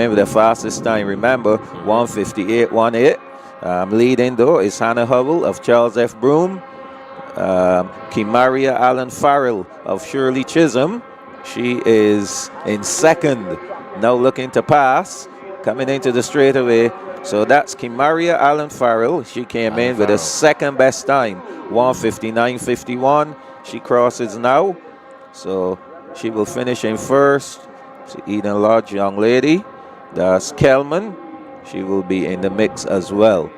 with the fastest time. Remember, 1:58.18. Leading though is Hannah Hubble of Charles F. Broome. Kimaria Allen Farrell of Shirley Chisholm. She is in second, now looking to pass, coming into the straightaway. So that's Kimaria Allen Farrell. She came in with the second best time, 1:59.51. She crosses now, so she will finish in first. So Eden Lodge young lady. That's Kelman. She will be in the mix as well.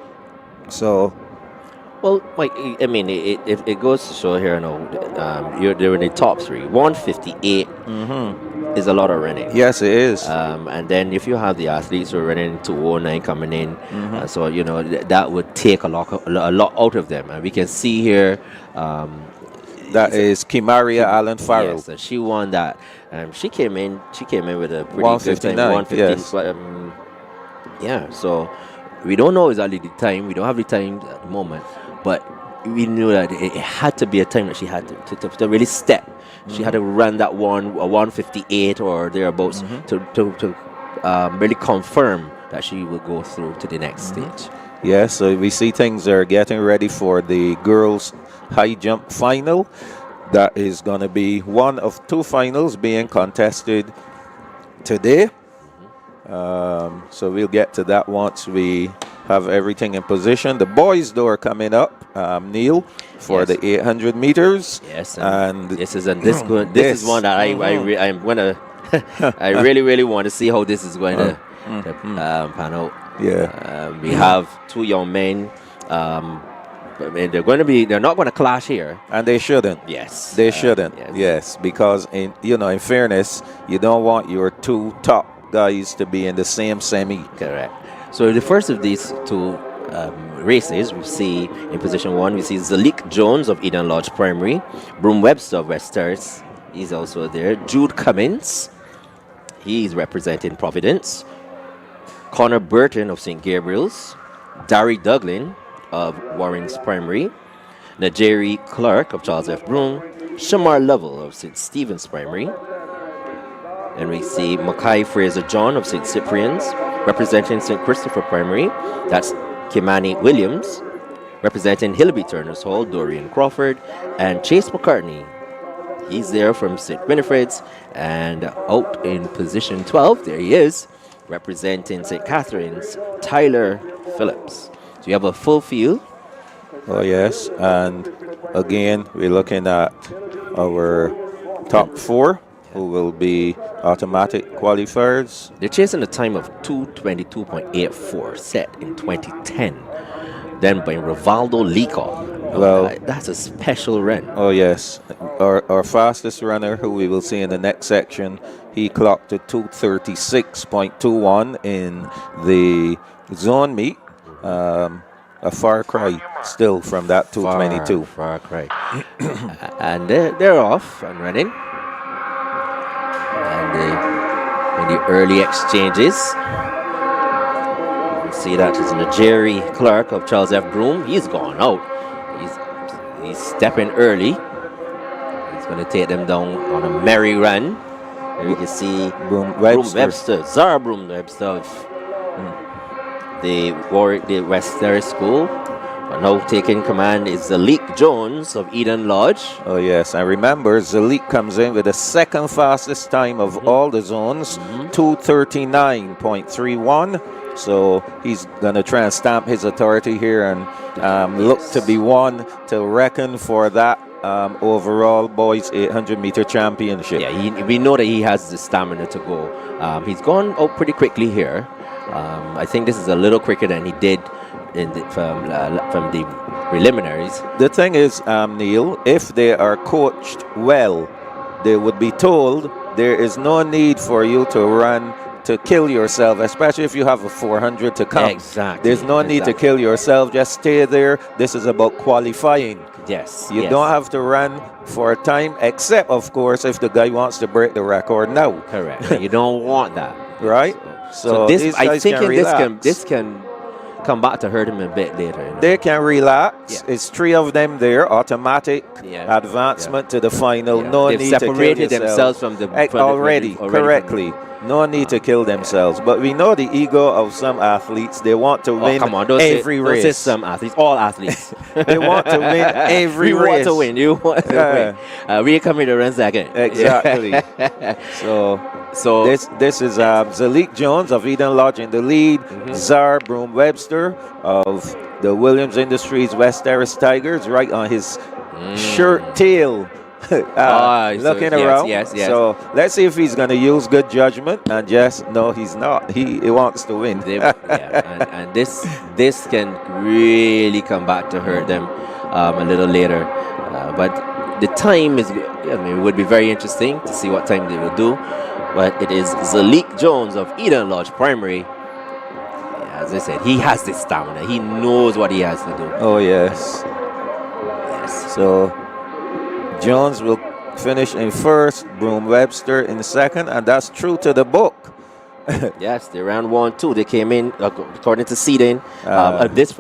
So, well, like I mean, it goes to show here now. You're in the top three. 158 is a lot of running. yes, it is. And then if you have the athletes who are running 209 coming in, so you know that would take a lot out of them. And we can see here. That is Kimaria Allen Farrell. Yes, she won that. She came in with a pretty 1:59, good time, 1:15. yes. But, yeah, so we don't know exactly the time. We don't have the time at the moment, but we knew that it had to be a time that she had to really step. She had to run that 1:58 or thereabouts to really confirm that she will go through to the next stage. Yes, so we see things are getting ready for the girls' high jump final. That is going to be one of two finals being contested today. So we'll get to that once we have everything in position. The boys' door coming up, Neil, for the 800 meters. Yes, and this is one that I'm gonna I really want to see how this is going to pan out. Yeah, we have two young men. I mean, they're not going to clash here, and they shouldn't. Yes, they shouldn't. Yes, because in fairness, you don't want your two top guys to be in the same semi. Correct. So the first of these two races, we see in position one, we see Zalik Jones of Eden Lodge Primary, Broome Webster of Westers. He's also there. Jude Cummins, he's representing Providence. Connor Burton of St. Gabriel's, Darry Duglin of Warrens Primary, Najeri Clark of Charles F. Broome, Shamar Lovell of St. Stephen's Primary. And we see Mackay Fraser John of St. Cyprian's, representing St. Christopher Primary. That's Kimani Williams, representing Hillaby Turner's Hall, Dorian Crawford, and Chase McCartney. He's there from St. Winifred's, and out in position 12, there he is, representing St. Catherine's, Tyler Phillips. So you have a full field. Oh, yes. And again, we're looking at our top four, who will be automatic qualifiers. They're chasing a time of 2:22.84 set in 2010. Then by Rivaldo Leacock. Well, that's a special run. Oh, yes. Our fastest runner, who we will see in the next section, he clocked a 2:36.21 in the zone meet. A far cry still from that 2:22. Far cry. And they're off and running. And in the early exchanges, you see that it's Najeri Clark of Charles F. Broome. He's gone out. He's stepping early. He's going to take them down on a merry run. There you can see Broome Webster, Zara Broome Webster of the Western School. But now taking command is Zalik Jones of Eden Lodge. Oh, yes. And remember, Zalik comes in with the second fastest time of all the zones, 2:39.31. So he's going to try and stamp his authority here and look to be one to reckon for that overall boys 800-meter championship. Yeah, we know that he has the stamina to go. He's gone out pretty quickly here. I think this is a little quicker than he did from the preliminaries. The thing is, Neil, if they are coached well, they would be told there is no need for you to run to kill yourself, especially if you have a 400 to come. Exactly. There's no need to kill yourself. Just stay there. This is about qualifying. Yes. You don't have to run for a time, except, of course, if the guy wants to break the record now. Correct. You don't want that. Right? So this, I think this can come back to hurt him a bit later. You know? They can relax. Yeah. It's three of them there, automatic advancement to the final. No They've need separated to kill themselves from the already correctly. No need to kill themselves. But we know the ego of some athletes. They want to win come on, every race. Don't say some athletes, all athletes. They want to win every we race. Want to win. You want to win. We come here to run second. Exactly. So this is Zalik Jones of Eden Lodge in the lead. Czar Broom Webster of the Williams Industries West Terrace Tigers right on his shirt tail. Looking around. Yes. So let's see if he's going to use good judgment and just no, he's not. He wants to win. And this can really come back to hurt them a little later. But the time is, it would be very interesting to see what time they will do. But it is Zalik Jones of Eden Lodge Primary. As I said, he has the stamina. He knows what he has to do. Oh yes. So Jones will finish in first, Broom Webster in second, and that's true to the book. Yes, they ran 1-2. They came in according to seeding. For this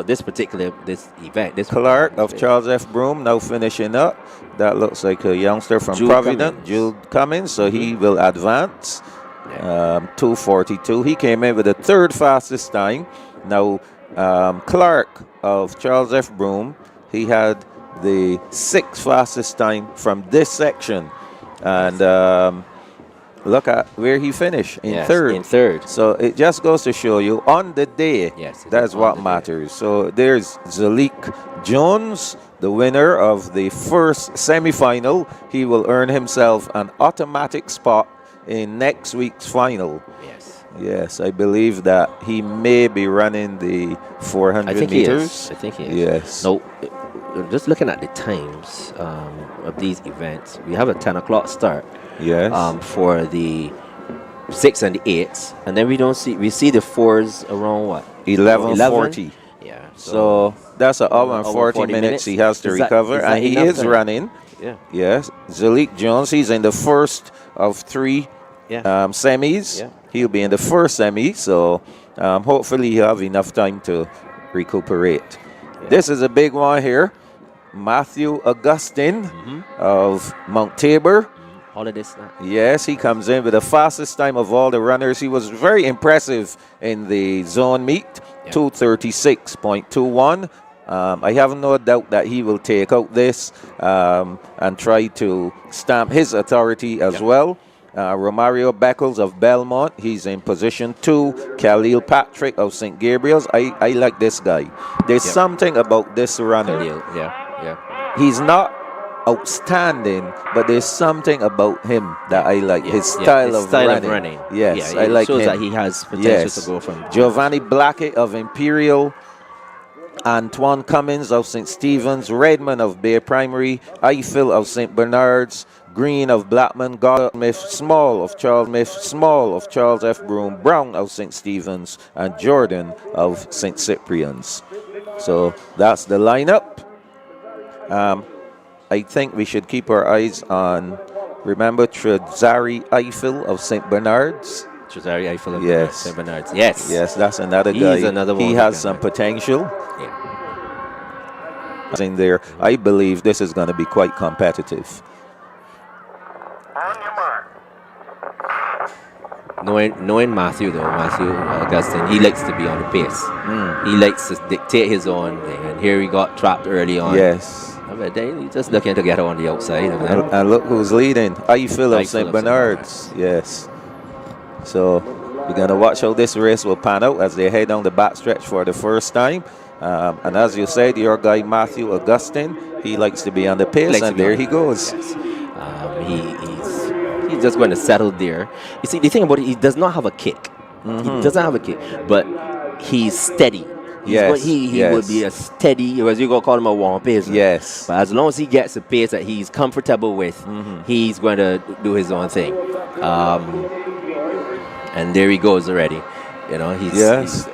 event. Clark of Charles F. Broom now finishing up. That looks like a youngster from Providence, Jude Cummins. So he will advance. 2:42. He came in with the third fastest time. Now Clark of Charles F. Broom, he had the sixth fastest time from this section, and look at where he finished in third. So it just goes to show you on the day, that's what matters. So there's Zalik Jones, the winner of the first semifinal. He will earn himself an automatic spot in next week's final. Yes, I believe that he may be running the 400 meters. I think he is. Yes. No, just looking at the times of these events, we have a 10 o'clock start. Yes. For the 6 and the 8s, and then we see the 4s around what? 11:40. Yeah. So that's an hour and 40 minutes he has to recover, and he is running. Yeah. Yes. Zalik Jones, he's in the first of three semis. Yeah. He'll be in the first semi, so hopefully he'll have enough time to recuperate. Yeah. This is a big one here. Matthew Augustine of Mount Tabor. Holiday snack. Yes, he comes in with the fastest time of all the runners. He was very impressive in the zone meet, 2:36.21. I have no doubt that he will take out this and try to stamp his authority as well. Romario Beckles of Belmont, he's in position 2. Khalil Patrick of St. Gabriel's. I like this guy. There's something about this runner. Khalil, He's not outstanding, but there's something about him that I like. His style of running. Yes, I like shows him. that he has potential to go from. Giovanni Blackett of Imperial, Antoine Cummins of St. Stephen's, Redmond of Bay Primary, Eiffel of St. Bernard's, Green of Blackman, Goldsmith, Small of Charles F. Broom, Brown of St. Stephen's, and Jordan of St. Cyprian's. So that's the lineup. I think we should keep our eyes on, remember, Trezari Eiffel of St. Bernard's? Trezari Eiffel of St. Bernard's. Yes. Yes, that's another guy. He's another one. He has some potential. In there, I believe this is going to be quite competitive. Knowing Matthew Augustine, he likes to be on the pace. He likes to dictate his own thing, and here he got trapped early on. Yes. But then he's just looking to get on the outside. And look who's leading. Eiffel of St. Bernard's. Yes. So we're going to watch how this race will pan out as they head down the backstretch for the first time. And as you said, your guy Matthew Augustine, he likes to be on the pace, and there he goes. Yes. He's just going to settle there. You see, the thing about it, he does not have a kick. He doesn't have a kick, but he's steady. He will be a steady, as you go call him a warm pace. Yes. But as long as he gets a pace that he's comfortable with, he's going to do his own thing. And there he goes already. You know, he's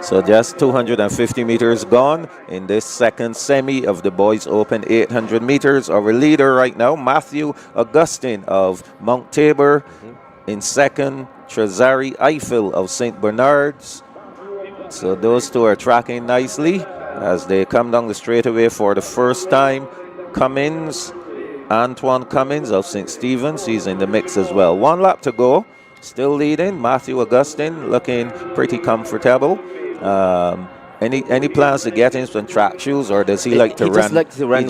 so just 250 meters gone in this second semi of the Boys Open 800 meters. Our leader right now, Matthew Augustine of Mount Tabor. In second, Trezari Eiffel of St. Bernard's. So those two are tracking nicely as they come down the straightaway for the first time. Cummins Antoine Cummins of St. Stephen's. He's in the mix as well. 1 lap to go. Still leading. Matthew Augustine looking pretty comfortable. Any plans to get in some track shoes, or does he like to run? He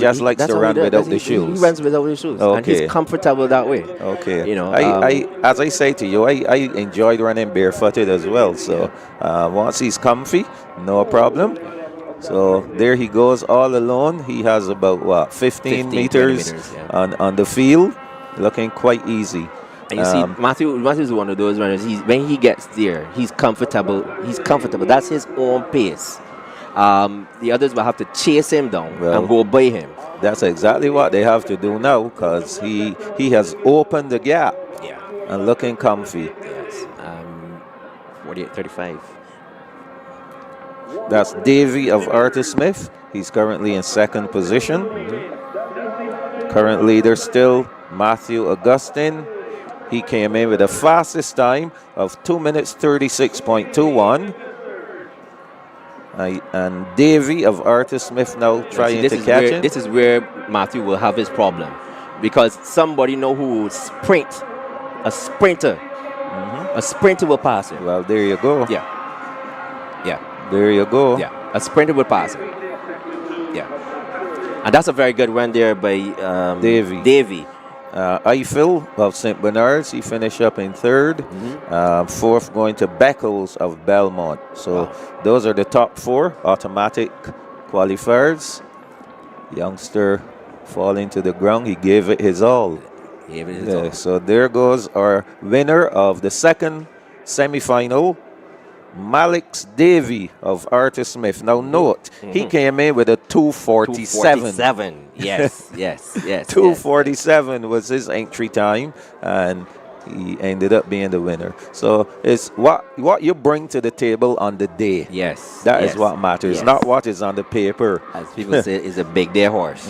just likes to run without the shoes. He runs without the shoes, and he's comfortable that way. Okay. You know, I as I say to you, I enjoyed running barefooted as well. So once he's comfy, no problem. So there he goes all alone. He has about 15 meters, on the field, looking quite easy. And you see, Matthew's one of those runners. When he gets there, he's comfortable. He's comfortable. That's his own pace. The others will have to chase him down and go by him. That's exactly what they have to do now, because he has opened the gap and looking comfy. Yes. 48-35. That's Davy of Arthur Smith. He's currently in second position. Current leader still Matthew Augustine. He came in with the fastest time of 2 minutes 36.21. And Davy of Arthur Smith now trying to catch him. This is where Matthew will have his problem, because somebody know who will sprint. A sprinter. A sprinter will pass him. Well, there you go. Yeah. There you go. Yeah. A sprinter will pass him. Yeah. And that's a very good run there by Davy. Eiffel of St. Bernard's, he finished up in third. Fourth going to Beckles of Belmont. So those are the top 4 automatic qualifiers. Youngster falling to the ground, he gave it his all. So there goes our winner of the second semi-final, Malix Davy of Arthur Smith. Now note, he came in with a 2:47. Yes. 2:47 was his entry time, and he ended up being the winner. So it's what you bring to the table on the day. That is what matters, not what is on the paper. As people say, it's a big day horse.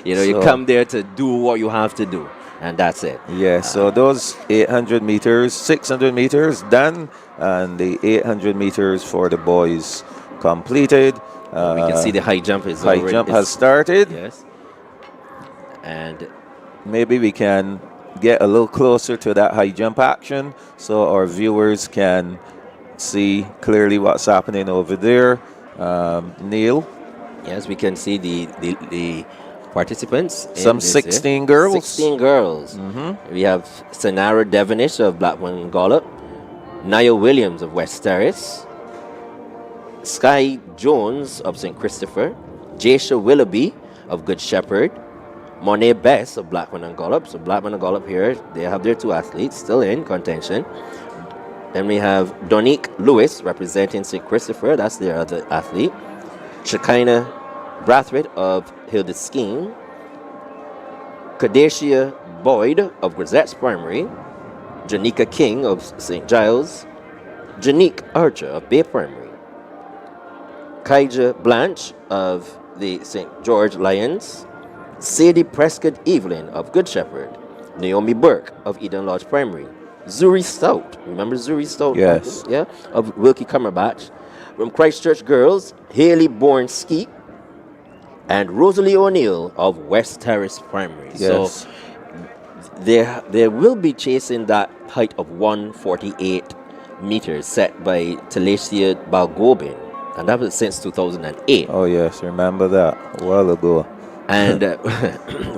You know, you So, come there to do what you have to do, and that's it. So those 800 meters, 600 meters done, and the 800 meters for the boys completed. We can see the high jump is has started. Yes. And maybe we can get a little closer to that high jump action so our viewers can see clearly what's happening over there. Neil? Yes, we can see the participants. Some 16 girls. 16 girls. We have Sanara Devonish of Blackburn Gollop, Nia Williams of West Terrace, Sky Jones of St. Christopher, Jasha Willoughby of Good Shepherd, Monet Bess of Blackburn and Gollop. So Blackburn and Gollop here, they have their 2 athletes still in contention. Then we have Donique Lewis representing St. Christopher. That's their other athlete. Shekinah Brathwaite of Hilda Skeen, Kadesia Boyd of Grisette's Primary, Janika King of St. Giles, Janique Archer of Bay Primary, Kaija Blanche of the St. George Lions, Sadie Prescott Evelyn of Good Shepherd, Naomi Burke of Eden Lodge Primary, Zuri Stout, remember Zuri Stout? Yes. Yeah, of Wilkie Cumberbatch. From Christchurch Girls, Haley Bourne Skeet, and Rosalie O'Neill of West Terrace Primary. Yes. So they will be chasing that height of 148 meters set by Talacia Balgobin, and that was since 2008. Oh yes, remember that, a while ago. And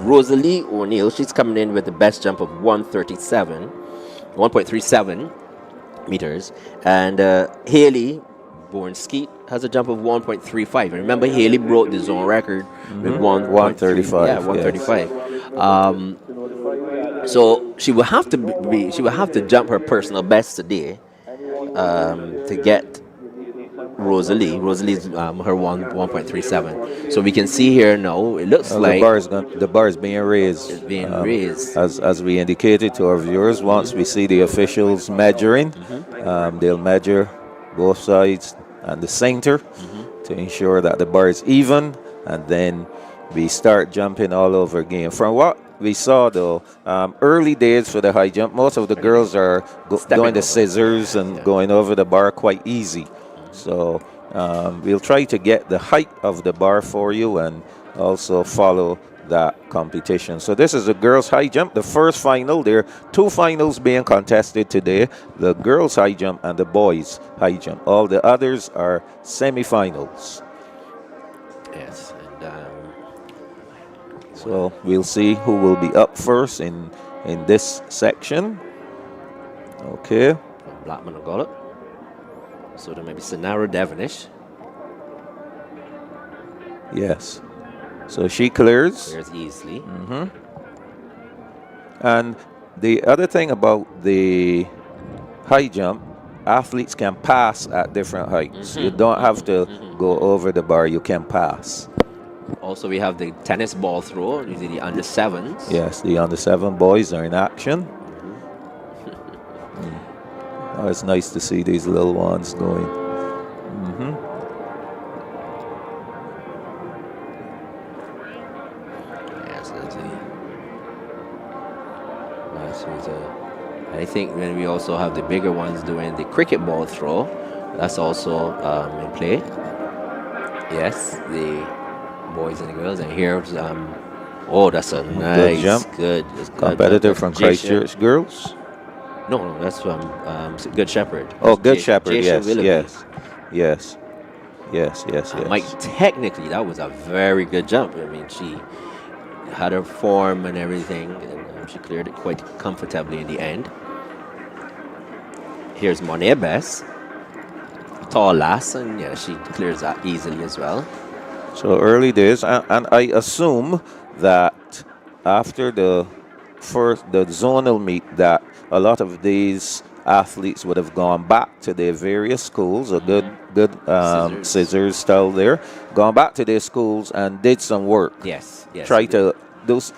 Rosalie O'Neill, she's coming in with the best jump of 1.37 meters. And Haley Bourne Skeet has a jump of 1.35. And remember, Haley broke the zone record with 135. Yeah, 135. So she will have to jump her personal best today to get Rosalie's her 1.37. So we can see here now. It looks like the bar is being raised. It's being raised. As we indicated to our viewers. Once we see the officials measuring, they'll measure both sides and the center to ensure that the bar is even, and then we start jumping all over again. From what we saw though, early days for the high jump, most of the girls are doing the scissors and going over the bar quite easy. So we'll try to get the height of the bar for you and also follow that competition. So this is the girls high jump, the first final. There are 2 finals being contested today, the girls high jump and the boys high jump. All the others are semifinals. Yes, and so we'll see who will be up first in this section. Okay. Blackman and Gollop. So there may be Sonara Devonish. Yes. So she clears. Clears easily. And the other thing about the high jump, athletes can pass at different heights. You don't have to go over the bar, you can pass. Also, we have the tennis ball throw, usually the under 7s. Yes, the under 7 boys are in action. Oh, it's nice to see these little ones going. Yes, I think when we also have the bigger ones doing the cricket ball throw, that's also in play. Yes, the boys and the girls. And here's oh, that's a nice, jump. good Competitor from Christchurch girls. No, that's from Good Shepherd. Oh, Good Shepherd. Willoughby. Yes. Mike, technically, that was a very good jump. I mean, she had her form and everything, and she cleared it quite comfortably in the end. Here's Monet Bess, tall lass, and yeah, she clears that easily as well. So early days, and I assume that after the zonal meet, that a lot of these athletes would have gone back to their various schools. A good scissors style there, gone back to their schools and did some work. Yes. Try to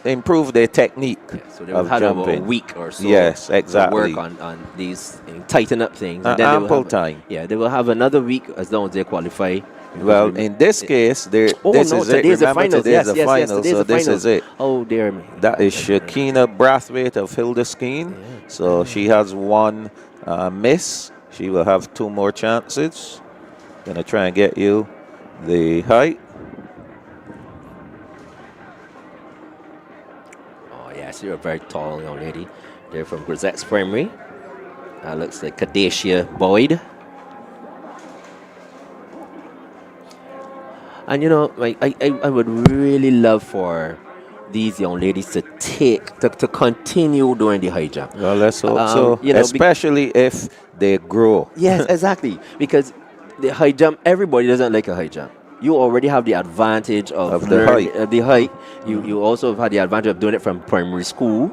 improve their technique. So they will have a week or so. Yes, exactly. To work on these and tighten up things. And ample time. Yeah, they will have another week as long as they qualify. Well, in this case, this is it. Today's the Remember, finals. today's the Yes, final, so this is it. Oh, dear me. That is Shakina Brathwaite of Hildeskeen. Yeah. So she has 1 miss. She will have 2 more chances. Gonna try and get you the height. Oh, yes, you're a very tall young lady. They're from Grisette's Primary. That looks like Kadacia Boyd. And you know, like I would really love for these young ladies to continue doing the high jump. Well, let's hope so. You know, especially if they grow. Yes, exactly. Because the high jump, everybody doesn't like a high jump. You already have the advantage of the height. You also have had the advantage of doing it from primary school.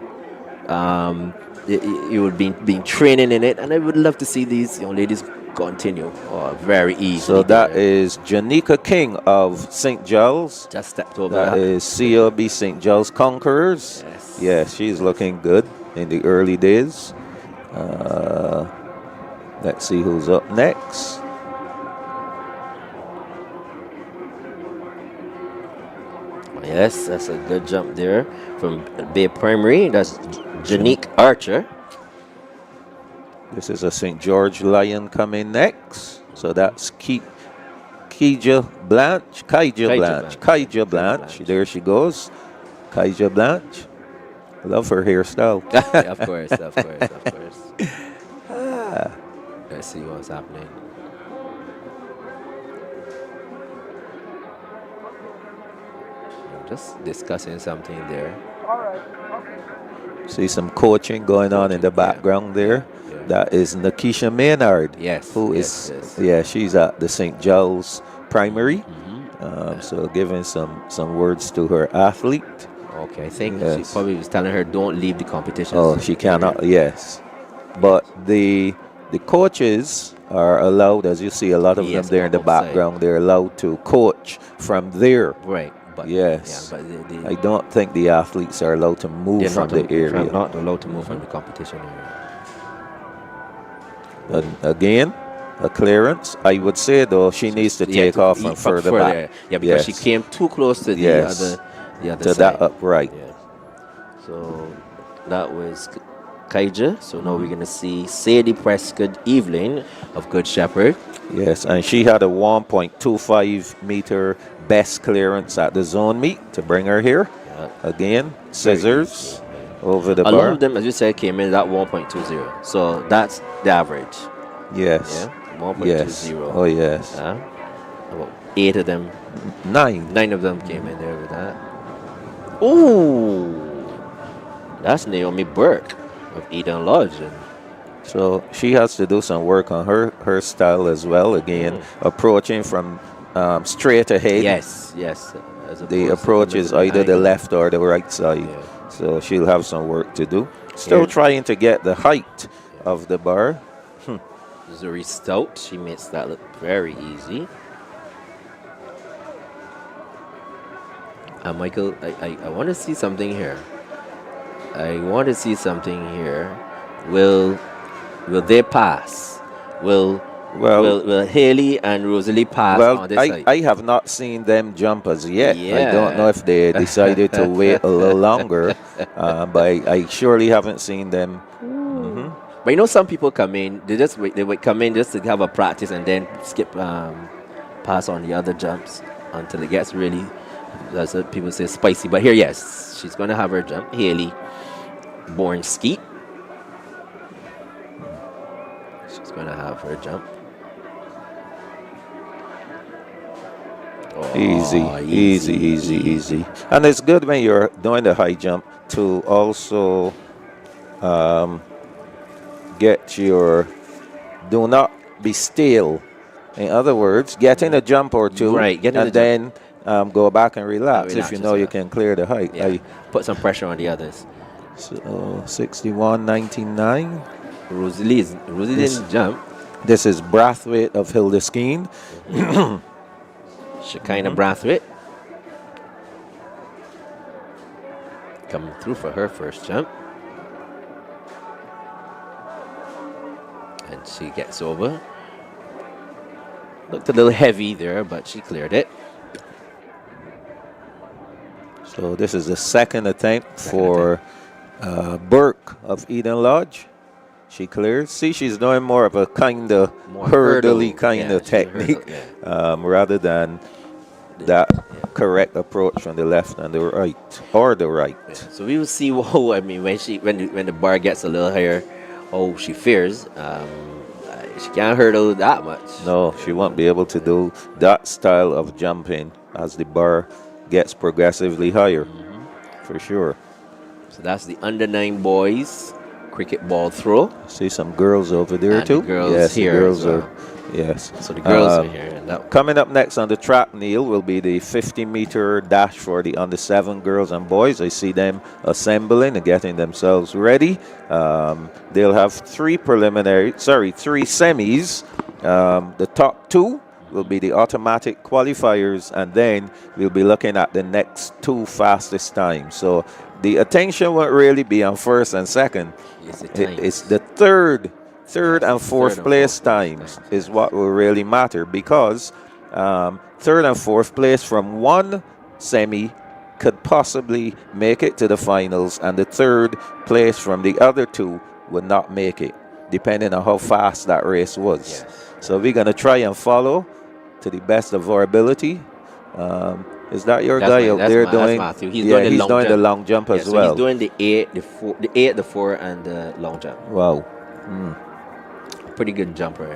You would be training in it, and I would love to see these young ladies continue very easy. So that is Janika King of St. Giles. Just stepped over. That is CLB St. Giles Conquerors. Yes. Yeah, she's looking good in the early days. Let's see who's up next. Yes, that's a good jump there from Bay Primary. That's Janique Archer. This is a St. George Lion coming next. So that's Kaija Blanche. There she goes. Kaija Blanche. Love her hairstyle. Yeah, of course. Let's see what's happening. I'm just discussing something there. See some coaching going on in the background there. Yeah. That is Nakisha Maynard. Yes. Yeah, she's at the St. Giles Primary. So giving some words to her athlete. Okay, I think she probably was telling her don't leave the competition. Oh, she cannot. Yes, but the coaches are allowed, as you see, a lot of them there in the background. They're allowed to coach from there. Right. But, yes. Yeah, but I don't think the athletes are allowed to move from the area. They're not allowed to move from the competition area. And again, a clearance. I would say though she needs to take off from further back. Yeah, because she came too close to the other to side. that upright. Yeah. So that was Kaija. So now we're gonna see Sadie Prescott Evelyn of Good Shepherd. Yes, and she had a 1.25 meter best clearance at the zone meet to bring her here. Again, Very scissors over the A lot bar. of them, as you said, came in at 1.20. So that's the average. Yes. Yeah, Yes. 1.20. Oh, yes. About 8 of them, 9. 9 of them came in there with that. Ooh, that's Naomi Burke of Eden Lodge. And So she has to do some work on her style as well. Again, approaching from straight ahead. yes, yes. As The opposed to approach coming is from the either the angle. left or the right side. Yeah. So she'll have some work to do. Still Here- trying to get the height of the bar. Zuri Stout, she makes that look very easy. Michael, I want to see something here. Will they pass? Will Haley and Rosalie pass Well, on this side? I have not seen them jump as yet. I don't know Yeah. if they decided to wait a little longer, but I surely haven't seen them. But you know, some people come in, they would come in just to have a practice and then skip, pass on the other jumps until it gets really, that's what people say, spicy. But here, yes, she's going to have her jump. Haley, born skeet. She's going to have her jump. Oh, Easy. And it's good when you're doing the high jump to also get your, do not be still. In other words, get in a jump or two, Right, get in and a then go back and relax, relax if you know you yourself. can clear the height. Yeah. Put some pressure on the others. So 61.99. Rosalie didn't jump. This is Brathwaite of Hildeskeen. Shekinah Brathwaite. Coming through for her first jump. And she gets over. Looked a little heavy there, but she cleared it. So this is the second attempt for Burke of Eden Lodge. She clears. See, she's doing more of a kind of hurdly kind of technique rather than that correct approach from the left and the right, or the right. Yeah. So we will see. Whoa, I mean, when the bar gets a little higher, oh, she fears. She can't hurdle that much. No, she won't be able to do that style of jumping as the bar gets progressively higher, for sure. So that's the under 9 boys cricket ball throw. See some girls over there And too. the girls yes, here the girls as well. are. Yes. So the girls are here. And that, Coming up next on the track, Neil, will be the 50-meter dash for the under 7 girls and boys. I see them assembling and getting themselves ready. They'll have 3 semis. The top 2 will be the automatic qualifiers, and then we'll be looking at the next 2 fastest times. So the attention won't really be on first and second. It's the third and fourth place times is what will really matter, because third and fourth place from one semi could possibly make it to the finals, and the third place from the other 2 would not make it, depending on how fast that race was. Yes. So we're going to try and follow to the best of our ability. Is that your guy up there doing? That's Matthew. He's doing the long jump as so well. He's doing the 8, the 4, and the long jump. Wow. Pretty good jumper.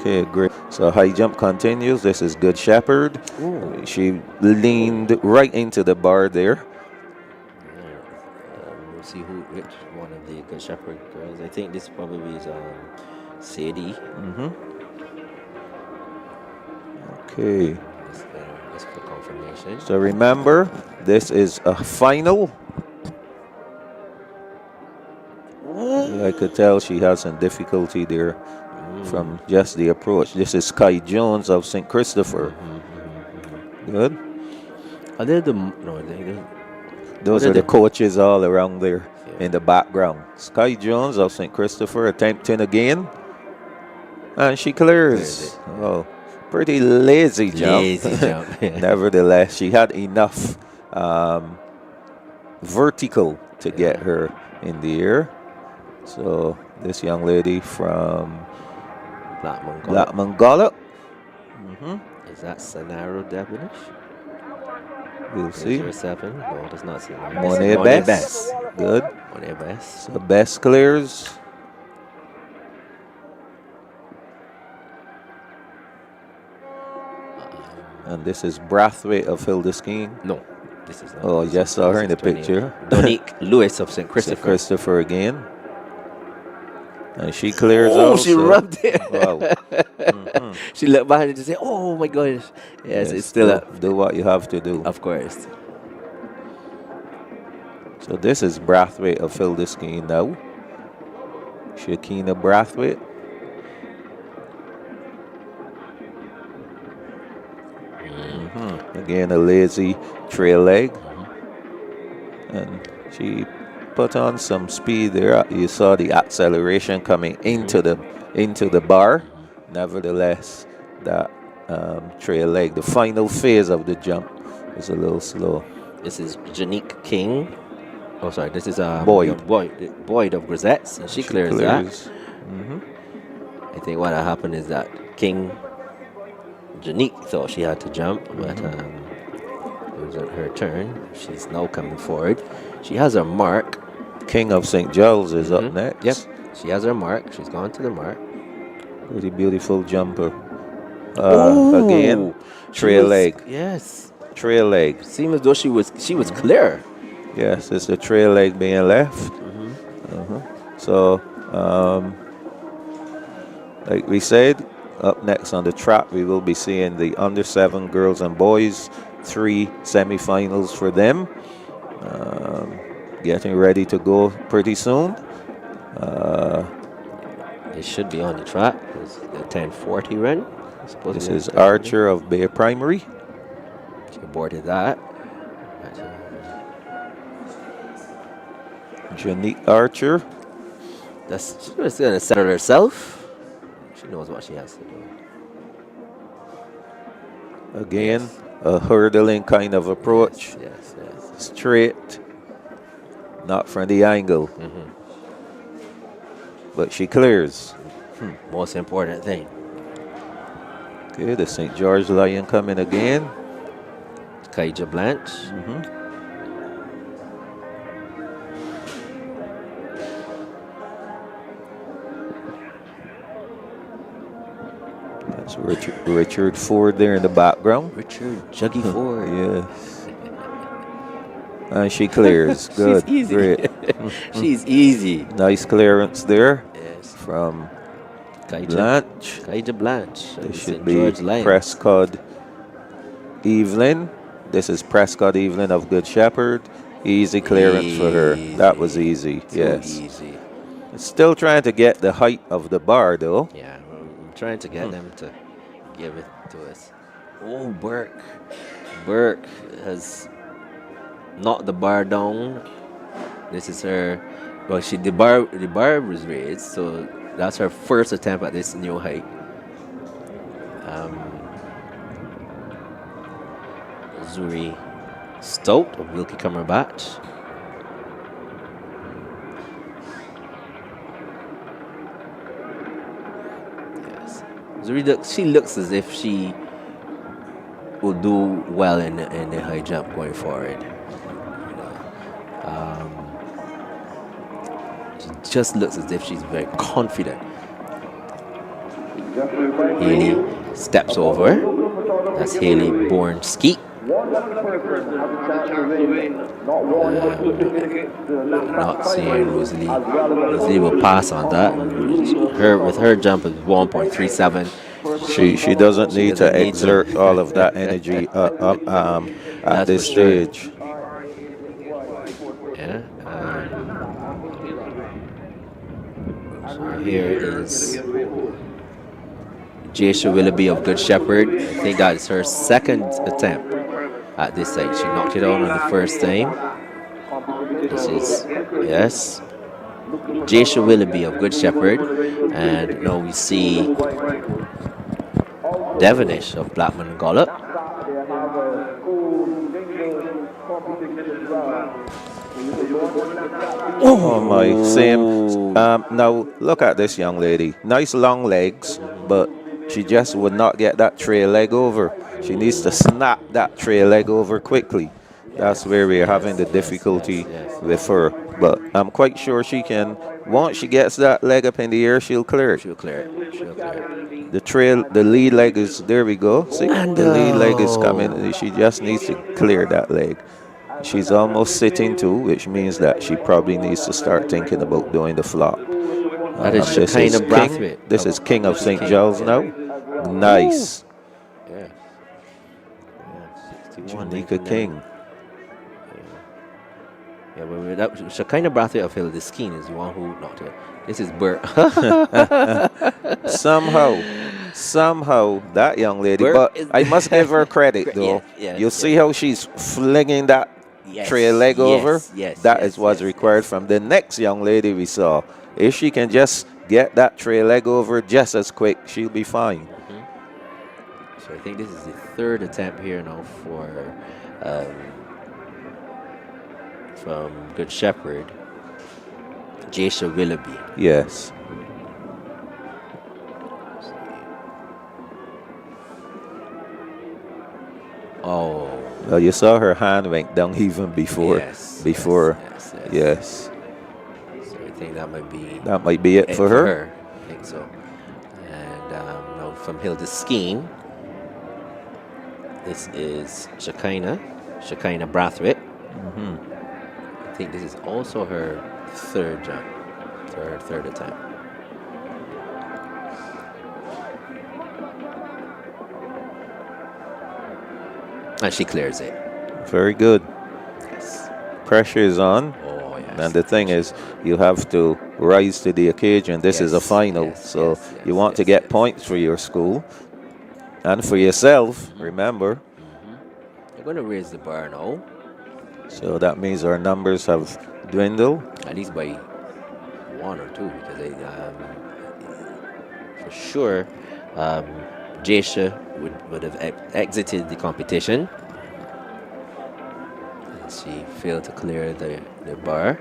Okay, great. So high jump continues. This is Good Shepherd. Ooh. She leaned right into the bar there. We'll see which one of the Good Shepherd girls. I think this probably is Sadie. Okay. Let's put confirmation. So remember, this is a final. I could tell she has some difficulty there from just the approach. This is Sky Jones of St. Christopher. Good. Are they Those are the coaches all around there in the background. Sky Jones of St. Christopher attempting again. And she clears. Oh, pretty lazy jump. Nevertheless, she had enough vertical to get her in the air. So this young lady from Black Mongolia. Is that Sonaro Devonish? We'll see. 007. No, does not say that. Monet Monet Best. Good. Monet Best. So Best clears. And this is Brathwaite of Hildeskeen. No, this is not. Oh, yes, saw her in the picture. Dominique Lewis of St. St. Christopher. Christopher again. And she clears Oh, also. she rubbed it. Wow. She looked behind and say, "Oh my gosh!" Yes, it's still up. Do what you have to do. Of course. So this is Brathwaite of Hildeskeen now. Shakina Brathwaite. Again, a lazy trail leg. And she put on some speed there. You saw the acceleration coming into the bar. Nevertheless, that trail leg, the final phase of the jump, is a little slow. This is Janique King. Oh, sorry. This is Boyd. Boyd of Grisettes, and she clears that. I think what happened is that King Janique thought she had to jump, but it wasn't her turn. She's now coming forward. She has her mark. King of St. Giles is up next. Yep. She has her mark. She's gone to the mark. Pretty beautiful jumper. Again, trail leg. Yes. Trail leg. Seems as though she was clear. Yes, it's the trail leg being left. So, like we said, up next on the track, we will be seeing the under-7 girls and boys, 3 semifinals for them. Getting ready to go pretty soon. They should be on the track. It's the 10:40 run. This is Archer of Bay Primary. She aborted that. Janique Archer. She's going to settle herself. She knows what she has to do. Again, a hurdling kind of approach. Yes. Straight, not from the angle. But she clears. Most important thing. Okay, the St. George Lion coming again. Kaija Blanche. That's Richard Ford there in the background. Richard Juggy Ford. Yes. And she clears. Good. She's easy. Great. She's easy. Nice clearance there Yes. from Kaija Blanche. Kaija Blanche. This St. should be George Lions. Prescott Evelyn. This is Prescott Evelyn of Good Shepherd. Easy clearance for her. That was easy. Yes. Easy. Still trying to get the height of the bar though. Yeah, I'm trying to get them to give it to us. Oh, Burke. Burke has knocked the bar down. This is her. Well, the bar was raised, so that's her first attempt at this new height. Zuri Stout of Wilkie Cumberbatch. Yes. Zuri, she looks as if she will do well in the high jump going forward. She just looks as if she's very confident. Haley steps over. That's Haley Born-Skeet. Not seeing Rosalie. Rosalie will pass on that. With her jump is 1.37. She doesn't need to exert all of that energy at this stage. Yeah. So here is Jaisha Willoughby of Good Shepherd. I think that is her second attempt at this site. She knocked it out on the first time. This is, yes, Jaisha Willoughby of Good Shepherd. And now we see Devonish of Blackman and Gollop. Oh my, same. Now look at this young lady. Nice long legs, but she just would not get that trail leg over. She needs to snap that trail leg over quickly. That's where we're having the difficulty with her. But I'm quite sure she can. Once she gets that leg up in the air, she'll clear it. She'll clear it. She'll clear it. The lead leg is, there we go. See, And the lead leg is coming. She just needs to clear that leg. She's almost sitting too, which means that she probably needs to start thinking about doing the flop. That is Shekinah Brathwaite. This is King of St. Giles now. Nice. Yeah. Janika King. Yeah, well, that Shekinah Brathwaite of Hill, the skin is the one who knocked it. This is Bert. Somehow, that young lady, but I must give her credit though. You see how she's flinging that tray leg over? That is what's required from the next young lady we saw. If she can just get that tray leg over just as quick, she'll be fine. So I think this is the third attempt here now for from Good Shepherd, Jasha Willoughby. Yes. Oh. Well, you saw her hand went down even before. Yes. Yes. So I think that might be it for her. I think so. And now from Hilda Skeen, this is Shekinah Brathwaite. I think this is also her third jump, her third attempt. And she clears it. Very good. Yes. Pressure is on. Oh, yes. And the thing is, you have to rise to the occasion. This is a final, so you want to get points for your school and for yourself, remember. You're going to raise the bar now. So that means our numbers have dwindled. At least by one or two, because they, for sure, Jasha would have exited the competition. And she failed to clear the bar.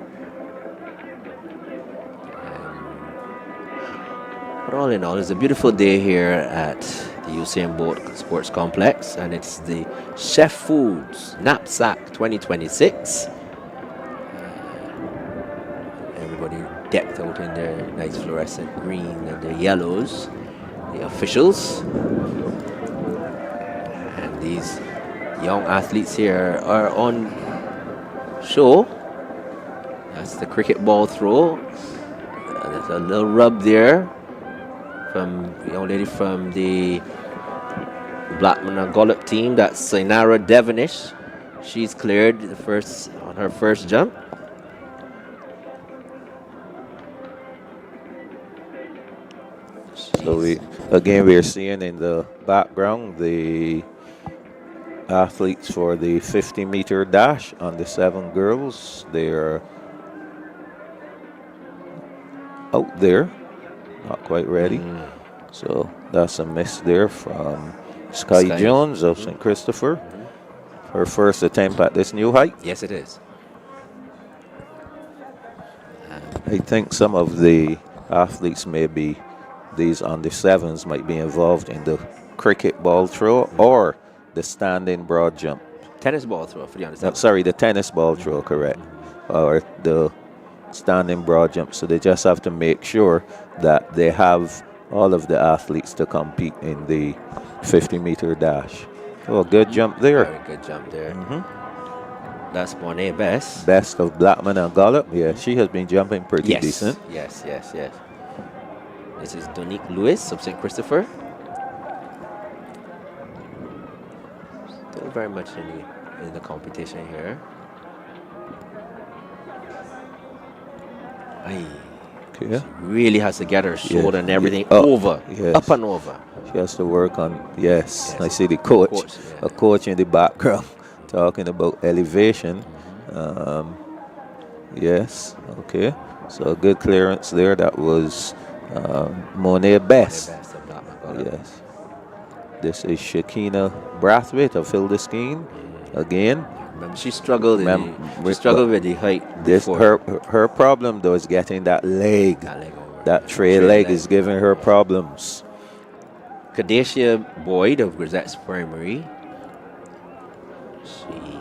But all in all, it's a beautiful day here at the Usain Bolt Sports Complex, and it's the Chef Foods Knapsack 2026. Everybody decked out in their nice fluorescent green and their yellows, the officials. And these young athletes here are on show. That's the cricket ball throw. There's a little rub there from the young lady from the Blackman and Gollop team. That's Sainara Devonish. She's cleared on her first jump. So we are seeing in the background the athletes for the 50-meter dash on the 7 girls. They're out there, not quite ready. So that's a miss there from Sky Jones of St. Christopher. Her first attempt at this new height. Yes, it is. I think some of the athletes these under 7s might be involved in the cricket ball throw or the standing broad jump. Tennis ball throw for the under 7. Sorry, the tennis ball throw, correct. Or the standing broad jump. So they just have to make sure that they have all of the athletes to compete in the 50-meter dash. Oh, good jump there. Very good jump there. That's Monet Best. Best of Blackman and Gollop. Yeah, she has been jumping pretty decent. Yes. This is Donique Lewis of St. Christopher. Still very much in the competition here. Yeah. She really has to get her shoulder and everything over, up and over. She has to work on, I see the coach, a coach in the background talking about elevation. Yes, okay. So a good clearance there. That was Monet Best. Yes. This is Shekinah Brathwaite of Hildeskeen again. Remember, she struggled. She struggled with the height. Her problem though is getting that leg. That tray leg is giving her problems. Kadacia Boyd of Grisette's Primary. She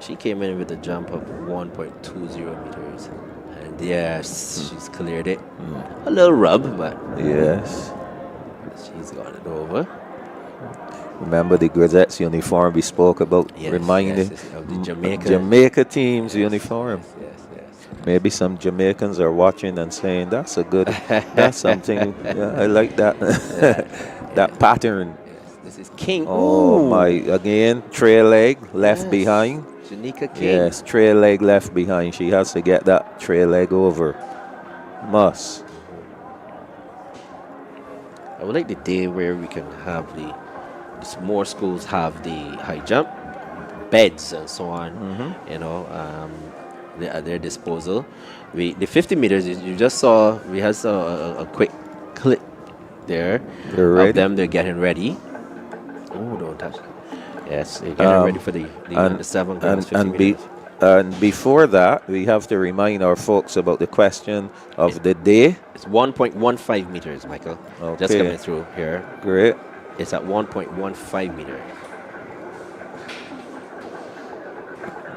She came in with a jump of 1.20 meters. And yes, she's cleared it. A little rub, but Yes. she's got it over. Remember the Grisettes uniform we spoke about, Yes, reminding yes, of the Jamaica. Jamaica team's uniform. Yes. Maybe some Jamaicans are watching and saying, that's a good, that's something, yeah, I like that, that pattern. Yes, this is King. Oh Ooh. my, again, trail leg left Yes. behind. Janika King. Yes, trail leg left behind. She has to get that trail leg over. Must. I would like the day where we can have more schools have the high jump beds and so on, you know, at their disposal. The 50 meters, you just saw, we had a quick clip there They're of ready. them. They're getting ready. Oh, don't touch. Yes, they're getting ready for the under 7 girls 50 meters. And before that, we have to remind our folks about the question of the day. It's 1.15 meters, Michael. Just Okay. coming through here. Great. It's at 1.15 meter.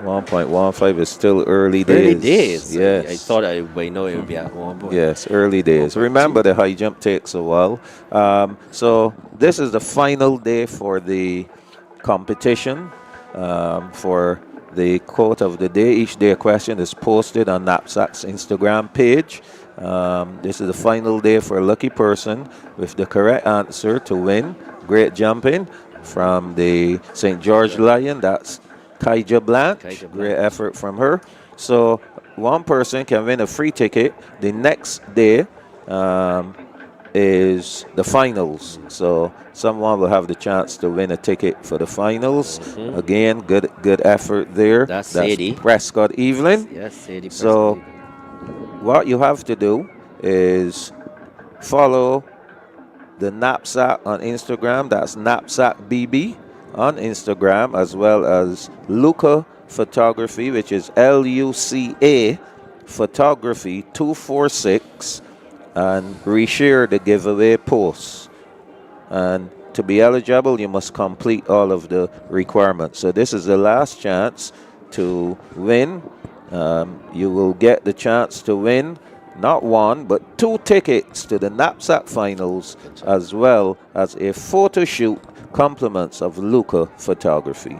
1.15 is still early days. Early days. Yes. I thought I would know it would be at 1 point. Yes, early days. Remember, the high jump takes a while. So this is the final day for the competition. For the quote of the day, each day question is posted on NAPSAC's Instagram page. This is the final day for a lucky person with the correct answer to win great jumping from the St. George Lion. That's Kaija Blanche. Great effort from her. So one person can win a free ticket. The next day is the finals. So someone will have the chance to win a ticket for the finals. Again, good effort there. That's Sadie. Prescott Evelyn. Yes, Sadie. So what you have to do is follow the Knapsack on Instagram. That's NAPSACbb on Instagram, as well as Luca Photography, which is LUCA Photography 246, and reshare the giveaway posts. And to be eligible, you must complete all of the requirements. So this is the last chance to win. You will get the chance to win not one, but 2 tickets to the Knapsack Finals, as well as a photo shoot compliments of Luca Photography.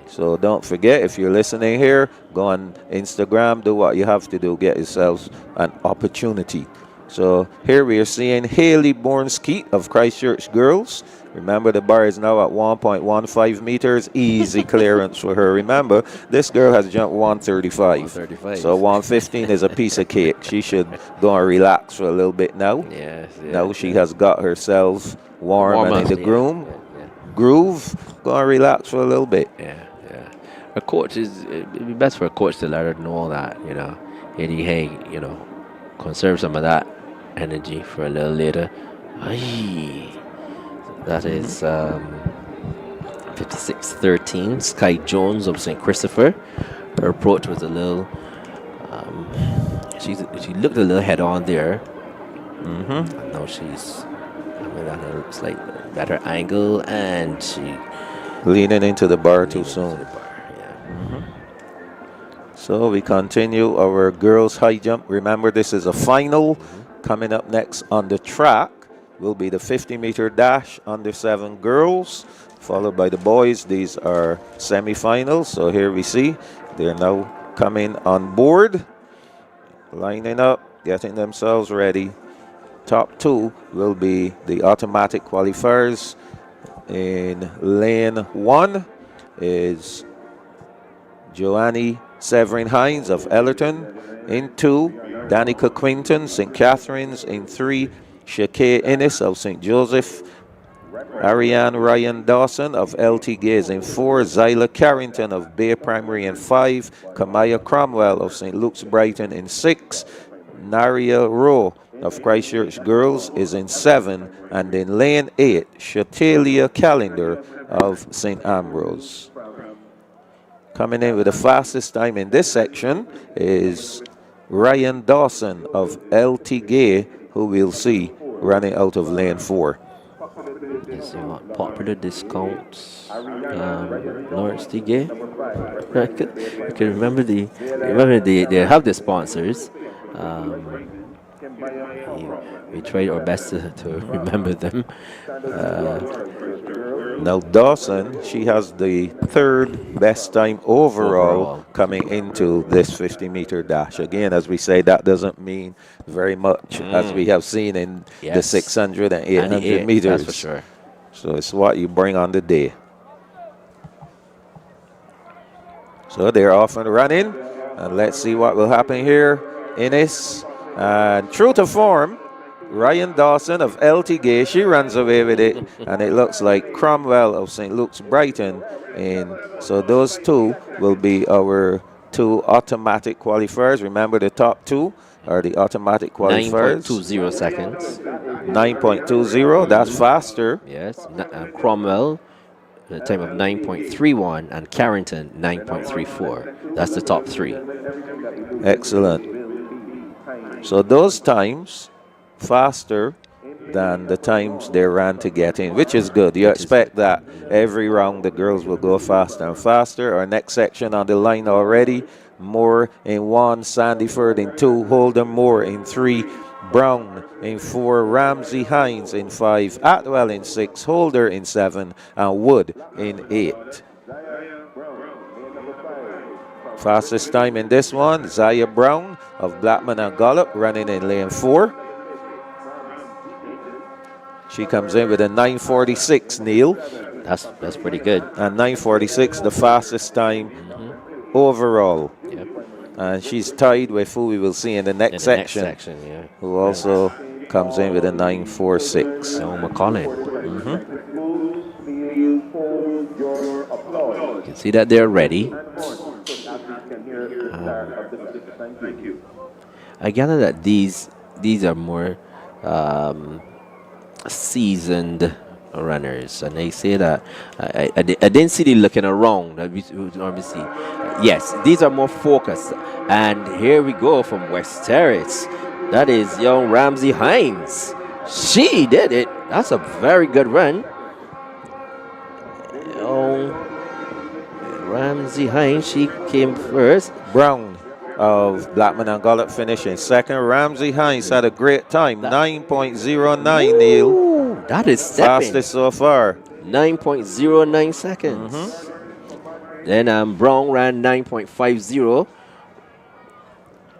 So don't forget, if you're listening here, go on Instagram, do what you have to do, get yourselves an opportunity. So here we are seeing Haley Bornskeet of Christchurch Girls. Remember, the bar is now at 1.15 meters. Easy clearance for her. Remember, this girl has jumped 135. So 115 is a piece of cake. She should go and relax for a little bit now. Yes. Now she has got herself warm and in the groove. Go and relax for a little bit. Yeah. A coach it'd be best for a coach to let her know that, you know, hey, you know, conserve some of that energy for a little later. Aye. That is 56-13. Sky Jones of St. Christopher. Her approach was a little. She looked a little head on there. And now she's at a slight better angle, and she leaning into the bar too soon. Yeah. So we continue our girls high jump. Remember, this is a final. Coming up next on the track will be the 50-meter dash under 7 girls, followed by the boys. These are semifinals. So here we see they're now coming on board, lining up, getting themselves ready. Top 2 will be the automatic qualifiers. In lane 1 is Joannie Severin Hines of Ellerton. In 2, Danica Quinton, St. Catharines. In 3, Shakay Innes of St. Joseph. Ariane Ryan Dawson of LT Gaze. In 4, Zyla Carrington of Bay Primary. In 5, Kamaya Cromwell of St. Luke's Brighton. In 6, Naria Rowe of Christchurch Girls is in 7. And in lane 8, Shatalia Calendar of St. Ambrose. Coming in with the fastest time in this section is Ryan Dawson of LT Gay, who we'll see running out of lane 4. Let's see what popular discounts. Lawrence Tigay. I can remember they have the sponsors. We tried our best to remember them. Now Dawson, she has the third best time overall coming into this 50-meter dash. Again, as we say, that doesn't mean very much as we have seen in the 600 and 800 meters. That's for sure. So it's what you bring on the day. So they're off and running, and let's see what will happen here. Innes, and true to form, Ryan Dawson of LT Gay, she runs away with it, and it looks like Cromwell of St. Luke's Brighton. And so those two will be our two automatic qualifiers. Remember, the top two are the automatic qualifiers. 9.20 seconds. 9.20, that's faster. Yes, Cromwell, a time of 9.31, and Carrington, 9.34. That's the top three. Excellent. So those times faster than the times they ran to get in, which is good. You expect that every round the girls will go faster and faster. Our next section on the line already, Moore in 1, Sandyford in 2, Holden Moore in 3, Brown in 4, Ramsey Hines in 5, Atwell in 6, Holder in 7, and Wood in 8. Fastest time in this one, Zaya Brown of Blackman and Gollop running in lane 4. She comes in with a 9:46, Neil. That's pretty good. And 9:46, the fastest time overall. Yep. And she's tied with who we will see in the next section, who also comes in with a 9:46. So McCollin. You can see that they're ready. I gather that these are more seasoned runners, and they say that I didn't see them looking around. Let me see. Yes, these are more focused. And here we go from West Terrace. That is young Ramsey Hines. She did it. That's a very good run. Ramsey Hines, she came first. Brown of Blackman and Gollop finishing second. Ramsey Hines had a great time, 9.09, Neil. That is stepping. Fastest so far. 9.09 seconds. Then Brown ran 9.50.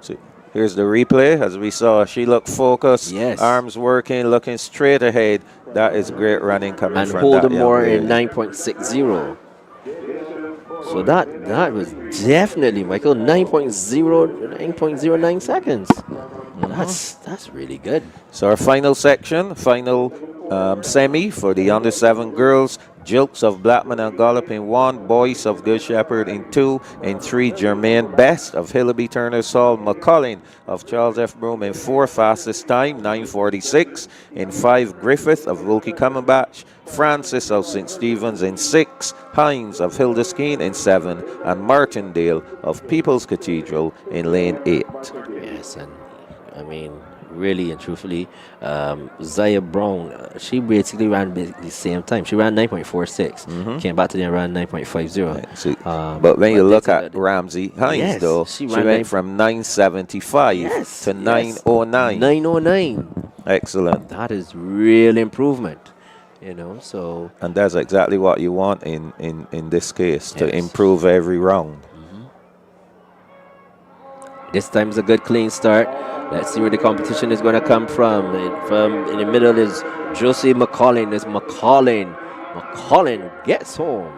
So here's the replay. As we saw, she looked focused, arms working, looking straight ahead. That is great running coming and from Holden that Moore in 9.60. So that was definitely, Michael, 9.09 seconds. That's really good. So our final section, final semi for the under 7 girls. Jilks of Blackman and Gollop in 1, Boyce of Good Shepherd in 2, in 3, Jermaine Best of Hillaby Turner Saul, McCullin of Charles F. Broome in 4, fastest time, 9:46, in 5, Griffith of Wilkie Cumberbatch, Francis of St. Stephen's in 6, Hines of Hildeskeen in 7, and Martindale of People's Cathedral in lane 8. Yes, and I mean, really and truthfully, Zaya Brown, she basically ran the same time. She ran 9.46. Came back to the end, ran 9.50. But when you look at Ramsey Hines, though, she went from 9.75 to 9.09. 9.09. Excellent. That is real improvement. So. And that's exactly what you want in this case, to improve every round. This time is a good clean start. Let's see where the competition is going to come from. From in the middle is Josie McCollin. There's McCollin. McCollin gets home.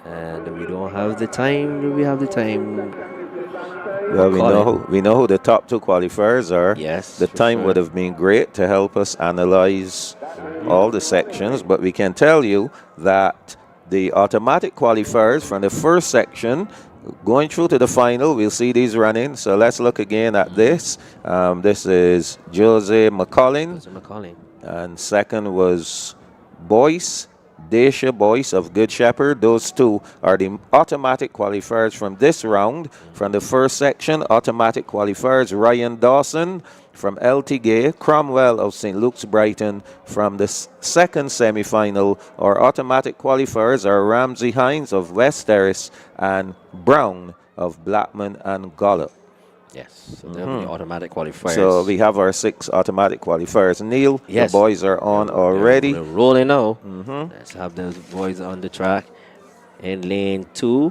And we don't have the time. Do we have the time? Well, we know who the top 2 qualifiers are. Yes. The time would have been great to help us analyze all the sections, but we can tell you that the automatic qualifiers from the first section going through to the final, we'll see these running. So let's look again at this. This is Jose McCollin. And second was Boyce, Dacia Boyce of Good Shepherd. Those two are the automatic qualifiers from this round. From the first section, automatic qualifiers, Ryan Dawson from LT Cromwell of St. Luke's Brighton from the second semi-final. Our automatic qualifiers are Ramsey Hines of West Terrace and Brown of Blackman and Gollop. Yes, so they'll be automatic qualifiers. So we have our 6 automatic qualifiers. Neil, yes, the boys are on already. They're rolling now. Let's have those boys on the track. In lane 2,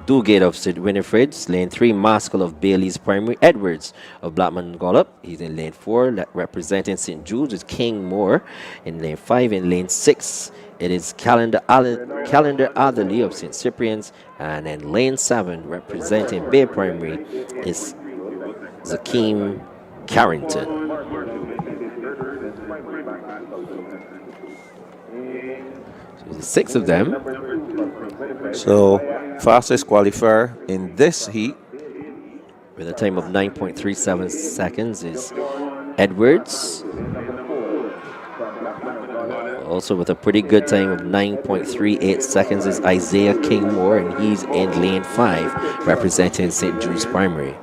Dugate of St. Winifred's. Lane 3, Maskell of Bailey's Primary. Edwards of Blackman Gollop. He's in lane 4, representing St. Jude's is King Moore. In lane 5, in lane 6, it is Calendar Atherley of St. Cyprian's. And in lane 7, representing Bay Primary, is Zakeem Carrington. So there's 6 of them. So fastest qualifier in this heat with a time of 9.37 seconds is Edwards. Also with a pretty good time of 9.38 seconds is Isaiah King Moore, and he's in lane 5, representing St. Jude's Primary.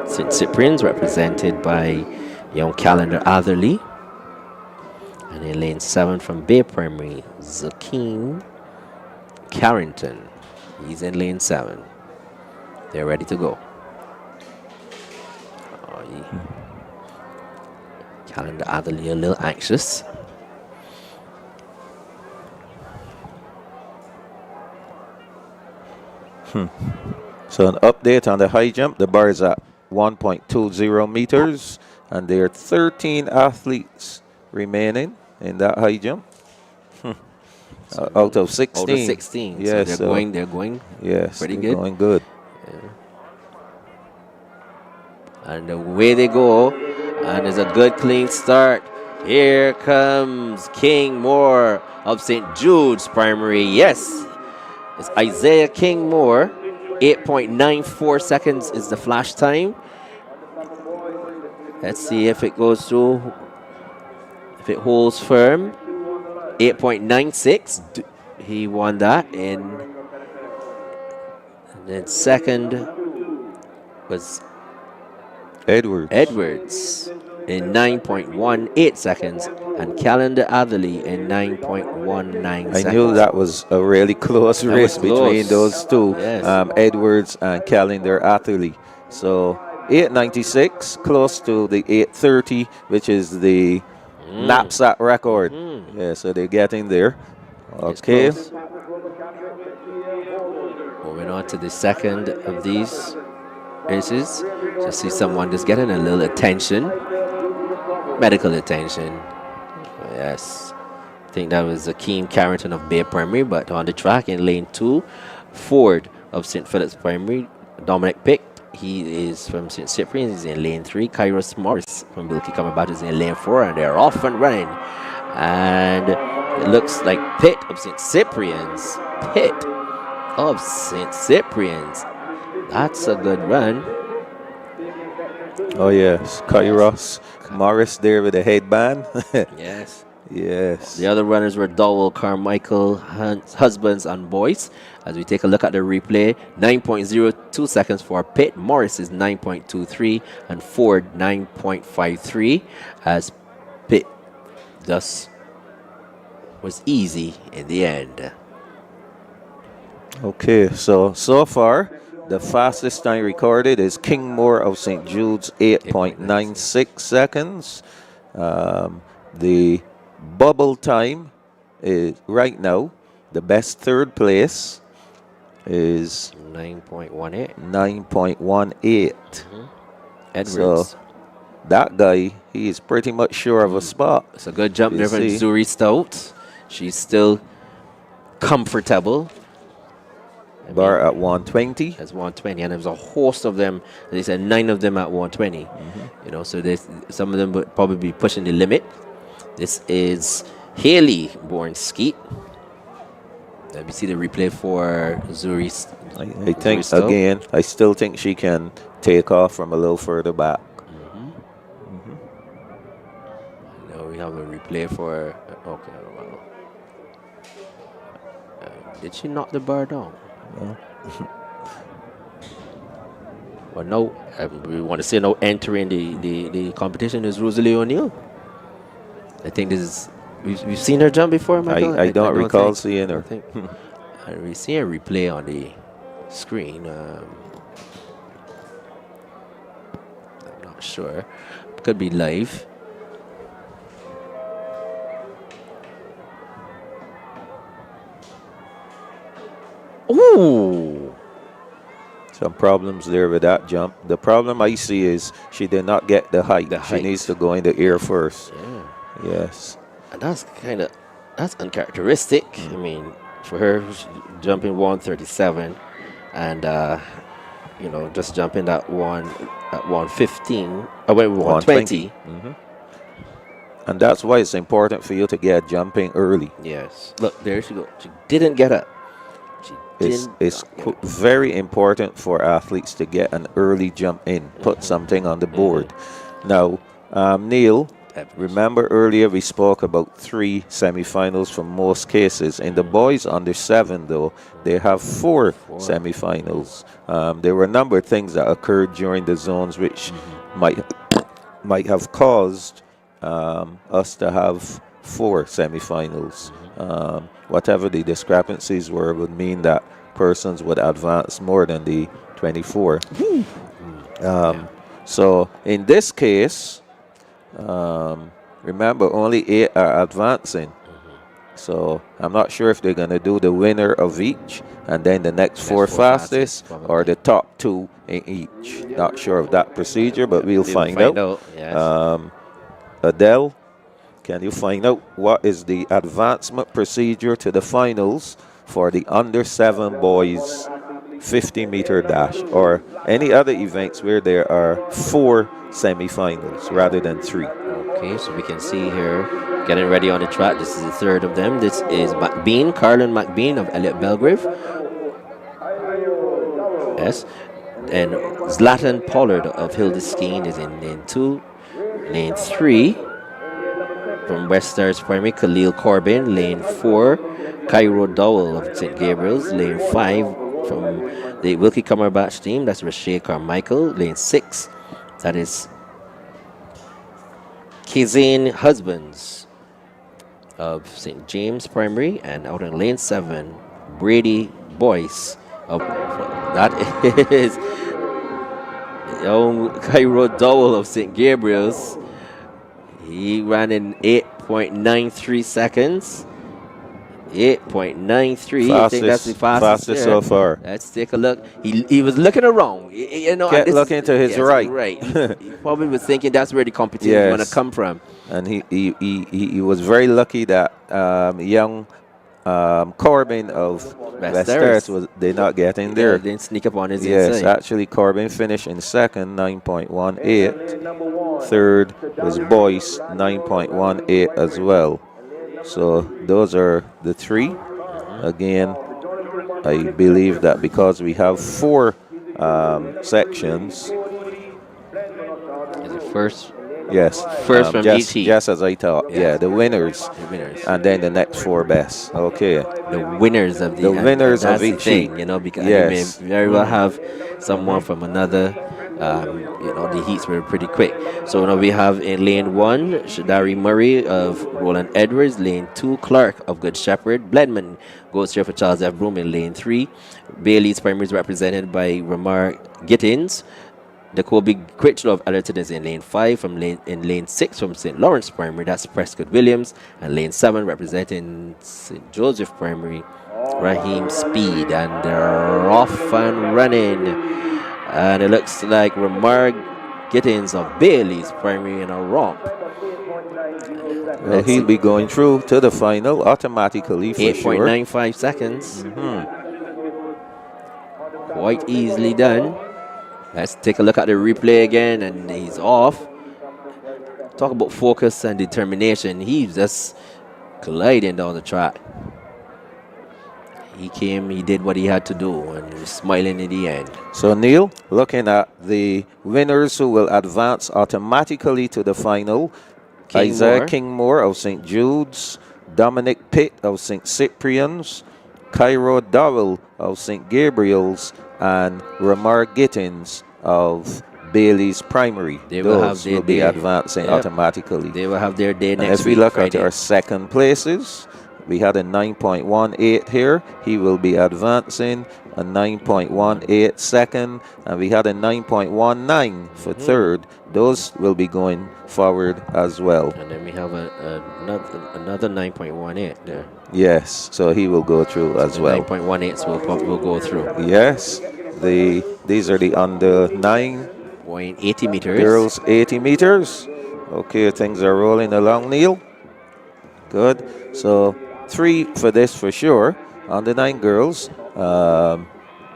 St. Cyprian's represented by young Calendar Atherley. And in lane 7 from Bay Primary, Zakeem Carrington. He's in lane 7. They're ready to go. Calendar Atherley a little anxious. So an update on the high jump. The bar is at 1.20 meters, and there are 13 athletes remaining in that high jump. Out of 16. Out of 16. Yes, so they're going yes, pretty they're good. Going good. Yeah. And away they go. And it's a good clean start. Here comes King Moore of St. Jude's Primary. Yes, it's Isaiah King Moore. 8.94 seconds is the flash time. Let's see if it goes through. If it holds firm. 8.96. He won that. And then second was Edwards in 9.18 seconds, and Calendar Atherley in 9.19 seconds. I knew that was a really close race between those two, yes. Edwards and Calendar Atherley. So 8.96, close to the 8.30, which is the NAPSACbb record. Yeah, so they're getting there. Okay. Moving on to the second of these races. Just see someone just getting a little attention. Medical attention. Yes. I think that was Zakeem Carrington of Bay Primary, but on the track in lane 2, Ford of St. Philip's Primary, Dominic Pick. He is from St. Cyprian. He's in lane 3. Kairos Morris from Bilky Combat is in lane 4, and they're off and running. And it looks like Pitt of St. Cyprian's. Pitt of St. Cyprian's. That's a good run. Oh, yes. Kairos Morris there with a headband. Yes. Yes. The other runners were Dowell, Carmichael, Husbands, and Boyce. As we take a look at the replay, 9.02 seconds for Pitt. Morris is 9.23, and Ford 9.53. As Pitt thus was easy in the end. Okay, so far, the fastest time recorded is King Moore of St. Jude's, 8.96 seconds. The bubble time is right now, the best third place is 9.18. 9.18. Edwards. So that guy, he is pretty much sure of a spot. It's a good jump there from Zuri Stout. She's still comfortable. Bar at 120. That's 120, and there's a host of them. They said 9 of them at 120. You know, so some of them would probably be pushing the limit. This is Haley born Skeet. Let me see the replay for Zuri. I think again, I still think she can take off from a little further back. Now we have a replay for. Okay, well. Did she knock the bar down? No. Well, now we want to say now entering the competition is Rosalie O'Neill. I think this is we've seen her jump before, Michael. I don't recall seeing her. I think we see a replay on the screen. I'm not sure. Could be live. Ooh. Some problems there with that jump. The problem I see is she did not get the height. She needs to go in the air first. Yeah. Yes. And that's uncharacteristic. I mean, for her jumping 137 and just jumping that one at 115, 120. And that's why it's important for you to get jumping early. Yes. Look, there she goes. She didn't get up. It's very important for athletes to get an early jump in, put something on the board. Now, Neil, remember earlier we spoke about 3 semifinals for most cases. In the boys under 7, though, they have 4 semifinals. There were a number of things that occurred during the zones which might have caused us to have 4 semifinals. Whatever the discrepancies were would mean that persons would advance more than the 24. So in this case, remember only 8 are advancing. So I'm not sure if they're going to do the winner of each and then the next 4 fastest or the top 2 in each. Not sure of that procedure, but we'll find out. Yes. Adele, can you find out what is the advancement procedure to the finals for the under 7 boys 50-meter dash or any other events where there are 4 semifinals rather than 3? Okay, so we can see here getting ready on the track. This is the 3rd of them. This is Carlin McBean of Elliott Belgrave. Yes. And Zlatan Pollard of Hildesteen is in lane 2. Lane 3 from West Stars Primary, Khalil Corbin. Lane 4, Cairo Dowell of St. Gabriel's. Lane 5 from the Wilkie Cumberbatch team, that's Rashay Carmichael. Lane 6, that is Kazane Husbands of St. James Primary. And out in lane 7, Brady Boyce of, that is young Cairo Dowell of St. Gabriel's. He ran in 8.93 seconds. 8.93. I think that's the fastest so far. Let's take a look. He was looking around. Kept looking to his right. Right. He probably was thinking that's where the competition is going to come from. And he was very lucky that young Corbin of West Stars did not get in there. Didn't sneak up on his Yes, inside. actually Corbin finished in 2nd, 9.18. 3rd was Boyce, 9.18 as well. So those are the 3. Again, I believe that because we have 4 sections. Is it first? Yes. First from each heat. Just as I thought. Yes. Yeah, the winners. And then the next 4 best. Okay. The winners of of each heat. Because you may very well have someone from another. The heats were pretty quick. So now we have in lane 1, Shadari Murray of Roland Edwards. Lane 2, Clark of Good Shepherd. Bledman goes here for Charles F. Broom in lane 3. Bailey's Primary is represented by Ramar Gittins. The Kobe Critchlow of Allerton is in lane 5. In lane 6 from St. Lawrence Primary, that's Prescott Williams. And lane 7 representing St. Joseph Primary, Raheem Speed. And they're off and running. And it looks like Ramar Gittins of Bailey's Primary in a romp. Well, he'll be going through to the final automatically for 8.95 seconds. Quite easily done. Let's take a look at the replay again, and he's off. Talk about focus and determination. He's just gliding down the track. He came, he did what he had to do, and he was smiling in the end. So, Neil, looking at the winners who will advance automatically to the final, Isaiah Kingmore of St. Jude's, Dominic Pitt of St. Cyprian's, Cairo Dowell of St. Gabriel's, and Ramar Gittins of Bailey's Primary. They will have Those their will be day. advancing Yep. automatically. They will have their day And next if we week, look Friday. at our second places, we had a 9.18 here. He will be advancing a 9.18 second, and we had a 9.19 for third. Those will be going forward as well. And then we have another 9.18 there. Yes, so he will go through as The well. 9.18 will go through. Yes, these are the under 9 Going 80 meters. girls 80 meters. Okay, things are rolling along, Neil. Good. So 3 for this for sure. Under 9 girls.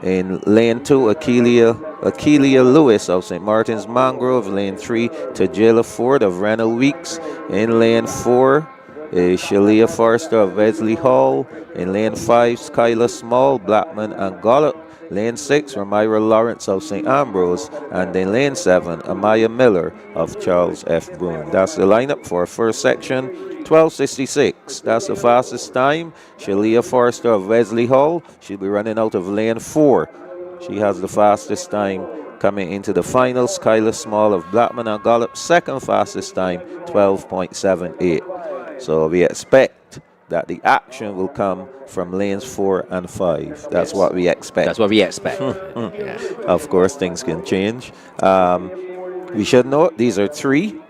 In lane 2, Akelia Lewis of St. Martin's Mangrove. Lane 3, Tajela Ford of Rennell Weeks. In lane 4 is Shalia Forrester of Wesley Hall. In lane 5, Skylar Small, Blackman and Gollop. Lane 6, Ramira Lawrence of St. Ambrose. And in lane 7, Amaya Miller of Charles F. Broome. That's the lineup for first section. 12:66. That's the fastest time. Shalia Forrester of Wesley Hall. She'll be running out of lane 4. She has the fastest time coming into the final. Skylar Small of Blackman and Gollop, second fastest time, 12.78. So we expect that the action will come from lanes 4 and 5. That's what we expect. That's what we expect. Yeah. Of course, things can change. We should note these are 3.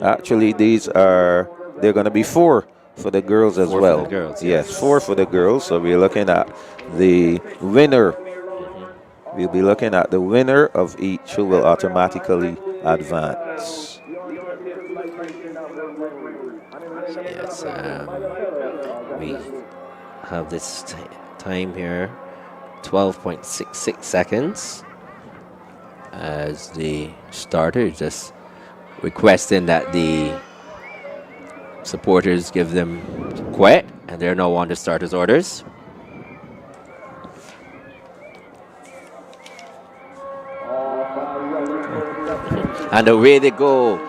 Actually, they're going to be 4 for the girls as 4 well. for the girls, yes, 4 for the girls. So we're looking at the winner. We'll be looking at the winner of each who will automatically advance. Yes, we have this time here, 12.66 seconds, as the starter just requesting that the supporters give them quiet, and they're now on the starters' orders. And away they go.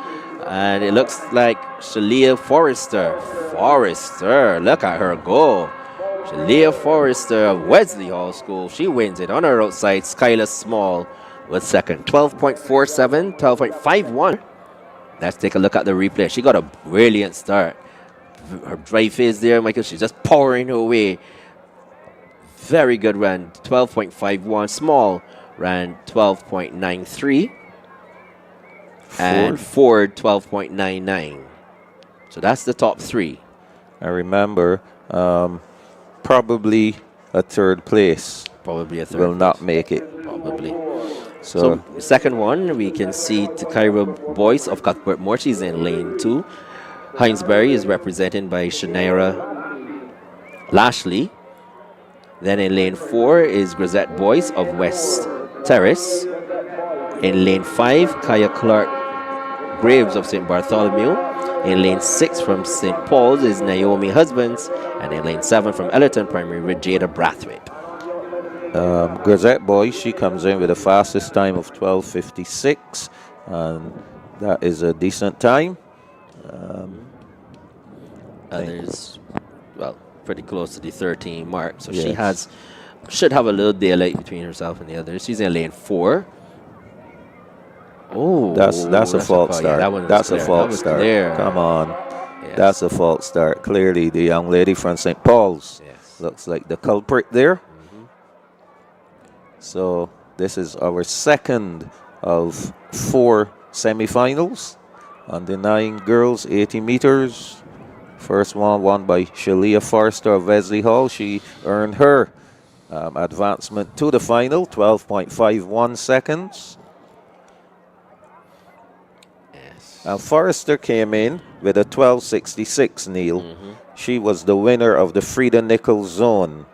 And it looks like Shalia Forrester. Look at her go. Shalia Forrester of Wesley Hall School. She wins it on her outside. Skylar Small was second. 12.47, 12.51. Let's take a look at the replay. She got a brilliant start. Her drive phase there, Michael, she's just powering her way. Very good run. 12.51. Small ran 12.93. And Ford 12.99. So that's the top 3. I remember probably a third place Probably a third will not make it. Probably. So second one, we can see Tyra Boyce of Cuthbert Moore. She's in lane 2. Hinesbury is represented by Shanaira Lashley. Then in lane 4 is Grisette Boyce of West Terrace. In lane 5, Kaya Clark Graves of St. Bartholomew. In lane 6 from St. Paul's is Naomi Husbands. And in lane 7 from Ellerton Primary with Jada Brathwaite. Grisette Boy, she comes in with the fastest time of 12:56, and that is a decent time. Others, well, pretty close to the 13 mark. So Yes. she should have a little daylight between herself and the others. She's in lane 4. Oh, That's a false start. Yeah, that's a false start. Clear. Come on. Yes. That's a false start. Clearly, the young lady from St. Paul's looks like the culprit there. So this is our second of 4 semifinals. Under 9 girls, 80 meters. First one won by Shalia Forrester of Wesley Hall. She earned her advancement to the final, 12.51 seconds. Forrester came in with a 12:66, Neil. She was the winner of the Frida Nichols zone.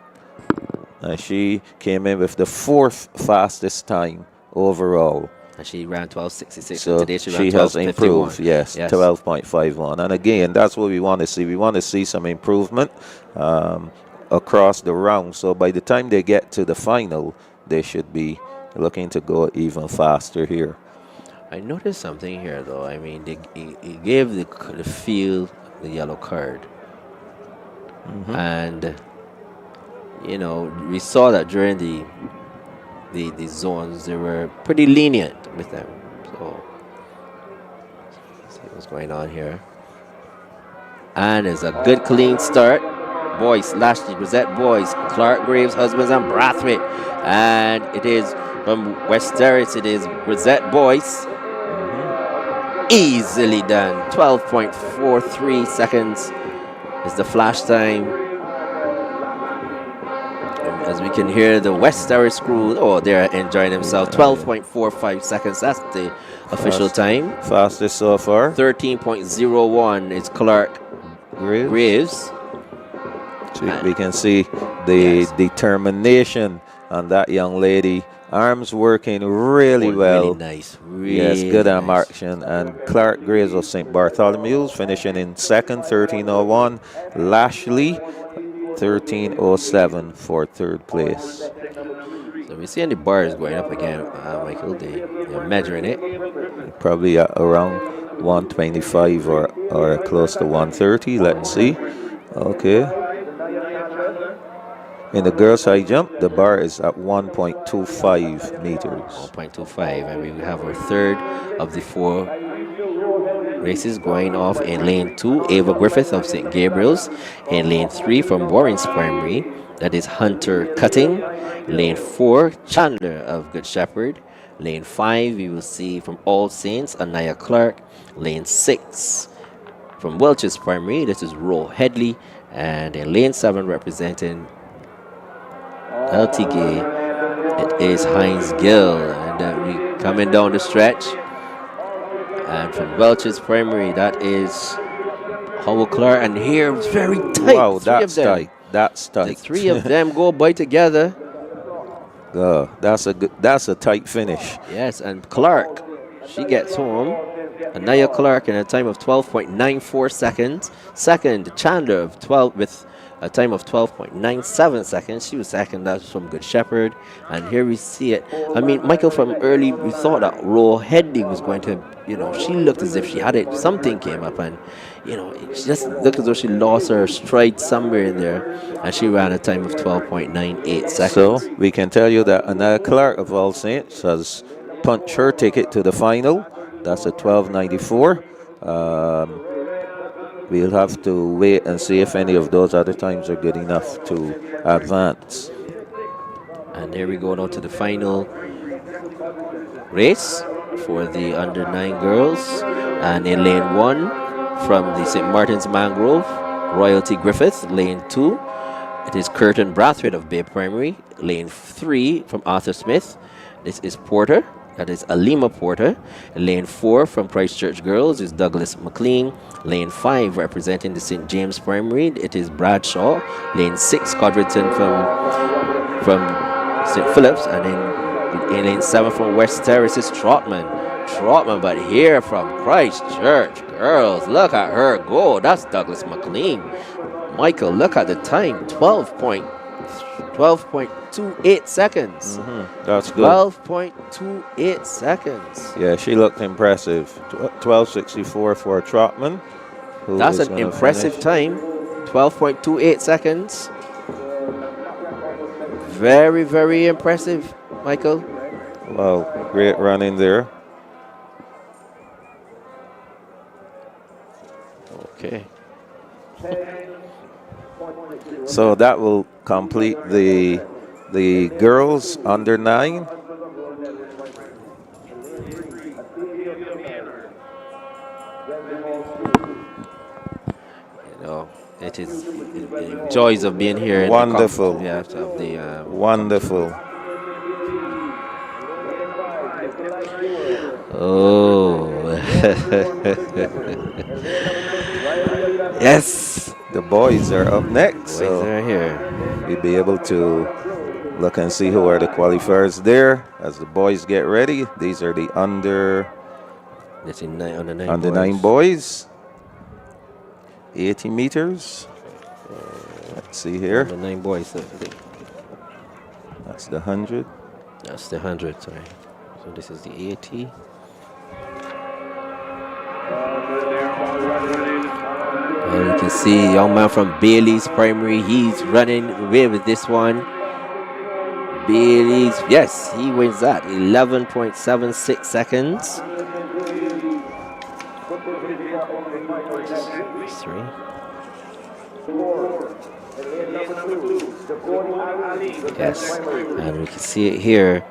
She came in with the 4th fastest time overall. And she ran 12:66. So today she ran has improved, yes, 12.51. And again, that's what we want to see. We want to see some improvement across the round. So by the time they get to the final, they should be looking to go even faster here. I noticed something here, though. I mean, he gave the field the yellow card. And, you know, we saw that during the the zones, they were pretty lenient with them. So, let's see what's going on here. And it's a good clean start. Boyce, Lashley, Rosette Boyce, Clark Graves, Husbands, and Brathwaite. And it is from West Terrace, it is Rosette Boyce. Easily done. 12.43 seconds is the flash time. As we can hear the West Terrace crew, they're enjoying themselves. 12.45 seconds, that's the official time. Fastest so far. 13.01 is Clark Graves. We can see the determination on that young lady. Arms working really well. Really nice. Really yes, good arm nice. action. And Clark Graves of St. Bartholomew's finishing in second, 13:01. Lashley, 13:07 for third place. So we're seeing the bars going up again, Michael. They're measuring it. Probably around 125 or close to 130. Let's see. Okay. In the girls' high jump, the bar is at 1.25 meters. 1.25, and we have our third of the 4 races going off in lane 2. Ava Griffith of St. Gabriel's. In lane 3 from Warren's Primary, that is Hunter Cutting. Lane 4, Chandler of Good Shepherd. Lane 5, we will see from All Saints, Anaya Clark. Lane 6 from Welch's Primary, this is Ro Headley. And in lane 7, representing LTG, it is Heinz Gill. And we coming down the stretch. And from Welch's Primary, that is Howell Clark. And here it's very tight. Wow, that's tight. That's tight. The 3 of them go by together. That's a tight finish. Yes, and Clark, she gets home. Anaya Clark in a time of 12.94 seconds. Second, Chandler of 12 with a time of 12.97 seconds. She was second. That's from Good Shepherd. And here we see it. I mean, Michael, from early, we thought that Ro Headley was going to, she looked as if she had it. Something came up and, she just looked as though she lost her stride somewhere in there. And she ran a time of 12.98 seconds. So we can tell you that Anaya Clark of All Saints has punched her ticket to the final. That's a 12.94. We'll have to wait and see if any of those other times are good enough to advance. And there we go now to the final race for the under-9 girls. And in lane 1 from the St. Martin's Mangrove, Royalty Griffith. Lane 2, it is Curtin Brathwaite of Bay Primary. Lane 3 from Arthur Smith, this is Porter. That is Alima Porter. Lane 4 from Christchurch Girls is Douglas McLean. Lane 5 representing the St. James Primary, it is Bradshaw. Lane 6 Codrington from St. Philip's. And in lane 7 from West Terrace is Trotman, but here from Christchurch Girls, look at her go. That's Douglas McLean. Michael, look at the time, 12.28 seconds. That's good. 12.28 seconds. Yeah, she looked impressive. 12.64 for Trotman. That's an impressive time. 12.28 seconds. Very, very impressive, Michael. Wow, great running there. Okay. So that will complete the girls under 9. It is the joys of being here. Wonderful. Wonderful. Oh. Yes. The boys are up next. So they're here. We'll be able to look and see who are the qualifiers there as the boys get ready. These are the under 9 boys. 80 meters. Let's see here. The 9 boys. That's the 100. That's the 100, sorry. So this is the 80. And you can see young man from Bailey's Primary. He's running away with this one. Bailey's, yes, he wins that. 11.76 seconds. 3. Yes, and we can see it here.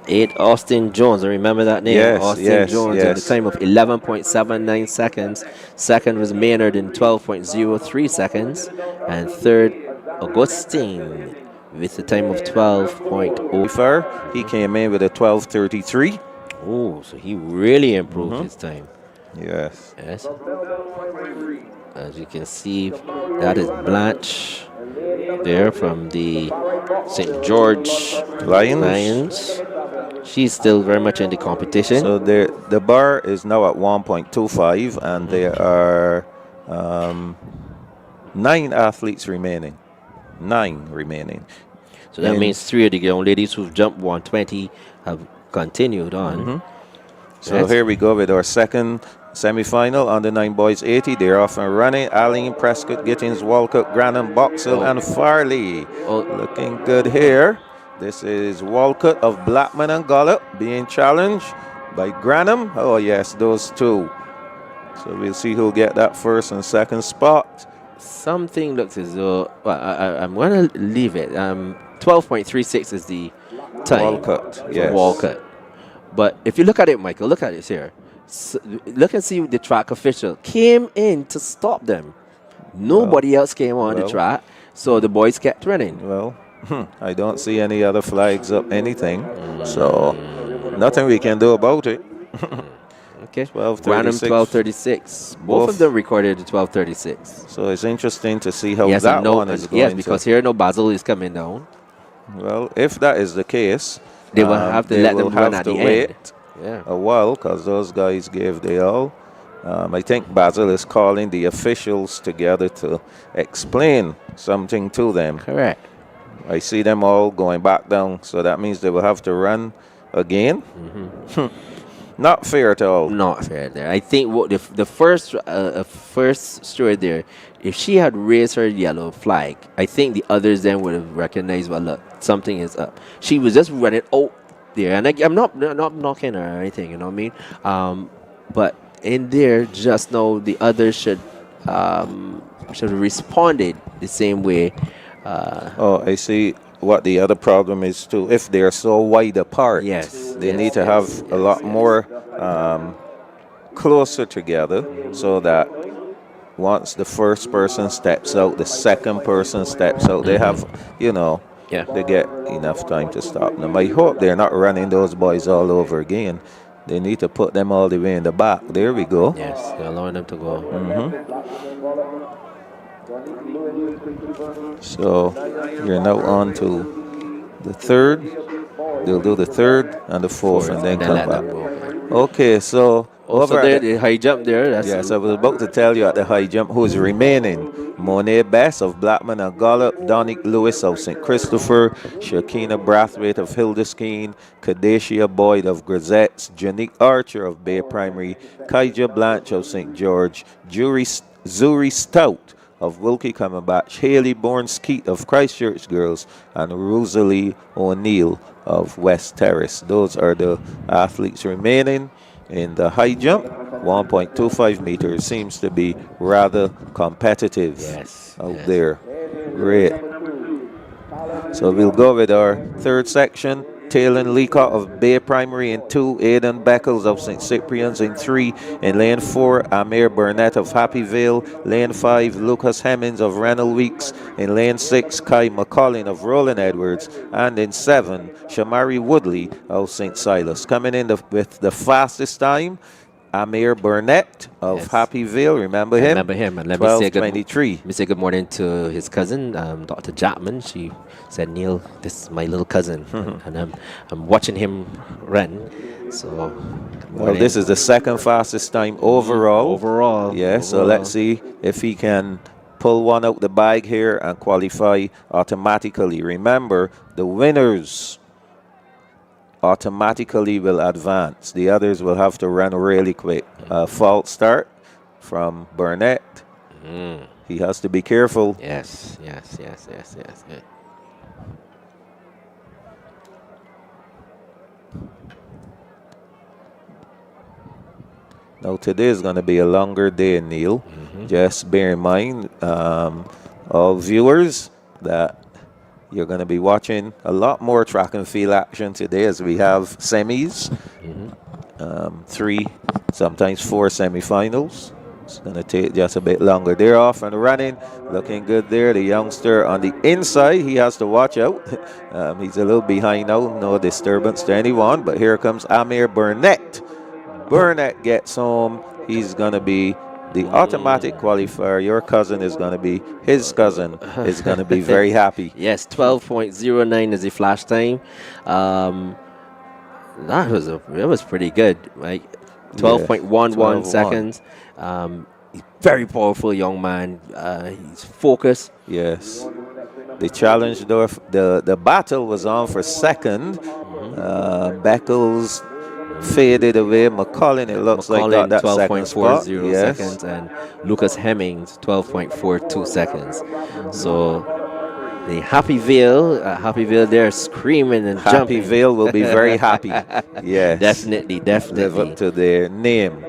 8 Austin Jones, I remember that name. Yes, Austin yes, Jones at the yes. time of 11.79 seconds. Second was Maynard in 12.03 seconds. And third, Augustine with the time of 12.0. He came in with a 12:33. Oh, so he really improved his time. Yes. Yes. As you can see, that is Blanche there from the St. George Lions. She's still very much in the competition. So the bar is now at 1.25, and there are 9 athletes remaining. 9 remaining. So that means 3 of the young ladies who've jumped 120 have continued on. So here we go with our second semi-final under 9 boys 80. They're off and running. Aline, Prescott, Gittins, Walcott, Granham, Boxhill, and Farley. Looking good here. This is Walcott of Blackman and Gollop being challenged by Granham. Oh yes, those two. So we'll see who'll get that first and second spot. Something looks as though, well, I'm going to leave it. 12.36 is the time. Walcott, yes. Walcott. But if you look at it, Michael, look at it here. So, look and see the track official came in to stop them. Nobody else came on the track, so the boys kept running. Well, I don't see any other flags up, anything. So nothing we can do about it. Okay. 12:36. 12:36. Both of them recorded 12:36. So it's interesting to see how that one is going. Yes, because here no Basil is coming down. Well, if that is the case, they will have to let them run at the end. A while, because those guys gave their all. I think Basil is calling the officials together to explain something to them. Correct. I see them all going back down, so that means they will have to run again. Not fair at all. Not fair there. I think what the first steward there, if she had raised her yellow flag, I think the others then would have recognized, well, look, something is up. She was just running out there, and I'm not knocking her or anything, you know what I mean? But in there, just now, the others should have responded the same way. I see what the other problem is too. If they're so wide apart, they need to have a lot more closer together, so that once the first person steps out, the second person steps out. They have, they get enough time to stop them. I hope they're not running those boys all over again. They need to put them all the way in the back. There we go. Yes, they're allowing them to go. So you're now on to the third. They'll do the third and the fourth, and then come back. Okay, so over there, the high jump there. Yes, I was about to tell you at the high jump who's remaining. Monet Bess of Blackman and Gollop, Donick Lewis of St. Christopher, Shakina Brathwaite of Hildeskeen, Kadacia Boyd of Grisettes, Janique Archer of Bay Primary, Kaija Blanche of St. George, Zuri Stout of Wilkie Cumberbatch, Haley Bourne-Skeet of Christchurch Girls, and Rosalie O'Neill of West Terrace. Those are the athletes remaining in the high jump. 1.25 meters seems to be rather competitive out there. Great. So we'll go with our third section. Talon Leacock of Bay Primary in 2, Aidan Beckles of St. Cyprian's in 3, in lane 4, Amir Burnett of Happy Vale, lane 5, Lucas Hemmings of Rennell Weeks, in lane 6, Kai McCollin of Roland Edwards, and in 7, Shamari Woodley of St. Silas. Coming in with the fastest time, Amir Burnett of Happy Vale, remember him? Remember him. And let me say good morning to his cousin, Dr. Chapman. She said, Neil, this is my little cousin, and I'm watching him run. So, well, this is the second fastest time overall. So let's see if he can pull one out the bag here and qualify automatically. Remember, the winners automatically will advance. The others will have to run really quick. False start from Burnett. He has to be careful. Yes. Now today is going to be a longer day, Neil. Just bear in mind, all viewers, that you're going to be watching a lot more track and field action today as we have semis, 3, sometimes 4 semifinals. It's going to take just a bit longer. They're off and running, looking good there. The youngster on the inside, he has to watch out. He's a little behind now, no disturbance to anyone, but here comes Amir Burnett. Burnett gets home. He's going to be the automatic qualifier. Your cousin is going to be, his cousin is going to be very happy. Yes, 12.09 is the flash time. That was pretty good, right? 12.11 seconds. Very powerful young man. He's focused. Yes. The challenge, though, the battle was on for second. Beckles faded away. McCollin, it looks like, got that second spot. 12.40 seconds, and Lucas Hemmings 12.42 seconds. So the Happy Vale, they're screaming and Happy jumping. Vale will be very happy. Yes, Definitely. live up to their name.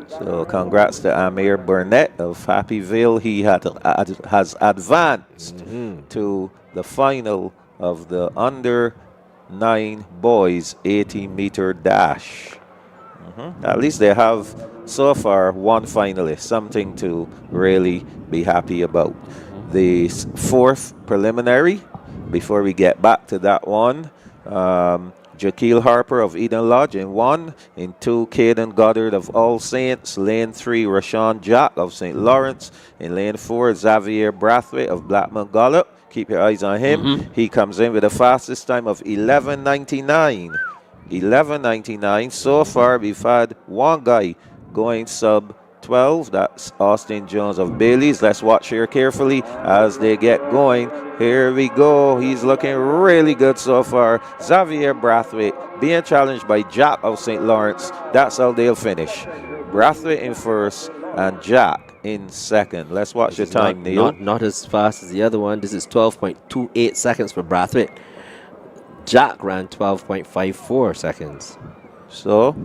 So congrats to Amir Burnett of Happy Vale. He has advanced to the final of the under 9 boys 80-meter dash. At least they have so far one finalist, something to really be happy about. The 4th preliminary, before we get back to that one, Jaquil Harper of Eden Lodge in 1. In 2, Caden Goddard of All Saints. Lane 3, Rashawn Jack of St. Lawrence. In lane 4, Xavier Brathwaite of Blackman Gollop. Keep your eyes on him. He comes in with the fastest time of 11:99. 11:99. So far, we've had one guy going sub 12. That's Austin Jones of Bailey's. Let's watch here carefully as they get going. Here we go. He's looking really good so far. Xavier Brathwaite being challenged by Jack of St. Lawrence. That's how they'll finish. Brathwaite in first and Jack in second. Let's watch the time, Neil. Not as fast as the other one. This is 12.28 seconds for Brathwaite. Jack ran 12.54 seconds. So,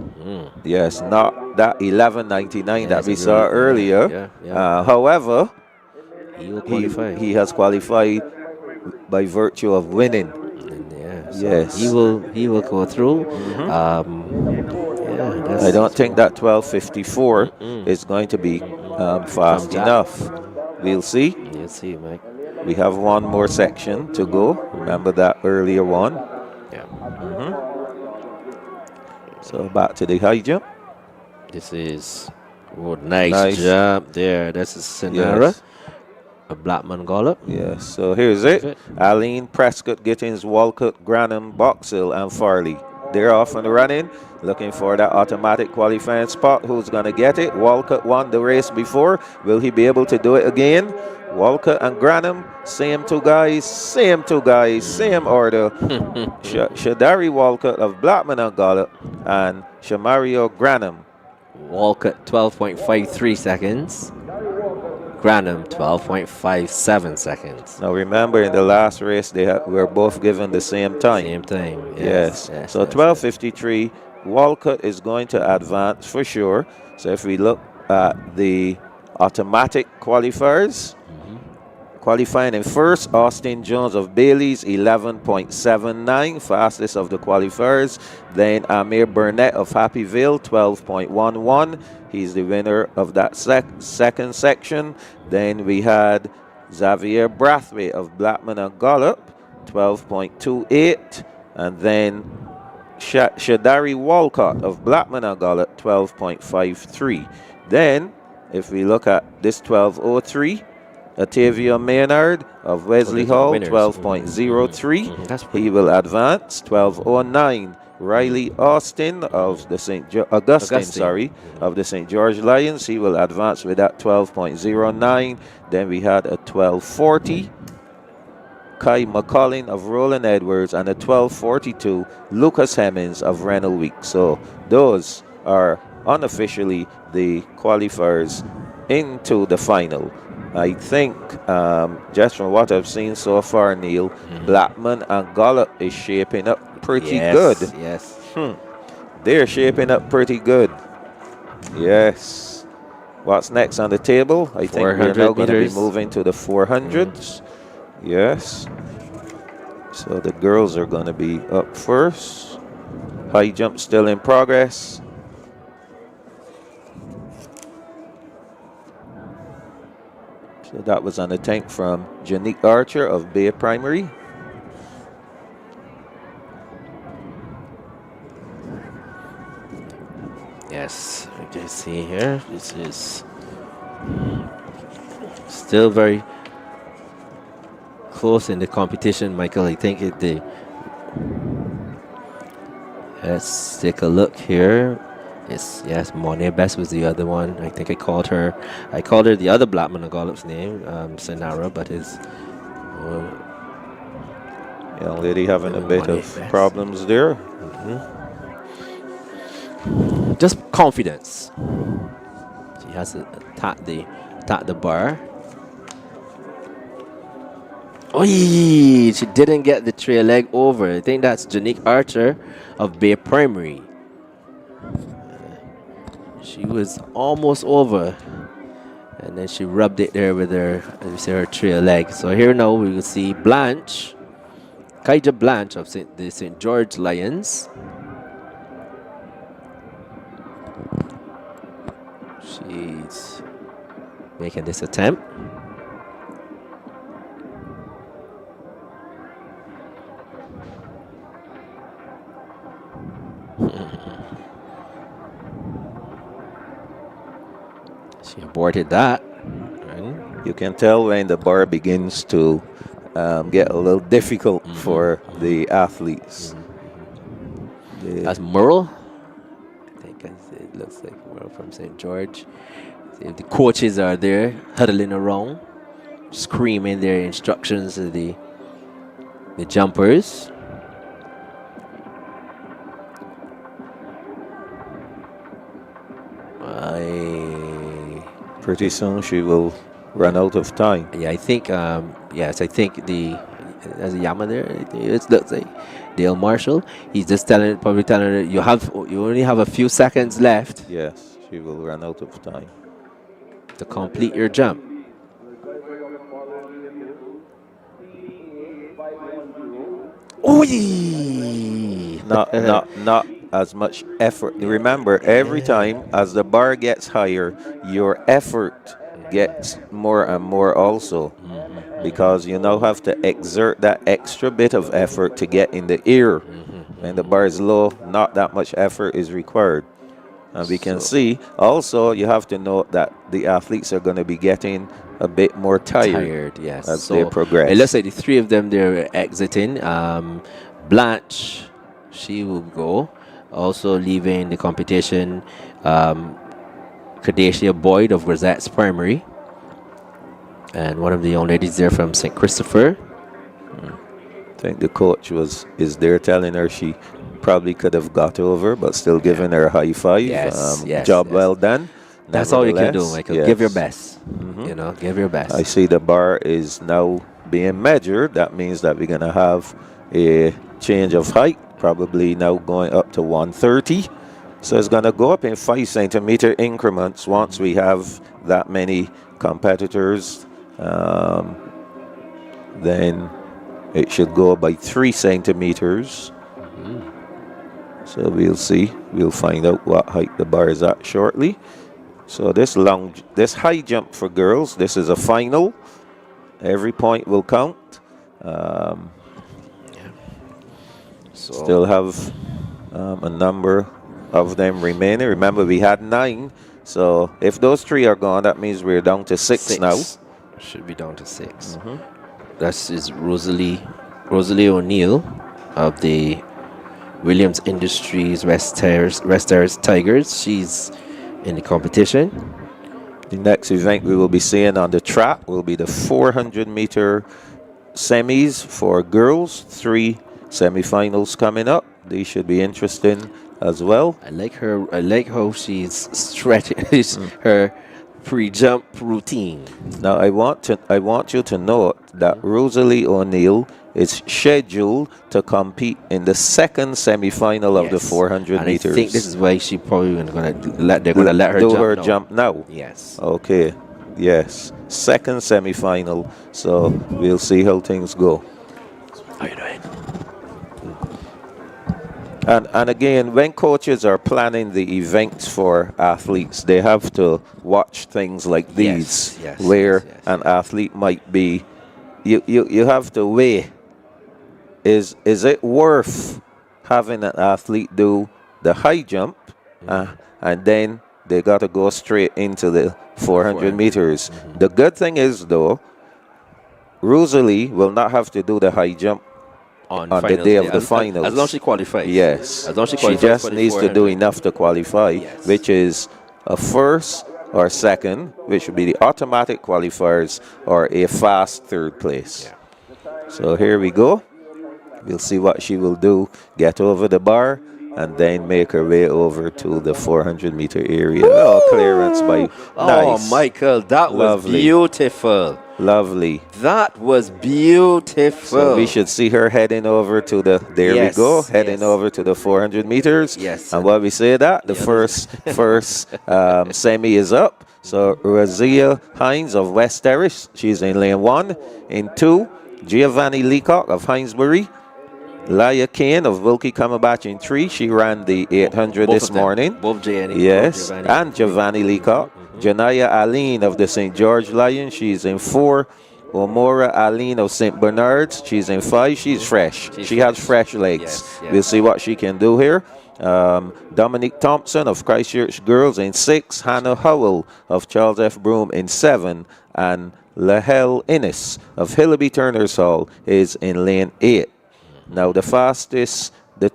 yes, not that 11:99 that we saw earlier. However, he has qualified by virtue of winning. Yes. He will go through. I don't think that 12:54 is going to be fast enough. We'll see. You'll see, Mike. We have one more section to go. Remember that earlier one. Yeah. So back to the high jump. This is nice jump there. This is Sinara. Yes. A Blackman Gollop. Yes, so here's it. Aline, Prescott, Gittins, Walcott, Granham, Boxill, and Farley. They're off and running, looking for that automatic qualifying spot. Who's going to get it? Walcott won the race before. Will he be able to do it again? Walcott and Granham, same two guys, same order. Shadari Walcott of Blackman and Gollop and Shamario Granham. Walcott 12.53 seconds. Granham 12.57 seconds. Now remember, in the last race they were both given the same time. Same time. Yes. So 12:53. Walcott is going to advance for sure. So if we look at the automatic qualifiers, qualifying in first, Austin Jones of Bailey's 11.79, fastest of the qualifiers. Then Amir Burnett of Happy Vale 12.11. He's the winner of that second section. Then we had Xavier Brathwaite of Blackman and Gollop 12.28, and then Shadari Walcott of Blackman and Gollop 12.53. Then if we look at this 12.03, Atavia Maynard of Wesley Hall, 12.03. He will advance. 12.09. Riley Austin of the Augustine, of the St. George Lions. He will advance with that 12.09. Then we had a 12.40. Kai McCollin of Roland Edwards, and a 12.42. Lucas Hemmings of Renal Week. So those are unofficially the qualifiers into the final. I think, just from what I've seen so far, Neil, Blackman and Gollop is shaping up pretty good. Yes. They're shaping up pretty good. Yes. What's next on the table? I think we're 400 now going to be meters. moving to the 400s. Yes. So the girls are going to be up first. High jump still in progress. So that was on the tank from Janique Archer of Bay Primary. Yes, you can see here. This is still very close in the competition, Michael. I think let's take a look here. Yes, Monet Best was the other one. I think I called her the other Blackman of Gollop's name, Senara, but his Young lady having a bit Monet of Best. problems there. Just confidence. She has to attack the bar. Oh, she didn't get the trail leg over. I think that's Janique Archer of Bay Primary. She was almost over, and then she rubbed it there with her trail leg. So here now we will see Blanche, Kaija Blanche of the St. George Lions. She's making this attempt. She aborted that. You can tell when the bar begins to get a little difficult for the athletes. That's Merle. I think it looks like Merle from St. George. The coaches are there huddling around, screaming their instructions to the jumpers. Pretty soon she will run out of time. Yeah, I think. Yes, I think there's a Yama there. It looks like Dale Marshall. He's just probably telling her you only have a few seconds left. Yes, she will run out of time to complete your jump. Ooh! Not as much effort. Remember, every time as the bar gets higher, your effort gets more and more also, because you now have to exert that extra bit of effort to get in the air. When the bar is low, not that much effort is required. And we can see also, you have to note that the athletes are going to be getting a bit more tired, yes, as they progress. It looks like the three of them, they're exiting. Blanche, she will go. Also leaving the competition, Cadecia Boyd of Grisette's Primary. And one of the young ladies there from St. Christopher. I think the coach is there telling her she probably could have got over, but still giving her a high five. Yes, job well done. That's all you can do, Michael. Yes. Give your best. You know, give your best. I see the bar is now being measured. That means that we're going to have a change of height, probably now going up to 130. So it's going to go up in 5 centimeter increments once we have that many competitors. Then it should go by 3 centimeters. So we'll see. We'll find out what height the bar is at shortly. So this high jump for girls, this is a final. Every point will count. Still have a number of them remaining. Remember, we had 9. So if those 3 are gone, that means we're down to 6 now. Should be down to 6. That is Rosalie O'Neill of the Williams Industries West Terrace Tigers. She's in the competition. The next event we will be seeing on the track will be the 400-meter semis for girls. 3 semifinals coming up. These should be interesting as well. I like her. I like how she's stretching her pre-jump routine. Now I want you to note that Rosalie O'Neill is scheduled to compete in the second semi-final of the 400 and meters. I think this is why she probably they're gonna let her do jump her now. jump now. Yes. Okay. Yes. Second semi-final. So we'll see how things go. How you doing? And again, when coaches are planning the events for athletes, they have to watch things like these, where an athlete might be. You have to weigh. Is it worth having an athlete do the high jump, and then they got to go straight into the 400 meters? The good thing is, though, Rosalie will not have to do the high jump on the day of the finals. As long as she qualifies. Yes. As long as she She qualifies just for the needs to 400. do enough to qualify, Yes. which is a first or second, which would be the automatic qualifiers, or a fast third place. So here we go. We'll see what she will do. Get over the bar and then make her way over to the 400-meter area. Oh, clearance by nice. Oh, Michael, that was beautiful. Lovely. That was beautiful. So we should see her heading over to the, we go, heading over to the 400 meters. Yes. And what we say that, the first semi is up. So Razia Hines of West Terrace, she's in lane 1. In 2, Giovanni Leacock of Hinesbury. Laia Kane of Wilkie Cumberbatch in 3. She ran the 800 this morning. Both Giovanni. Yes, and Giovanni Leacock. Janaya Aline of the St. George Lions, she's in 4. Omora Aline of St. Bernard's, she's in 5. She's fresh. She has fresh legs. We'll see what she can do here. Dominique Thompson of Christchurch Girls in 6. Hannah Howell of Charles F. Broome in 7. And Lahel Innes of Hillaby Turner's Hall is in lane 8. Now the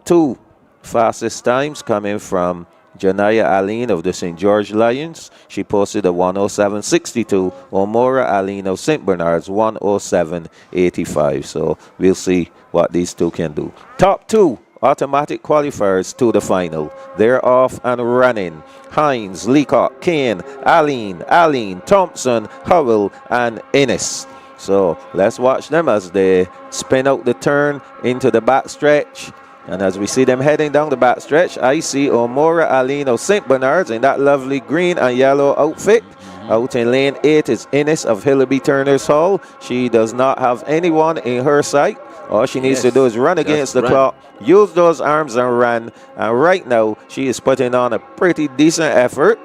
two fastest times coming from Janaya Aline of the St. George Lions. She posted a 107.62. Omora Aline of St. Bernard's 107.85. So we'll see what these two can do. Top 2 automatic qualifiers to the final. They're off and running. Hines, Leacock, Kane, Aline, Thompson, Howell, and Innes. So let's watch them as they spin out the turn into the backstretch. And as we see them heading down the backstretch, I see Omora Aline of St. Bernard's in that lovely green and yellow outfit. Out in lane 8 is Innes of Hillaby Turner's Hall. She does not have anyone in her sight. All she needs to do is run against the clock, use those arms and run. And right now, she is putting on a pretty decent effort.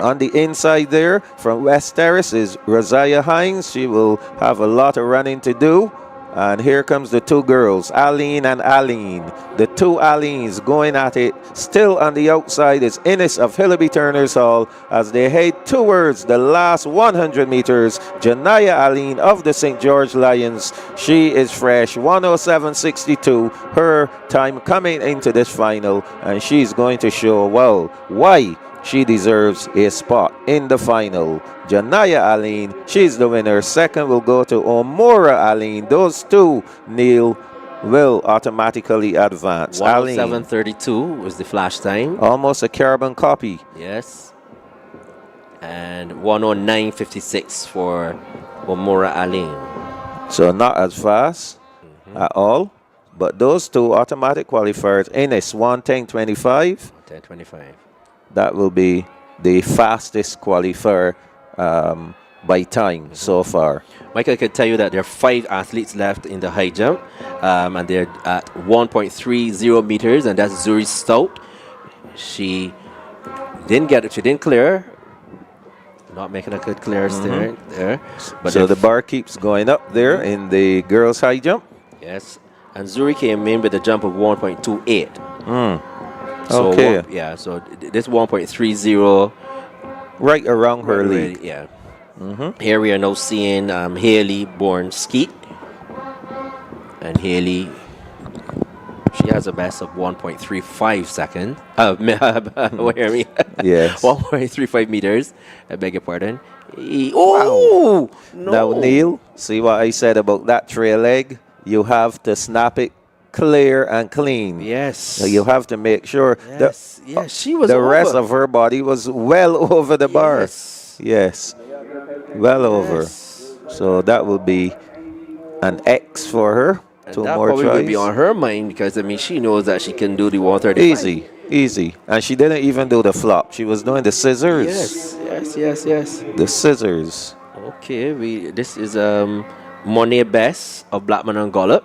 On the inside there, from West Terrace, is Razia Hines. She will have a lot of running to do. And here comes the two girls, Aline and Aline. The two Alines going at it. Still on the outside is Innes of Hillaby Turner's Hall as they head towards the last 100 meters. Janaya Aline of the St. George Lions. She is fresh, 107.62. Her time coming into this final. And she's going to show, well, why she deserves a spot in the final. Janaya Aline, she's the winner. Second will go to Omora Aline. Those two, Neil, will automatically advance. 107.32 was the flash time. Almost a carbon copy. Yes. And 109.56 for Omora Aline. So not as fast at all. But those two automatic qualifiers, Innes 110.25. 10.25. That will be the fastest qualifier by time so far. Michael, I can tell you that there are 5 athletes left in the high jump, and they're at 1.30 meters, and that's Zuri Stout. She didn't clear. Not making a good clearance there. But so the bar keeps going up there in the girls' high jump. Yes, and Zuri came in with a jump of 1.28. So okay. So this 1.30. Right around her league. Yeah. Here we are now seeing Haley born Skeet. And Haley, she has a best of 1.35 seconds. Hear me? Yes. 1.35 meters. I beg your pardon. Oh! No. Now, Neil, see what I said about that trail leg? You have to snap it clear and clean. Yes. So you have to make sure Yes. She was the over. rest of her body was well over the bar. Yes. Well over. So that will be an X for her. And 2 that more probably would be tries. on her mind because, I mean, she knows that she can do the 135. Easy. Easy. And she didn't even do the flop. She was doing the scissors. Yes, yes, yes, yes. The scissors. Okay, this is Monet Best of Blackman and Gollop.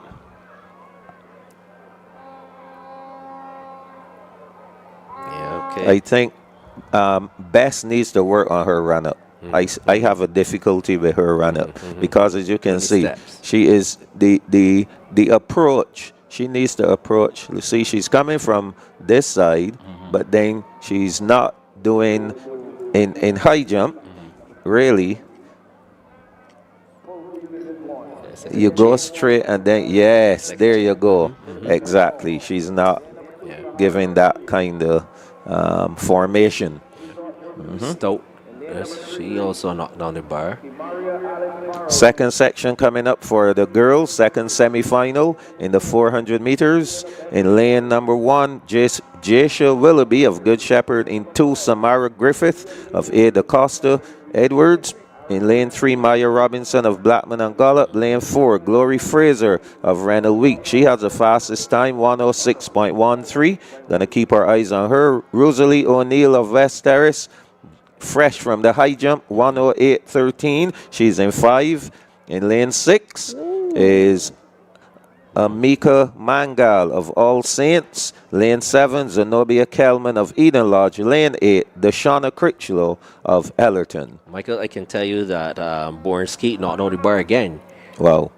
Yeah, okay. I think Bess needs to work on her run up. I have a difficulty with her run up because, as you can see, steps. she is the approach. She needs to approach. You see, she's coming from this side, but then she's not doing in high jump. Really, you go straight and then yes, there you go. Exactly. She's not giving that kind of formation. Stout. Yes, she also knocked down the bar. Second section coming up for the girls, second semifinal in the 400 meters. In lane number 1, Jasha Willoughby of Good Shepherd. In 2, Samara Griffith of Ada Costa Edwards. In lane 3, Maya Robinson of Blackman and Gollop. Lane 4, Glory Fraser of Randall Week. She has the fastest time, 106.13. Gonna keep our eyes on her. Rosalie O'Neill of West Terrace, fresh from the high jump, 108.13. She's in 5. In lane 6 is Amika Mangal of All Saints. Lane 7, Zenobia Kelman of Eden Lodge. Lane 8, Deshauna Critchlow of Ellerton. Michael, I can tell you that Born Skeet knocked down the bar again. Wow.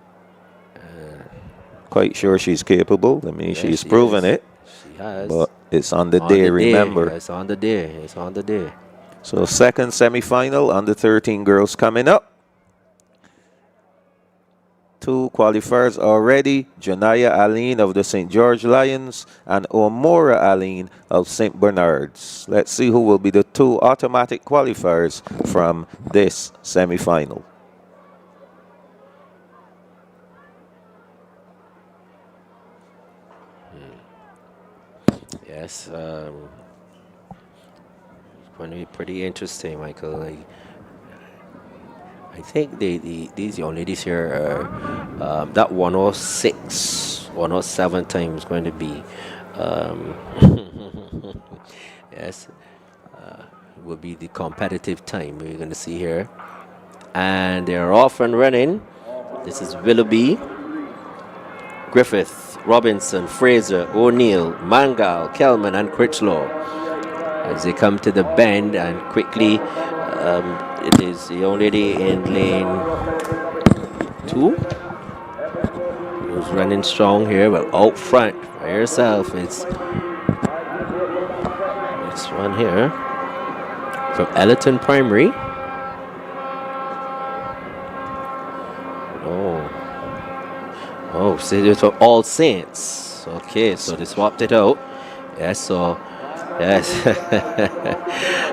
Quite sure she's capable. I mean, Yeah, she's she proven is. it. She has. But it's on the On day, the remember. It's on the day. It's on the day. So second semifinal, under 13 girls coming up. 2 qualifiers already, Janaya Aline of the St. George Lions and Omora Aline of St. Bernard's. Let's see who will be the 2 automatic qualifiers from this semifinal. Yes. It's going to be pretty interesting, Michael. I think these young ladies here are that 106, 107 time is going to be yes, will be the competitive time we're going to see here, and they're off and running. This is Willoughby, Griffith, Robinson, Fraser, O'Neill, Mangal, Kelman, and Critchlow as they come to the bend and quickly. It is the young lady in lane 2 who's running strong here, but out front by herself. It's one here from Ellerton Primary. Oh, so it's for All Saints. Okay, so they swapped it out. Yes, so yes,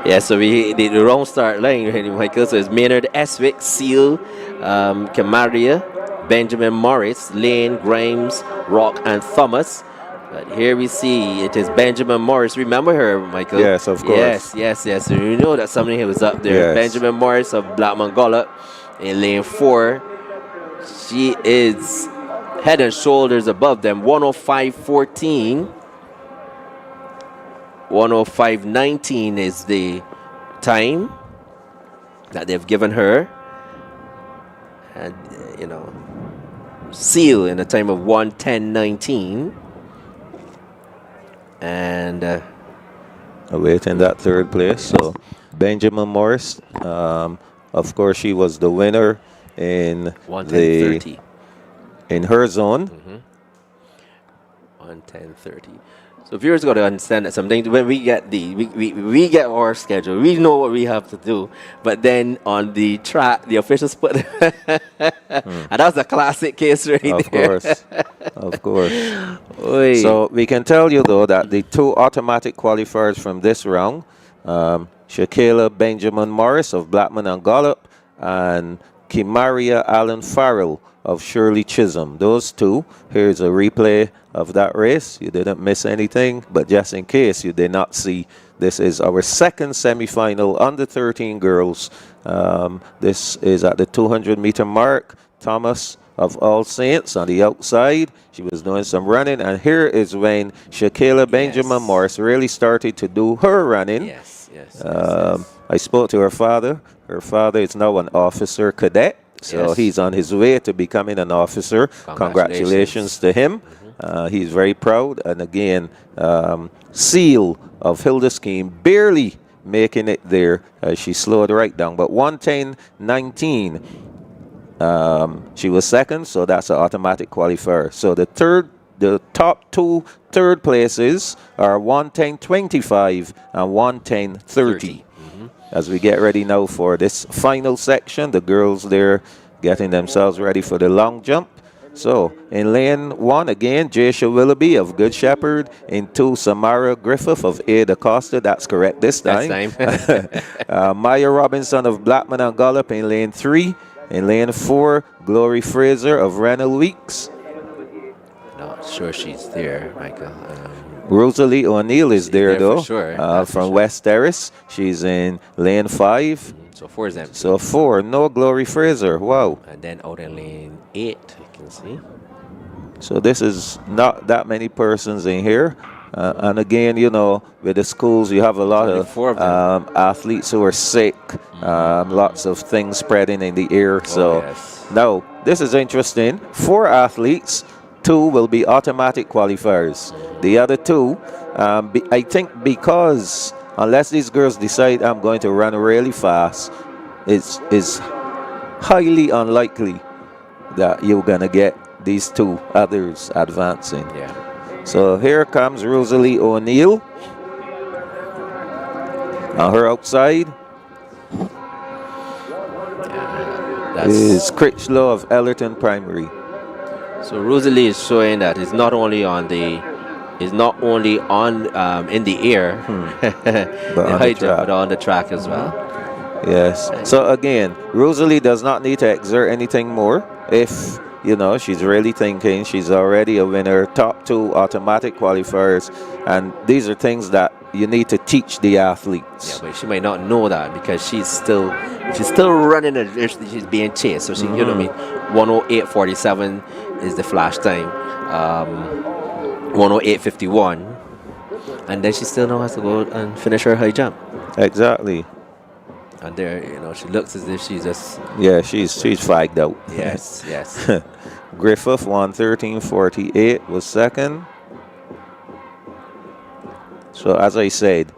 yeah. So we did the wrong start line, Michael. So it's Maynard Eswick, Seal, Camaria, Benjamin Morris, Lane, Grimes, Rock, and Thomas. But here we see it is Benjamin Morris. Remember her, Michael? Yes, of course. Yes. So you know that somebody was up there. Yes. Benjamin Morris of Blackman Gollop in lane 4. She is head and shoulders above them. 105.14. 105.19 is the time that they've given her. And, Seal in a time of 110.19. And awaiting that 3rd place. So Benjamin Morris, of course, she was the winner in 110.30. In her zone. 110.30. So viewers got to understand that something when we get we get our schedule, we know what we have to do, but then on the track, the officials put, and that's a classic case right there. Of course. So we can tell you though that the 2 automatic qualifiers from this round, Shakayla Benjamin Morris of Blackman and Gollop and Kimaria Allen Farrell of Shirley Chisholm. Those two. Here's a replay of that race. You didn't miss anything, but just in case you did not see, this is our second semifinal under 13 girls. This is at the 200-meter mark. Thomas of All Saints on the outside. She was doing some running, and here is when Shakayla Benjamin Morris really started to do her running. I spoke to her father. Her father is now an officer cadet, so he's on his way to becoming an officer. Congratulations to him. He's very proud, and again, Seal of Hilda Scheme barely making it there as she slowed right down, but 1:10.19. She was second, so that's an automatic qualifier. So the top two third places are 1:10.25 and 1:10.30. As we get ready now for this final section, the girls there getting themselves ready for the long jump. So in lane 1 again, Jasha Willoughby of Good Shepherd. In 2, Samara Griffith of Ada Costa. That's correct this time. Maya Robinson of Blackman and Gollop in lane 3. In lane 4, Glory Fraser of Rennell Weeks. Not sure she's there, Michael. Rosalie O'Neill is there though, sure. from West Terrace. She's in lane 5. So 4 is empty. So 4, no Glory Fraser. Wow. And then out in lane 8, you can see. So this is not that many persons in here. And again, you know, with the schools, you have a lot of athletes who are sick, lots of things spreading in the air. So now, this is interesting. 4 athletes, 2 will be automatic qualifiers. The other 2, I think because unless these girls decide I'm going to run really fast, it's highly unlikely that you're going to get these 2 others advancing. So here comes Rosalie O'Neill. On her outside is Critchlow of Ellerton Primary. So Rosalie is showing that it's not only on the in the air, but on the track as well. Yes. So again, Rosalie does not need to exert anything more. If you know she's really thinking, she's already a winner, top 2 automatic qualifiers, and these are things that you need to teach the athletes. Yeah, but she might not know that because she's still running. She's being chased. So she, you know what I mean. 1:08.47 is the flash time. 1:08.51, and then she still now has to go and finish her high jump. Exactly. And there, you know, she looks as if she's just... Yeah, she's fagged out. Yes. Griffith, 1:13.48, was second. So, as I said,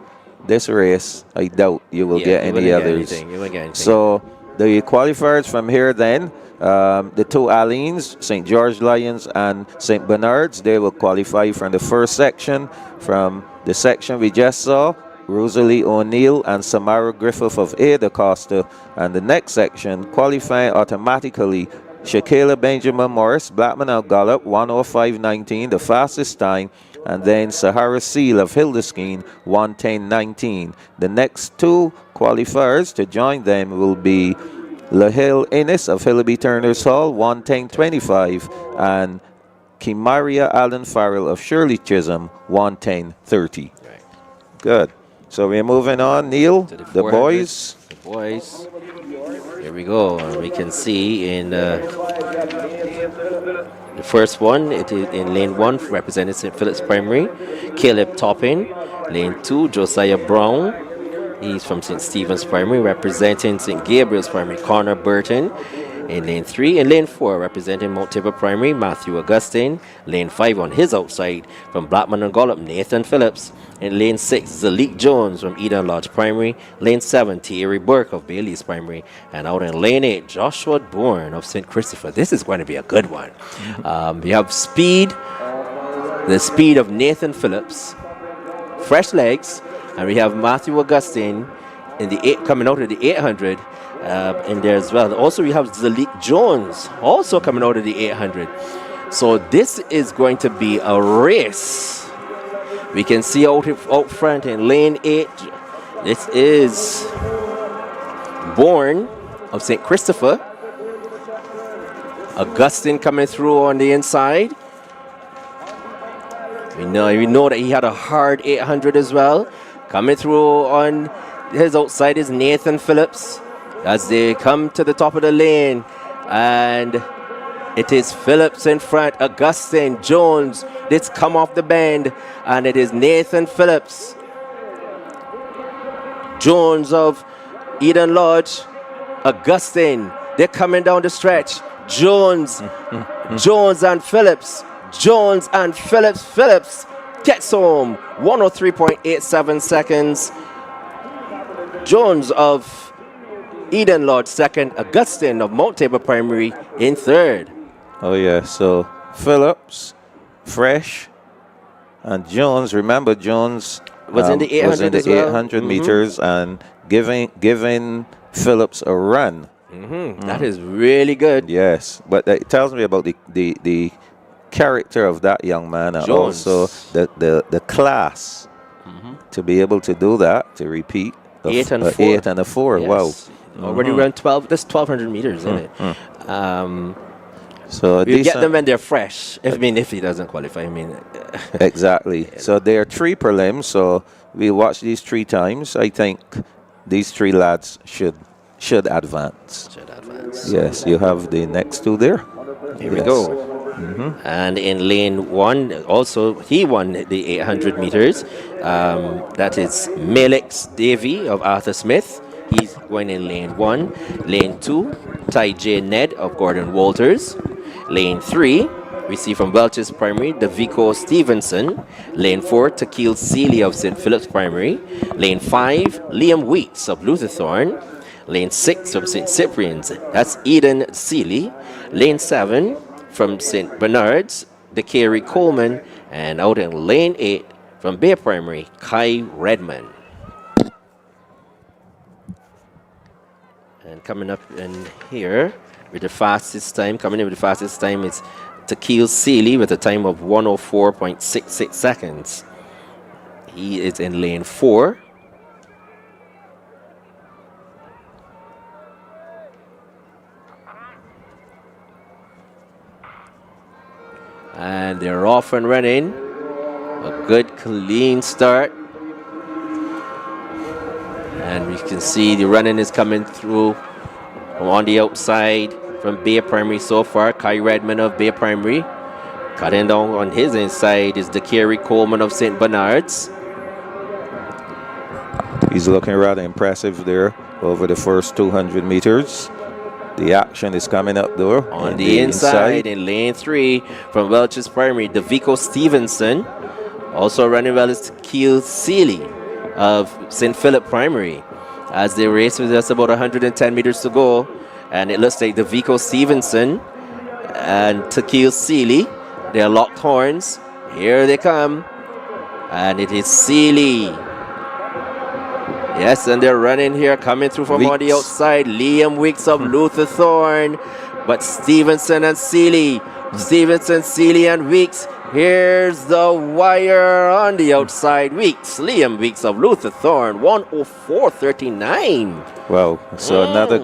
this race, I doubt you will get any others. You won't get anything. So, the qualifiers from here then, the 2 Alleens, St. George Lions and St. Bernards, they will qualify from the first section. From the section we just saw, Rosalie O'Neill and Samara Griffith of Ada Costa. And the next section, qualifying automatically, Shakayla Benjamin Morris, Blackman and Gollop, 1:05.19, the fastest time. And then Sahara Seal of Hildeskeen, 1:10.19. The next 2 qualifiers to join them will be Lahill Innes of Hillaby Turner's Hall, 1:10.25. And Kimaria Allen Farrell of Shirley Chisholm, 1:10.30. Good. So we're moving on, Neil, the boys. The boys. Here we go. We can see in the first one, it is in lane 1, representing St. Philip's Primary, Caleb Toppin. Lane 2, Josiah Brown. He's from St. Stephen's Primary, representing St. Gabriel's Primary, Connor Burton. In lane 3 and lane 4, representing Mount Tabor Primary, Matthew Augustine. Lane 5 on his outside from Blackman and Gollop, Nathan Phillips. In lane 6, Zalik Jones from Eden Lodge Primary. Lane 7, Thierry Burke of Bailey's Primary. And out in lane 8, Joshua Bourne of St. Christopher. This is going to be a good one. We have speed, the speed of Nathan Phillips, fresh legs, and we have Matthew Augustine in the 8 coming out of the 800. In there as well. Also, we have Zalik Jones also coming out of the 800. So this is going to be a race. We can see out front in lane 8. This is Bourne of St. Christopher. Augustine coming through on the inside. We know that he had a hard 800 as well. Coming through on his outside is Nathan Phillips as they come to the top of the lane. And it is Phillips in front, Augustine, Jones. Let's come off the bend. And it is Nathan Phillips. Jones of Eden Lodge, Augustine. They're coming down the stretch. Jones and Phillips. Jones and Phillips. Phillips gets home. 103.87 seconds. Jones of Eden Lodge second. Augustine of Mount Tabor Primary in third. Oh, yeah. So Phillips, fresh, and Jones. Remember, Jones was in the 800, 800 meters and giving Phillips a run. That is really good. Yes, but it tells me about the character of that young man and Jones. also the class to be able to do that, to repeat. 8 and 4. 8 and a 4, Yes. wow. Already ran 12, that's 1,200 meters, isn't it? So You get them when they're fresh. If he doesn't qualify, exactly. So there are 3 prelims, so we watch these 3 times. I think these 3 lads should advance. Yes, you have the next 2 there. Here we go. And in lane 1, also he won the 800 meters. That is Melix Davy of Arthur Smith. He's going in lane 1. Lane 2, Ty J. Ned of Gordon Walters. Lane 3, we see from Welch's Primary, Davico Stevenson. Lane 4, Takil Seeley of St. Philip's Primary. Lane 5, Liam Wheats of Lutherthorne. Lane 6 from St. Cyprian's, that's Eden Seeley. Lane 7 from St. Bernard's, DeCary Coleman. And out in lane 8 from Bay Primary, Kai Redman. And coming up in here with the fastest time, is Takil Seeley with a time of 104.66 seconds. He is in lane 4. And they're off and running. A good clean start. And we can see the running is coming through from on the outside from Bay Primary so far. Kai Redman of Bay Primary. Cutting down on his inside is DeCary Coleman of St. Bernard's. He's looking rather impressive there over the first 200 meters. The action is coming up there. On the inside in lane 3 from Welch's Primary, Davico Stevenson. Also running well is Takil Seeley of St. Philip Primary. As they race with just about 110 meters to go. And it looks like Davico Stevenson and Takil Seeley. They're locked horns. Here they come. And it is Seeley. Yes, and they're running here, coming through from on the outside. Liam Weeks of Lutherthorne. But Stevenson and Seeley. Stevenson, Seeley, and Weeks. Here's the wire on the outside. Weeks. Liam Weeks of Lutherthorne. 104.39. Wow. So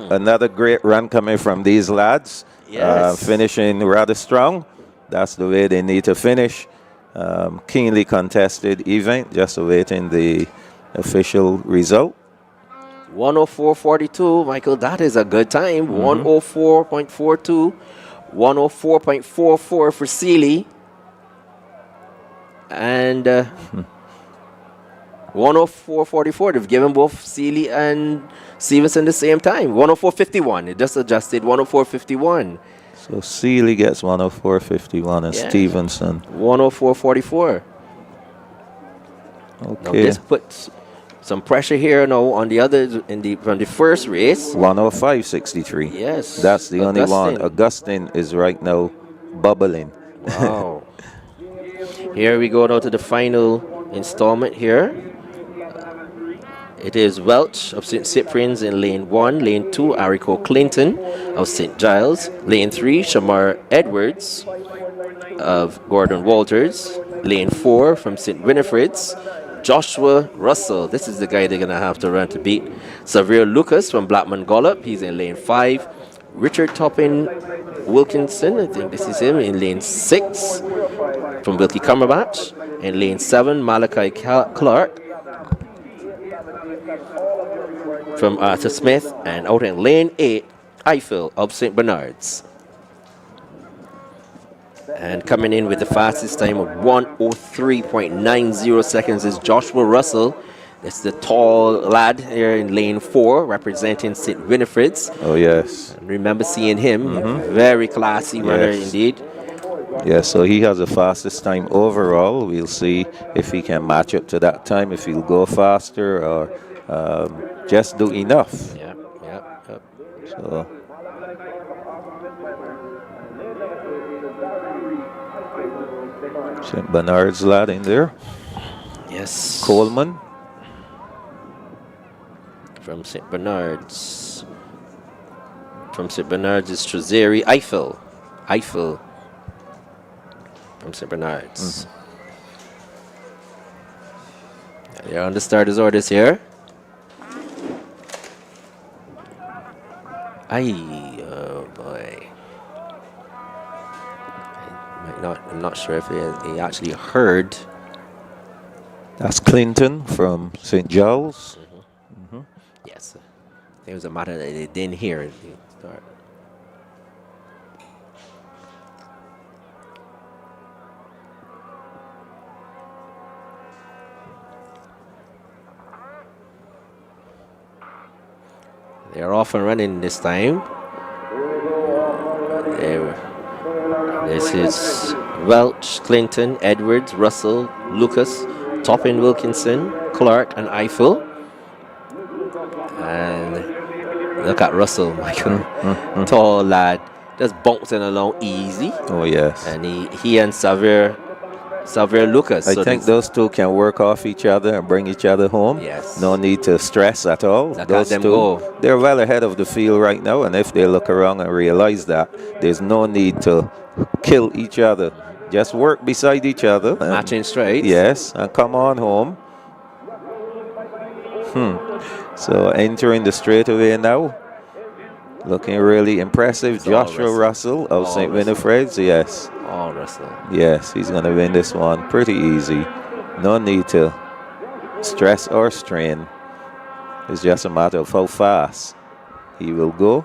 another great run coming from these lads. Yes. Finishing rather strong. That's the way they need to finish. Keenly contested event. Just awaiting the official result. 104.42, Michael, that is a good time. 104.42, 104.44 for Seeley, and 104.44. They've given both Seeley and Stevenson the same time. 104.51. It just adjusted. 104.51. So Seeley gets 104.51 and Stevenson 104.44. Okay. Now this puts some pressure here now on the others from the first race. 105.63. Yes. That's the only one. Augustine is right now bubbling. Wow. Here we go now to the final installment here. It is Welch of St. Cyprian's in lane 1. Lane 2, Arico Clinton of St. Giles. Lane 3, Shamar Edwards of Gordon Walters. Lane 4 from St. Winifred's, Joshua Russell. This is the guy they're going to have to run to beat. Xavier Lucas from Blackman Gollop. He's in lane 5. Richard Toppin Wilkinson, I think this is him, in lane 6 from Wilkie Cumberbatch. In lane 7, Malachi Clark from Arthur Smith. And out in lane 8, Eiffel of St. Bernard's. And coming in with the fastest time of 1:03.90 seconds is Joshua Russell. That's the tall lad here in lane 4, representing St. Winifred's. Oh, yes. And remember seeing him. Very classy runner indeed. Yeah, so he has the fastest time overall. We'll see if he can match up to that time, if he'll go faster or just do enough. Yeah. So. St. Bernard's lad in there. Yes. Coleman. From St. Bernard's. From St. Bernard's is Trezeri Eiffel. From St. Bernard's. They're on the starters orders here. Oh boy. I'm not sure if he actually heard. That's Clinton from St. Giles. Yes. It was a matter that they didn't hear it start. They're off and running this time. This is Welch, Clinton, Edwards, Russell, Lucas, Toppin, Wilkinson, Clark, and Eiffel. And look at Russell, Michael. Tall lad, just bouncing along easy. Oh, yes. And he and Xavier Lucas. I think those two can work off each other and bring each other home. Yes. No need to stress at all. Those them two, go. they're well ahead of the field right now, and if they look around and realize that, there's no need to kill each other. Just work beside each other. Matching straight. Yes, and come on home. So entering the straightaway now. Looking really impressive. Joshua Russell of St. Winifred's, yes. Oh, Russell. Yes, he's going to win this one pretty easy. No need to stress or strain. It's just a matter of how fast he will go.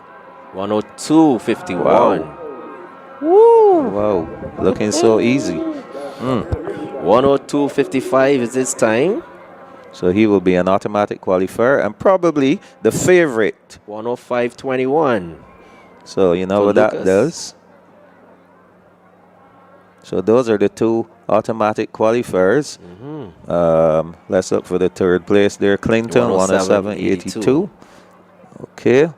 102.51. Wow. Woo! Wow, looking so easy. 102.55 is his time. So he will be an automatic qualifier and probably the favorite. 105.21. So you know what that does? So those are the two automatic qualifiers. Let's look for the third place there. Clinton, 107.82. Okay.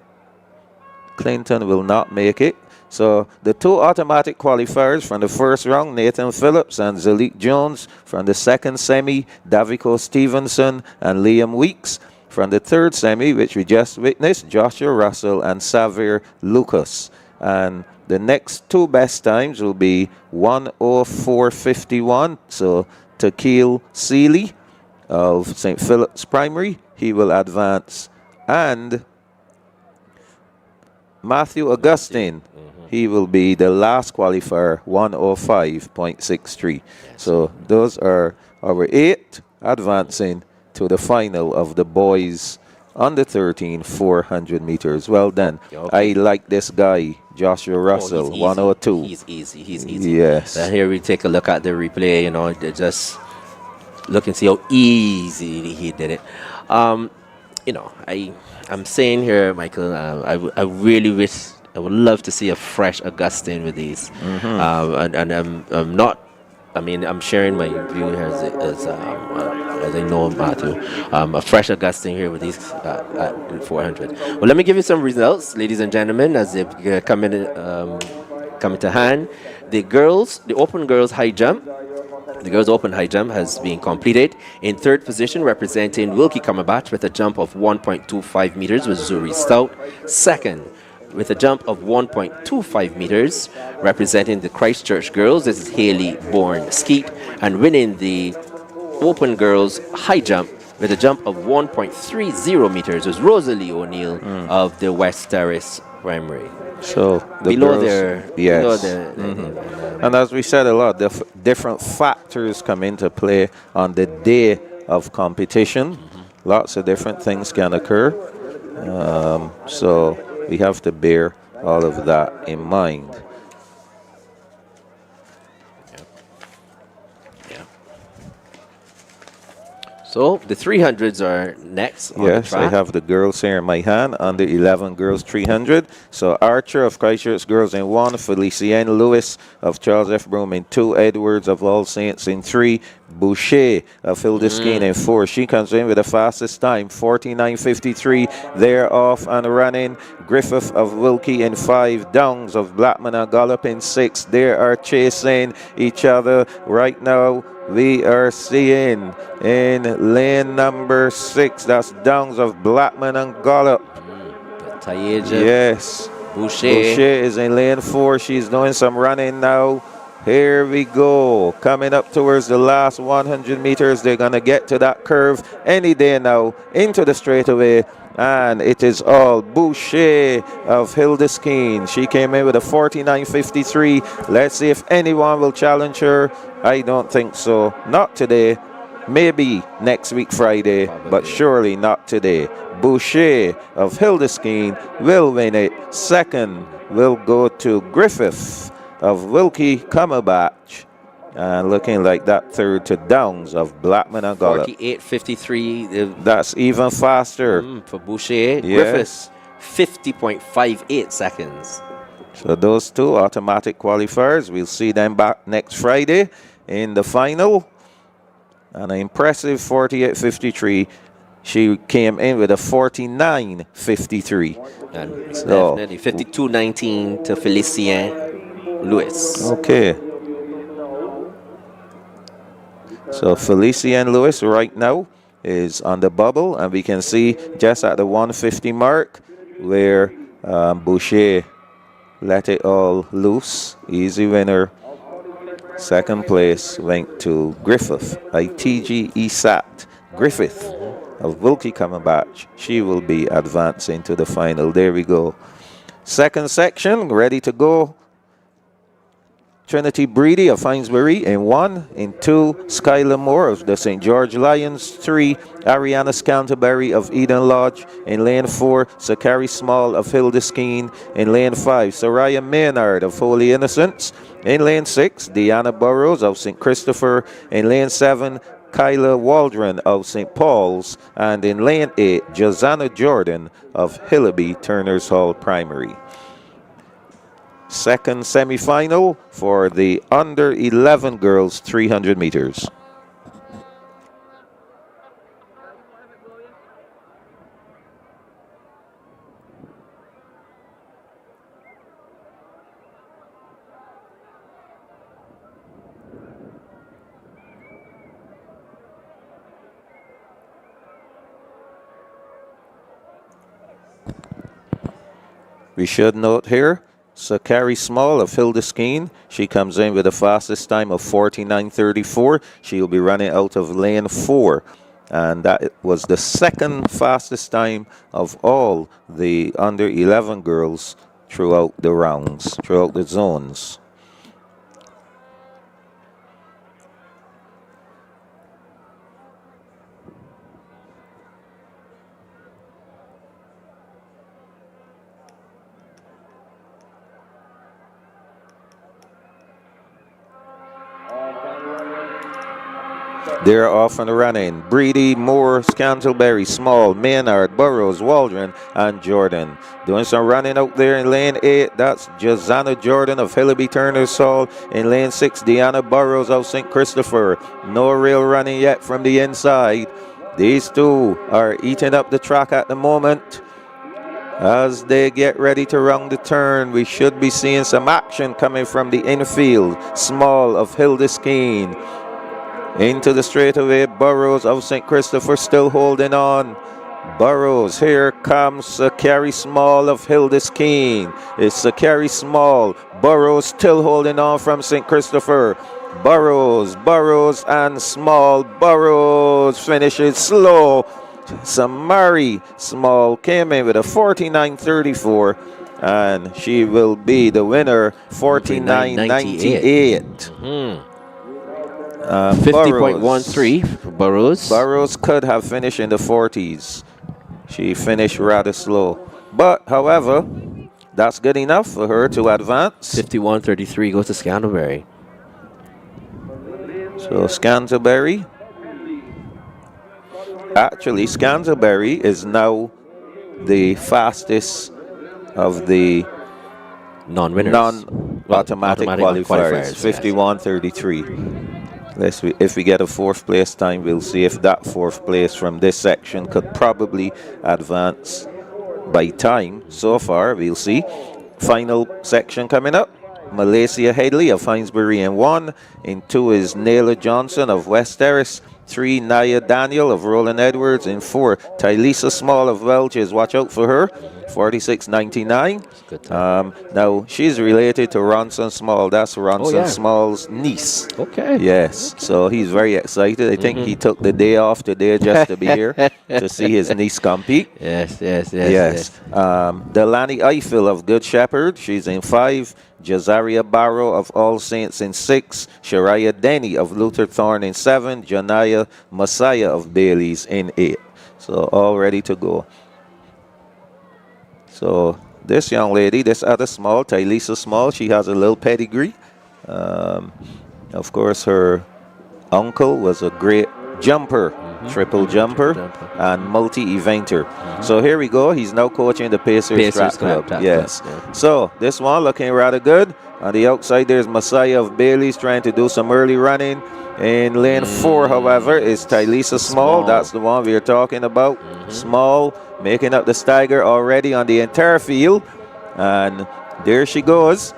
Clinton will not make it. So the two automatic qualifiers from the first round, Nathan Phillips and Zalik Jones. From the second semi, Davico Stevenson and Liam Weeks. From the third semi, which we just witnessed, Joshua Russell and Xavier Lucas. And the next two best times will be 1:04.51. So Tequil Seeley of St. Philip's Primary, he will advance. And Matthew Augustine, he will be the last qualifier, 1:05.63. So those are our 8 advancing to the final of the boys under 13 400 meters. Well done. I like this guy, Joshua Russell, 102. He's easy. Yes. And here we take a look at the replay. You know, just look and see how easy he did it. You know, I'm saying here, Michael, I really wish, I would love to see a fresh Augustine with these. And I'm not, I mean, I'm sharing my view here as I know Matthew. A fresh Augustine here with these at 400. Well, let me give you some results, ladies and gentlemen, as they come into hand. The open girls high jump. The girls' open high jump has been completed. In third position, representing Wilkie Cumberbatch with a jump of 1.25 meters was Zuri Stout. Second, with a jump of 1.25 meters, representing the Christchurch girls, this is Haley Bourne Skeet. And winning the open girls high jump with a jump of 1.30 meters was Rosalie O'Neill of the West Terrace primary. So the Below girls, their, yes. And as we said, a lot of different factors come into play on the day of competition. Lots of different things can occur. So we have to bear all of that in mind. So the 300s are next on the Yes, I track. have the girls here in my hand, under 11 girls 300. So Archer of Christchurch girls in 1, Felicienne Lewis of Charles F. Broome in 2, Edwards of All Saints in 3, Boucher of Hildeskeen in 4. She comes in with the fastest time, 49.53. They're off and running. Griffith of Wilkie in 5, Downs of Blackman and Gollop in 6. They are chasing each other right now. We are seeing in lane number 6, that's Downs of Blackman and Gollop. Yes. Boucher is in lane 4. She's doing some running now. Here we go. Coming up towards the last 100 meters. They're going to get to that curve any day now into the straightaway. And it is all Boucher of Hildeskeen. She came in with a 49.53. Let's see if anyone will challenge her. I don't think so. Not today. Maybe next week Friday, but surely not today. Boucher of Hildeskeen will win it. Second will go to Griffith of Wilkie Cumberbatch. And looking like that third to Downs of Blackman and Gollop. 48.53. That's even faster. For Boucher. Yes. Griffiths, 50.58 seconds. So those two automatic qualifiers. We'll see them back next Friday in the final. An impressive 48.53. She came in with a 49.53. And so, definitely 52.19 to Felicien Lewis. Okay. So Felicien Lewis right now is on the bubble, and we can see just at the 150 mark where Boucher let it all loose. Easy winner. Second place went to Griffith, ITG ESAT. Griffith of Wilkie Cumberbatch. She will be advancing to the final. There we go. Second section, ready to go. Trinity Breedy of Finesbury in 1. In 2, Skylar Moore of the St. George Lions. 3, Ariana Scanterbury of Eden Lodge. In lane 4, Sakari Small of Hildeskeen. In lane 5, Soraya Maynard of Holy Innocents. In lane 6, Deanna Burrows of St. Christopher. In lane 7, Kyla Waldron of St. Paul's. And in lane 8, Josanna Jordan of Hillaby Turners Hall Primary. Second semifinal for the under 11 girls 300 meters. We should note here, Sakari Small of Hildeskeen. She comes in with the fastest time of 49.34. She will be running out of lane 4. And that was the second fastest time of all the under 11 girls throughout the rounds, throughout the zones. They're off and running. Breedy, Moore, Scantleberry, Small, Maynard, Burrows, Waldron, and Jordan. Doing some running out there in lane 8. That's Josanna Jordan of Hillaby Turners Hall. In lane 6, Deanna Burrows of St. Christopher. No real running yet from the inside. These two are eating up the track at the moment. As they get ready to round the turn, we should be seeing some action coming from the infield. Small of Hildeskeen. Into the straightaway, Burrows of St. Christopher still holding on. Burrows, here comes Sakari Small of Hildeskeen. It's Sakari Small. Burrows still holding on from St. Christopher. Burrows and Small. Burrows finishes slow. Samari Small came in with a 49.34. and she will be the winner, 49.98. 50.13 for Burrows. Burrows could have finished in the 40s. She finished rather slow. But, however, that's good enough for her to advance. 51.33 goes to Scantlebury. So Scantlebury. Actually, Scantlebury is now the fastest of the non-winners. Non-automatic qualifiers. 51.33. If we get a fourth place time, we'll see if that fourth place from this section could probably advance by time. So far, we'll see. Final section coming up. Malaysia Headley of Hinesbury in 1. In 2 is Naylor Johnson of West Terrace. 3, Naya Daniel of Roland Edwards. In 4, Tylisa Small of Welches. Watch out for her. 46.99. Now, she's related to Ronson Small. That's Ronson Small's niece. Okay. Yes. So he's very excited. I think he took the day off today just to be here to see his niece compete. Yes. Delaney Eiffel of Good Shepherd. She's in 5. Jazaria Barrow of All Saints in 6. Shariah Denny of Luther Thorne in 7. Janaya Messiah of Bailey's in 8. So all ready to go. So this young lady, this other Small, Tylisa Small, she has a little pedigree. Of course, her uncle was a great jumper, triple jumper, and multi-eventer. So here we go. He's now coaching the Pacers Track Club. Yes. So this one looking rather good. On the outside, there's Messiah of Bailey's trying to do some early running. In lane 4, however, is Tylisa Small. That's the one we are talking about. Small making up the stagger already on the entire field. And there she goes.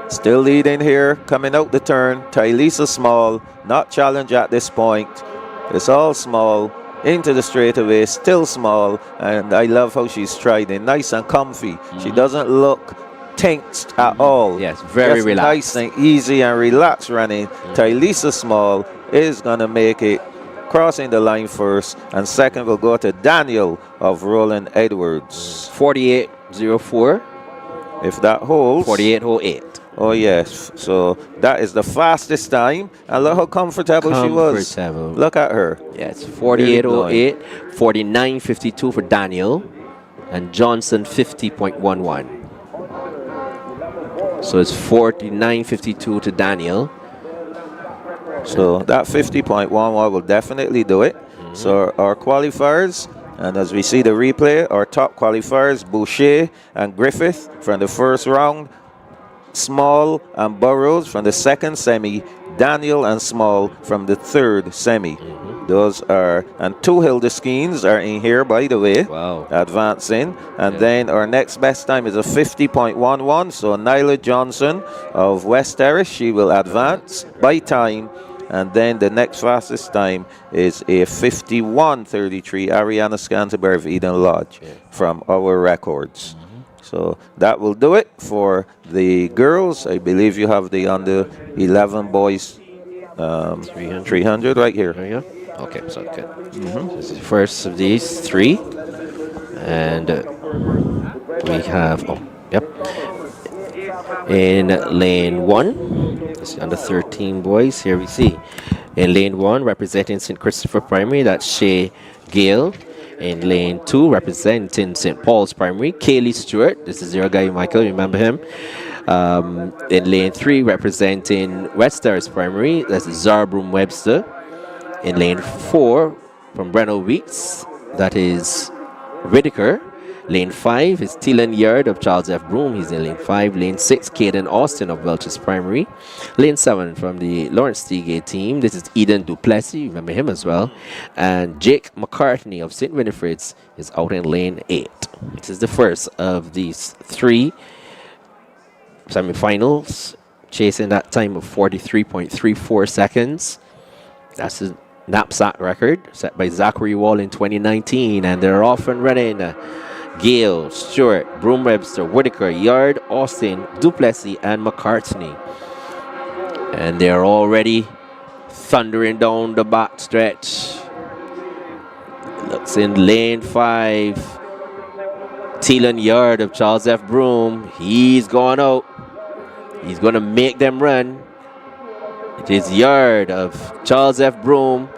Still leading here, coming out the turn. Tylisa Small, not challenged at this point. It's all Small, into the straightaway, still Small. And I love how she's striding, nice and comfy. She doesn't look tensed at all. Yes, very just relaxed. Nice and easy and relaxed running. Tylisa Small is going to make it, crossing the line first. And second will go to Daniel of Roland Edwards. 48.04. If that holds. 48.08. Oh, yes. So that is the fastest time. And look how comfortable she was. Look at her. Yes, 48.08. 49.52 for Daniel. And Johnson, 50.11. So it's 49.52 to Daniel. So that 50.11 will definitely do it. So our qualifiers, and as we see the replay, our top qualifiers, Boucher and Griffith from the first round, Small and Burrows from the second semi, Daniel and Small from the third semi. Those are, and 2 Hildeskeens are in here, by the way, advancing. And then our next best time is a 50.11. So Nyla Johnson of West Terrace, she will advance by time. And then the next fastest time is a 51.33, Ariana Scantlebury of Eden Lodge from our records. So that will do it for the girls. I believe you have the under 11 boys 300 right here. There you go. Okay, so good. This is the first of these 3. And we have, in lane 1, this is under 13 boys. Here we see in lane 1 representing St. Christopher Primary, that's Shea Gale. In lane 2 representing St. Paul's Primary, Kaylee Stewart. This is your guy, Michael, remember him. In lane 3 representing West Terrace Primary, that's Zarbroom Webster. In lane 4 from Breno Weeks, that is Whitaker. Lane 5 is Thielen Yard of Charles F. Broom. He's in lane 5. Lane 6, Caden Austin of Welch's Primary. Lane 7 from the Lawrence Teagate team. This is Eden Duplessis. Remember him as well. And Jake McCartney of St. Winifred's is out in lane 8. This is the first of these 3 semifinals, chasing that time of 43.34 seconds. That's a knapsack record set by Zachary Wall in 2019. And they're off and running. Gale, Stewart, Broom Webster, Whitaker, Yard, Austin, Duplessis, and McCartney. And they're already thundering down the back stretch. Looks in lane 5. Teelan Yard of Charles F. Broom. He's going out. He's going to make them run. It is Yard of Charles F. Broom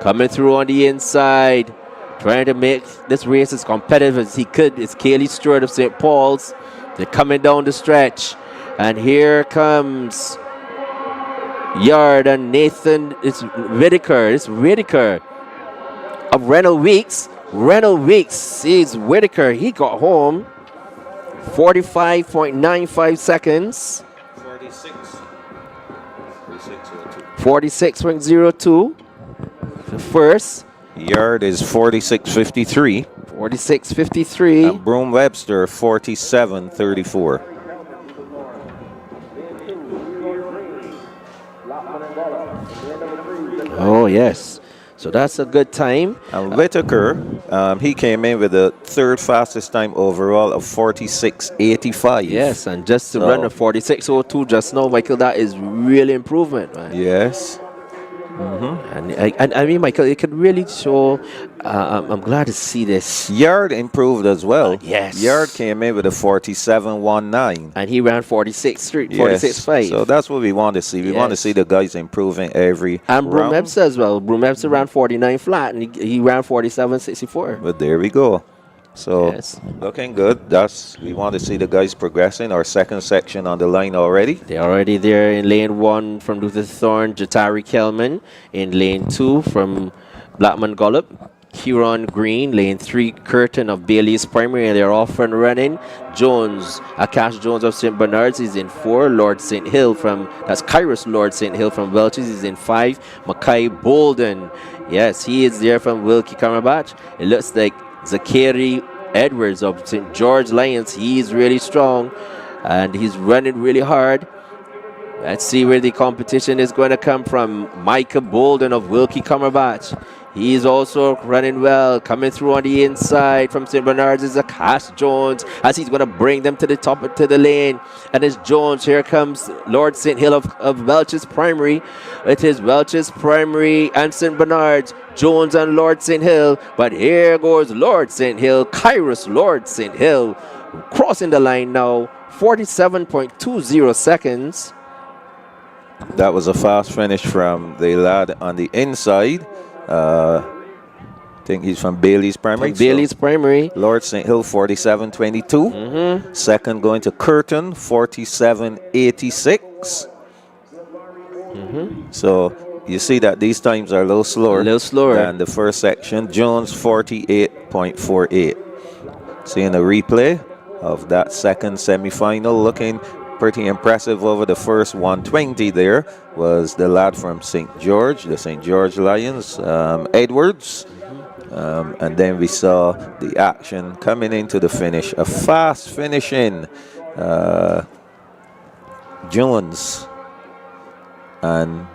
coming through on the inside, trying to make this race as competitive as he could. It's Kaylee Stewart of St. Paul's. They're coming down the stretch. And here comes Yard and Nathan. It's Whitaker. It's Whitaker of Reynold Weeks. Reynold Weeks sees Whitaker. He got home 45.95 seconds. 46.02. The first. Yard is 46.53. 46.53. And Broom Webster 47.34. Oh, yes. So that's a good time. And Whitaker, he came in with the third fastest time overall of 46.85. Yes, and just to run a 46.02 just now, Michael, that is really improvement, man. Yes. And I mean, Michael, it could really show. I'm glad to see this. Yard improved as well. Yes. Yard came in with a 47.19. And he ran 46.5. So that's what we want to see. We want to see the guys improving every And Broom round. Webster as well. Broom Webster ran 49 flat, and he ran 47.64. But there we go. So Yes. looking good. We want to see the guys progressing. Our second section on the line already. They're already there in lane 1 from Luther Thorne, Jatari Kelman. In lane 2 from Blackman Gollop, Kieran Green. Lane 3, Curtin of Bailey's Primary, and they're off and running. Jones, Akash Jones of St. Bernard's is in 4. Lord St. Hill that's Kairos Lord St. Hill from Welch's is in 5. Mackay Bolden, yes, he is there from Wilkie Camarbatch. It looks like Zakari Edwards of St. George Lions, he's really strong and he's running really hard. Let's see where the competition is going to come from. Micah Bolden of Wilkie Camarbatch. He's also running well, coming through on the inside from St. Bernard's is Akash Jones as he's going to bring them to the top of the lane. And it's Jones. Here comes Lord St. Hill of Welch's Primary. It is Welch's Primary and St. Bernard's. Jones and Lord St. Hill. But here goes Lord St. Hill, Kairos Lord St. Hill, crossing the line now, 47.20 seconds. That was a fast finish from the lad on the inside. I think he's from Bailey's Primary. Bailey's Primary. Lord St. Hill 47.22. Second going to Curtin 47.86. So you see that these times are a little slower than the first section. Jones 48.48. Seeing a replay of that second semi-final, looking pretty impressive over the first 120 there was the lad from St. George, the St. George Lions, Edwards. And then we saw the action coming into the finish. A fast finishing Jones and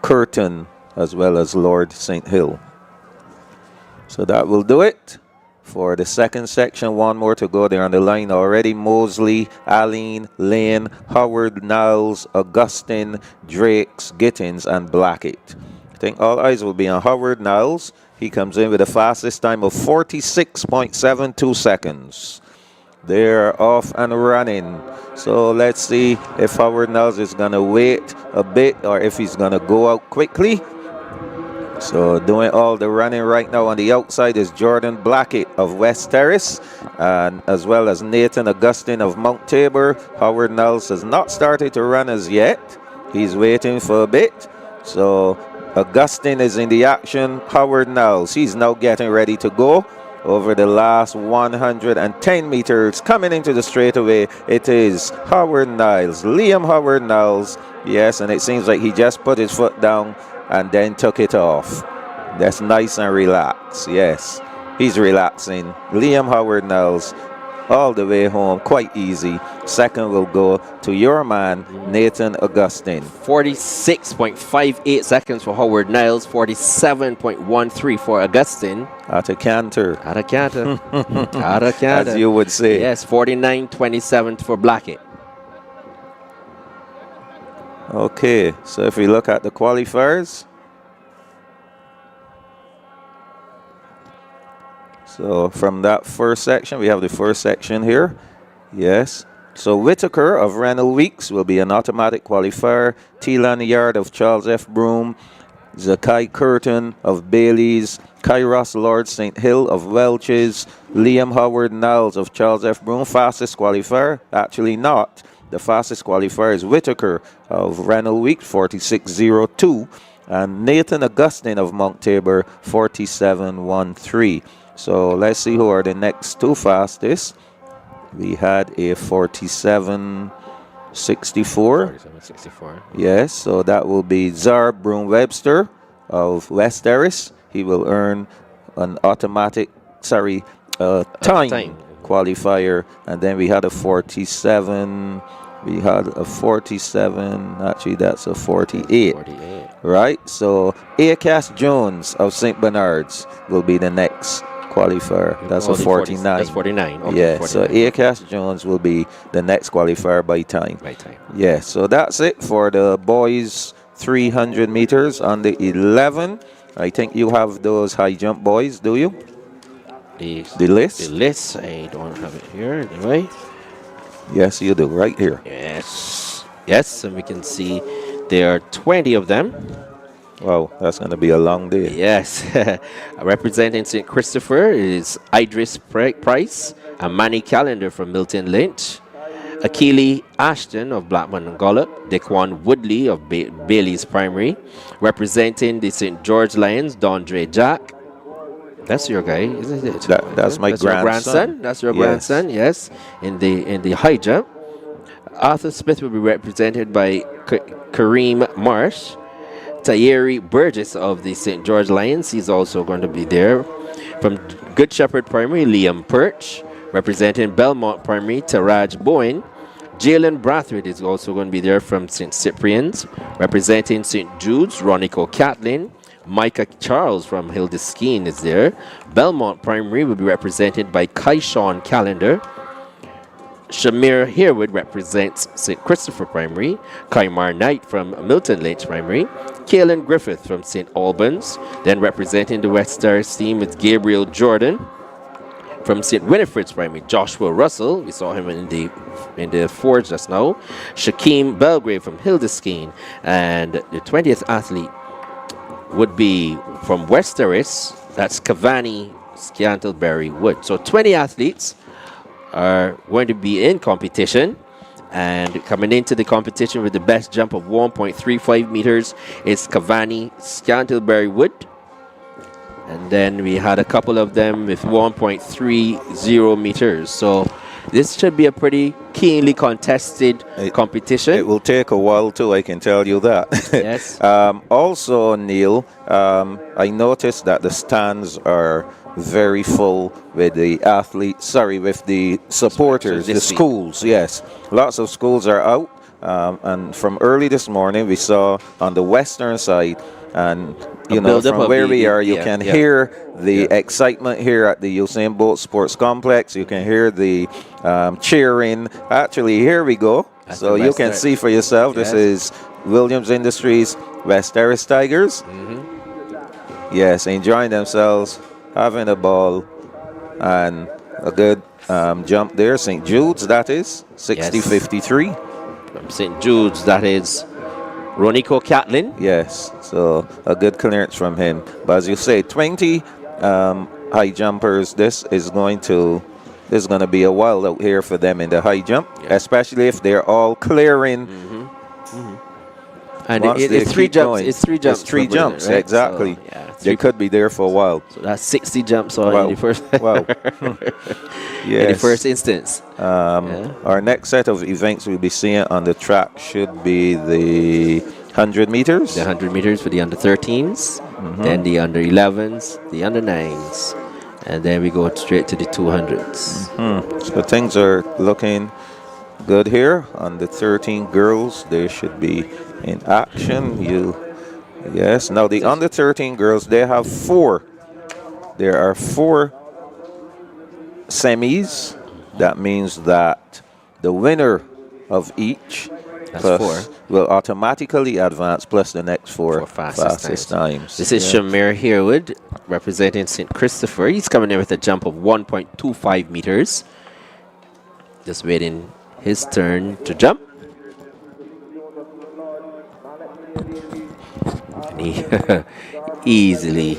Curtin as well as Lord St. Hill. So that will do it for the second section. One more to go there on the line already. Mosley, Aline, Lane, Howard, Niles, Augustine, Drakes, Gittins, and Blackett. I think all eyes will be on Howard Niles. He comes in with the fastest time of 46.72 seconds. They're off and running. So let's see if Howard Niles is going to wait a bit or if he's going to go out quickly. So doing all the running right now on the outside is Jordan Blackett of West Terrace, and as well as Nathan Augustine of Mount Tabor. Howard Niles has not started to run as yet. He's waiting for a bit. So Augustine is in the action. Howard Niles, he's now getting ready to go over the last 110 meters. Coming into the straightaway, it is Howard Niles, Liam Howard Niles. Yes, and it seems like he just put his foot down and then took it off. That's nice and relaxed. Yes, he's relaxing. Liam Howard Niles all the way home, quite easy. Second will go to your man, Nathan Augustine. 46.58 seconds for Howard Niles, 47.13 for Augustine. At a canter. At a canter. At a canter. As you would say. Yes, 49.27 for Blackett. Okay, so if we look at the qualifiers. So from that first section, we have the first section here. Yes. So Whitaker of Rennell Weeks will be an automatic qualifier. Teelan Yard of Charles F. Broome. Zakai Curtin of Bailey's. Kairos Lord St. Hill of Welch's. Liam Howard Niles of Charles F. Broome. Fastest qualifier? Actually not. The fastest qualifier is Whitaker of Rennell Weeks, 46.02. And Nathan Augustine of Mount Tabor, 47.13. So let's see who are the next two fastest. We had a 47.64. 47.64. Yes, so that will be Zar Broome Webster of West Terrace. He will earn an automatic, time qualifier. And then we had a 47. We had a 47. Actually, that's a 48. 48. Right? So Acas Jones of St. Bernard's will be the next qualifier. That's a 49. That's 49. Okay, Yeah, 49. so Acas Jones will be the next qualifier by time. By time. Yeah, so that's it for the boys 300 meters on the 11. I think you have those high jump boys, do you? The list? The list, I don't have it here, anyway. Yes, you do, right here. Yes. Yes, and we can see there are 20 of them. Wow, that's going to be a long day. Yes. Representing St. Christopher is Idris Price, and Manny Callender from Milton Lynch, Akili Ashton of Blackburn and Gollop, Dequan Woodley of Bailey's Primary. Representing the St. George Lions, Dondre Jack. That's your guy, isn't it? That's my grandson. That's your grandson, yes. In the high jump. Arthur Smith will be represented by Kareem Marsh. Tayeri Burgess of the St. George Lions, he's also going to be there. From Good Shepherd Primary, Liam Perch. Representing Belmont Primary, Taraj Bowen. Jalen Brathwaite is also going to be there from St. Cyprian's. Representing St. Jude's, Ronico Catlin. Micah Charles from Hildeskeen is there. Belmont Primary will be represented by Kaishawn Callender. Shamir Herwood represents St. Christopher Primary. Kaimar Knight from Milton Lynch Primary. Kaylin Griffith from St. Albans. Then representing the West Stars team is Gabriel Jordan from St. Winifred's Primary. Joshua Russell, we saw him in the forge just now. Shaquem Belgrave from Hildeskeen. And the 20th athlete would be from West Terrace. That's Cavani Scantleberry Wood. So 20 athletes are going to be in competition, and coming into the competition with the best jump of 1.35 meters is Cavani Scantleberry Wood. And then we had a couple of them with 1.30 meters. So this should be a pretty keenly contested competition. It will take a while too, I can tell you that. Yes. Also, Neil, I noticed that the stands are very full with the athletes, with the supporters, the schools, yes. Lots of schools are out. And from early this morning, we saw on the western side, and you know, from where we are, you can hear the excitement here at the Usain Bolt Sports Complex. You can hear the cheering. Actually, here we go. So you can see for yourself. This is Williams Industries West Terrace Tigers. Yes, enjoying themselves, having a ball, and a good jump there. St. Jude's, that is 60.53. From St. Jude's, that is Ronico Catlin. Yes, so a good clearance from him. But as you say, 20 high jumpers. This is going to be a while out here for them in the high jump, especially if they're all clearing. And it's three jumps. It's three jumps. It's three jumps, right? Exactly. So, they could be there for a while. So that's 60 jumps on in the first. Wow. In the first instance. Our next set of events we'll be seeing on the track should be the 100 meters. The 100 meters for the under 13s, then the under 11s, the under 9s, and then we go straight to the 200s. So things are looking good here. On the 13 girls, they should be in action. Yes. Now the under 13 girls, they have four. There are four semis. That means that the winner of each That's plus 4. will automatically advance plus the next 4 For fastest times. This is Shamir Harewood representing St. Christopher. He's coming in with a jump of 1.25 meters. Just waiting his turn to jump. And he easily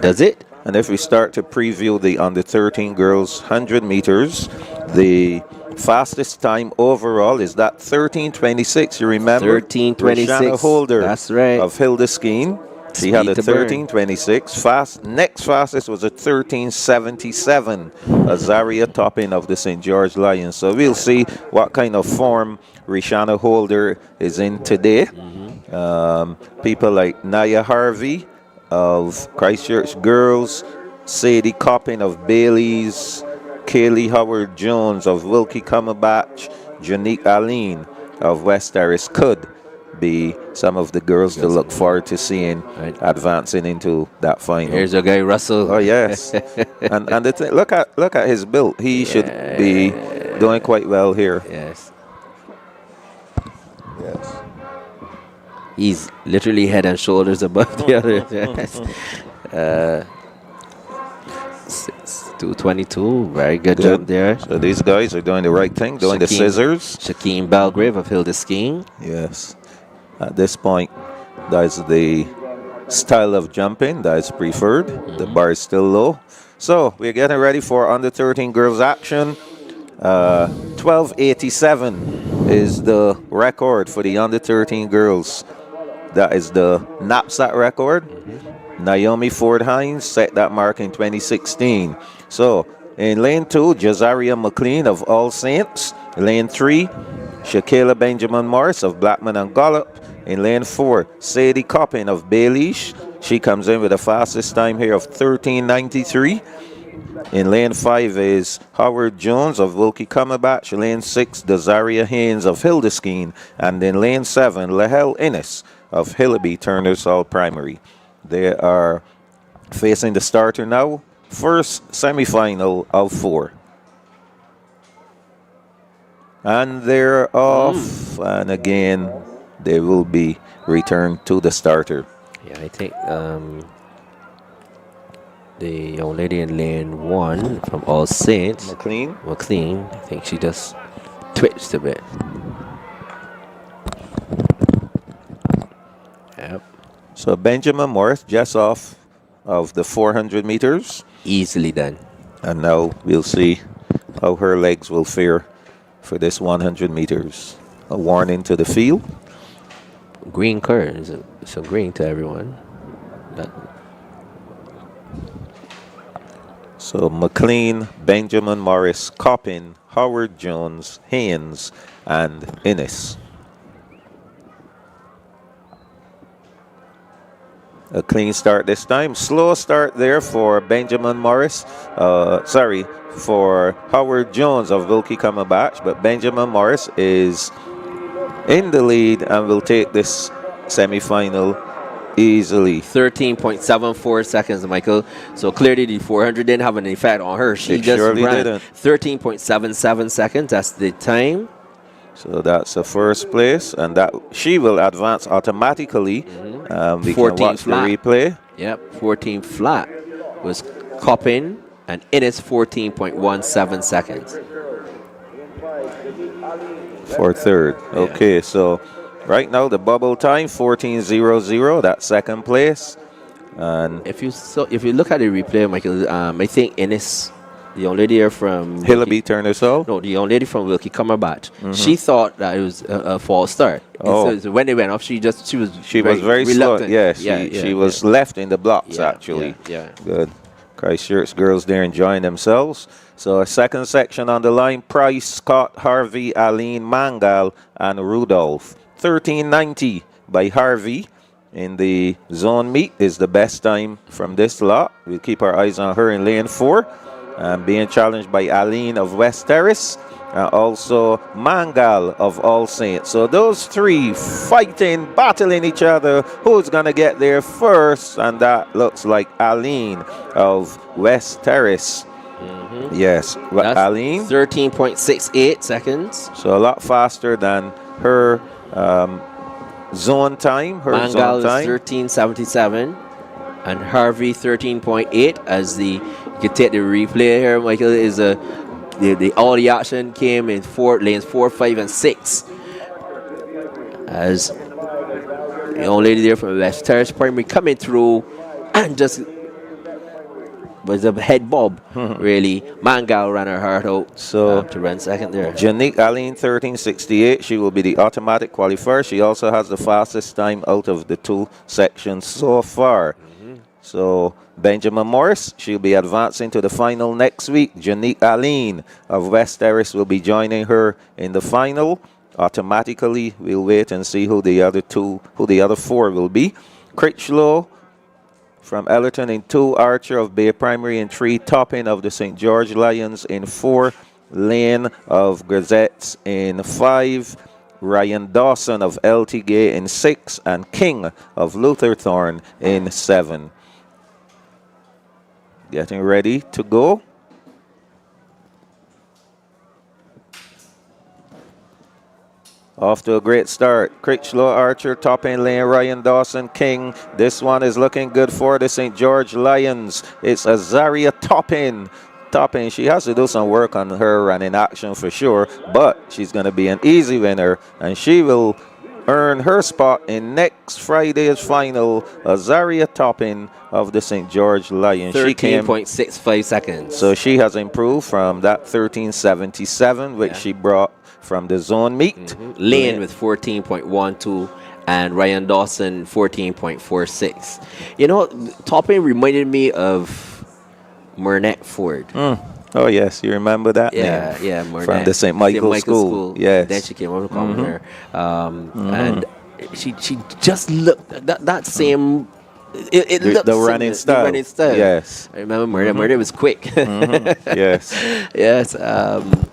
does it. And if we start to preview the under 13 girls 100 meters, the fastest time overall is that 13:26. You remember? 13:26. Rashana Holder. That's right. Of Hildeskeen. She had a 13:26. Next fastest was a 13:77. Azaria Toppin of the St. George Lions. So we'll see what kind of form Rashana Holder is in today. People like Naya Harvey of Christchurch Girls, Sadie Coppin of Bailey's, Kaylee Howard Jones of Wilkie Cumberbatch, Janique Aline of West Terrace could be some of the girls to look forward to seeing advancing into that final. Here's your guy Russell. Oh yes, and look at his build. He should be doing quite well here. Yes. He's literally head and shoulders above the others. Yes. 222. Very good job there. So these guys are doing the right thing, doing the scissors. Shaquem Belgrave of Hildeskeen. Yes. At this point, that's the style of jumping that is preferred. The bar is still low. So we're getting ready for under 13 girls action. 12:87 is the record for the under 13 girls. That is the NAPSACbb record. Naomi Ford Hines set that mark in 2016. So in lane 2, Jazaria McLean of All Saints. Lane 3, Shakayla Benjamin Morris of Blackman and Gollop. In lane 4, Sadie Coppin of Bailey's. She comes in with the fastest time here of 13:93. In lane 5 is Howard Jones of Wilkie Cumberbatch. Lane 6, Dazaria Haynes of Hildeskeen. And in lane 7, Lahel Innes of Hillaby Turnersall Primary. They are facing the starter now. First semifinal of 4. And they're off. And again, they will be returned to the starter. Yeah, I think the young lady in lane 1 from All Saints, McLean, I think she just twitched a bit. Yep. So Benjamin Morris just off of the 400 meters. Easily done. And now we'll see how her legs will fare for this 100 meters. A warning to the field. Green curd. So green to everyone. So McLean, Benjamin Morris, Coppin, Howard Jones, Haynes, and Innes. A clean start this time. Slow start there for Benjamin Morris. For Howard Jones of Wilkie Cumberbatch. But Benjamin Morris is in the lead and will take this semifinal easily. 13.74 seconds, Michael. So clearly the 400 didn't have an effect on her. She just ran 13.77 seconds. That's the time. So that's the first place, and that she will advance automatically. We can watch flat. The replay. Yep, 14 flat was Coppin, and it is 14.17 seconds. For third. Yeah. Okay, so right now the bubble time 14:00. That's second place. And if you look at the replay, Michael, I think Innes, the young lady here from Hillaby Turnersall. No, the young lady from Wilkie Cumberbatch. She thought that it was a false start. Oh. So when they went off, she was very slow. Yeah, she was left in the blocks actually. Yeah. Good. Christchurch girls there enjoying themselves. So a second section on the line: Price, Scott, Harvey, Aline, Mangal, and Rudolph. 13:90 by Harvey in the zone meet is the best time from this lot. We'll keep our eyes on her in lane 4. Being challenged by Aline of West Terrace, also Mangal of All Saints. So those three fighting, battling each other. Who's going to get there first? And that looks like Aline of West Terrace. Yes, that's Aline. 13.68 seconds. So a lot faster than her zone time, her Mangal zone is time. 13:77, and Harvey 13.8. As you can take the replay here, Michael, is all the action came in lanes 4, 5, and 6. As the young lady there from West Terrace Primary coming through and just was a head bob, really. Mangal ran her heart out So to run second there. Janique Aline 13:68. She will be the automatic qualifier. She also has the fastest time out of the 2 sections so far. So Benjamin Morris, she'll be advancing to the final next week. Janique Aline of West Terrace will be joining her in the final. Automatically, we'll wait and see who the other 4 will be. Critchlow from Ellerton in 2, Archer of Bay Primary in 3, Toppin of the St. George Lions in 4, Lane of Gazettes in 5, Ryan Dawson of LT Gay in 6, and King of Lutherthorne in 7. Getting ready to go. Off to a great start. Critchlow, Archer, Toppin, Lane, Ryan Dawson, King. This one is looking good for the St. George Lions. It's Azaria Toppin. Toppin, she has to do some work on her running action for sure, but she's going to be an easy winner, and she will earn her spot in next Friday's final. Azaria Toppin of the St. George Lions. 13.65 seconds. So she has improved from that 13:77, which she brought from the zone meet. Lane with 14.12 and Ryan Dawson 14.46. You know, Toppin reminded me of Murnett Ford. Oh yes, you remember that? Yeah, yeah, Murnett. From the St. Michael's School. Yes. Then she came over to come there. And she just looked that same. It looked the running style. The running style. Yes. I remember Murder was quick. Yes. Yes.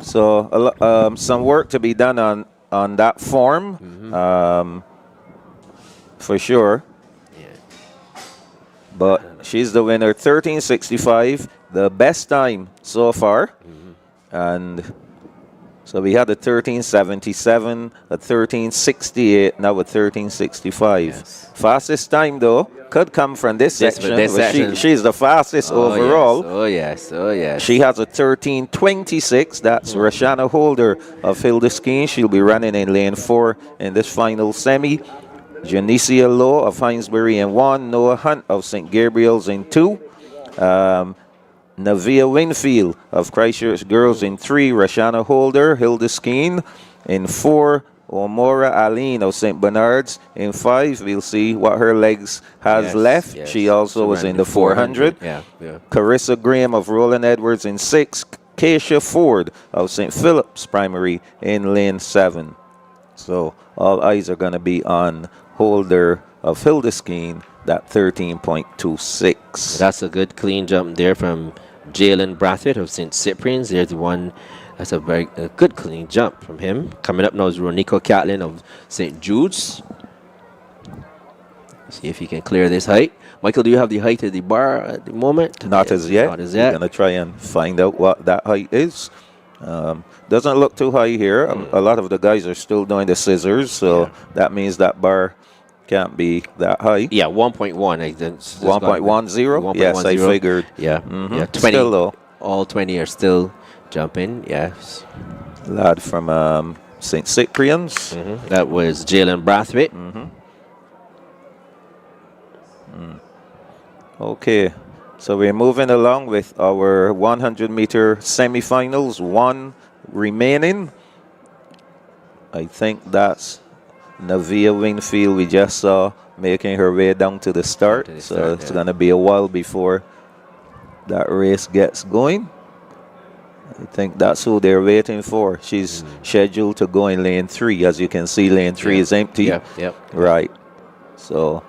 So some work to be done on that form, for sure. Yeah. But she's the winner, 13:65, the best time so far, and. So we had a 13:77, a 13:68, now a 13:65. Yes. Fastest time, though, could come from this section. She's the fastest overall. Yes. Oh, yes. She has a 13:26. That's Rashana Holder of Hildeskeen. She'll be running in lane 4 in this final semi. Janicia Lowe of Hinesbury in 1. Noah Hunt of St. Gabriel's in 2. Navia Winfield of Christchurch Girls in 3, Rashana Holder, Hildeskeen in 4, Omora Aline of St. Bernard's in 5. We'll see what her legs has left. Yes. She also was in the 400. Yeah. Carissa Graham of Roland Edwards in 6, Keisha Ford of St. Philip's Primary in lane 7. So all eyes are going to be on Holder of Hildeskeen, that 13.26. That's a good clean jump there from Jalen Brathwaite of St. Cyprian's. There's the one. That's a very good clean jump from him. Coming up now is Ronico Catlin of St. Jude's. See if he can clear this height. Michael, do you have the height of the bar at the moment? Not as yet. Not as yet. We're going to try and find out what that height is. Doesn't look too high here. A lot of the guys are still doing the scissors, so that means that bar can't be that high. Yeah, 1.1. 1.10? Yes, I figured. Yeah, 20. Still low. All 20 are still jumping, yes. Lad from St. Cyprian's. That was Jalen Brathwaite. Okay, so we're moving along with our 100-meter semifinals. 1 remaining. I think that's Navia Winfield we just saw making her way down to the start. It's going to be a while before that race gets going. I think that's who they're waiting for. She's scheduled to go in lane 3. As you can see, lane 3 is empty. Right. So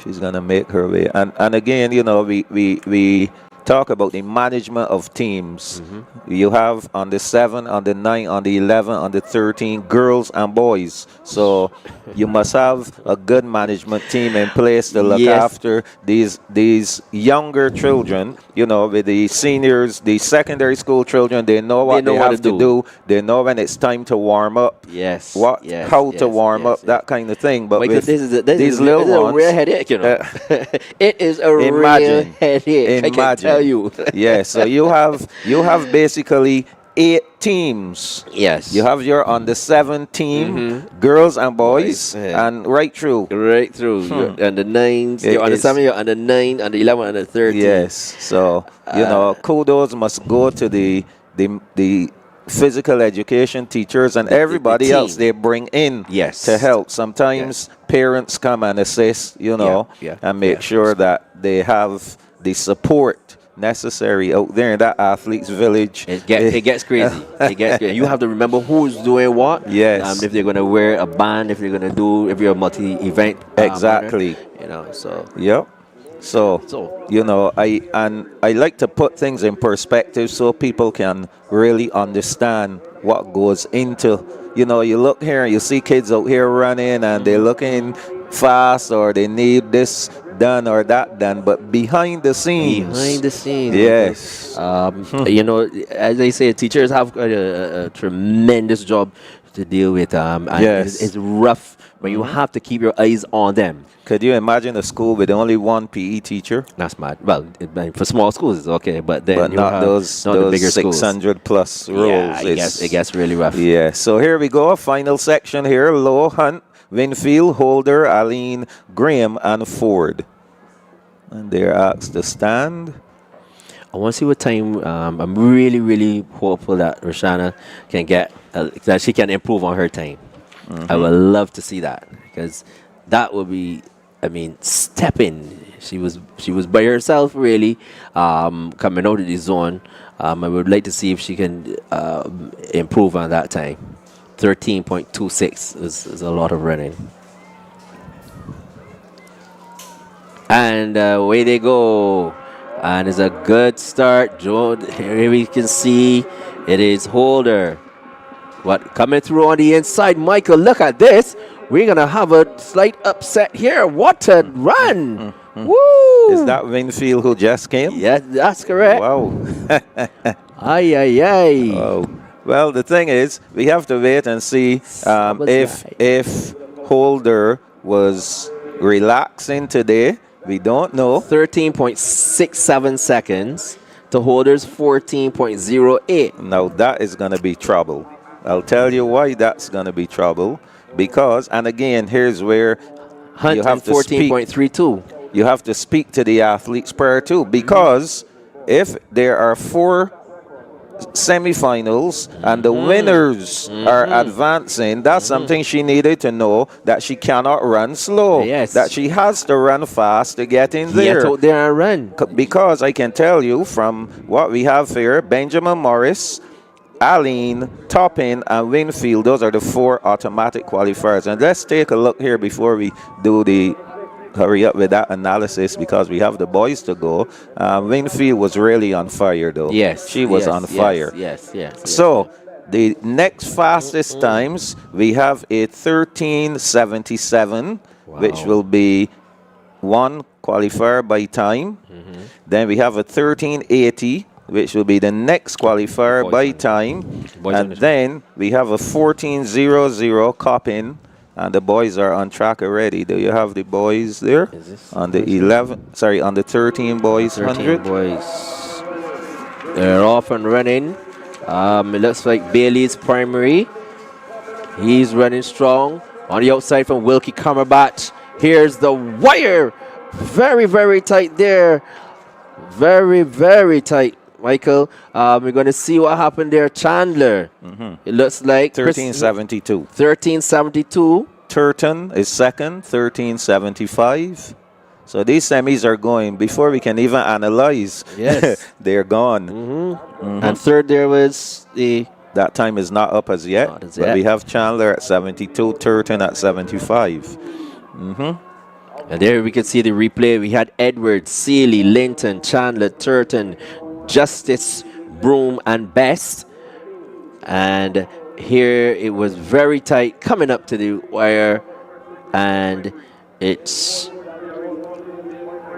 she's going to make her way. And again, you know, we talk about the management of teams. You have on the 7, on the 9, on the 11, on the 13, girls and boys. So you must have a good management team in place to look Yes. after these younger children. You know, with the seniors, the secondary school children, they know what they what have to to do. They know when it's time to warm up. Yes. How to warm up, that kind of thing. But Michael, with this these is little a ones, real headache, you know. It is a real imagine. headache. I can tell you. Yeah, so you have basically 8 teams. Yes. You have your under 7 team, girls and boys, and right through. Right through. You're under 9s. You're under 7, you're under 9, under 11, under 13. Yes. So kudos must go to the physical education teachers and everybody team. else they bring in to help. Sometimes parents come and assist, and make sure that they have the support necessary out there in that athletes village. It gets crazy. It gets crazy. You have to remember who's doing what. Yes. If they're going to wear a band, if you're a multi-event. Exactly. Runner, so. Yep. So I like to put things in perspective so people can really understand what goes into. You look here and you see kids out here running and they're looking fast or they need this done or that done, but behind the scenes. Yes. As I say, teachers have a tremendous job to deal with. It's rough when you have to keep your eyes on them. Could you imagine a school with only one PE teacher? That's mad. Well, for small schools it's okay, but then not those the bigger 600 plus roles. It gets really rough. Yeah. So here we go. Final section here. Low, Hunt, Winfield, Holder, Aline, Graham, and Ford. And they're asked to stand. I want to see what time. I'm really, really hopeful that Roshana can get that she can improve on her time. I would love to see that because that would be. Stepping. She was by herself really, coming out of the zone. I would like to see if she can improve on that time. 13.26 is a lot of running. And away they go. And it's a good start. Here we can see it is Holder. Coming through on the inside. Michael, look at this. We're going to have a slight upset here. What a run. Woo! Is that Winfield who just came? Yes, that's correct. Wow. Ay. Oh. Well, the thing is, we have to wait and see if Holder was relaxing today. We don't know. 13.67 seconds to Holder's 14.08. Now, that is going to be trouble. I'll tell you why that's going to be trouble. Because, and again, here's where Hunt you have to 14.32. You have to speak to the athletes prior to. Because if there are 4 semifinals and the winners are advancing, that's something she needed to know, that she cannot run slow. Yes. That she has to run fast to get in there. Get out there and run. Because I can tell you from what we have here, Benjamin Morris, Aline, Toppin, and Winfield, those are the 4 automatic qualifiers. And let's take a look here before we do the hurry up with that analysis, because we have the boys to go. Winfield was really on fire, though. Yes. She was on fire. Yes. So the next fastest times, we have a 13:77, which will be 1 qualifier by time. Then we have a 13:80, which will be the next qualifier by time. And then we have a 14:00 Coppin, and the boys are on track already. Do you have the boys there? On the 13 boys 100? Boys. They're off and running. It looks like Bailey's primary. He's running strong. On the outside from Wilkie Cumberbatch. Here's the wire. Very, very tight there. Very, very tight. Michael, we're going to see what happened there. Chandler, it looks like 13:72. 13:72. Turton is second, 13:75. So these semis are going before we can even analyze. Yes. They're gone. And third there was that time is not up as yet. But we have Chandler at 72, Turton at 75. And there we can see the replay. We had Edwards, Seeley, Linton, Chandler, Turton, Justice, Broom, and Best. And here it was very tight coming up to the wire. And it's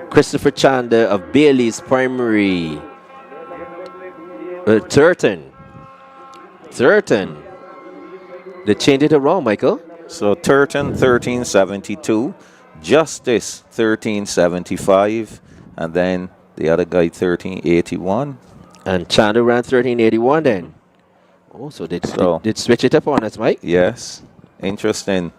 Christopher Chandler of Bailey's Primary. Turton. They changed it around, Michael. So Turton 1372, Justice 1375, and then the other guy 1381. And Chandler ran 1381 then. Oh, so they switch it up on us, Mike? Yes. Interesting.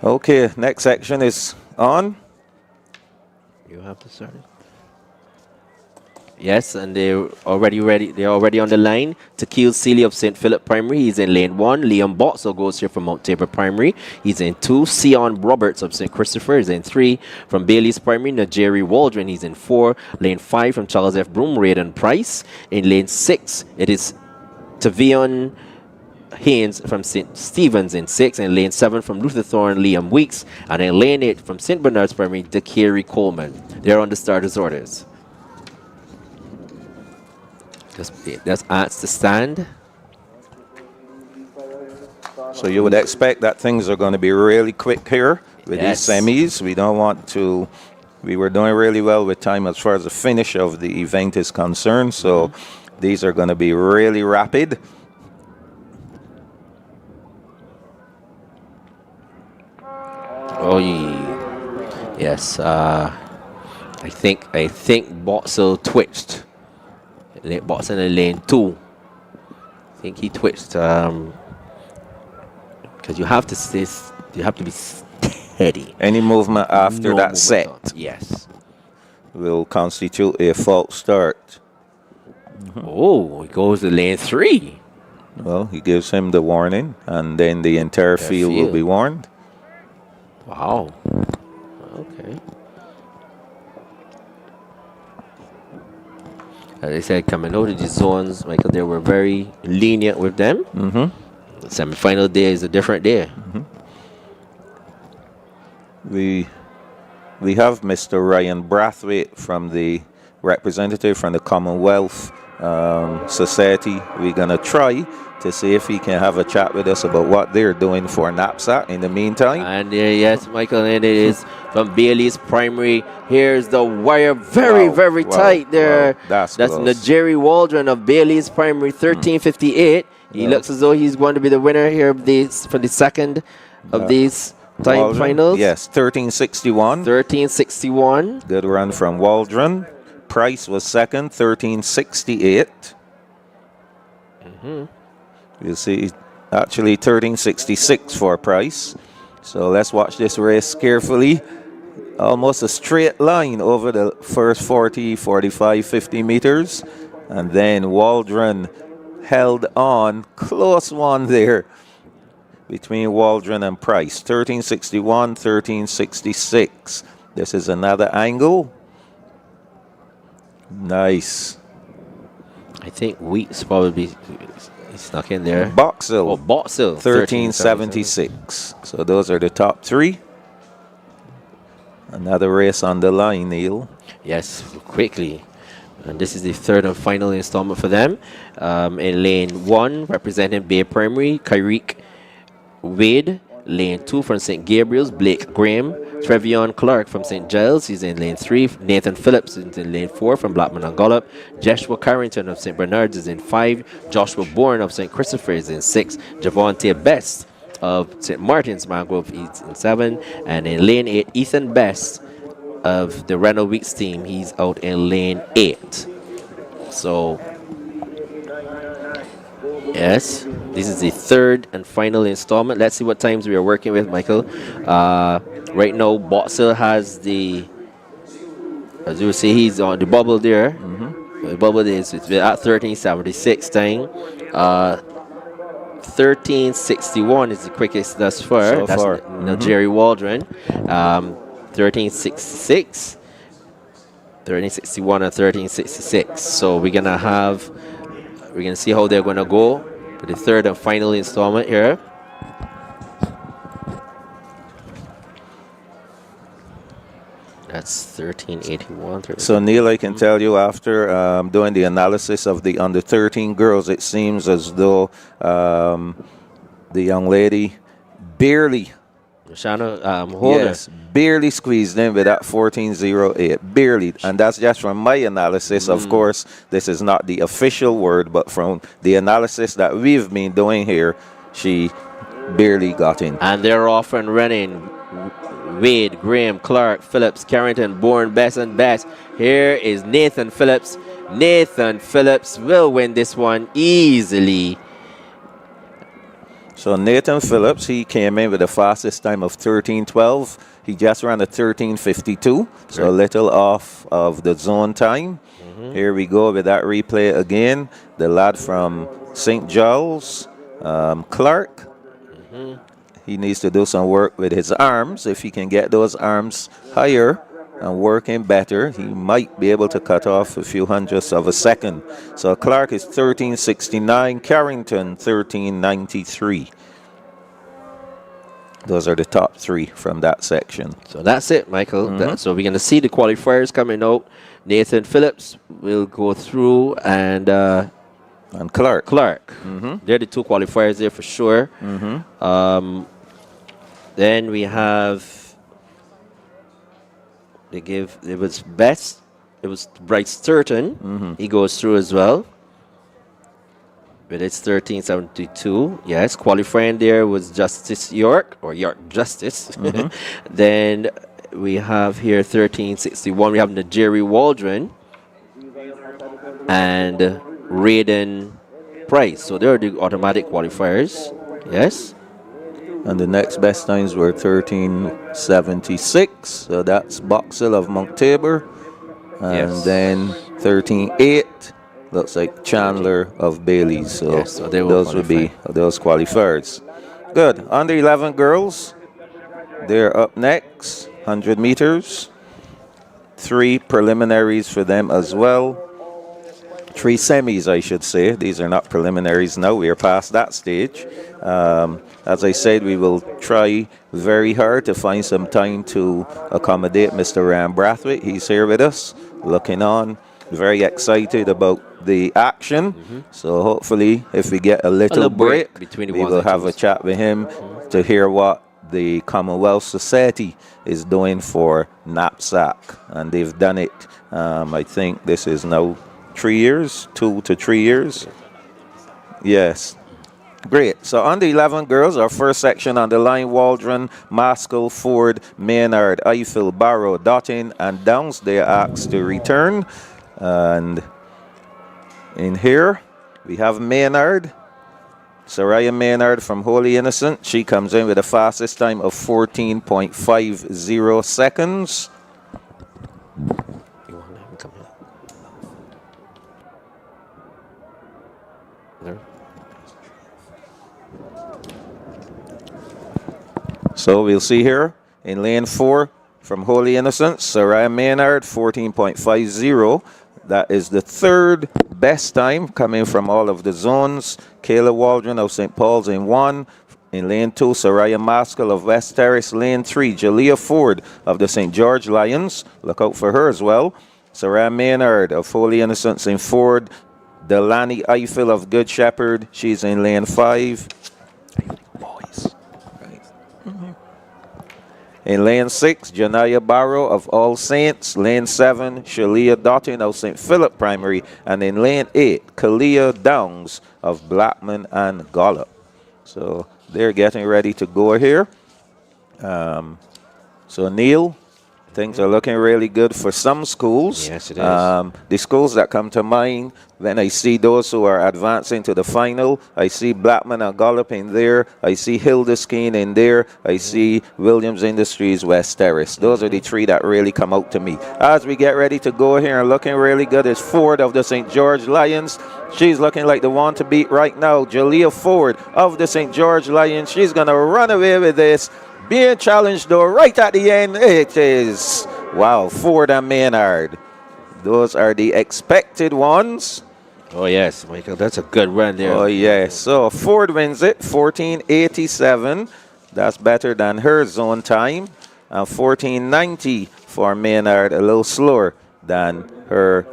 Okay, next section is on. You have to start it. Yes, and they're already ready. They're already on the line. Tequil Seeley of St. Philip Primary. He's in lane 1. Liam Botso goes here from Mount Tabor Primary. He's in 2. Sion Roberts of St. Christopher is in 3. From Bailey's Primary, Najeri Waldron. He's in 4. Lane 5 from Charles F. Broom, Raiden Price. In lane 6, it is Tavion Haynes from St. Stephen's in 6. In lane 7 from Luther Thorne, Liam Weeks. And in lane 8 from St. Bernard's Primary, Dakiri Coleman. They're on the starters' orders. That's asked to stand. So you would expect that things are going to be really quick here with these semis. We don't want to. We were doing really well with time as far as the finish of the event is concerned. So these are going to be really rapid. Oh, yes. I think Botso twitched. Botson in lane 2. I think he twitched. Because you have to stay. You have to be steady. Any movement after that set, yes, will constitute a false start. Oh, he goes to lane 3. Well, he gives him the warning, and then the entire field will be warned. Wow. Okay. As I said, coming out of the zones, Michael, they were very lenient with them. The semi-final day is a different day. We have Mr. Ryan Brathwaite from the representative from the Commonwealth Society. We're going to try to see if he can have a chat with us about what they're doing for NAPSAC in the meantime. And yes, Michael, and it is from Bailey's Primary. Here's the wire, very tight there. Wow, that's Najeri Waldron of Bailey's Primary, 1358. He looks as though he's going to be the winner here of these for the second of these time Waldron, finals. yes, 1361. 1361. Good run from Waldron. Price was second, 1368. You see, actually 1366 for Price. So let's watch this race carefully. Almost a straight line over the first 40, 45, 50 meters. And then Waldron held on. Close one there between Waldron and Price. 1361, 1366. This is another angle. Nice. I think Wheat's probably snuck in there. Boxhill. Oh, Boxhill. 1376. So those are the top 3. Another race on the line, Neil. Yes, quickly. And this is the third and final installment for them. In lane 1, representing Bay Primary, Kyrique Wade. Lane 2 from St. Gabriel's, Blake Graham. Trevion Clark from St. Giles, he's in lane 3. Nathan Phillips is in lane 4 from Blackman and Gollop. Joshua Carrington of St. Bernard's is in 5. Joshua Bourne of St. Christopher is in 6. Javonte Best of St. Martin's Mangrove is in 7. And in lane 8, Ethan Best of the Renault Weeks team, he's out in lane 8. So, yes, this is the third and final installment. Let's see what times we are working with, Michael. Right now, Boxer has the, as you see, he's on the bubble there. The bubble is at 1376 time. 1361 is the quickest thus far. That's Najeri Waldron. 1366, 1361, and 1366. So we're gonna see how they're gonna go for the third and final installment here. That's 1381. So, Neil, I can tell you after doing the analysis of the under 13 girls, it seems as though the young lady barely, Shana Holder. yes, barely squeezed in with that 14.08. Barely. And that's just from my analysis. Of course, this is not the official word, but from the analysis that we've been doing here, she barely got in. And they're off and running. Wade, Graham, Clark, Phillips, Carrington, Bourne, Bess, and Bass. Here is Nathan Phillips. Nathan Phillips will win this one easily. So Nathan Phillips, he came in with the fastest time of 13.12. He just ran a 13.52, so a little off of the zone time. Here we go with that replay again. The lad from St. Giles, Clark. He needs to do some work with his arms. If he can get those arms higher and working better, he might be able to cut off a few hundredths of a second. So Clark is 13.69, Carrington 13.93. Those are the top three from that section. So that's it, Michael. So we're going to see the qualifiers coming out. Nathan Phillips will go through and Clark. They're the two qualifiers there for sure. Then we have, it was Best, it was Bright Sturton. He goes through as well. But it's 13.72. Yes, qualifying there was Justice York, or York Justice. Then we have here 13.61. We have the Jerry Waldron and Raiden Price. So they're the automatic qualifiers. Yes. And the next best times were 13.76. So that's Boxell of Mount Tabor. And then 13.8. Looks like Chandler of Bailey's. So, so those would be those qualifiers. Good. Under 11 girls, they're up next. 100 meters. 3 preliminaries for them as well. 3 semis, I should say. These are not preliminaries now. We are past that stage. As I said, we will try very hard to find some time to accommodate Mr. Ryan Brathwaite. He's here with us, looking on, very excited about the action. So hopefully, if we get a little break between we will have a chat with him to hear what the Commonwealth Society is doing for NAPSAC. And they've done it, I think this is now 3 years, 2 to 3 years. Yes. Great. So on the 11 girls, our first section on the line, Waldron, Maskell, Ford, Maynard, Eiffel, Barrow, Dottin, and Downs. They are asked to return. And in here, we have Maynard. Soraya Maynard from Holy Innocent. She comes in with the fastest time of 14.50 seconds. So we'll see here in lane 4 from Holy Innocent, Soraya Maynard, 14.50. That is the third best time coming from all of the zones. Kayla Waldron of St. Paul's in 1. In lane 2, Soraya Maskell of West Terrace. Lane 3, Jalea Ford of the St. George Lions. Look out for her as well. Soraya Maynard of Holy Innocents in Ford. Delaney Eiffel of Good Shepherd. She's in lane 5. In lane 6, Janaya Barrow of All Saints. Lane 7, Shalia Dottin of St. Philip Primary. And in lane 8, Kalia Downs of Blackman and Gollop. So they're getting ready to go here. So Neil, things are looking really good for some schools. Yes, it is. The schools that come to mind when I see those who are advancing to the final, I see Blackman and Gollop in there. I see Hildeskeen in there. I see Williams Industries, West Terrace. Those are the 3 that really come out to me. As we get ready to go here and looking really good is Ford of the St. George Lions. She's looking like the one to beat right now. Jalea Ford of the St. George Lions. She's going to run away with this. Being challenged, though, right at the end, it is, wow, Ford and Maynard. Those are the expected ones. Oh, yes, Michael, that's a good run there. Oh, yes. So Ford wins it, 14.87. That's better than her zone time. And 14.90 for Maynard, a little slower than her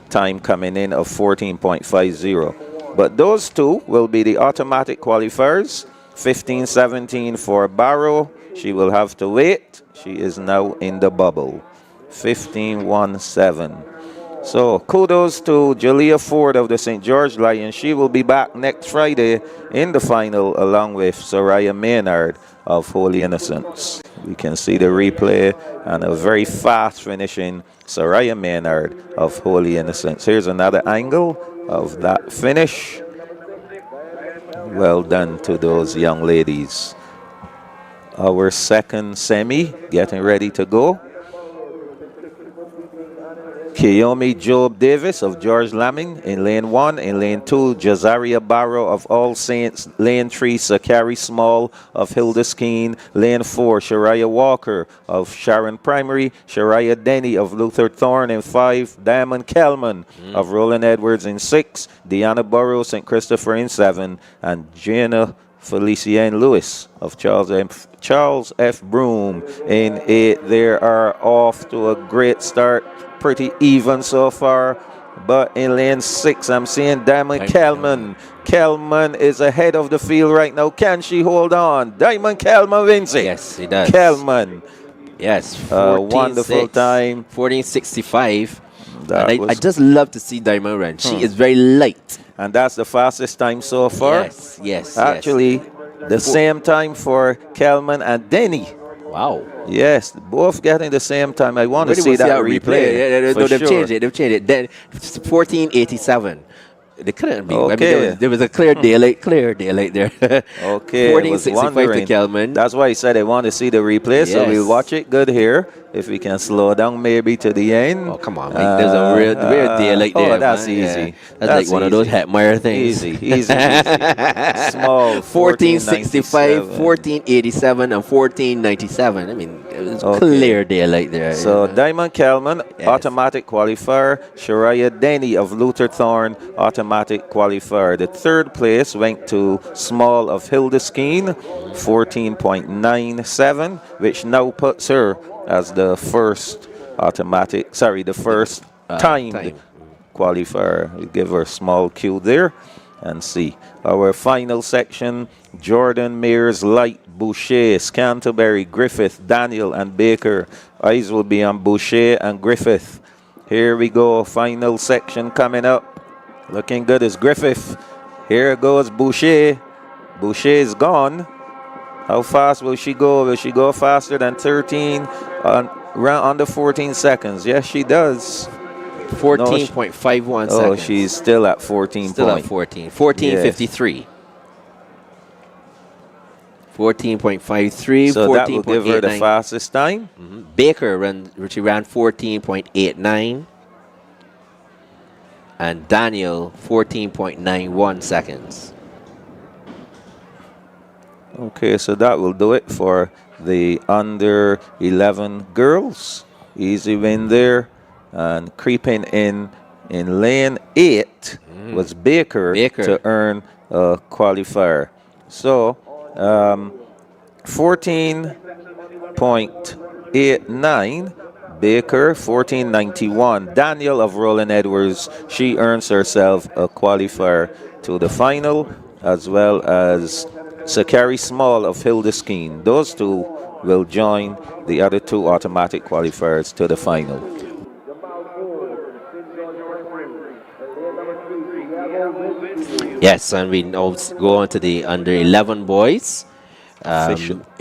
time coming in of 14.50. But those two will be the automatic qualifiers. 15:17 for Barrow. She will have to wait. She is now in the bubble. 15:17. So kudos to Jalea Ford of the St. George Lions. She will be back next Friday in the final along with Soraya Maynard of Holy Innocents. We can see the replay and a very fast finishing Soraya Maynard of Holy Innocents. Here's another angle of that finish. Well done to those young ladies. Our second semi getting ready to go. Kiyomi Job Davis of George Lamming in lane 1. In lane 2, Jazaria Barrow of All Saints. Lane 3, Sakari Small of Hildeskeen. Lane 4, Shariah Walker of Sharon Primary. Shariah Denny of Luther Thorne in 5. Diamond Kelman of Roland Edwards in 6. Deanna Burrow, St. Christopher in 7. And Jana Felician Lewis of Charles F. Broom in 8. They are off to a great start. Pretty even so far, but in lane 6 I'm seeing Diamond Kelman. Kelman is ahead of the field right now. Can she hold on? Diamond Kelman wins it. Yes, he does. Kelman. Yes, wonderful time. 14:65. I just love to see Diamond run. She is very light. And that's the fastest time so far. Yes. Actually, the same time for Kelman and Denny. Wow. Yes, both getting the same time. I want to see that replay. They've changed it. They've changed it. Then 14:87. They couldn't be. Okay. I mean, there was a clear daylight there. Okay. 14:65 to Kelman. That's why I said I want to see the replay, so we'll watch it good here. If we can slow down maybe to the end. Oh, come on, man. There's a real daylight there. Oh, that's man. easy. Yeah. That's like one of those Hetmeyer things. Easy. Small. 14:65, 14:87, and 14:97. I mean, it was clear daylight there. So Diamond Kelman, automatic qualifier. Shariah Denny of Luther Thorne, automatic qualifier. The third place went to Small of Hildeskeen, 14.97, which now puts her as the first timed qualifier. We give her a small cue there and see. Our final section, Jordan Mears, Light, Boucher, Scantlebury, Griffith, Daniel, and Baker. Eyes will be on Boucher and Griffith. Here we go, final section coming up. Looking good is Griffith. Here goes Boucher. Boucher is gone. How fast will she go? Will she go faster than 13? Around under 14 seconds. Yes, she does. 14.51 seconds. Oh, she's still at 14. Still at 14. 14.53. 14.53. So that will give her the fastest time. Baker she ran 14.89. And Daniel 14.91 seconds. Okay, so that will do it for the under 11 girls. Easy win there. And creeping in lane 8 was Baker to earn a qualifier. So 14.89 Baker, 14.91. Daniel of Roland Edwards, she earns herself a qualifier to the final, as well as Sakari Small of Hildeskeen. Those two will join the other two automatic qualifiers to the final. Yes, and we now go on to the under 11 boys.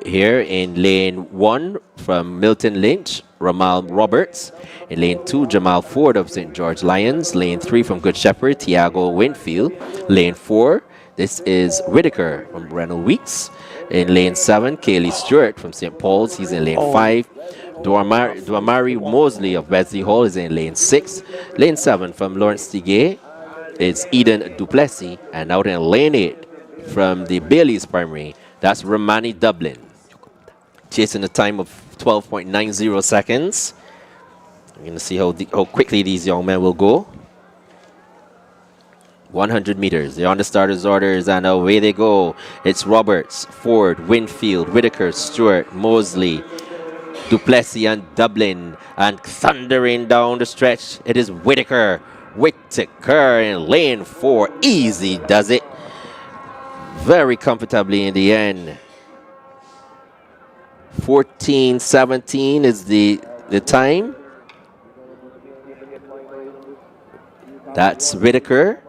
Here in lane 1 from Milton Lynch, Ramal Roberts. In lane 2, Jamal Ford of St. George Lions. Lane 3 from Good Shepherd, Tiago Winfield. Lane 4, this is Whitaker from Reynolds Weeks. In lane 7, Kaylee Stewart from St. Paul's. He's in lane 5. Duamari Mosley of Wesley Hall is in lane 6. Lane 7 from Lawrence Tigay is Eden Duplessis. And out in lane 8 from the Bailey's Primary, that's Romani Dublin. Chasing a time of 12.90 seconds. We're going to see how quickly these young men will go. 100 meters. They're on the starter's orders, and away they go. It's Roberts, Ford, Winfield, Whitaker, Stewart, Mosley, Duplessis and Dublin, and thundering down the stretch, it is Whitaker. Whitaker in lane 4. Easy does it. Very comfortably in the end. 14:17 is the time. That's Whitaker.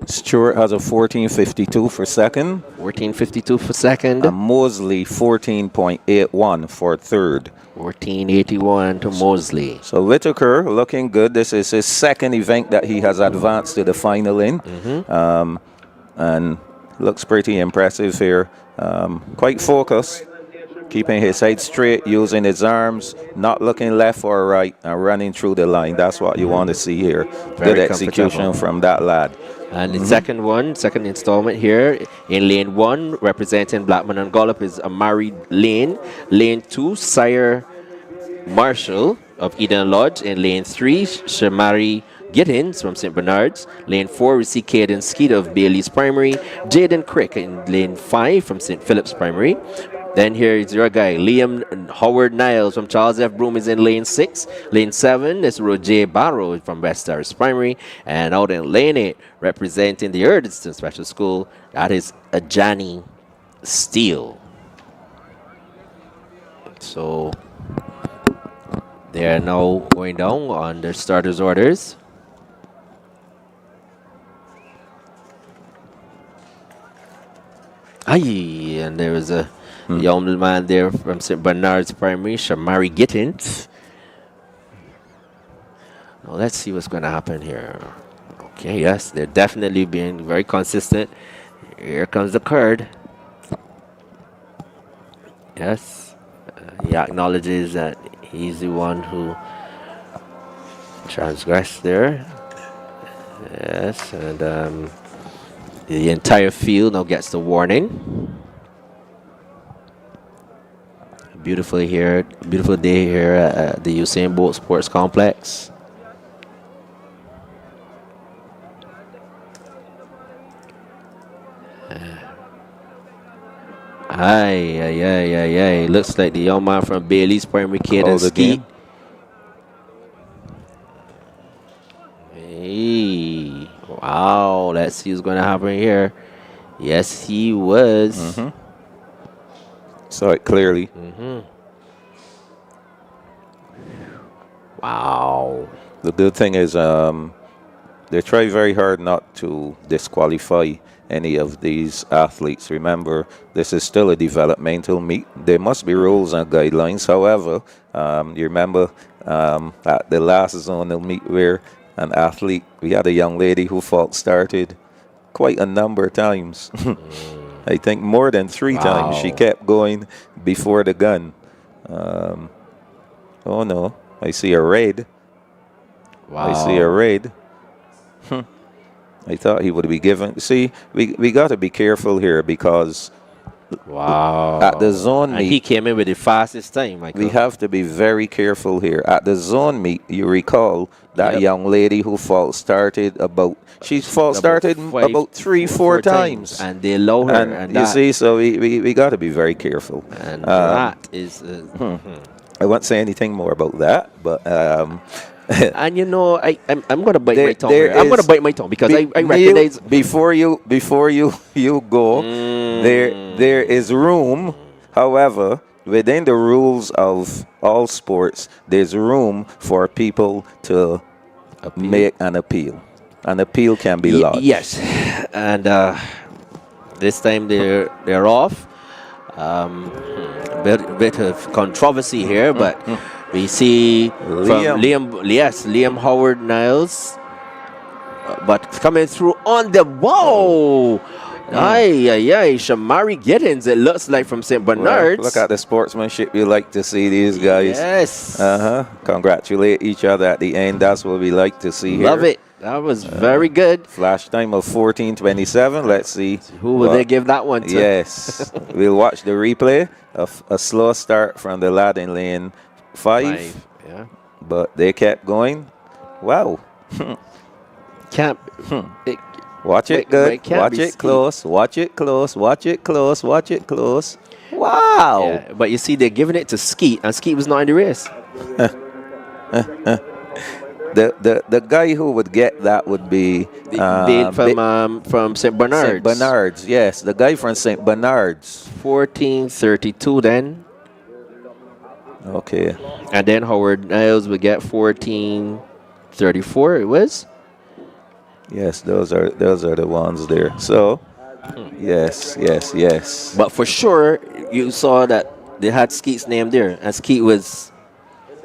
Stewart has a 14:52 for second. 14:52 for second. And Mosley 14.81 for third. 14:81 to Mosley. So Whitaker looking good. This is his second event that he has advanced to the final in. And looks pretty impressive here. Quite focused. Keeping his head straight, using his arms, not looking left or right, and running through the line. That's what you want to see here. Very good execution from that lad. And the second installment here in lane 1, representing Blackman and Gollop, is Amari Lane. Lane 2, Sire Marshall of Eden Lodge. In lane 3, Shamari Gittins from St. Bernard's. Lane 4, we see Caden Skeet of Bailey's Primary. Jaden Crick in lane 5 from St. Philip's Primary. Then here is your guy, Liam Howard Niles from Charles F. Broom is in lane 6. Lane 7 is Roger Barrow from West Terrace Primary. And out in lane 8, representing the Erdiston Special School, that is Ajani Steele. So they are now going down on their starters' orders. Aye, and there was a young man there from St. Bernard's Primary, Shamari Gittins. Now let's see what's going to happen here. Okay, yes, they're definitely being very consistent. Here comes the card. Yes, he acknowledges that he's the one who transgressed there. Yes, and the entire field now gets the warning. Beautiful day here at the Usain Bolt Sports Complex. Aye. Looks like the young man from Bailey's Primary, Caden Skeet. Hey, wow, let's see what's going to happen here. Yes, he was. Saw it clearly. Wow. The good thing is they try very hard not to disqualify any of these athletes. Remember, this is still a developmental meet. There must be rules and guidelines. However, you remember at the last zonal meet where an athlete, we had a young lady who false started quite a number of times. I think more than 3 times. She kept going before the gun. Oh no, I see a raid. Wow. I see a raid. I thought he would be given. See, we got to be careful here because at the zone meet, he came in with the fastest time, Michael. We have to be very careful here. At the zone meet, you recall that young lady who false started about 3-4 times. And they allow her. And you see, so we got to be very careful. And that is... I won't say anything more about that, but... and you know, I'm gonna bite my tongue. I'm gonna bite my tongue because I recognize before you go. There is room. However, within the rules of all sports, there's room for people to make an appeal. An appeal can be lodged. Yes, and this time they're off. Bit of controversy here, but. We see Liam Howard Niles, but coming through on the wall. Shamari Gittins, it looks like from St. Bernard's. Well, look at the sportsmanship you like to see these guys. Yes. Congratulate each other at the end. That's what we like to see here. Love it. That was very good. Flash time of 14:27. Let's see. Who will they give that one to? Yes. We'll watch the replay of a slow start from the lad in lane 5. Yeah. But they kept going. Wow. Watch it close. Watch it close. Watch it close. Wow. Yeah, but you see, they're giving it to Skeet, and Skeet was not in the race. The guy who would get that would be From St. Bernard's. St. Bernard's, yes. The guy from St. Bernard's. 14:32 then. Okay. And then Howard Niles would get 14:34. It was. Yes, those are the ones there. So, yes. But for sure, you saw that they had Skeet's name there, and Skeet was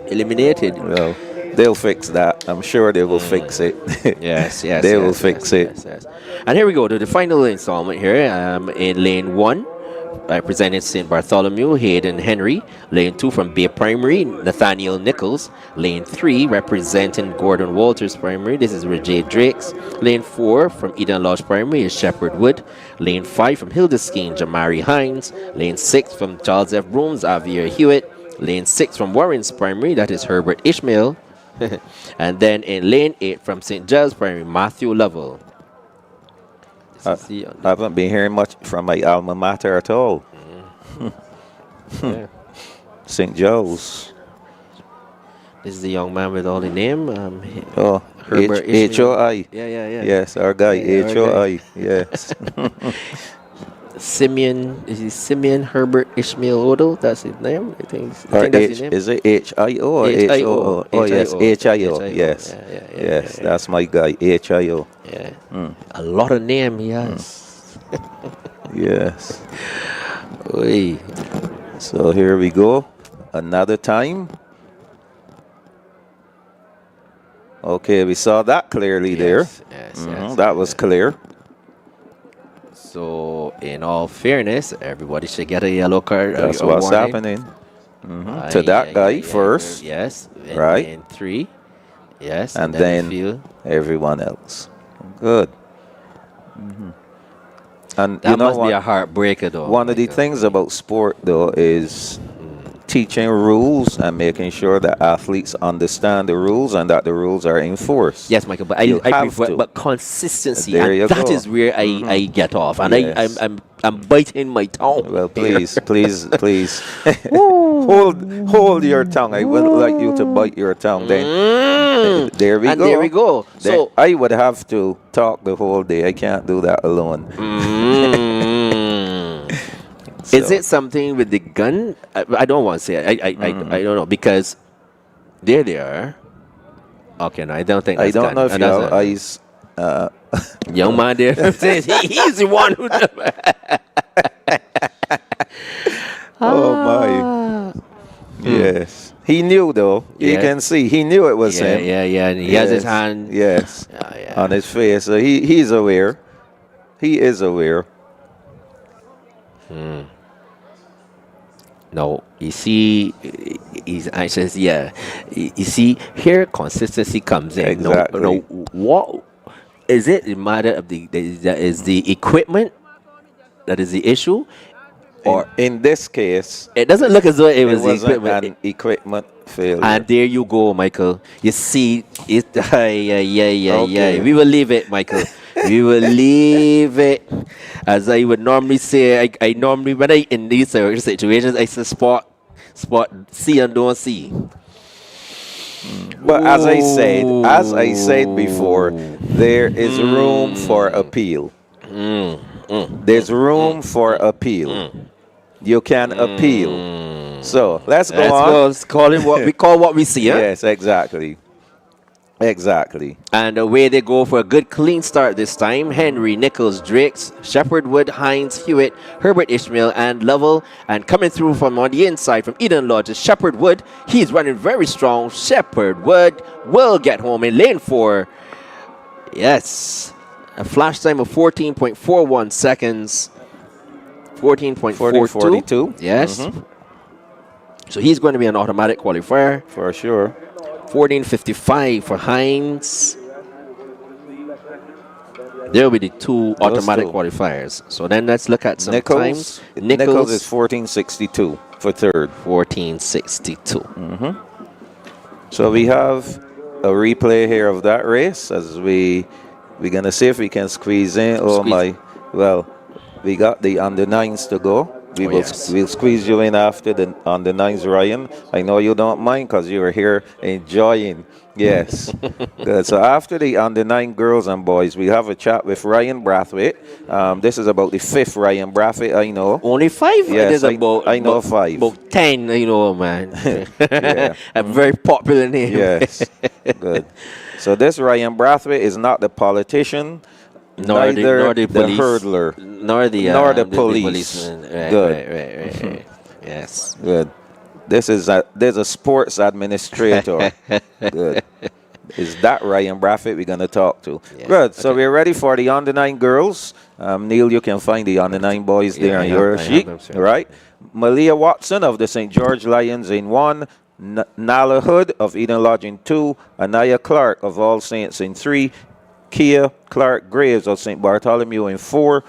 eliminated. Well, they'll fix that. I'm sure they will fix it. Yes. They will fix it. Yes. And here we go to the final installment here. In lane 1, representing St. Bartholomew, Hayden Henry. Lane 2 from Bay Primary, Nathaniel Nichols. Lane 3, representing Gordon Walters Primary. This is Rajay Drakes. Lane 4 from Eden Lodge Primary is Shepherd Wood. Lane 5 from Hildeskeen, Jamari Hines. Lane 6 from Charles F. Brooms, Avier Hewitt. Lane 6 from Warren's Primary, that is Herbert Ishmael. And then in lane 8 from St. Giles Primary, Matthew Lovell. I haven't been hearing much from my alma mater at all. Yeah. St. Joe's. This is the young man with all the name. Herbert Ishmael. H-O-I. Yeah. Yes, our guy, Yeah, our H-O-I. Yes. Simeon Herbert Ishmael Odo? That's his name? I think that's his name. Is it H-I-O or H-O-O? Oh, yes, H-I-O. Yes. Yes, that's my guy, H-I-O. Yeah. A lot of name he has. Yes. Oy. So here we go. Another time. Okay, we saw that clearly there. Yes, that was clear. So, in all fairness, everybody should get a yellow card. That's a what's warning. happening. To that guy first. Yes. Right. And 3. Yes. And then everyone else. Good. And that you know must be a heartbreaker, though. One of the things about sport, though, is teaching rules and making sure that athletes understand the rules and that the rules are enforced. Yes, Michael, but I prefer, but consistency. There you that go. is where I get off, and Yes. I'm biting my tongue. Well, please hold your tongue. I wouldn't like you to bite your tongue. Then there we go. There we go. So I would have to talk the whole day. I can't do that alone. So. Is it something with the gun? I don't want to say it. I don't know, because there they are. Okay, no, I don't think I that's don't know if gun. your eyes. Young man there says he's the one who. Oh my! Yes, he knew though. You Yeah. can see he knew it was him. Yeah, and he has his hand. Yes, Yeah. on his face. So he's aware. He is aware. No, you see, I says, yeah. You see, here consistency comes in. Exactly. No, what is it? A matter of the equipment that is the issue, or in this case, it doesn't look as though it was the wasn't equipment. an equipment failure. And there you go, Michael. You see, it. Yeah. Okay. We will leave it, Michael. We will leave it. As I would normally say, I normally, when I in these situations, I say spot, see and don't see. But as I said before, there is room for appeal. There's room for appeal. You can appeal. So let's go on. Let's call it what we call what we see. Huh? Yes, exactly. And away they go for a good clean start this time. Henry, Nichols, Drakes, Shepherd Wood, Hines, Hewitt, Herbert Ishmael, and Lovell. And coming through from on the inside from Eden Lodge is Shepherd Wood. He's running very strong. Shepherd Wood will get home in lane 4. Yes. A flash time of 14.41 seconds. 14.42. Yes. So he's going to be an automatic qualifier. For sure. 14.55 for Hines. There will be the two automatic qualifiers. So then let's look at some times. Nichols is 14.62 for third. 14.62. So we have a replay here of that race as we're going to see if we can squeeze in. Oh my, well, we got the under 9s to go. we Oh, will yes. we'll squeeze you in after on the nines, Ryan. I know you don't mind because you were here enjoying. Yes. Good. So after the under 9 girls and boys, we have a chat with Ryan Brathwaite. This is about the 5th Ryan Brathwaite I know. Only 5? Yes, There's about, I know 5. about 10, man. Yeah. A very popular name. Yes. Good. So this Ryan Brathwaite is not the politician, Nor neither the the police, hurdler, nor the nor the the police. policeman. Right, Good. right. Yes. Good. There's a sports administrator. Good. Is that Ryan Brathwaite we're going to talk to? Yeah. Good. So Okay. we're ready for the under 9 girls. Neil, you can find the under 9 boys there on your sheet. All right. Malia Watson of the St. George Lions in 1. Nala Hood of Eden Lodge in 2. Anaya Clark of All Saints in 3. Kia Clark Graves of St. Bartholomew in 4.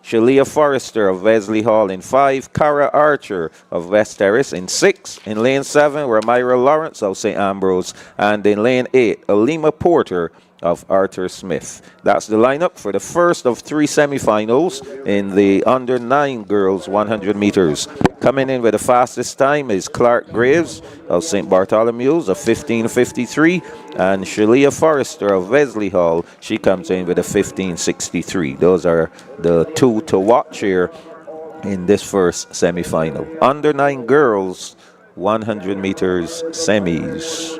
Shalia Forrester of Wesley Hall in 5. Cara Archer of West Terrace in 6. In lane 7, Ramira Lawrence of St. Ambrose. And in lane 8, Alima Porter of Arthur Smith. That's the lineup for the first of 3 semifinals in the under 9 girls 100 meters. Coming in with the fastest time is Clark Graves of St. Bartholomew's of 15:53, and Shalia Forrester of Wesley Hall, she comes in with a 15:63. Those are the 2 to watch here in this first semifinal. Under 9 girls 100 meters semis.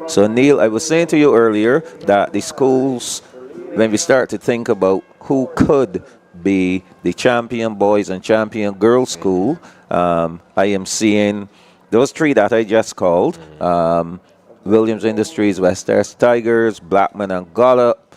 So Neil, I was saying to you earlier that the schools, when we start to think about who could be the champion boys and champion girls school, I am seeing those 3 that I just called, Williams Industries, West Terrace Tigers, Blackman and Gollop,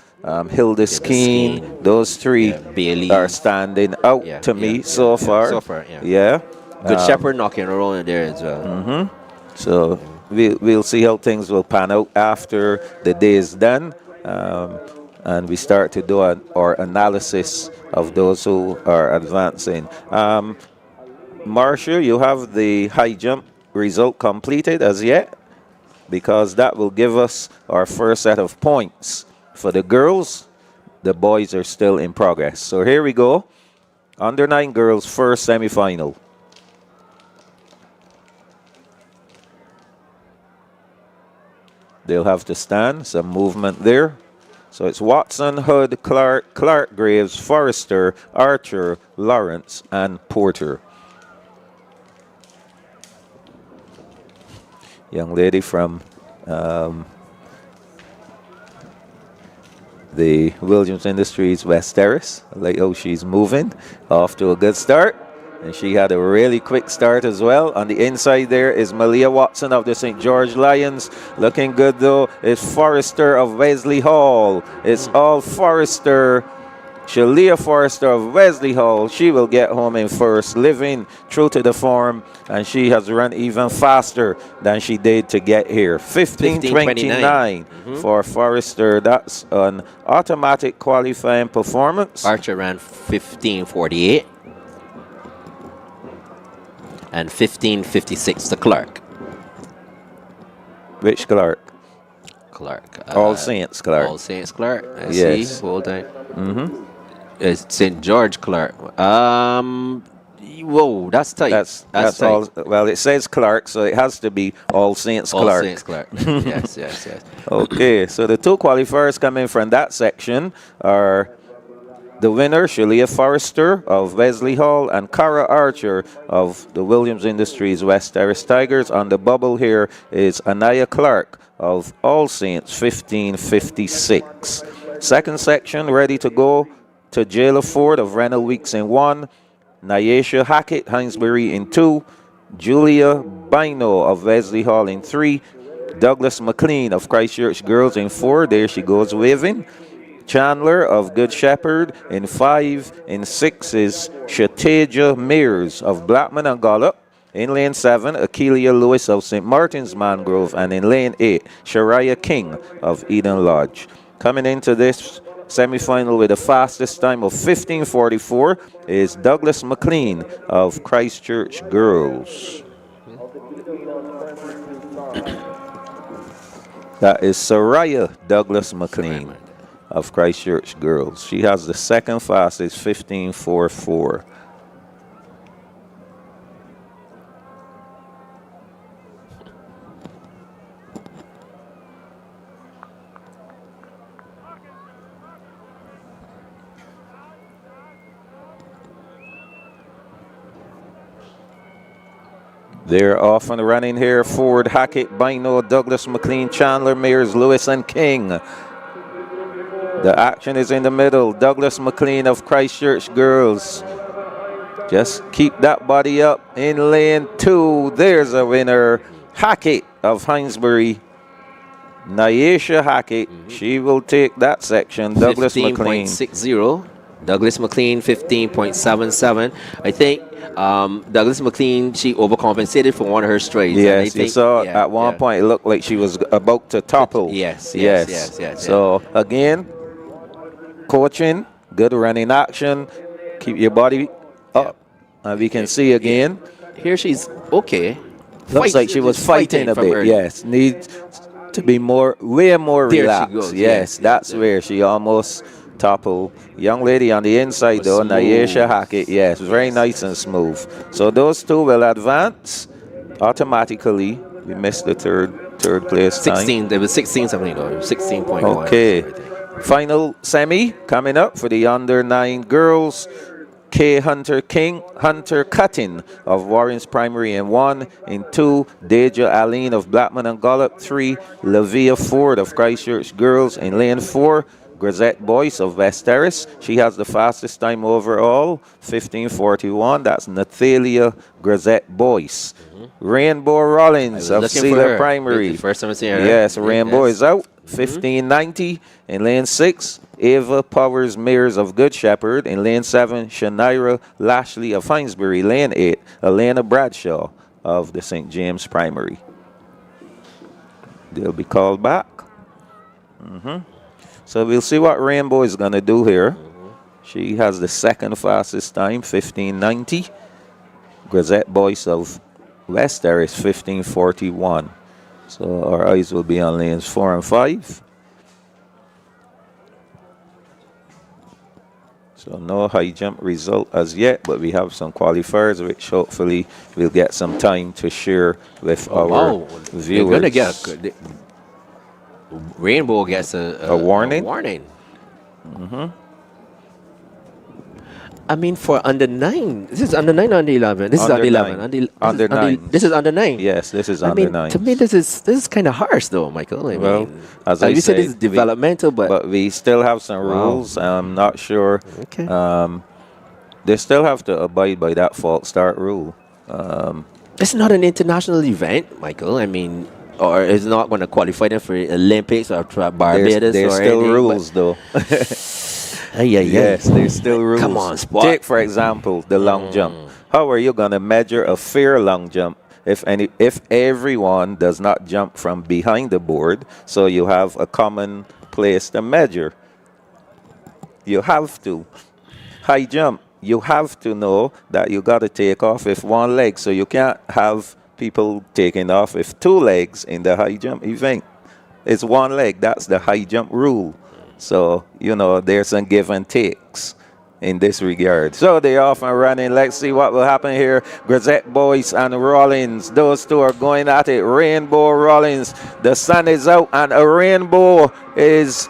Hilda Skeen, those 3 Bailey are standing out to me so far. So far, Yeah. Good Shepherd knocking around in there as well. So we'll see how things will pan out after the day is done, and we start to do our analysis of those who are advancing. Marcia, you have the high jump result completed as yet? Because that will give us our first set of points. For the girls, the boys are still in progress. So here we go. Under 9 girls, first semifinal. They'll have to stand, some movement there. So it's Watson, Hood, Clark, Graves, Forrester, Archer, Lawrence, and Porter. Young lady from the Williams Industries West Terrace. I like how she's moving. Off to a good start. And she had a really quick start as well. On the inside there is Malia Watson of the St. George Lions. Looking good though is Forrester of Wesley Hall. It's all Forrester. Shalia Forrester of Wesley Hall. She will get home in first, living true to the form. And she has run even faster than she did to get here. 15:29 for Forrester. That's an automatic qualifying performance. Archer ran 15:48. And 15:56 to Clark. Which Clark? Clark. All Saints Clark. All Saints Clark. I Yes. see. Hold on. It's St. George Clark. Whoa, that's tight. That's tight. all. Well, it says Clark, so it has to be All Saints Clark. All Saints Clark. Yes. Okay, so the 2 qualifiers coming from that section are the winner, Shalia Forrester of Wesley Hall, and Cara Archer of the Williams Industries West Terrace Tigers. On the bubble here is Anaya Clark of All Saints, 15:56. Second section, ready to go to Jayla Ford of Renal Weeks in 1. Nyesha Hackett, Hinesbury in 2. Julia Bino of Wesley Hall in 3. Douglas McLean of Christchurch Girls in 4. There she goes waving. Chandler of Good Shepherd in 5. In 6 is Shateja Mears of Blackman and Gollop. In lane 7, Akelia Lewis of St. Martin's Mangrove. And in lane 8, Shariah King of Eden Lodge. Coming into this semifinal with the fastest time of 15:44 is Douglas McLean of Christchurch Girls. That is Soraya Douglas McLean of Christchurch Girls. She has the second fastest, 15:44. They're off and running here. Ford, Hackett, Bino, Douglas, McLean, Chandler, Mears, Lewis, and King. The action is in the middle. Douglas McLean of Christchurch Girls. Just keep that body up in lane 2. There's a winner. Hackett of Hinesbury. Nyesha Hackett. She will take that section. Douglas McLean. 15.60. Douglas McLean 15.77. I think Douglas McLean, she overcompensated for one of her strides. Yes, you saw at one point it looked like she was about to topple. Yes. So again, coaching, good running action, keep your body up. And we can see again. Here she's okay. Looks like she was fighting a bit. Yes, needs to be way more relaxed. She goes. Yes, that's where she almost toppled. Young lady on the inside though, Nyesha Hackett. Yes, very nice and smooth. So those two will advance automatically. We missed the third place 16. time. There was 16 something though. 16.1. Okay. Final semi coming up for the under 9 girls. K. Hunter Cutting of Warren's Primary in 1. In 2, Deja Aline of Blackman and Gollop. 3, Lavia Ford of Christchurch Girls. In lane 4, Grisette Boyce of West Terrace. She has the fastest time overall, 15:41. That's Nathalia Grisette Boyce. Rainbow Rollins of Cedar Primary. First time I see her. Yes, Rainbow is out, 15:90. In lane 6, Ava Powers Mears of Good Shepherd. In lane 7, Shanaira Lashley of Hinesbury. Lane 8, Elena Bradshaw of the St. James Primary. They'll be called back. So we'll see what Rainbow is going to do here. She has the second fastest time, 15:90. Grisette Boyce of West Terrace, 15:41. So our eyes will be on lanes 4 and 5. So no high jump result as yet, but we have some qualifiers, which hopefully we'll get some time to share with our viewers. You're gonna get Rainbow gets a warning. I mean, for under 9, this is under 9 or under 11. This is under 11. Under 9. This is under 9. Yes, this is under 9. To me, this is kind of harsh, though, Michael. I mean, as I you said, said, this is developmental, but we still have some rules. I'm not sure. Okay. They still have to abide by that false start rule. It's not an international event, Michael. I mean, or it's not going to qualify them for Olympics or Barbados. There's still rules, though. Yes, there's still rules. Come on, spot. Take, for example, the long jump. How are you going to measure a fair long jump if everyone does not jump from behind the board, so you have a common place to measure? You have to. High jump, you have to know that you got to take off with one leg, so you can't have people taking off with 2 legs in the high jump event. It's one leg. That's the high jump rule. So, there's some give and takes in this regard. So they're off and running. Let's see what will happen here. Grisette Boyce and Rollins. Those two are going at it. Rainbow Rollins. The sun is out and a rainbow is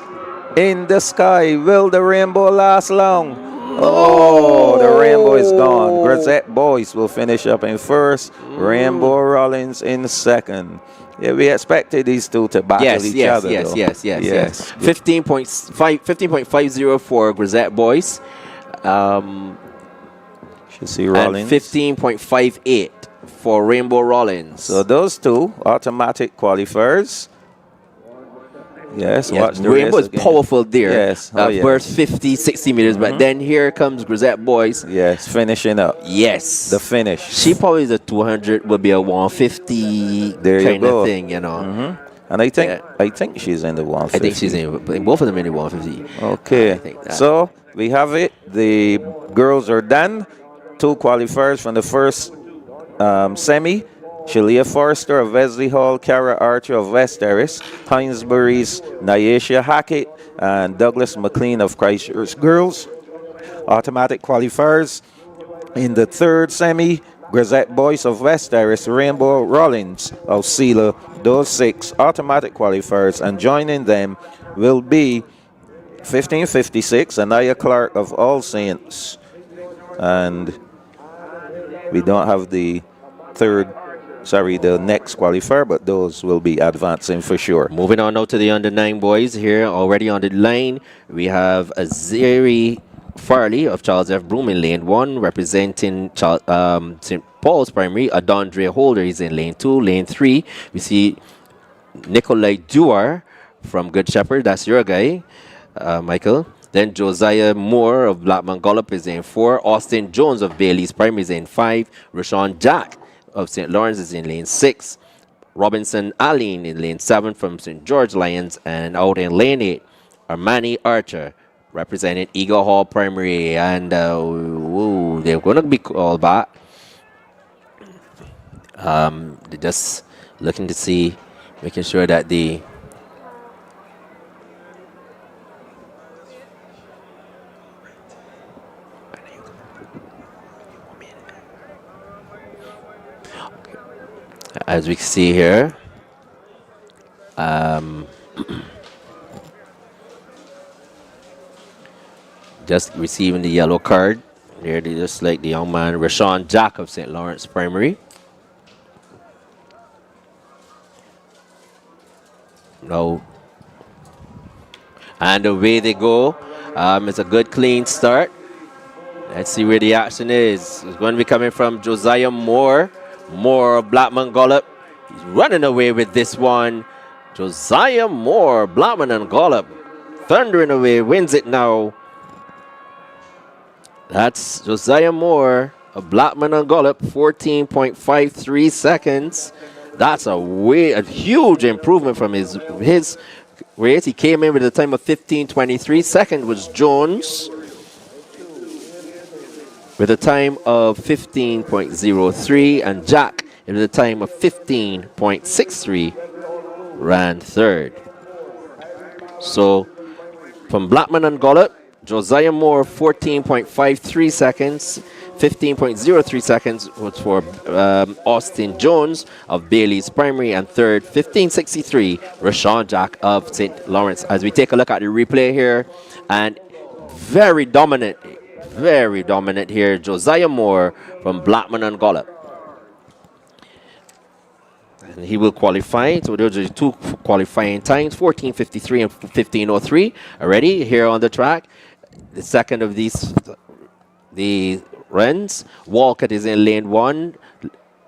in the sky. Will the rainbow last long? Oh, the rainbow is gone. Grisette Boyce will finish up in first. Rainbow Rollins in second. Yeah, we expected these two to battle each other. Yes. 15.50 for Grisette Boyce. Should see Rollins. And 15.58 for Rainbow Rollins. So those two automatic qualifiers. Yes, watch the Rainbow is race again. powerful there. Yes. First 50, 60 meters, but then here comes Grisette Boyce. Yes, finishing up. Yes. The finish. She probably is a 200, will be a 150 kind of thing, And I think she's in the 150. I think she's in both of them in the 150. Okay. So we have it. The girls are done. 2 qualifiers from the first semi. Shalia Forrester of Wesley Hall, Cara Archer of West Terrace, Hinesbury's Nyesha Hackett, and Douglas McLean of Christchurch Girls. Automatic qualifiers in the third semi, Grisette Boyce of West Terrace, Rainbow Rollins of Sealer. Those 6 automatic qualifiers, and joining them will be 1556, Anaya Clark of All Saints. And we don't have the third sorry, the next qualifier, but those will be advancing for sure. Moving on now to the under 9 boys here, already on the line. We have Azeri Farley of Charles F. Broom in lane 1, representing St. Paul's Primary. Adondre Holder is in lane 2. Lane 3, we see Nikolai Duar from Good Shepherd. That's your guy, Michael. Then Josiah Moore of Blackman Gollop is in 4. Austin Jones of Bailey's Primary is in 5. Rashawn Jack of St. Lawrence is in lane 6. Robinson Aline in lane 7 from St. George Lions. And out in lane 8, Armani Archer representing Eagle Hall Primary. And they're going to be called back. They're just looking to see, making sure that the as we see here, just receiving the yellow card. There, they just like the young man, Rashawn Jack of St. Lawrence Primary. No. And away they go. It's a good clean start. Let's see where the action is. It's going to be coming from Josiah Moore. Moore of Blackman Gollop. He's running away with this one. Josiah Moore, Blackman and Gollop. Thundering away, wins it now. That's Josiah Moore of Blackman and Gollop, 14.53 seconds. That's a huge improvement from his race. He came in with a time of 15.23. Second was Jones with a time of 15.03, and Jack with a time of 15.63 ran third. So from Blackman and Gollop, Josiah Moore 14.53 seconds. 15.03 seconds was for Austin Jones of Bailey's Primary, and third, 15.63, Rashawn Jack of St. Lawrence. As we take a look at the replay here, and very dominant here, Josiah Moore from Blackman and Gollop. And he will qualify. So those are two qualifying times, 14.53 and 15.03 already here on the track. The second of the runs, Walcott is in lane 1,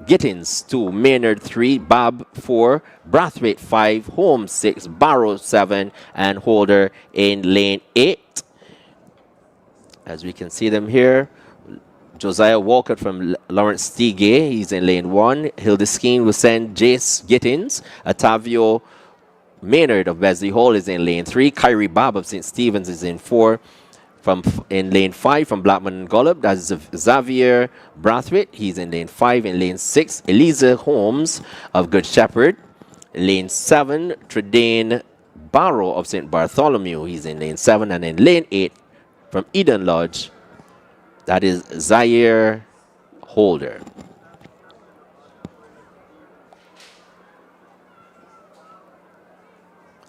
Gittins 2, Maynard 3, Bob 4, Brathwaite 5, Holmes 6, Barrow 7, and Holder in lane 8. As we can see them here, Josiah Walcott from Lawrence Stigay, he's in lane 1. Hildeskeen will send Jace Gittins. Otavio Maynard of Wesley Hall is in lane 3. Kyrie Bob of St. Stephen's is in 4. In lane 5 from Blackman and Gollop, that's Xavier Brathwaite. He's in lane 5. In lane 6, Eliza Holmes of Good Shepherd. Lane 7, Tredane Barrow of St. Bartholomew. He's in lane 7. And in lane 8 from Eden Lodge, that is Zaire Holder.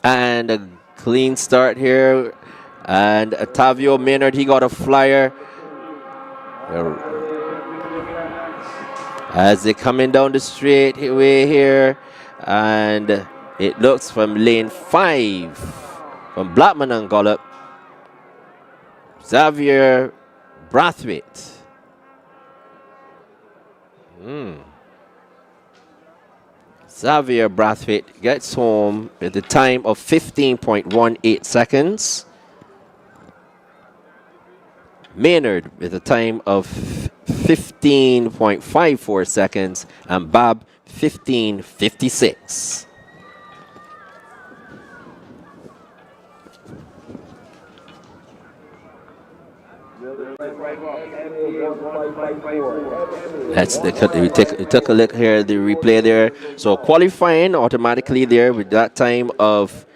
And a clean start here. And Otavio Maynard, he got a flyer. As they're coming down the straight way here. And it looks from lane 5 from Blackman and Gollop, Xavier Brathwaite. Xavier Brathwaite gets home at the time of 15.18 seconds. Maynard with a time of 15.54 seconds, and Bob 15.56. We took a look here at the replay there. So qualifying automatically there with that time of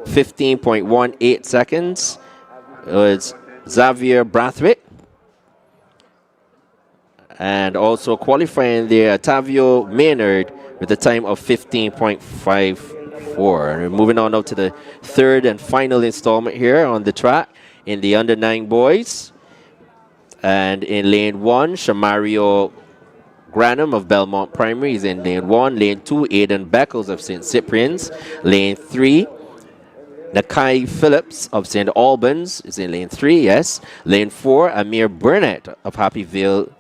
15.18 seconds. It's Xavier Brathwaite. And also qualifying there, Otavio Maynard with a time of 15.54. And we're moving on now to the third and final installment here on the track in the under 9 boys. And in lane 1, Shamario Granum of Belmont Primary is in lane 1. Lane 2, Aidan Beckles of St. Cyprian's. Lane 3, Nakai Phillips of St. Albans is in lane 3, yes. Lane 4, Amir Burnett of Happy Vale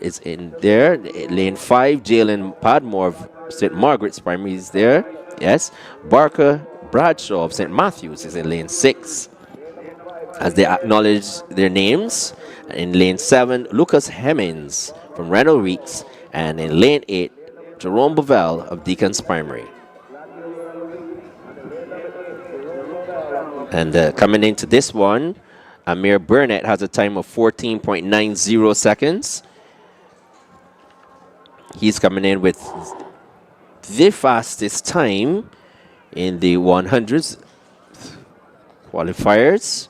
is in there. Lane 5, Jalen Padmore of St. Margaret's Primary is there, yes. Barker Bradshaw of St. Matthews is in lane 6. As they acknowledge their names, in lane 7, Lucas Hemmings from Reynolds Reeks, and in lane 8, Jerome Bovell of Deacons Primary. And coming into this one, Amir Burnett has a time of 14.90 seconds. He's coming in with the fastest time in the 100s qualifiers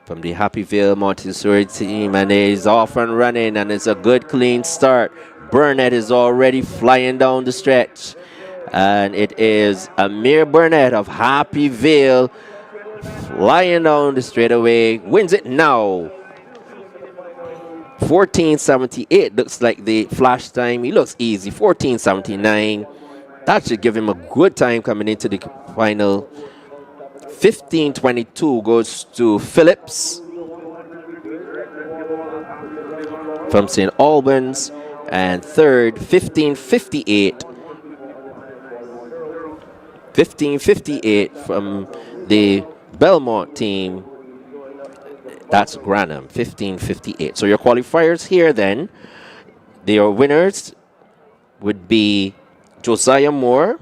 from the Happy Vale Montessori team, and he's off and running, and it's a good clean start. Burnett is already flying down the stretch. And it is Amir Burnett of Happy Vale flying down the straightaway, wins it now. 14:78 looks like the flash time. He looks easy. 14:79. That should give him a good time coming into the final. 15:22 goes to Phillips from St. Albans, and third, 15:58. 15:58 from the Belmont team. That's Granum, 15:58. So your qualifiers here then, their winners would be Josiah Moore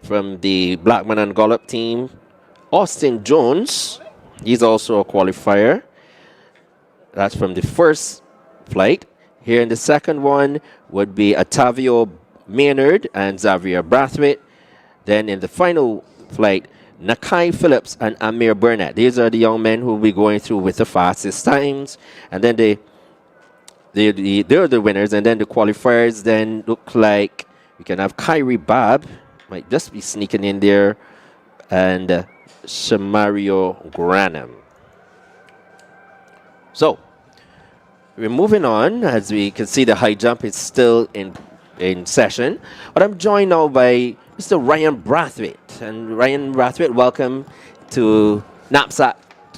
from the Blackman and Gollop team. Austin Jones, he's also a qualifier. That's from the first flight. Here in the second one would be Otavio Maynard and Xavier Brathwaite. Then in the final flight, Nakai Phillips and Amir Burnett. These are the young men who will be going through with the fastest times. And then they're the winners. And then the qualifiers then look like we can have Kyrie Babb, might just be sneaking in there, and Shamario Granum. So we're moving on. As we can see, the high jump is still in session. But I'm joined now by Mr. Ryan Brathwaite. And Ryan Brathwaite, welcome to NAPSAC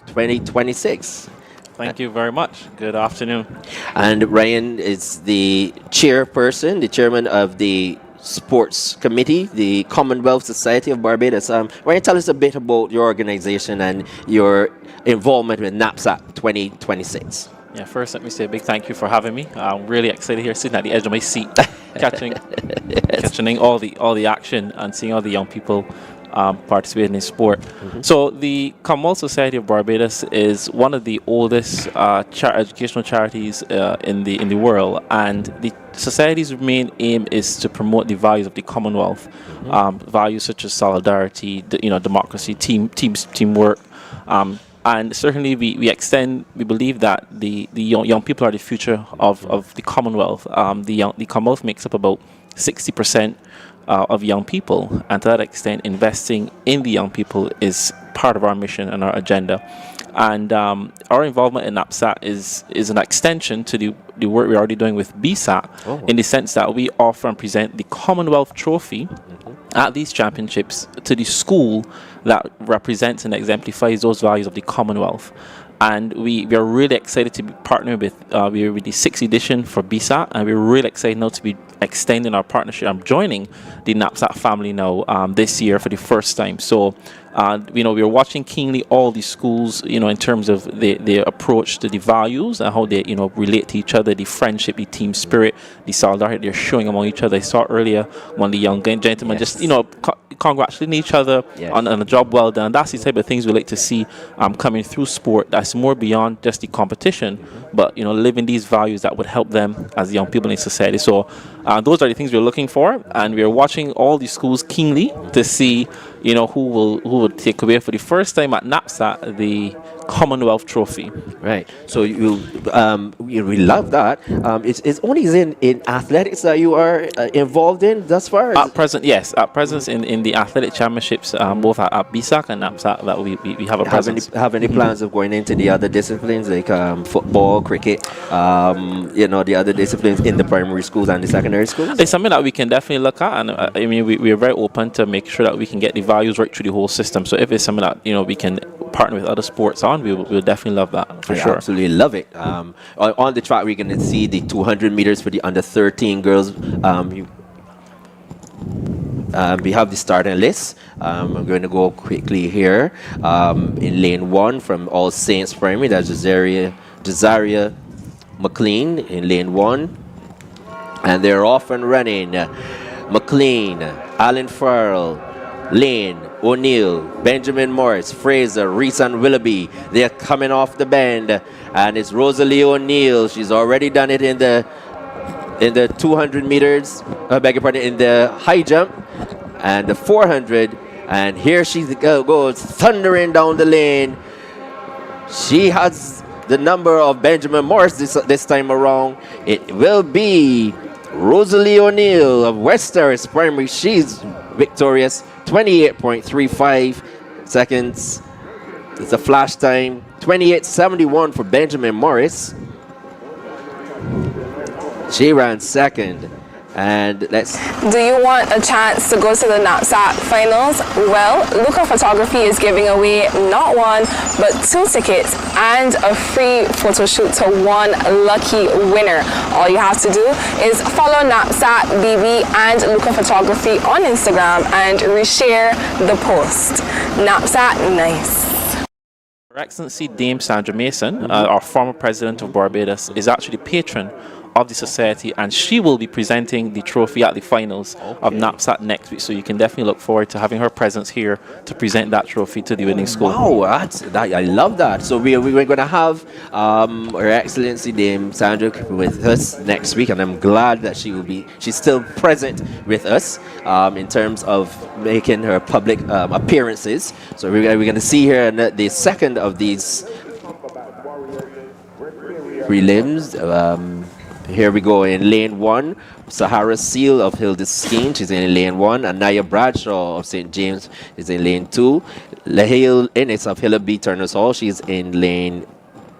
2026. Thank you very much. Good afternoon. And Ryan is the chairperson, the chairman of the sports committee, the Commonwealth Society of Barbados. Ryan, tell us a bit about your organization and your involvement with NAPSAC 2026. Yeah, first let me say a big thank you for having me. I'm really excited here, sitting at the edge of my seat, catching all the action and seeing all the young people participating in sport. Mm-hmm. So the Commonwealth Society of Barbados is one of the oldest educational charities in the world, and the society's main aim is to promote the values of the Commonwealth, values such as solidarity, democracy, teamwork. And certainly we believe that the young people are the future of the Commonwealth. The Commonwealth makes up about 60% of young people, and to that extent, investing in the young people is part of our mission and our agenda. And our involvement in NAPSAC is an extension to the work we're already doing with BSAC, in the sense that we offer and present the Commonwealth Trophy at these championships to the school that represents and exemplifies those values of the Commonwealth. And we are really excited to be partnering with we're with the 6th edition for BSAC, and we're really excited now to be extending our partnership. I'm joining the NAPSAC family now this year for the first time. So we're watching keenly all the schools, in terms of their approach to the values and how they relate to each other, the friendship, the team spirit, the solidarity they're showing among each other. I saw earlier one of the young gentlemen just congratulating each other on a job well done. That's the type of things we like to see coming through sport. That's more beyond just the competition, but living these values that would help them as young people in society. So those are the things we're looking for, and we're watching all the schools keenly to see who will take away for the first time at NAPSAC the Commonwealth Trophy. Right. So we love that. It's only in athletics that you are involved in thus far. At present, yes. At present, in the athletic championships, both at BSAC and NAPSAC, that we have a presence. Have any plans of going into the other disciplines like football, cricket, the other disciplines in the primary schools and the secondary schools? It's something that we can definitely look at, and I mean, we are very open to make sure that we can get the values right through the whole system. So if it's something that we can partner with other sports on, we'll definitely love that for sure. Absolutely love it. On the track, we're going to see the 200 meters for the under 13 girls. We have the starting list. I'm going to go quickly here. In lane 1 from All Saints Primary, that's Jazaria McLean in lane 1. And they're off and running. McLean, Alan Farrell, Lane, O'Neill, Benjamin Morris, Fraser, Reese and Willoughby. They're coming off the bend. And it's Rosalie O'Neill. She's already done it in the 200 meters, in the high jump and the 400. And here she goes, thundering down the lane. She has the number of Benjamin Morris this time around. It will be Rosalie O'Neill of West Terrace Primary. She's victorious, 28.35 seconds. It's a flash time, 28.71 for Benjamin Morris. She ran second. And let's... Do you want a chance to go to the NAPSAC finals? Well, Luca Photography is giving away not 1, but 2 tickets and a free photo shoot to 1 lucky winner. All you have to do is follow NAPSACbb and Luca Photography on Instagram and reshare the post. NAPSAC nice. Her Excellency Dame Sandra Mason, our former president of Barbados, is actually patron of the society, and she will be presenting the trophy at the finals of NAPSAC next week. So you can definitely look forward to having her presence here to present that trophy to the winning school. Wow, I love that. So we're going to have Her Excellency Dame Sandra with us next week, and I'm glad that she's still present with us in terms of making her public appearances. So we're going to see her in the second of these prelims. Here we go in lane 1. Sahara Seal of Hildesteen, she's in lane 1. Anaya Bradshaw of St. James is in lane 2. Lahale Innes of Hillaby Turners Hall, she's in lane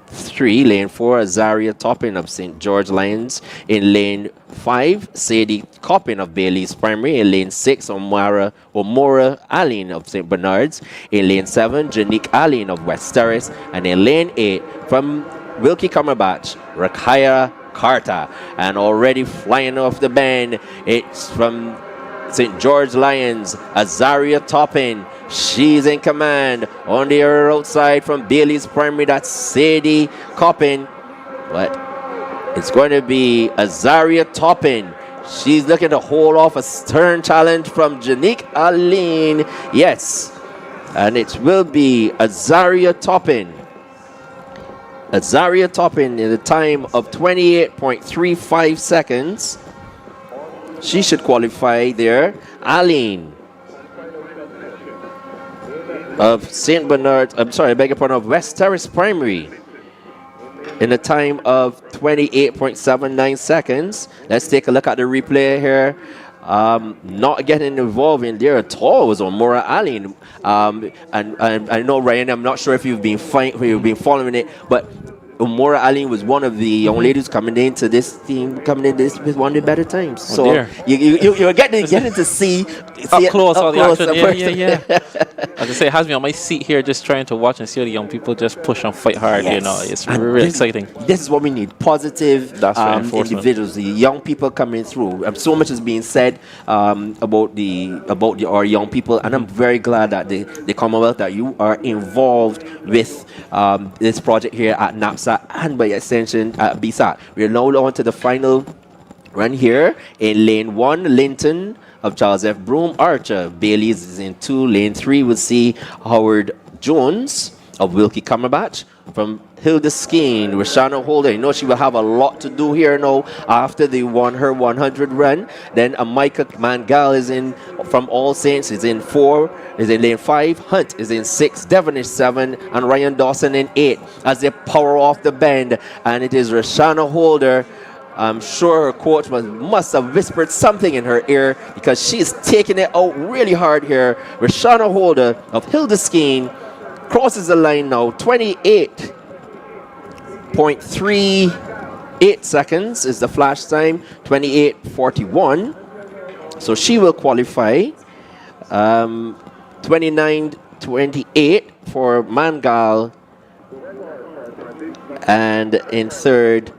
3. Lane 4, Azaria Toppin of St. George Lions. In lane 5, Sadie Coppin of Bailey's Primary. In lane 6, Omora Allen of St. Bernard's. In lane 7, Janique Allen of West Terrace. And in lane 8, from Wilkie Cumberbatch, Rakaya Carter. And already flying off the bend, it's from St. George Lions, Azaria Toppin. She's in command. On the outside from Bailey's Primary, that's Sadie Coppin. But it's going to be Azaria Toppin. She's looking to hold off a stern challenge from Janique Aline. Yes. And it will be Azaria Toppin. Azaria Toppin in the time of 28.35 seconds. She should qualify there. Aline of St. Bernard, of West Terrace Primary in the time of 28.79 seconds. Let's take a look at the replay here. Not getting involved in there at all was Omora Allen. And I know, Ryan, I'm not sure if you've been following it, but Omora Allen was one of the young ladies coming into this team, with one of the better times. So you're getting to see up close all the action. Yeah. As I say, it has me on my seat here just trying to watch and see how the young people just push and fight hard. Yes. You know, it's really exciting. This is what we need: positive individuals, the young people coming through. So much is being said about our young people, and I'm very glad that the Commonwealth, that you are involved with this project here at NAPSAC and by extension at BSAC. We are now on to the final run here in lane 1, Linton of Charles F. Broom Archer. Bailey's is in 2. Lane 3 will see Howard Jones of Wilkie Cumberbatch. From Hilda Skeen, Rashana Holder. You know she will have a lot to do here now after they won her 100 run. Then Amika Mangal is in from All Saints, is in 4, is in lane 5. Hunt is in 6, Devon is 7, and Ryan Dawson in 8 as they power off the bend. And it is Rashana Holder. I'm sure her coach must have whispered something in her ear because she's taking it out really hard here. Rashana Holder of Hilda Skeen crosses the line now. 28.38 seconds is the flash time. 28.41. So she will qualify. 29.28 for Mangal. And in third,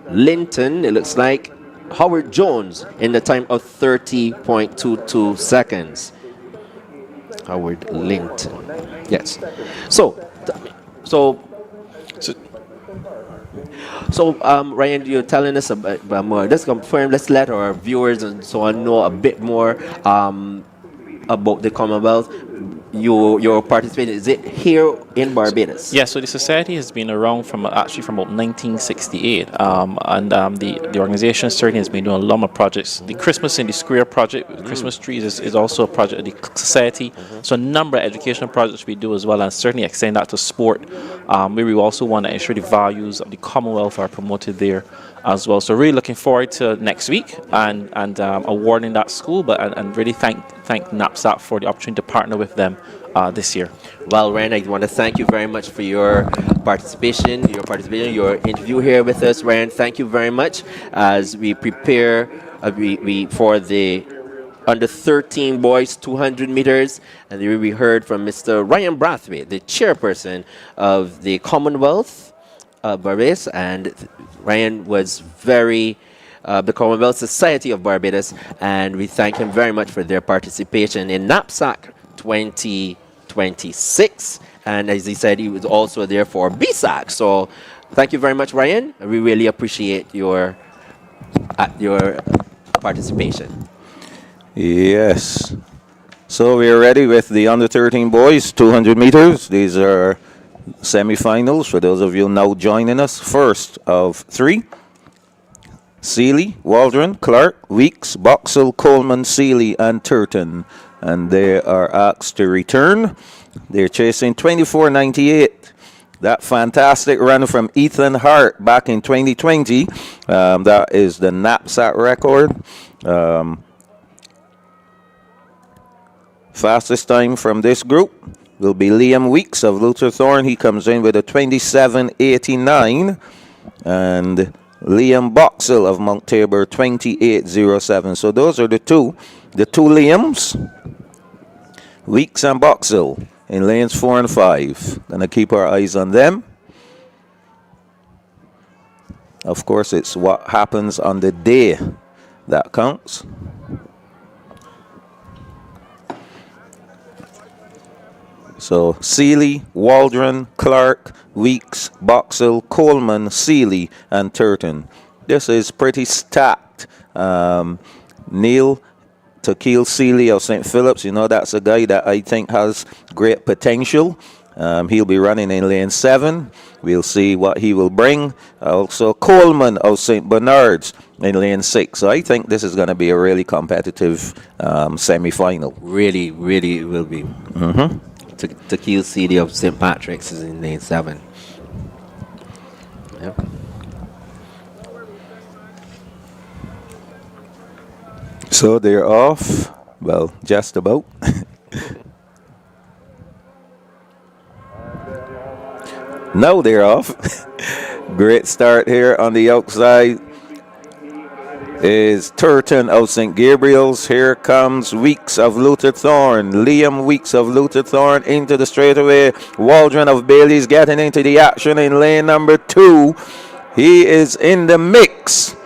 Linton, it looks like Howard Jones in the time of 30.22 seconds. Howard Linton. Yes. So Ryan, you're telling us about more. Let's confirm. Let's let our viewers and so on know a bit more about the Commonwealth. Your participation, is it here in Barbados? Yeah, so the society has been around from about 1968, and the organization certainly has been doing a lot of projects. The Christmas in the Square project, Christmas trees, is also a project of the society. So a number of educational projects we do as well, and certainly extend that to sport, where we also want to ensure the values of the Commonwealth are promoted there as well. So really looking forward to next week and awarding that school, and really thank NAPSAC for the opportunity to partner with them this year. Well, Ryan, I want to thank you very much for your participation, your interview here with us. Ryan, thank you very much as we prepare we for the under 13 boys 200 meters, and we heard from Mr. Ryan Brathwaite, the chairperson of the Commonwealth Barbados, and Ryan was the Commonwealth Society of Barbados, and we thank him very much for their participation in NAPSAC 2026, and as he said, he was also there for BSAC. So thank you very much, Ryan. We really appreciate your participation. Yes. So we are ready with the under 13 boys, 200 meters. These are semifinals for those of you now joining us. First of 3. Seeley, Waldron, Clark, Weeks, Boxall, Coleman, Seeley, and Turton. And they are asked to return. They're chasing 24.98. That fantastic run from Ethan Hart back in 2020. That is the NAPSAC record. Fastest time from this group will be Liam Weeks of Luther Thorne. He comes in with a 27.89. And Liam Boxall of Mount Tabor, 28.07. So those are the two Liams, Weeks and Boxall, in lanes 4 and 5. Gonna keep our eyes on them. Of course, it's what happens on the day that counts. So Seeley, Waldron, Clark, Weeks, Boxall, Coleman, Seeley, and Turton. This is pretty stacked. Neil Tequil Seeley of St. Philip's, you know, that's a guy that I think has great potential. He'll be running in lane 7. We'll see what he will bring. Also, Coleman of St. Bernard's in lane 6. So I think this is going to be a really competitive semi-final. Really, really it will be. Tequil Seeley of St. Patrick's is in lane 7. Yep. So they're off. Well, just about. Now they're off. Great start here on the outside is Turton of St. Gabriel's. Here comes Weeks of Luther Thorne. Liam Weeks of Luther Thorne into the straightaway. Waldron of Bailey's getting into the action in lane number 2. He is in the mix.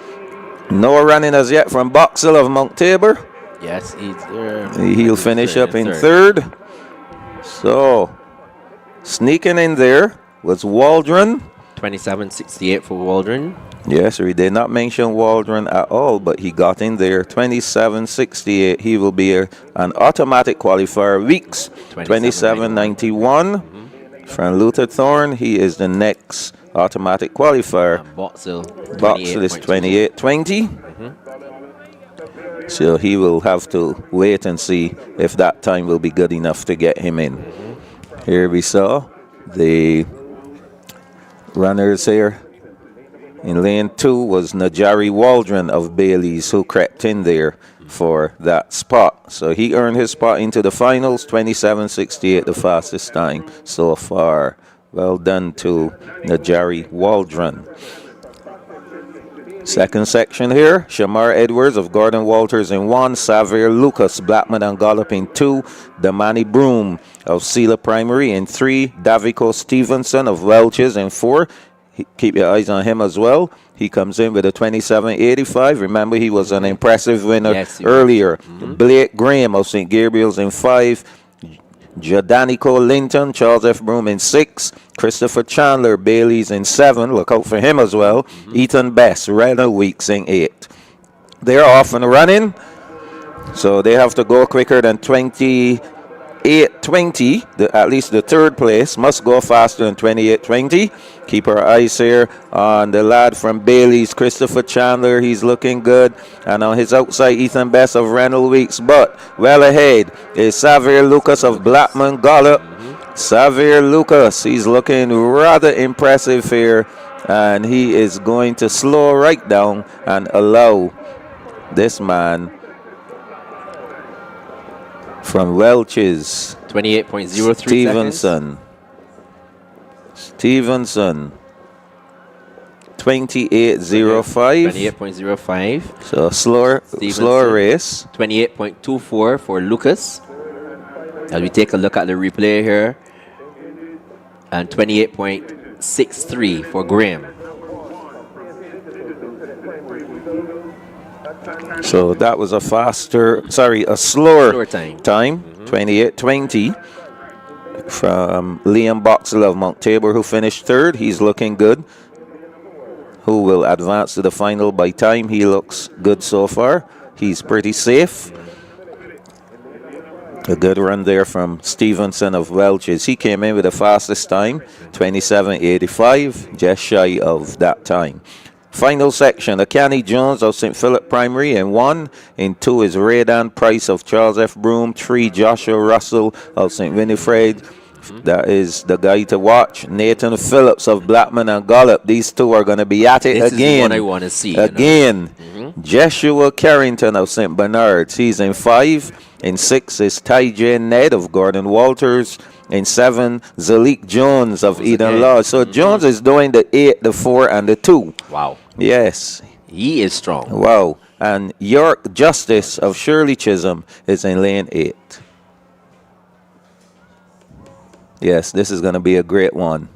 No running as yet from Boxall of Mount Tabor. Yes, he'll finish up in third. So, sneaking in there was Waldron. 27.68 for Waldron. Yes, we did not mention Waldron at all, but he got in there. 27.68. He will be an automatic qualifier. Weeks, 27.91. From Luther Thorne, he is the next automatic qualifier. Boxel. Boxel is 28.20. So he will have to wait and see if that time will be good enough to get him in. Here we saw the runners here. In lane 2 was Najari Waldron of Bailey's, who crept in there for that spot. So he earned his spot into the finals, 27.68, the fastest time so far. Well done to Najari Waldron. Second section here, Shamar Edwards of Gordon Walters in 1, Xavier Lucas, Blackman and Gollop in 2, Damani Broom of Sela Primary in 3, Davico Stevenson of Welch's in 4. Keep your eyes on him as well. He comes in with a 27.85. Remember, he was an impressive winner earlier. Blake Graham of St. Gabriel's in 5. Jordanico Linton, Charles F. Broom in 6. Christopher Chandler, Bailey's in 7. Look out for him as well. Ethan Best, Renner Weeks in 8. They're off and running, so they have to go quicker than 28.20. At least the third place must go faster than 28.20. Keep our eyes here on the lad from Bailey's, Christopher Chandler. He's looking good. And on his outside, Ethan Best of Renal Weeks. But well ahead is Xavier Lucas of Blackman Gollop. Xavier Lucas, he's looking rather impressive here. And he is going to slow right down and allow this man from Welch's, 28.03 Stevenson, 28.05. 28.05. So slower race. 28.24 for Lucas. As we take a look at the replay here. And 28.63 for Graham. So that was a slower time. 28.20 from Liam Boxell of Mount Tabor, who finished third. He's looking good. Who will advance to the final by time. He looks good so far. He's pretty safe. A good run there from Stevenson of Welch's. He came in with the fastest time, 27.85, just shy of that time. Final section, Akani Jones of St. Philip Primary in 1. In 2 is Raydan Price of Charles F. Broom. 3, Joshua Russell of St. Winifred. That is the guy to watch. Nathan Phillips of Blackman and Gollop. These two are going to be at it again. This is what I want to see. Again. Joshua Carrington of St. Bernard's. He's in 5. In 6 is Ty J. Ned of Gordon Walters. In 7, Zalik Jones of Eden Lodge. So Jones is doing the 8, the 4, and the 2. Wow. Yes. He is strong. Wow. And York Justice of Shirley Chisholm is in lane 8. Yes, this is going to be a great one.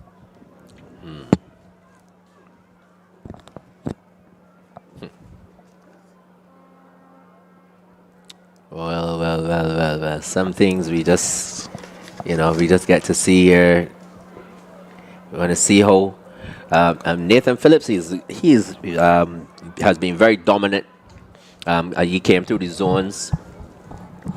Well. Some things we just get to see here. We want to see how Nathan Phillips has been very dominant. He came through the zones.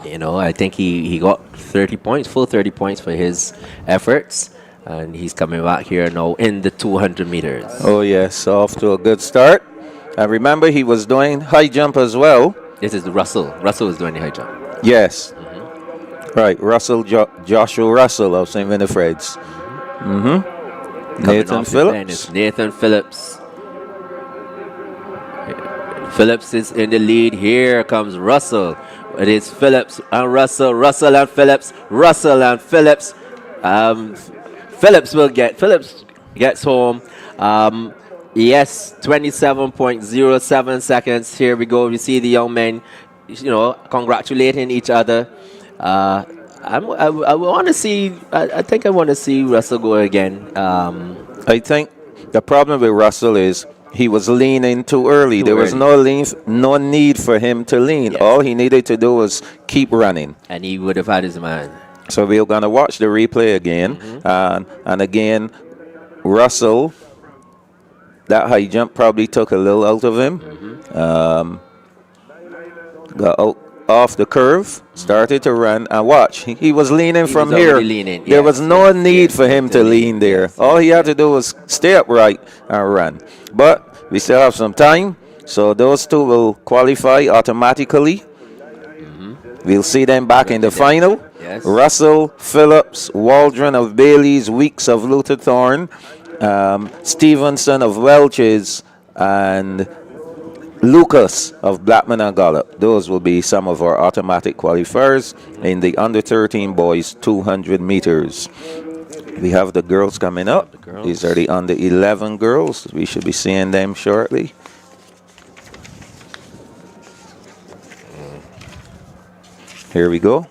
I think he got 30 points, full 30 points for his efforts. And he's coming back here now in the 200 meters. Oh, yes, off to a good start. And remember, he was doing high jump as well. This is Russell. Russell is doing the high jump. Yes. Right, Joshua Russell of St. Winifred's. Nathan Phillips. Nathan Phillips. Phillips is in the lead. Here comes Russell. It is Phillips and Russell. Russell and Phillips. Phillips gets home. Yes, 27.07 seconds. Here we go. We see the young men, congratulating each other. I want to see. I think I want to see Russell go again. I think the problem with Russell is he was leaning too early. There was no need for him to lean. Yes. All he needed to do was keep running, and he would have had his man. So we're gonna watch the replay again, and again, Russell. That high jump probably took a little out of him. Got out off the curve, started to run, and watch. He was leaning from was here. already leaning, There yes, was no yes, need yes, for him to lean there. yes, All he yes, had to do was stay upright and run. But we still have some time, so those two will qualify automatically. We'll see them back in the final. Yes. Russell, Phillips, Waldron of Bailey's, Weeks of Luther Thorn, Stevenson of Welch's, and Lucas of Blackman and Gollop. Those will be some of our automatic qualifiers in the under 13 boys 200 meters. We have the girls coming up. These are the under 11 girls. We should be seeing them shortly. Here we go.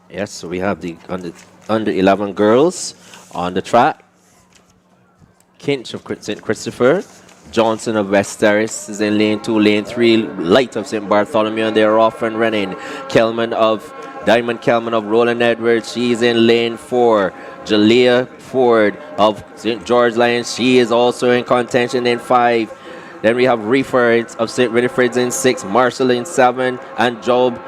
Yes, so we have the under 11 girls on the track. Kinch of St. Christopher, Johnson of West Terrace is in lane 2, lane 3, Light of St. Bartholomew, and they're off and running. Diamond Kelman of Roland Edwards, she's in lane 4. Jalea Ford of St. George Lions, she is also in contention in 5. Then we have Reefer of St. Winifred's in 6, Marshall in 7, and Job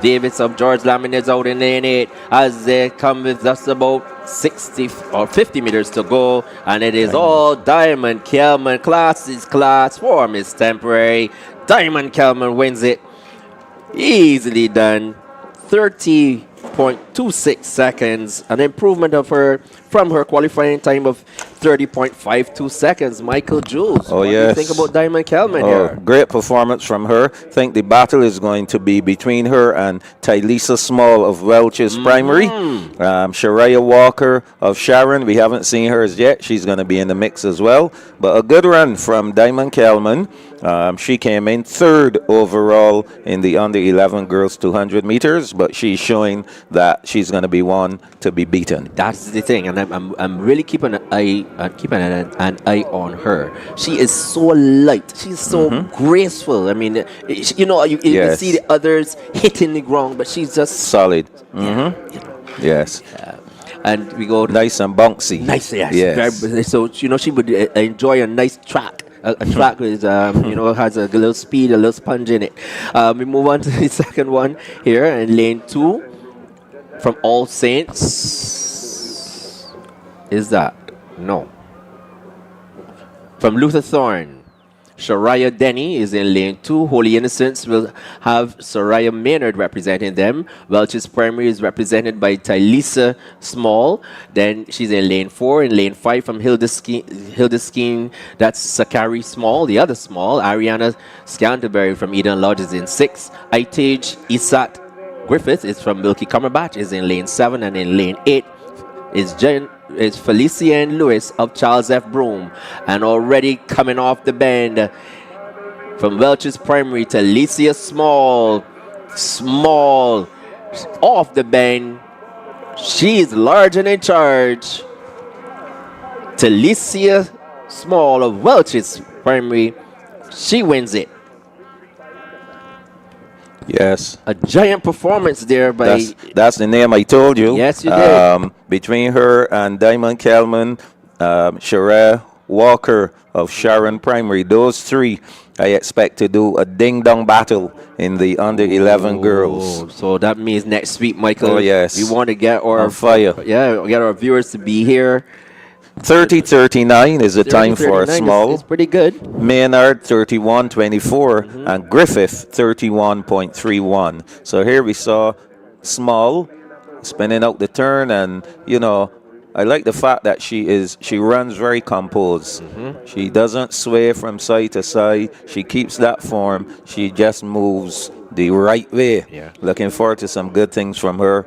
Davis of George Lamont is out in lane 8 as they come with just about 60 or 50 meters to go, and it is all Diamond Kelman. Class is class, form is temporary. Diamond Kelman wins it. Easily done. 30.26 seconds, an improvement of her from her qualifying time of 30.52 seconds. Michael Jules, Oh, what do yes. you think about Diamond Kelman Oh, here? great performance from her. I think the battle is going to be between her and Tylisa Small of Welch's Primary. Shariah Walker of Sharon, we haven't seen hers yet. She's going to be in the mix as well. But a good run from Diamond Kelman. She came in 3rd overall in the under 11 girls 200 meters, but she's showing that she's going to be one to be beaten. That's the thing, and I'm really keeping an eye on her. She is so light. She's so graceful. I mean, you Yes. see the others hitting the ground, but she's just Solid. Yes. and we go Nice and bouncy. nice. Yes. Yes. Very- so she would enjoy a nice track. A track with has a little speed, a little sponge in it. We move on to the second one here in lane 2 from All Saints. Is that no? From Luther Thorn, Shariah Denny is in lane 2. Holy Innocents will have Soraya Maynard representing them. Welch's Primary is represented by Tylisa Small. Then she's in lane 4. In lane 5 from Hilda Skeen, that's Sakari Small, the other Small. Ariana Scanterbury from Eden Lodge is in 6. Itage Isat Griffith is from Milky Cumberbatch is in lane 7. And in lane 8 is Felician Lewis of Charles F. Broome. And already coming off the bend from Welch's Primary to Alicia Small off the bend. She's large and in charge. Talicia Small of Welch's Primary, she wins it. Yes. A giant performance there by That's the name I told you. Yes, you did. Between her and Diamond Kelman, Shariah Walker of Sharon Primary, those three, I expect to do a ding-dong battle in the under 11 girls. So that means next week, Michael. Oh, yes. We want to get our On fire. get our viewers to be here. 30:39 is the time for 39 Small. is pretty good. Maynard 31:24 and Griffith 31.31. So here we saw Small spinning out the turn, and I like the fact that she runs very composed. She doesn't sway from side to side. She keeps that form. She just moves the right way. Yeah. Looking forward to some good things from her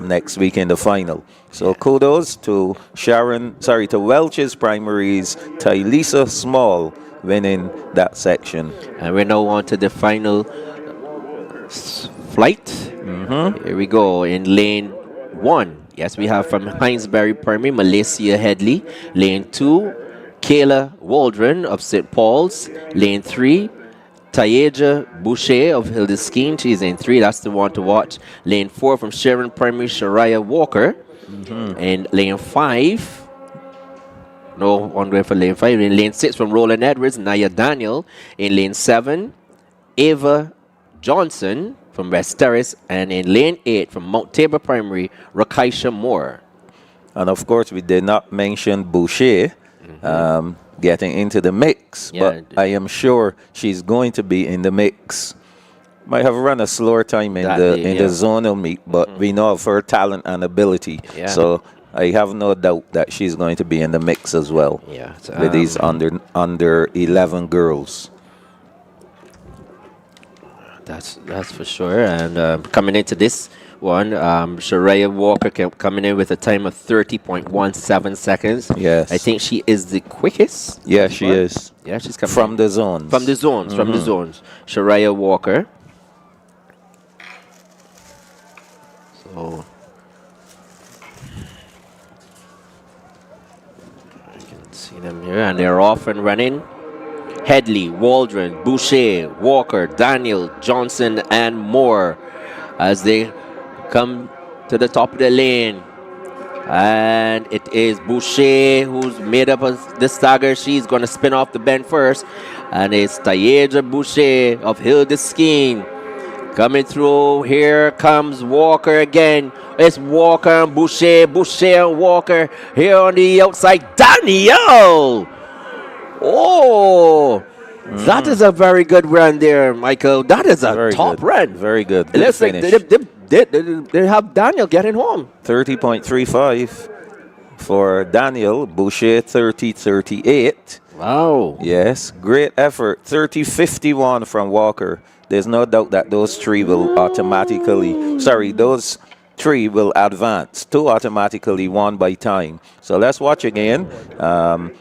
next week in the final. So kudos to to Welch's Primaries, Tylisa Small winning that section. And we're now on to the final flight. Here we go in lane 1. Yes, we have from Hinesbury Primary, Malaysia Headley. Lane 2, Kayla Waldron of St. Paul's. Lane 3, Tayeja Boucher of Hildeskeen. She's in 3. That's the one to watch. Lane 4 from Sharon Primary, Shariah Walker. And lane 5. No one going for lane 5. In lane 6 from Roland Edwards, Naya Daniel. In lane 7, Ava Johnson from West Terrace, and in lane 8 from Mount Tabor Primary, Rakaisha Moore. And of course, we did not mention Boucher getting into the mix, but I am sure she's going to be in the mix. Might have run a slower time in the zonal meet, but we know of her talent and ability. So I have no doubt that she's going to be in the mix as well with these under 11 girls. That's for sure. And coming into this one, Shariah Walker coming in with a time of 30.17 seconds. Yes. I think she is the quickest. Yeah, she is. Yeah, she's coming from the zones. From the zones, from the zones. Shariah Walker. So I can see them here, and they're off and running. Medley, Waldron, Boucher, Walker, Daniel, Johnson, and Moore as they come to the top of the lane. And it is Boucher who's made up of the stagger. She's going to spin off the bend first. And it's Tayeja Boucher of Hildeskeen coming through. Here comes Walker again. It's Walker and Boucher, Boucher and Walker here on the outside. Danielle! Oh, that is a very good run there, Michael. That is a very top good. run. Very good. It looks like they have Daniel getting home. 30.35 for Daniel. Boucher 30.38. Wow. Yes, great effort. 30.51 from Walker. There's no doubt that those three will those three will advance. Two automatically, one by time. So let's watch again.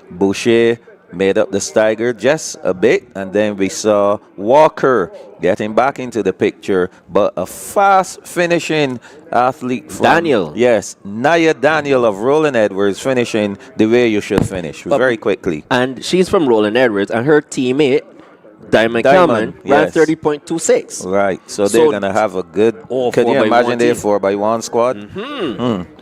Boucher made up the stagger just a bit, and then we saw Walker getting back into the picture, but a fast finishing athlete from Daniel. Yes, Naya Daniel of Roland Edwards finishing the way you should finish, very quickly. And she's from Roland Edwards, and her teammate Diamond Kelman ran 30.26. Right, so they're gonna have a good. Can you imagine their 4x1 squad?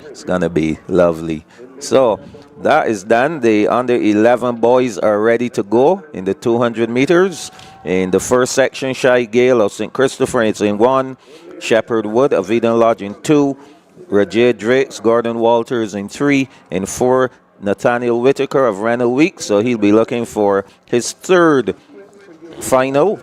It's gonna be lovely. So that is done. The under 11 boys are ready to go in the 200 meters. In the first section, Shy Gale of St. Christopher is in 1, Shepherd Wood of Eden Lodge in 2, Rajay Drakes, Gordon Walters in 3, in 4, Nathaniel Whitaker of Renal Week. So he'll be looking for his third final.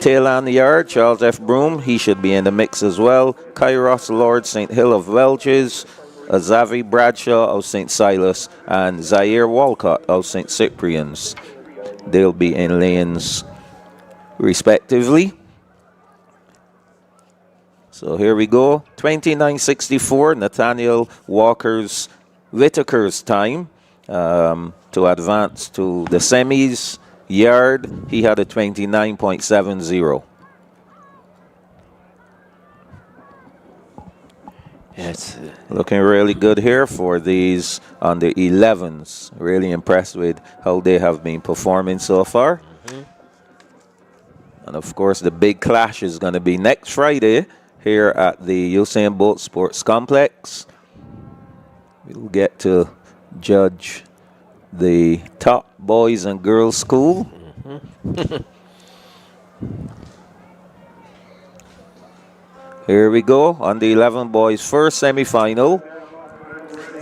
Taylor Yard, Charles F. Broom, he should be in the mix as well. Kairos Lord St. Hill of Welches, Azavi Bradshaw of St. Silas, and Zaire Walcott of St. Cyprian's. They'll be in lanes respectively. So here we go. 29.64, Nathaniel Whitaker's time to advance to the semis. Yard, he had a 29.70. Yes. Looking really good here for these under 11s. Really impressed with how they have been performing so far. And of course, the big clash is going to be next Friday here at the Usain Bolt Sports Complex. We'll get to judge the top boys and girls school. Here we go on the 11 boys first semi-final.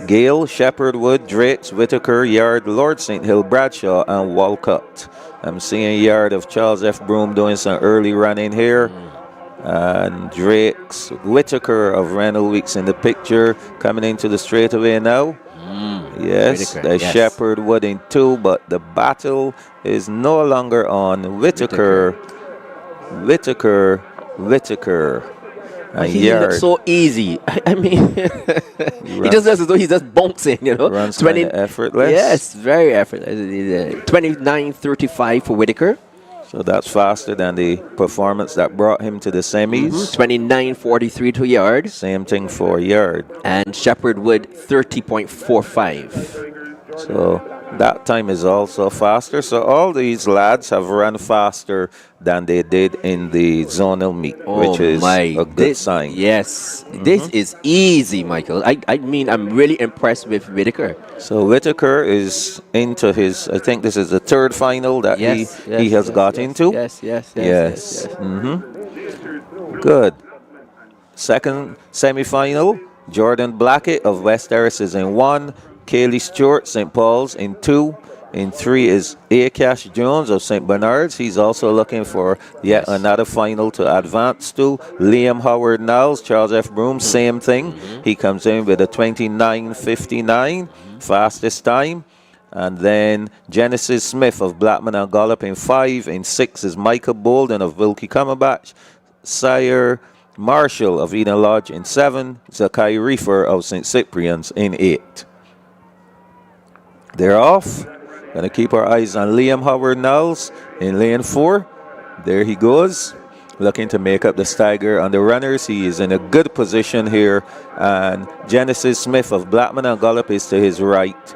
Gale, Shepherd Wood, Drakes, Whitaker, Yard, Lord St. Hill, Bradshaw, and Walcott. I'm seeing Yard of Charles F. Broom doing some early running here. And Drakes, Whitaker of Renal Weeks in the picture, coming into the straightaway now. Yes, Whitaker, the Shepherd Wood in 2, but the battle is no longer on Whitaker. And he looks so easy. I mean, he just does as though he's just bouncing, you know. Runs 20 effortless. Yes, very effortless. 29.35 for Whitaker. So that's faster than the performance that brought him to the semis. 29.43 to Yard. Same thing for Yard. And Shepherd Wood 30.45. So That time is also faster. So all these lads have run faster than they did in the zonal meet, which is a good sign. Yes, this is easy, Michael. I mean, I'm really impressed with Whitaker. So Whitaker is into his, I think this is the third final that he has got into. Yes. Good. Second semifinal, Jordan Blackett of West Terrace is in 1. Kaylee Stewart, St. Paul's, in 2. In 3 is Akash Jones of St. Bernard's. He's also looking for yet another final to advance to. Liam Howard Niles, Charles F. Broom, same thing. He comes in with a 29:59, fastest time. And then Genesis Smith of Blackman and Gollop in 5. In 6 is Michael Bolden of Wilkie Cumberbatch. Sire Marshall of Eden Lodge in 7. Zakai Reefer of St. Cyprian's in 8. They're off. Gonna keep our eyes on Liam Howard Niles in lane 4. There he goes, looking to make up the stagger on the runners. He is in a good position here. And Genesis Smith of Blackman and Gollop is to his right.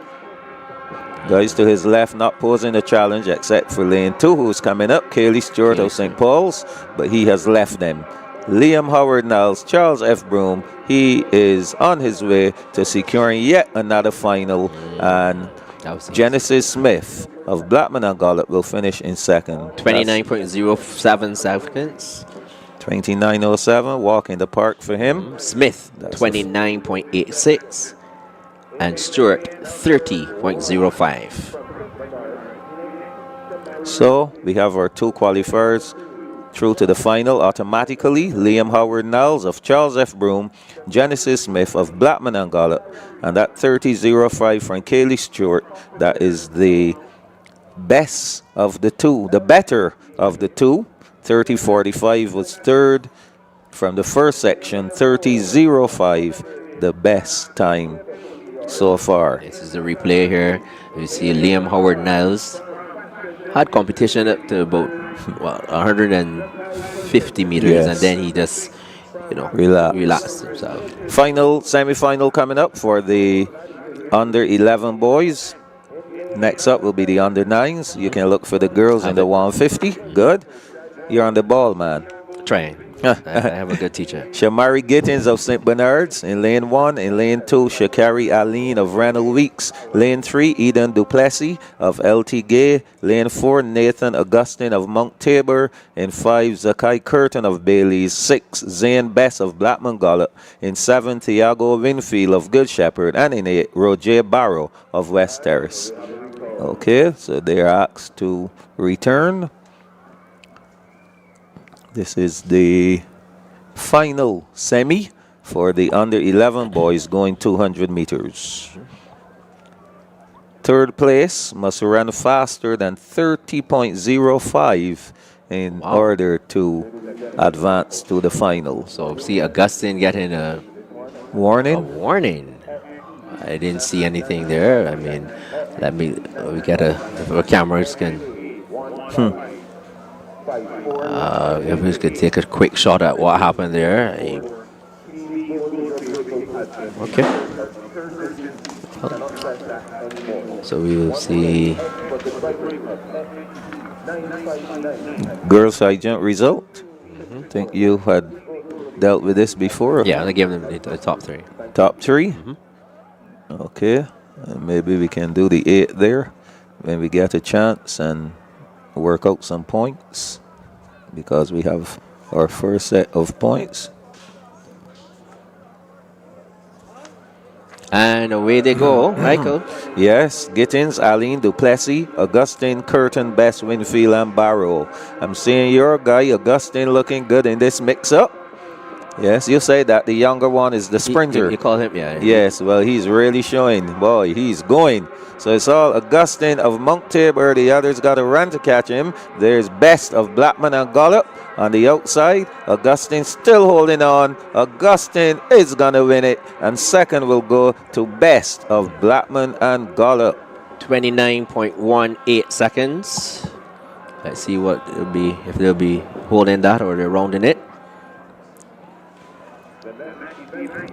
Guys to his left, not posing a challenge except for lane 2, who's coming up. Kaylee Stewart of St. Paul's, but he has left them. Liam Howard Niles, Charles F. Broom, he is on his way to securing yet another final. And Genesis Smith of Blackman and Gollop will finish in second. 29.07 seconds. 29.07, walk in the park for him. Smith, 29.86. And Stewart, 30.05. So we have our 2 qualifiers through to the final automatically. Liam Howard Niles of Charles F. Broom, Genesis Smith of Blackman and Gollop, and that 30.05 from Kaylee Stewart, that is the best of the 2, the better of the 2. 30.45 was third from the first section. 30.05, the best time so far. This is the replay here. You see Liam Howard Niles had competition up to about 150 meters, and then he just, relaxed himself. Final semi-final coming up for the under 11 boys. Next up will be the under 9s. You can look for the girls in the 150. Good. You're on the ball, man. Trying. I have a good teacher. Shamari Gittins of St. Bernard's in lane 1. In lane 2, Shakari Aline of Randall Weeks. Lane 3, Eden Duplessis of LT Gay. Lane 4, Nathan Augustine of Mount Tabor. In 5, Zakai Curtin of Bailey's. 6, Zane Bess of Blackman Gollop. In 7, Thiago Winfield of Good Shepherd. And in 8, Roger Barrow of West Terrace. Okay, so they are asked to return. This is the final semi for the under 11 boys going 200 meters. Third place must run faster than 30.05 in order to advance to the final. So see Augustine getting a warning. I didn't see anything there. I mean, we get if our cameras can. If we could take a quick shot at what happened there. Okay. So we will see. Girls Sergeant result. I think you had dealt with this before. Yeah, I gave them the top 3. Top 3? Okay. And maybe we can do the 8 there when we get a chance and work out some points, because we have our first set of points. And away they go, Michael. Yes, Gittins, Aline, Duplessis, Augustine, Curtin, Best, Winfield, and Barrow. I'm seeing your guy, Augustine, looking good in this mix-up. Yes, you say that the younger one is the sprinter. You call him, yeah. Yes, well, he's really showing. Boy, he's going. So it's all Augustine of Mount Tabor. The others got to run to catch him. There's Best of Blackman and Gollop on the outside. Augustine still holding on. Augustine is going to win it. And second will go to Best of Blackman and Gollop. 29.18 seconds. Let's see what it'll be, if they'll be holding that or they're rounding it.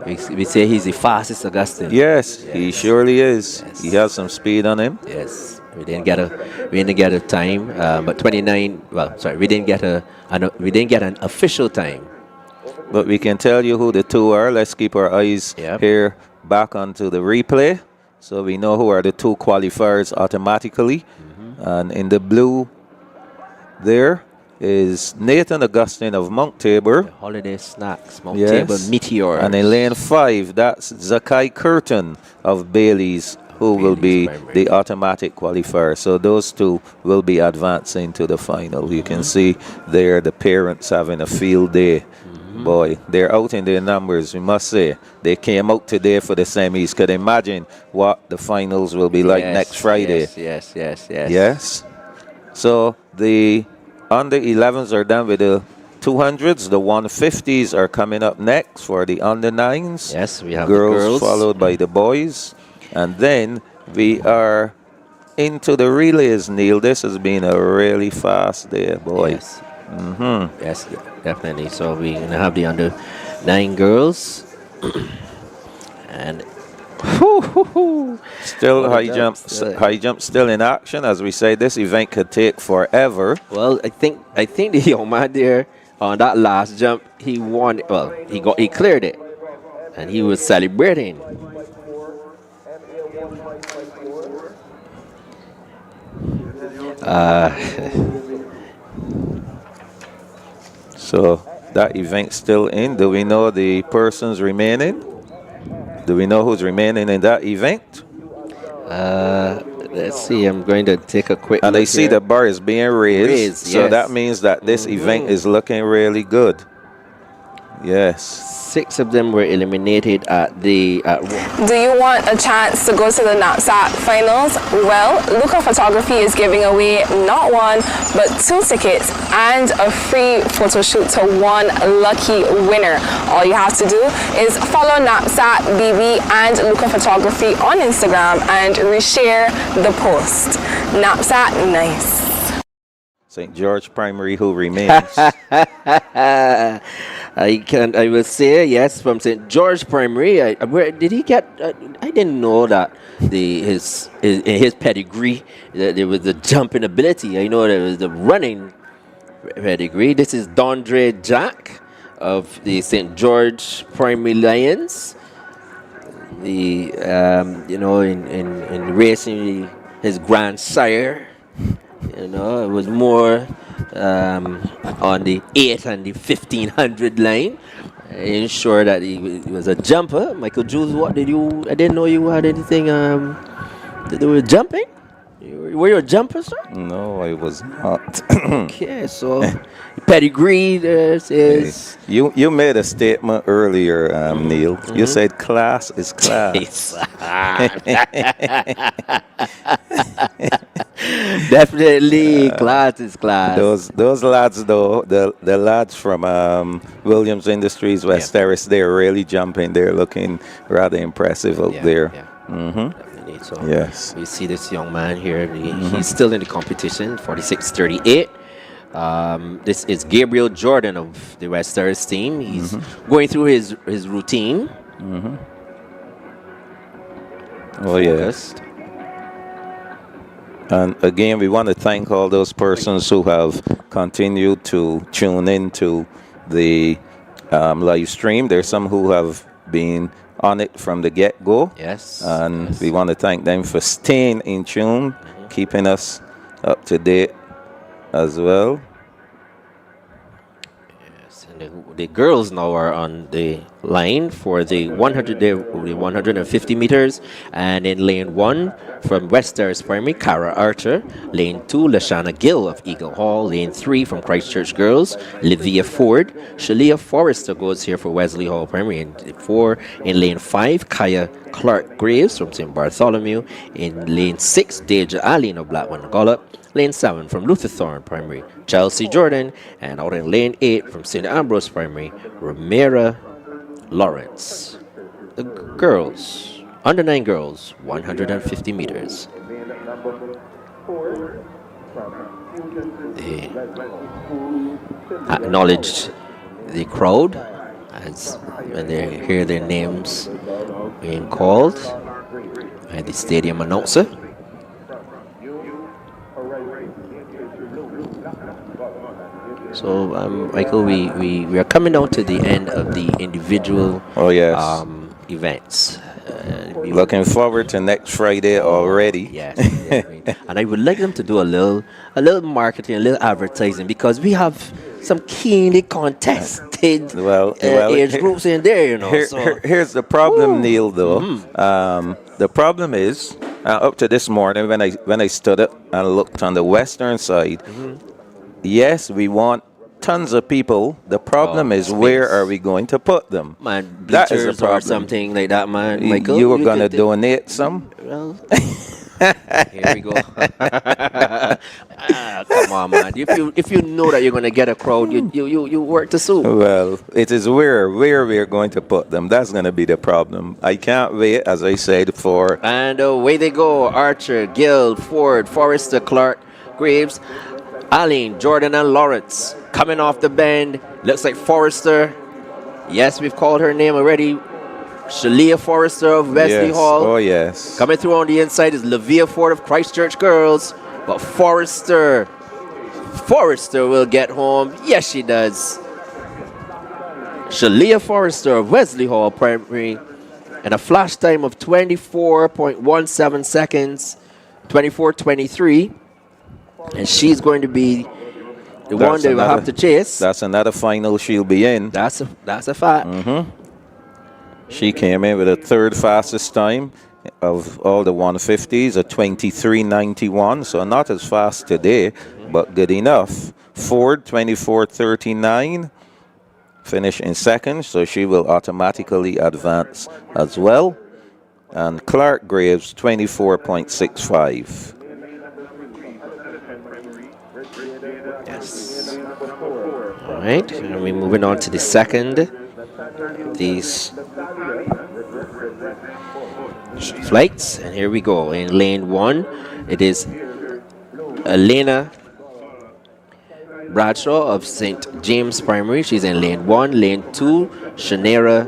We say he's the fastest Augustine. Yes, he surely is. Yes. He has some speed on him. Yes, we didn't get a time, but 29. Well, sorry, we didn't get an official time. But we can tell you who the two are. Let's keep our eyes Yep. here back onto the replay, so we know who are the two qualifiers automatically. And in the blue, there is Nathan Augustine of Mount Tabor. The holiday snacks, Mount Yes. Tabor Meteor. And in lane 5, that's Zakai Curtin of Bailey's, who will be Bailey's Primary. the automatic qualifier. So those two will be advancing to the final. You can see there the parents having a field day. Boy, they're out in their numbers, we must say. They came out today for the semis. Could imagine what the finals will be like next Friday. Yes. Yes. So the under 11s are done with the 200s. The 150s are coming up next for the under 9s. Yes, we have girls, the girls. followed by the boys. And then we are into the relays, Neil. This has been a really fast day, boy. Yes. Yes, definitely. So we're going to have the under 9 girls. And Still What a high jump. jump still in action. As we say, this event could take forever. well, I think the young man there on that last jump, he won. Well, he cleared it, and he was celebrating. So that event still in. Do we know the persons remaining? Do we know who's remaining in that event? Let's see. I'm going to take a quick. And look I see here. the bar is being raised. Raised, So yes. that means that this event is looking really good. Yes. 6 of them were eliminated at the. Do you want a chance to go to the NAPSAC finals? Well, Luca Photography is giving away not 1, but 2 tickets and a free photo shoot to 1 lucky winner. All you have to do is follow NAPSACbb and Luca Photography on Instagram and reshare the post. NAPSAC nice. St. George Primary, who remains. I will say yes from St. George Primary. Where did he get? I didn't know that his pedigree that there was the jumping ability. I know there was the running pedigree. This is Dondre Jack of the St. George Primary Lions. The in racing his grandsire. It was more on the 8 and the 1500 line. Ensure that he was a jumper. Michael Jules, I didn't know you had anything to do with jumping. Were you a jumper, sir? No, I was not. Okay, so pedigree is. You made a statement earlier, Neil. You said class is class. Definitely, class is class. Those lads, though, the lads from Williams Industries, West Terrace, they're really jumping. They're looking rather impressive out there. Definitely. So Yes. we see this young man here. He's still in the competition, 46-38. This is Gabriel Jordan of the West Terrace team. He's going through his routine. Oh, yes. And again, we want to thank all those persons who have continued to tune in to the live stream. There's some who have been on it from the get-go. Yes. And yes. we want to thank them for staying in tune, keeping us up to date as well. Yes, and the girls now are on the line for the 150 meters, and in lane 1 from West Terrace Primary, Cara Archer. Lane 2, Lashana Gill of Eagle Hall. Lane 3 from Christchurch Girls, Livia Ford. Shalia Forrester goes here for Wesley Hall Primary. And 4 in lane 5, Kaya Clark Graves from St. Bartholomew. In lane 6, Deja Allen of Blackman Gollop. Lane 7 from Luther Thorne Primary, Chelsea Jordan. And out in lane 8 from St. Ambrose Primary, Romera Lawrence. The girls, under 9 girls, 150 meters. They acknowledged the crowd as when they hear their names being called by the stadium announcer. So, Michael, we are coming down to the end of the individual events. Looking forward to next Friday already. Yes, and I would like them to do a little marketing, a little advertising, because we have some keenly contested age groups in there, you know. Here's the problem, Neil. Though the problem is up to this morning when I stood up and looked on the western side. Yes, we want tons of people. The problem is, where are we going to put them? Man, that is the problem. Or something like that, man. Michael, you were going to donate some? Well, here we go. Come on, man. If you know that you're going to get a crowd, you work to suit. Well, it is where we're going to put them. That's going to be the problem. I can't wait, as I said, for... And away they go. Archer, Guild, Ford, Forrester, Clark, Graves, Aline, Jordan, and Lawrence coming off the bend. Looks like Forrester. Yes, we've called her name already. Shalia Forrester of Wesley Hall. Oh, yes. Coming through on the inside is Lavia Ford of Christchurch Girls. But Forrester will get home. Yes, she does. Shalia Forrester of Wesley Hall Primary. And a flash time of 24.17 seconds. 24:23. And she's going to be the one they will have to chase. That's another final she'll be in. That's a fact. She came in with a third fastest time of all the 150s, a 23:91. So not as fast today, but good enough. Ford 24:39, finish in second, so she will automatically advance as well. And Clark Graves 24.65. Yes. All right, and we're moving on to the second. These flights, and here we go. In lane 1, it is Elena Bradshaw of St. James Primary. She's in lane 1. Lane 2, Shanera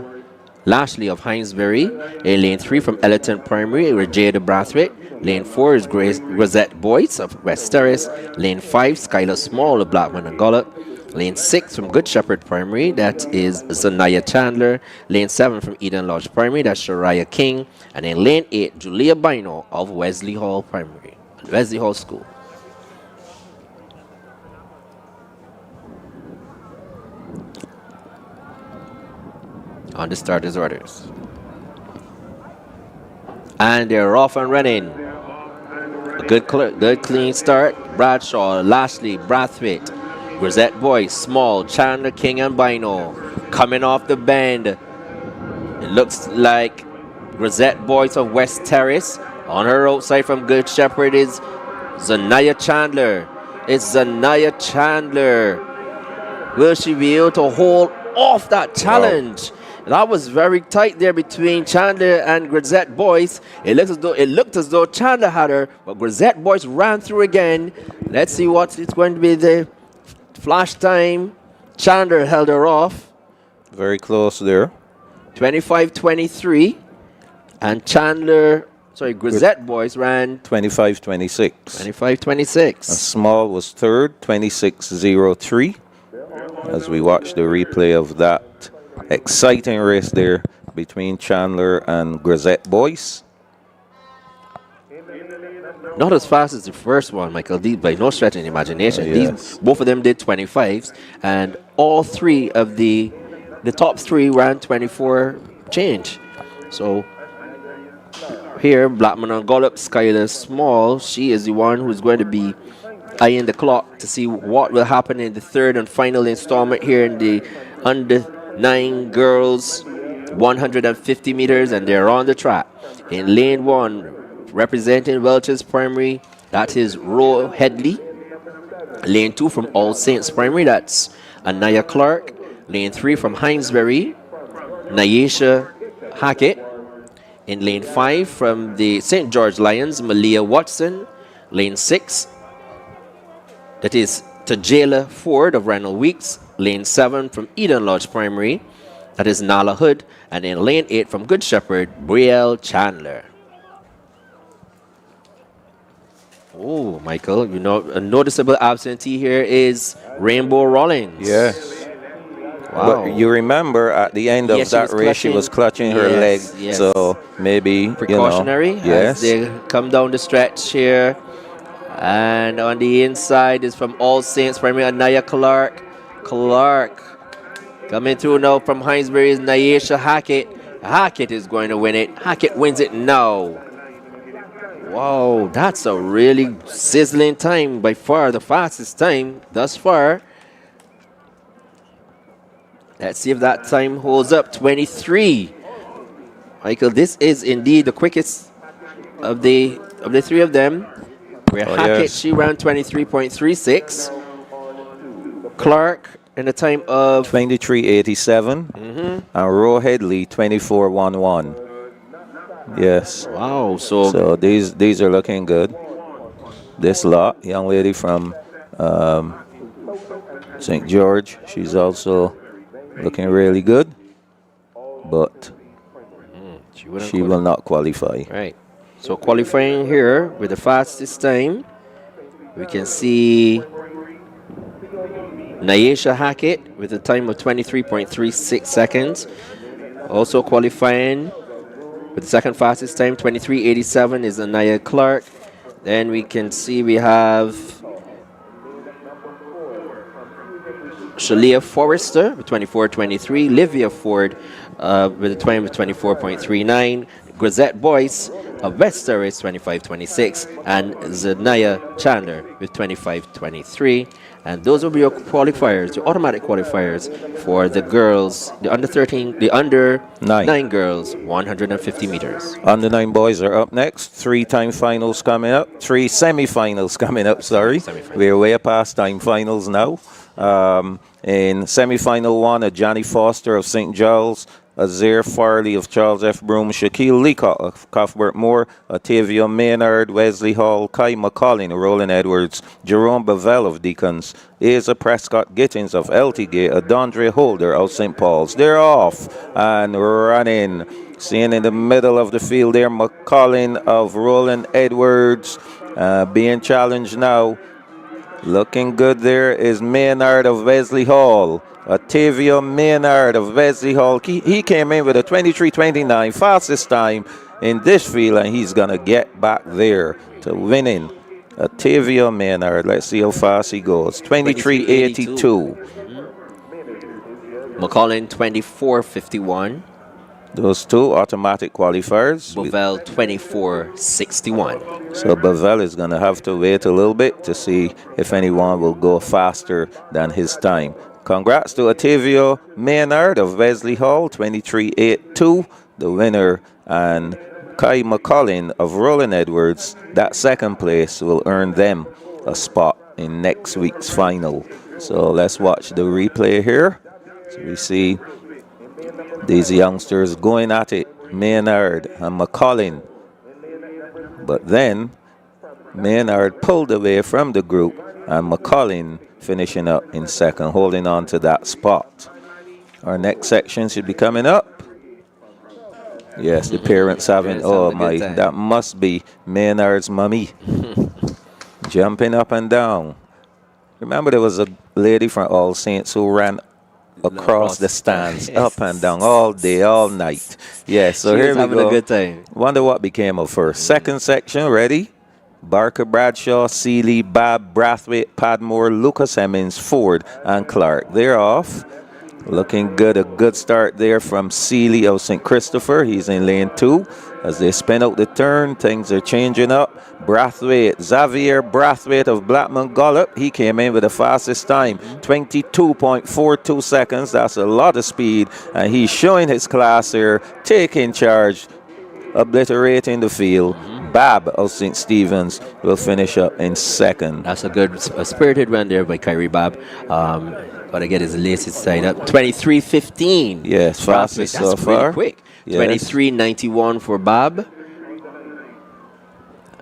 Lashley of Hinesbury. In lane 3 from Ellerton Primary, Rajada Brathwaite. Lane 4 is Rosette Boyce of West Terrace. Lane 5, Skylar Small of Blackman and Gollop. Lane 6 from Good Shepherd Primary, that is Zanaya Chandler. Lane 7 from Eden Lodge Primary, that's Shariah King. And in lane 8, Julia Bino of Wesley Hall Primary, Wesley Hall School. On the starters' orders. And they're off and running. A good clean start. Bradshaw, Lashley, Brathwaite, Rosette Boyce, Small, Chandler, King, and Bino. Coming off the bend. It looks like Rosette Boyce of West Terrace. On her outside from Good Shepherd is Zanaya Chandler. It's Zanaya Chandler. Will she be able to hold off that challenge? Wow. That was very tight there between Chandler and Grisette Boyce. It looked as though Chandler had her, but Grisette Boyce ran through again. Let's see what it's going to be the flash time. Chandler held her off. Very close there. 25:23. And Grisette Boyce ran 25:26. 25:26. And Small was third, 26:03. As we watch the replay of that exciting race there between Chandler and Grisette Boyce. Not as fast as the first one, Michael. By no stretch of the imagination. Yes. Both of them did 25s, and all three of the top three ran 24 change. So here, Blackman and Gollop, Skylar Small, she is the one who's going to be eyeing the clock to see what will happen in the third and final installment here in the under 9 girls 150 meters, and they're on the track. In lane 1, representing Welch's Primary, that is Ro Headley. Lane 2 from All Saints Primary, that's Anaya Clark. Lane 3 from Hinesbury, Nyesha Hackett. In lane 5 from the St. George Lions, Malia Watson. Lane 6, that is Tajela Ford of Randall Weeks. Lane 7 from Eden Lodge Primary, That is Nala Hood. And in lane 8 from Good Shepherd, Brielle Chandler. Oh, Michael, you know, a noticeable absentee here is Rainbow Rollins. Yes. Wow. But you remember at the end of that race, she was clutching her leg. Yes. So maybe, precautionary, as they come down the stretch here. And on the inside is from All Saints Primary, Anaya Clark. Coming through now from Hinesbury is Nyesha Hackett. Hackett is going to win it. Hackett wins it now. Wow, that's a really sizzling time. By far the fastest time thus far. Let's see if that time holds up. 23. Michael, this is indeed the quickest of the three of them. Where Hackett, she ran 23.36. Clark in a time of 23.87. And Roe Headley 24.11. Yes. Wow. So these are looking good. This lot, young lady from St. George, she's also looking really good, but she will not qualify. Right. So qualifying here with the fastest time, we can see Nyesha Hackett with a time of 23.36 seconds. Also qualifying with the second fastest time, 23.87, is Anaya Clark. Then we can see we have Shalia Forrester with 24.23, Livia Ford with a time of 24.39, Grisette Boyce of West Terrace 25.26, and Zanaya Chandler with 25.23. And those will be your qualifiers, your automatic qualifiers for the girls, the under 13, the under 9 girls, 150 meters. Under 9 boys are up next. 3-time finals coming up. 3 semifinals coming up, sorry. We're way past time finals now. In semifinal 1, a Johnny Foster of St. Giles, Azir Farley of Charles F. Broome, Shaquille Leacock of Cuthbert Moore, Otavia Maynard, Wesley Hall, Kai McCollin, Roland Edwards, Jerome Bavell of Deacons, Asa Prescott Gittins of LTG, Adondre Holder of St. Paul's. They're off and running. Seeing in the middle of the field there, McCollin of Roland Edwards being challenged now. Looking good there is Maynard of Wesley Hall. Otavia Maynard of Wesley Hall. He came in with a 23.29, fastest time in this field, and he's going to get back there to winning. Otavia Maynard, let's see how fast he goes. 23.82. McCollin 24.51. Those two automatic qualifiers. Bavell 24.61. So Bavell is going to have to wait a little bit to see if anyone will go faster than his time. Congrats to Otavia Maynard of Wesley Hall, 23.82, the winner, and Kai McCollin of Roland Edwards. That second place will earn them a spot in next week's final. So let's watch the replay here. So we see these youngsters going at it, Maynard and McCollin. But then Maynard pulled away from the group, and McCollin finishing up in second, holding on to that spot. Our next section should be coming up. Yes, the parents having, oh my, that must be Maynard's mommy. Jumping up and down. Remember there was a lady from All Saints who ran across the stands, up and down, all day, all night. Yes, so here we go. Having a good time. Wonder what became of her. Second section, ready? Barker, Bradshaw, Seeley, Babb, Brathwaite, Padmore, Lucas Hemmings, Ford, and Clark. They're off. Looking good. A good start there from Seeley of St. Christopher. He's in lane 2. As they spin out the turn, things are changing up. Brathwaite, Xavier Brathwaite of Blackman Gollop. He came in with the fastest time, 22.42 seconds. That's a lot of speed. And he's showing his class here, taking charge, obliterating the field. Babb of St. Stephen's will finish up in second. That's a good, a spirited run there by Kyrie Babb. Got to get his latest side up. 23.15. Yes, fastest so far. Really quick. Yes. 23.91 for Babb.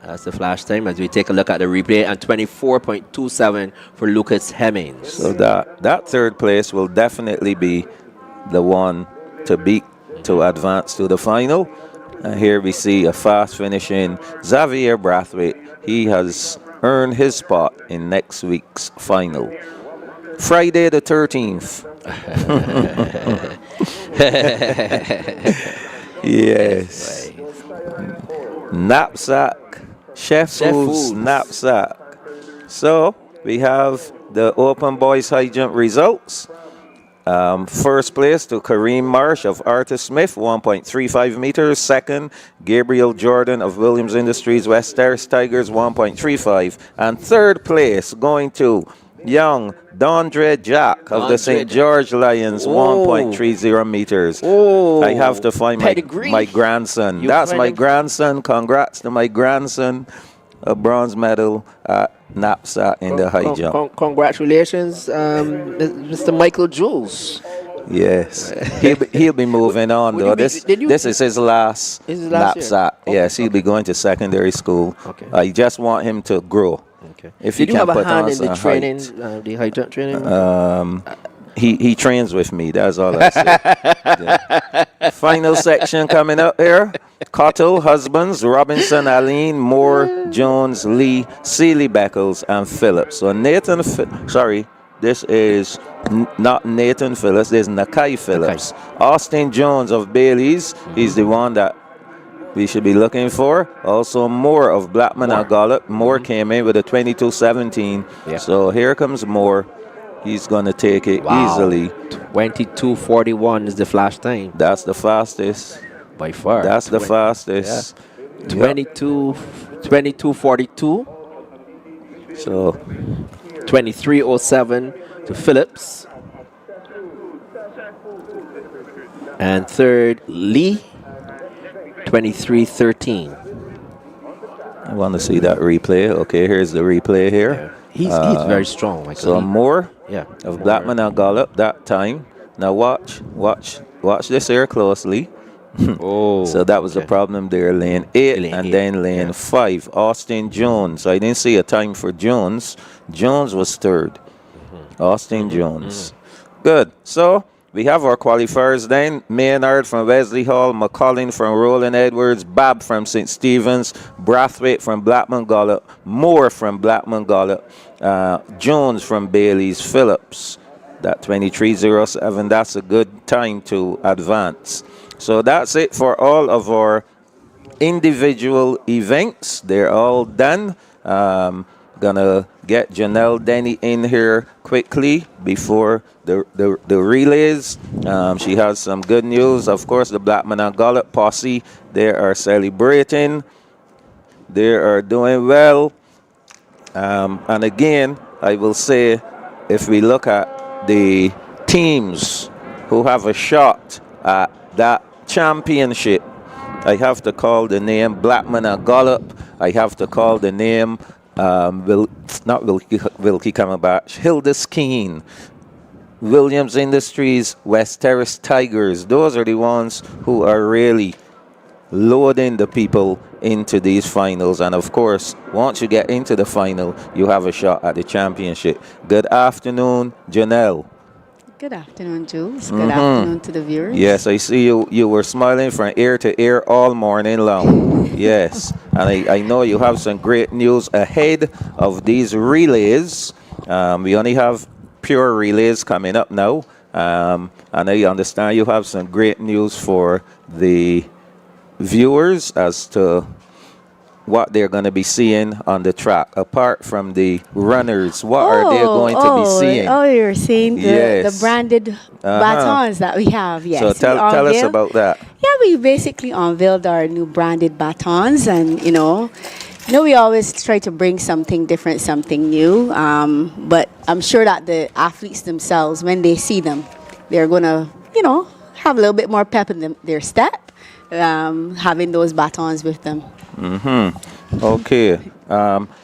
That's the flash time as we take a look at the replay. And 24.27 for Lucas Hemmings. So that third place will definitely be the one to beat to advance to the final. And here we see a fast finishing Xavier Brathwaite. He has earned his spot in next week's final. Friday the 13th. Yes. Knapsack. Chef Foods Knapsack. So we have the open boys high jump results. First place to Kareem Marsh of Artis Smith, 1.35 meters. Second, Gabriel Jordan of Williams Industries West Terrace Tigers, 1.35. And third place going to young Dondre Jack of the St. George Lions, 1.30 meters. Oh, I have to find my grandson. That's my grandson. Congrats to my grandson. A bronze medal at NAPSACbb in the high jump. Congratulations, Mr. Michael Jules. Yes. He'll be moving on, though. This is his last NAPSACbb. Yes, he'll be going to secondary school. Okay. I just want him to grow. Okay. If Did he you can have a put hand on in the some training, height. the high jump training? He trains with me. That's all I say. Yeah. Final section coming up here. Cottle, Husbands, Robinson, Aline, Moore, Jones, Lee, Seeley, Beckles, and Phillips. So this is not Nathan Phillips. This is Nakai Phillips. Austin Jones of Bailey's. He's the one that we should be looking for. Also Moore of Blackman and Gollop. Moore came in with a 22.17. Yeah. So here comes Moore. He's going to take it easily. 22:41 is the flash time. That's the fastest. By far. That's the fastest. Yeah. 22:42. So 23:07 to Phillips. And third, Lee, 23:13. I want to see that replay. Okay, here's the replay here. Yeah. He's very strong. Michael. So Moore of Moore. Blackman and Gollop that time. Now watch this here closely. So that was the problem there, lane 8 and then lane 5. Austin Jones. I didn't see a time for Jones. Jones was third. Austin Jones. Good. So we have our qualifiers then. Maynard from Wesley Hall, McCollin from Roland Edwards, Bab from St. Stephen's, Brathwaite from Blackman Gollop, Moore from Blackman Gollop, Jones from Bailey's, Phillips. That 23:07, that's a good time to advance. So that's it for all of our individual events. They're all done. Gonna get Janelle Denny in here quickly before the relays. She has some good news. Of course, the Blackman and Gollop posse, they are celebrating. They are doing well. And again, I will say, if we look at the teams who have a shot at that championship, I have to call the name Blackman and Gollop. I have to call the name Wilkie Camerbatch, Hilda Skeen, Williams Industries, West Terrace Tigers. Those are the ones who are really loading the people into these finals. And of course, once you get into the final, you have a shot at the championship. Good afternoon, Janelle. Good afternoon, Jules. Good afternoon to the viewers. Yes, I see you were smiling from ear to ear all morning long. Yes, and I know you have some great news ahead of these relays. We only have pure relays coming up now. And I understand you have some great news for the viewers as to what they're going to be seeing on the track. Apart from the runners, what are they going to be seeing? Oh, you're seeing the branded batons that we have. Yes. So tell us about that. Yeah, we basically unveiled our new branded batons, and we always try to bring something different, something new. But I'm sure that the athletes themselves, when they see them, they're gonna, have a little bit more pep in their step, having those batons with them. Okay.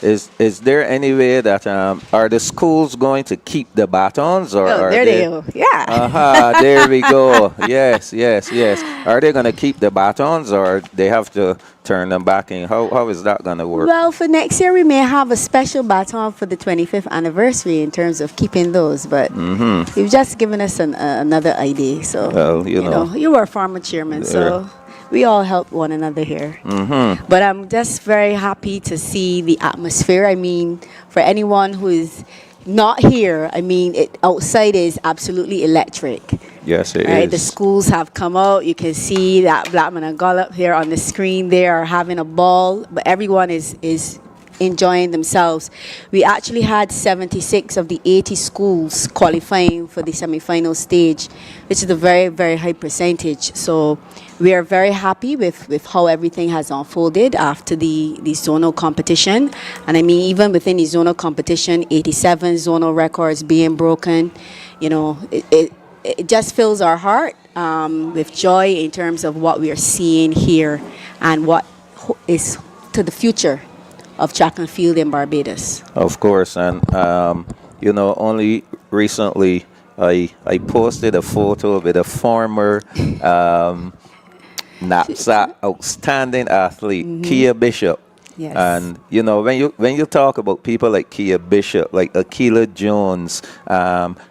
Is there any way that are the schools going to keep the batons, or Oh, are there they go. Yeah. Aha, there we go. Yes, yes, yes. Are they going to keep the batons, or they have to turn them back in? How is that going to work? Well, for next year, we may have a special baton for the 25th anniversary in terms of keeping those, but you've just given us another idea. So, Well, you know. you were former chairman, so we all help one another here. But I'm just very happy to see the atmosphere. I mean, for anyone who is not here, I mean, outside is absolutely electric. Yes, it Right, the is. schools have come out. You can see that Blackman and Gullop here on the screen. They are having a ball, but everyone is enjoying themselves. We actually had 76 of the 80 schools qualifying for the semi-final stage, which is a very, very high percentage. So we are very happy with how everything has unfolded after the zonal competition. And I mean, even within the zonal competition, 87 zonal records being broken, you know, it just fills our heart with joy in terms of what we are seeing here and what is to the future of track and field in Barbados. Of course, and you know, only recently I posted a photo with a former NAPSAC outstanding athlete, Kia Bishop. Yes. And you know, when you talk about people like Kia Bishop, like Akila Jones,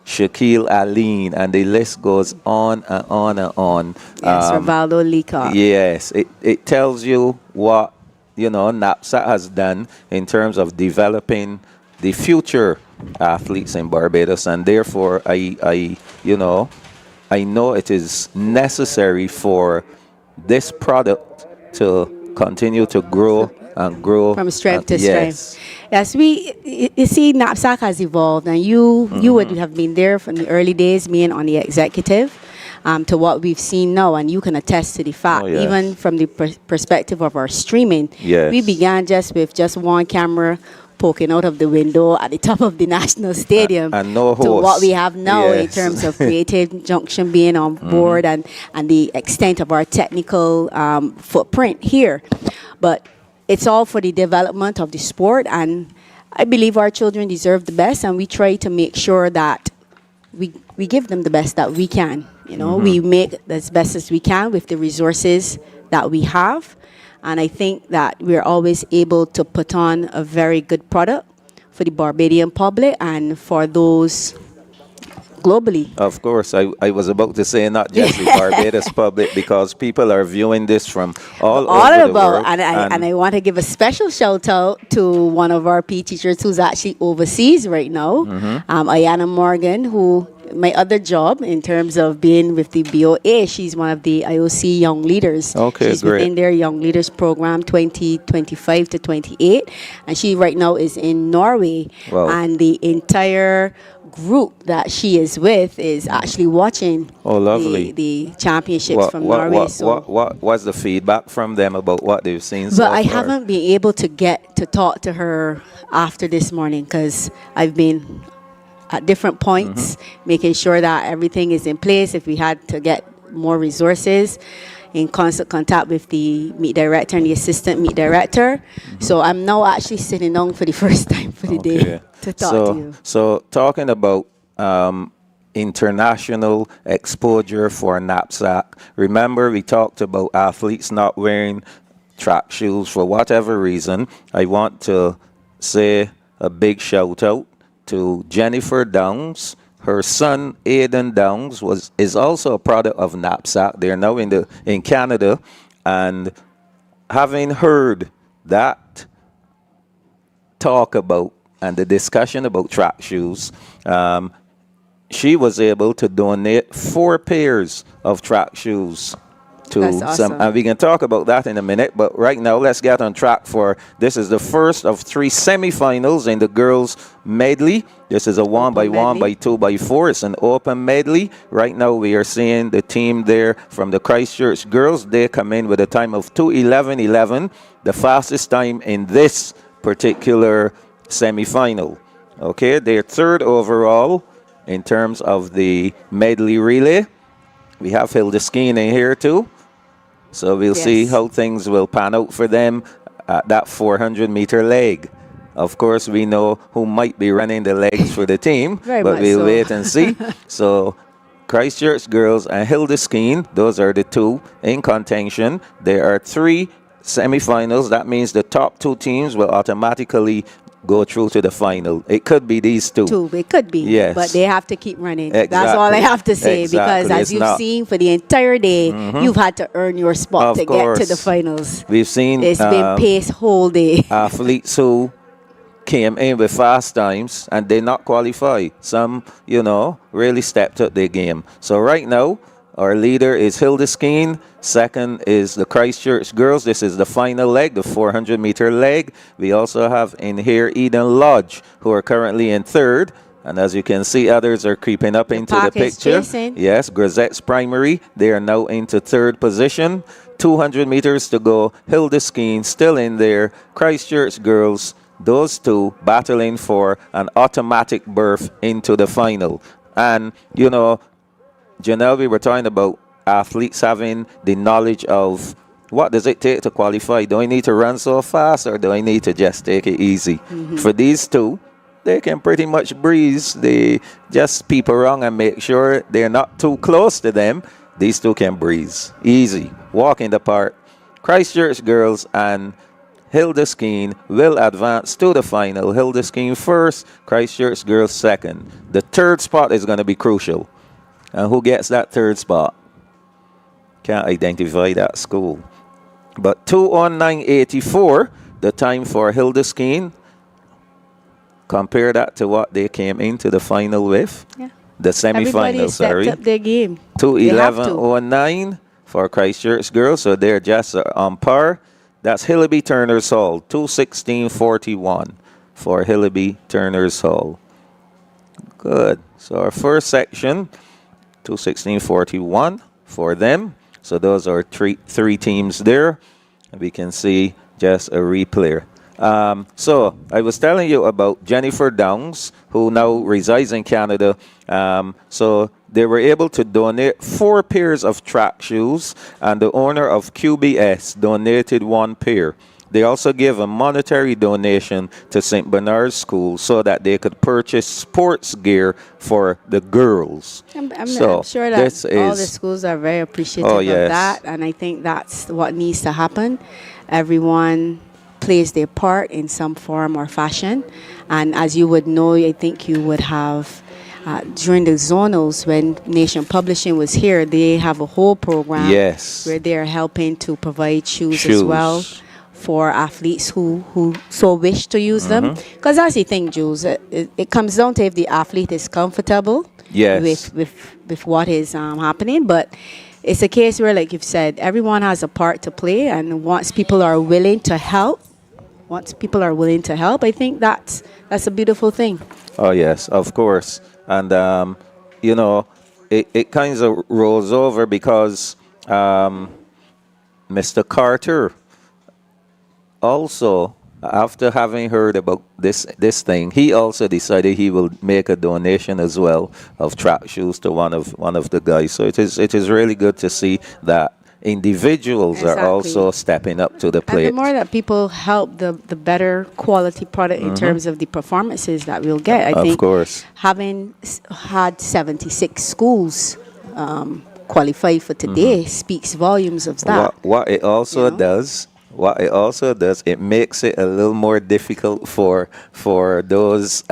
Shaquille Aline, and the list goes on and on and on. Yes, Rivaldo Leacock. Yes, it tells you what, you know, NAPSAC has done in terms of developing the future athletes in Barbados, and therefore I know it is necessary for this product to continue to grow and grow From strength to yes. strength. Yes, you see, NAPSAC has evolved, and you would have been there from the early days, being on the executive, to what we've seen now, and you can attest to the fact, yes. even from the perspective of our streaming, Yes. we began just with just one camera poking out of the window at the top of the National Stadium and no to what host. we have now in Yes. terms of Creative Junction being on board and the extent of our technical footprint here. But it's all for the development of the sport, and I believe our children deserve the best, and we try to make sure that we give them the best that we can. You know, we make as best as we can with the resources that we have. And I think that we're always able to put on a very good product for the Barbadian public and for those globally. Of course, I was about to say not just the Barbados public, because people are viewing this from all over the world. And I want to give a special shout out to one of our PE teachers who's actually overseas right now, Ayana Morgan, who my other job in terms of being with the BOA, she's one of the IOC Young Leaders. Okay, she's great. within their Young Leaders program 2025 to 28, and she right now is in Norway. Wow. And the entire group that she is with is actually watching lovely. the championships from Norway. What's the feedback from them about what they've seen so But far? I haven't been able to get to talk to her after this morning because I've been at different points, making sure that everything is in place. If we had to get more resources, in constant contact with the meet director and the assistant meet director. So I'm now actually sitting down for the first time for the day to talk to you. So talking about international exposure for NAPSAC, remember we talked about athletes not wearing track shoes for whatever reason. I want to say a big shout out to Jennifer Downs. Her son Aiden Downs is also a product of NAPSAC. They're now in Canada, and having heard that talk about and the discussion about track shoes, she was able to donate 4 pairs of track shoes to That's awesome. some, and we can talk about that in a minute. But right now, let's get on track for this is the first of 3 semifinals in the girls medley. This is a 1x1 by 2x4. It's an open medley. Right now, we are seeing the team there from the Christchurch girls. They come in with a time of 2:11.11, the fastest time in this particular semifinal. Okay, they're 3rd overall in terms of the medley relay. We have Hilda Skeen in here too. So we'll see how things will pan out for them. at that 400-meter leg. Of course, we know who might be running the legs for the team, Very but much we'll so. wait and see. So Christchurch girls and Hilda Skeen, those are the two in contention. There are 3 semifinals. That means the top 2 teams will automatically go through to the final. It could be these two. It could be. Yes. But they have to keep running. Exactly. That's all I have to say. Exactly. Because as It's you've not- seen for the entire day, you've had to earn your spot Of to get to course. the finals. We've seen It's been pace whole day. athletes who came in with fast times and did not qualify. Some, really stepped up their game. So right now, our leader is Hilda Skeen. Second is the Christchurch girls. This is the final leg, the 400-meter leg. We also have in here Eden Lodge, who are currently in third. And as you can see, others are creeping up into the pack is picture. chasing. Yes, Grisette's Primary. They are now into third position. 200 meters to go. Hilda Skeen still in there. Christchurch girls, those two battling for an automatic berth into the final. And, Janelle, we were talking about athletes having the knowledge of what does it take to qualify. Do I need to run so fast or do I need to just take it easy? For these two, they can pretty much breeze. They just peep around and make sure they're not too close to them. These two can breeze. Easy. Walk in the park. Christchurch girls and Hilda Skeen will advance to the final. Hilda Skeen first, Christchurch girls second. The third spot is going to be crucial. And who gets that third spot? Can't identify that school. But 2:09.84, the time for Hilda Skeen. Compare that to what they came into the final with. Yeah. The Everybody semifinals, stepped up their game. 2:11.09 for Christchurch girls, so they're just on par. That's Hillaby Turner's Hall, 2:16.41 for Hillaby Turner's Hall. Good. So our first section, 2:16.41 for them. So those are three teams there. And we can see just a replay. So I was telling you about Jennifer Downs, who now resides in Canada. So they were able to donate 4 pairs of track shoes, and the owner of QBS donated 1 pair. They also gave a monetary donation to St. Bernard's School so that they could purchase sports gear for the girls. I'm sure that this all the is- schools are very appreciative Oh, of yes. that, and I think that's what needs to happen. Everyone plays their part in some form or fashion, and as you would know, I think you would have during the zonals when Nation Publishing was here, they have a whole program Yes. where they're helping to provide shoes as well for athletes who so wish to use them. Because that's the thing, Jules. It comes down to if the athlete is comfortable Yes. with what is happening. But it's a case where, like you've said, everyone has a part to play. And once people are willing to help, I think that's a beautiful thing. Oh, yes, of course. And, it kind of rolls over because Mr. Carter also, after having heard about this thing, he also decided he will make a donation as well of track shoes to one of the guys. So it is really good to see that individuals are Exactly. also stepping up to the plate. And the more that people help, the better quality product in terms of the performances that we'll get. I Of think course. having had 76 schools qualify for today speaks volumes of that. What it also does, it makes it a little more difficult for those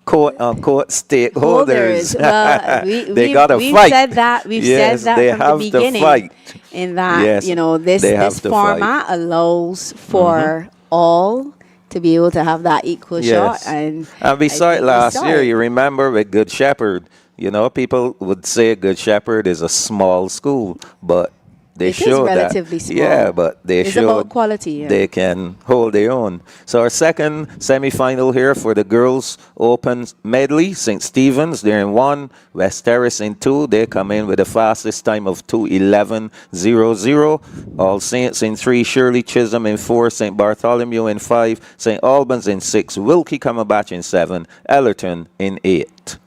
quote unquote stakeholders. Well, They gotta we've fight. said that. We've Yes, said they that from have the to beginning. fight. In that, Yes, they have this to format allows for all to be able to have that equal shot. Yes. And we I saw it think we last saw year. it. You remember with Good Shepherd. People would say Good Shepherd is a small school, but they It is showed relatively that. small. Yeah, but they It's showed about quality, yeah. they can hold their own. So our second semifinal here for the girls Open Medley, St. Stephen's, they're in 1, West Terrace in 2. They come in with the fastest time of 2:11.00. All Saints in 3, Shirley Chisholm in 4, St. Bartholomew in 5, St. Albans in 6, Wilkie Cumberbatch in 7, Ellerton in 8.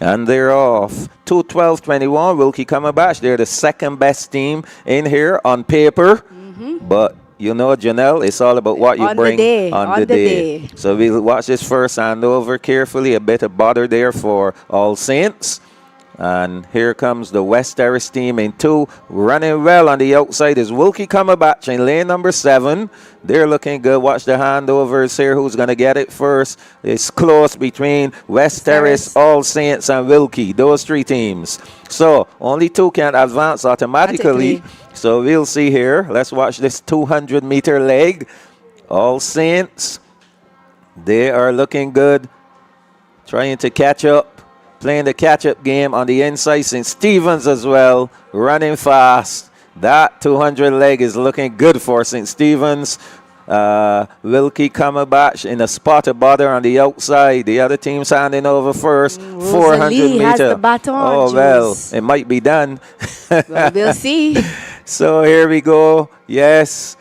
And they're off. 2:12.21. Wilkie Cumberbatch. They're the second best team in here on paper. But you know, Janelle, it's all about what you On the bring day, on the day. So we'll watch this first handover carefully. A bit of bother there for All Saints. And here comes the West Terrace team in 2. Running well on the outside is Wilkie Cumberbatch in lane number 7. They're looking good. Watch the handovers here. Who's going to get it first? It's close between West Terrace, All Saints, and Wilkie. Those 3 teams. So only 2 can advance automatically. So we'll see here. Let's watch this 200-meter leg. All Saints, they are looking good. Trying to catch up. Playing the catch-up game on the inside. St. Stephen's as well, running fast. That 200 leg is looking good for St. Stephen's. Wilkie Cumberbatch in a spot of bother on the outside. The other team's handing over first. 400 meter. Has the baton, oh, well, it might be done. Well, we'll see. So here we go. Yes.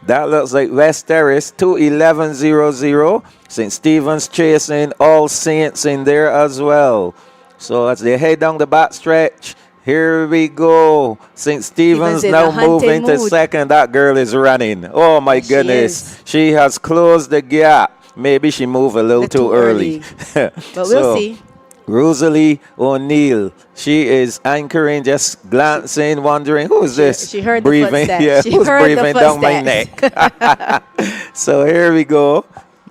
That looks like West Terrace, 2:11.00. St. Stephen's chasing, All Saints in there as well. So as they head down the back stretch, here we go. St. Stephen's now moving to second. That girl is running. Oh, my goodness. She has closed the gap. Maybe she moved a little too early. But we'll see. Rosalie O'Neill, she is anchoring, just glancing, wondering, who is this? She heard breathing, the footsteps. yeah, She who's heard breathing the down my neck? So here we go.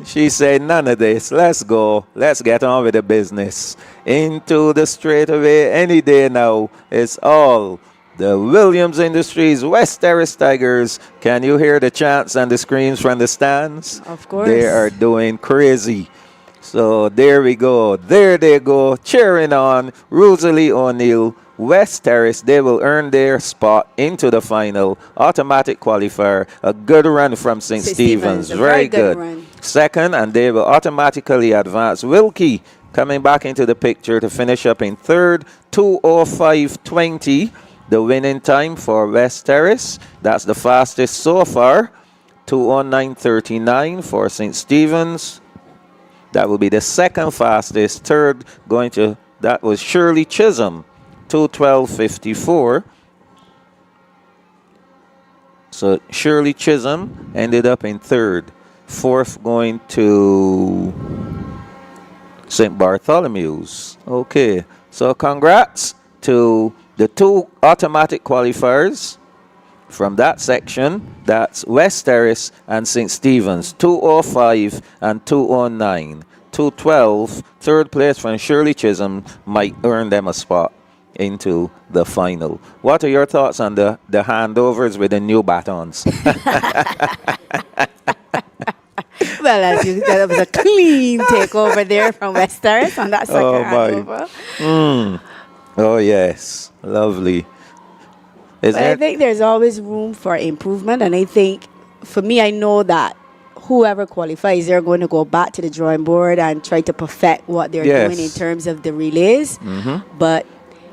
She said, none of this. Let's go. Let's get on with the business. Into the straightaway any day now. It's all the Williams Industries West Terrace Tigers. Can you hear the chants and the screams from the stands? Of course. They are doing crazy. So there we go. There they go. Cheering on Rosalie O'Neill. West Terrace, they will earn their spot into the final. Automatic qualifier. A good run from St. Stephen's. Very good. Run. Second, and they will automatically advance. Wilkie coming back into the picture to finish up in third. 2:05.20. The winning time for West Terrace. That's the fastest so far. 2:09.39 for St. Stephen's. That will be the second fastest. Third going to, that was Shirley Chisholm, 2:12.54. So Shirley Chisholm ended up in third. Fourth going to St. Bartholomew's. Okay, so congrats to the 2 automatic qualifiers from that section. That's West Terrace and St. Stephen's, 2:05 and 2:09. 2:12, third place from Shirley Chisholm might earn them a spot into the final. What are your thoughts on the handovers with the new batons? Well, as you said, it was a clean takeover there from West Terrace on that second handover. Oh, yes. Lovely. I think there's always room for improvement, and I think, for me, I know that whoever qualifies, they're going to go back to the drawing board and try to perfect what they're doing in terms of the relays. But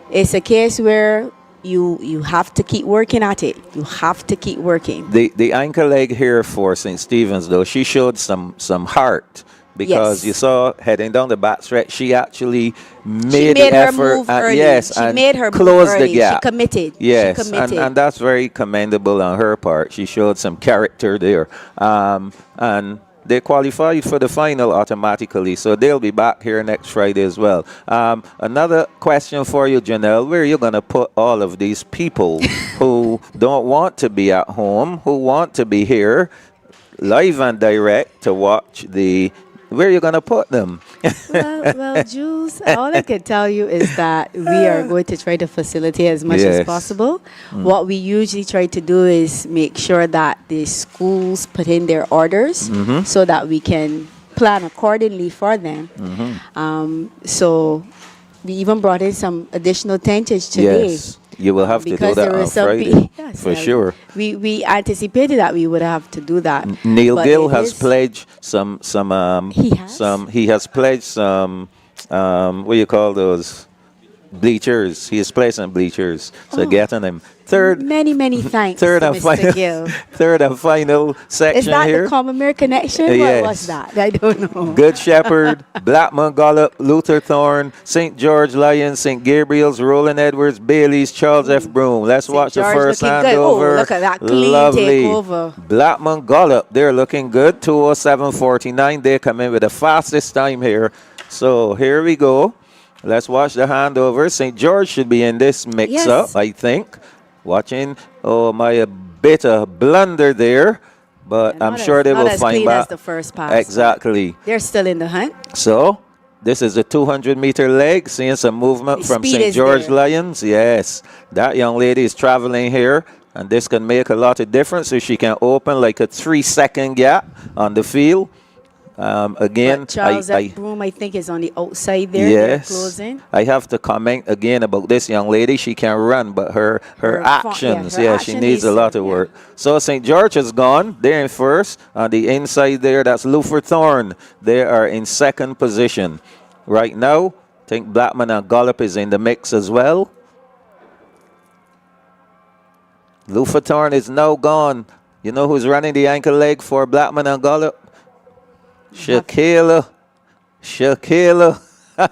it's a case where you have to keep working at it. You have to keep working. The anchor leg here for St. Stephen's, though, she showed some heart. Because you saw heading down the back stretch, she actually made the effort. Move early. Yes, she and made her close move early. the gap. She committed. Yes, she committed. And that's very commendable on her part. She showed some character there. And they qualified for the final automatically, so they'll be back here next Friday as well. Another question for you, Janelle. Where are you going to put all of these people who don't want to be at home, who want to be here live and direct to watch the... Where are you going to put them? well, Jules, all I can tell you is that we are going to try to facilitate as much as possible. What we usually try to do is make sure that the schools put in their orders so that we can plan accordingly for them. So we even brought in some additional tentage today. Yes. You will have to do that on Friday, for sure. We anticipated that we would have to do that. Neil Gill has pledged some. He has pledged some. What do you call those? bleachers. He is placing bleachers. So getting him third. Many thanks Third to and Mr. final. Gill. Third and final section Is that here. the Common connection? Yes. What was that? I don't know. Good Shepherd, Blackman Gollop, Luther Thorne, St. George Lions, St. Gabriel's, Roland Edwards, Bailey's, Charles F. Broom. Let's St. watch George the first looking good. handover. Oh, look at that clean Lovely. takeover. Blackman Gollop, they're looking good. 2:07.49. They come in with the fastest time here. So here we go. Let's watch the handover. St. George should be in this mix-up, Yes. I think. Watching. Oh, my, a bit of blunder there. But And I'm not sure as- they not will as find clean back. as the first pass. Exactly. They're still in the hunt. So, this is a 200-meter leg. Seeing some movement The from speed St. is George there. Lions. Yes, that young lady is traveling here, and this can make a lot of difference if she can open like a 3-second gap on the field. Again, But Charles F. Broom, I think, is on the outside there. yes, They're closing. I have to comment again about this young lady. She can run, but her actions, her she action needs a needs lot to- of yeah. work. So St. George is gone. They're in first. On the inside there, that's Luther Thorne. They are in second position. Right now, I think Blackman and Gollop is in the mix as well. Luther Thorne is now gone. You know who's running the ankle leg for Blackman and Gollop? Shaquilla.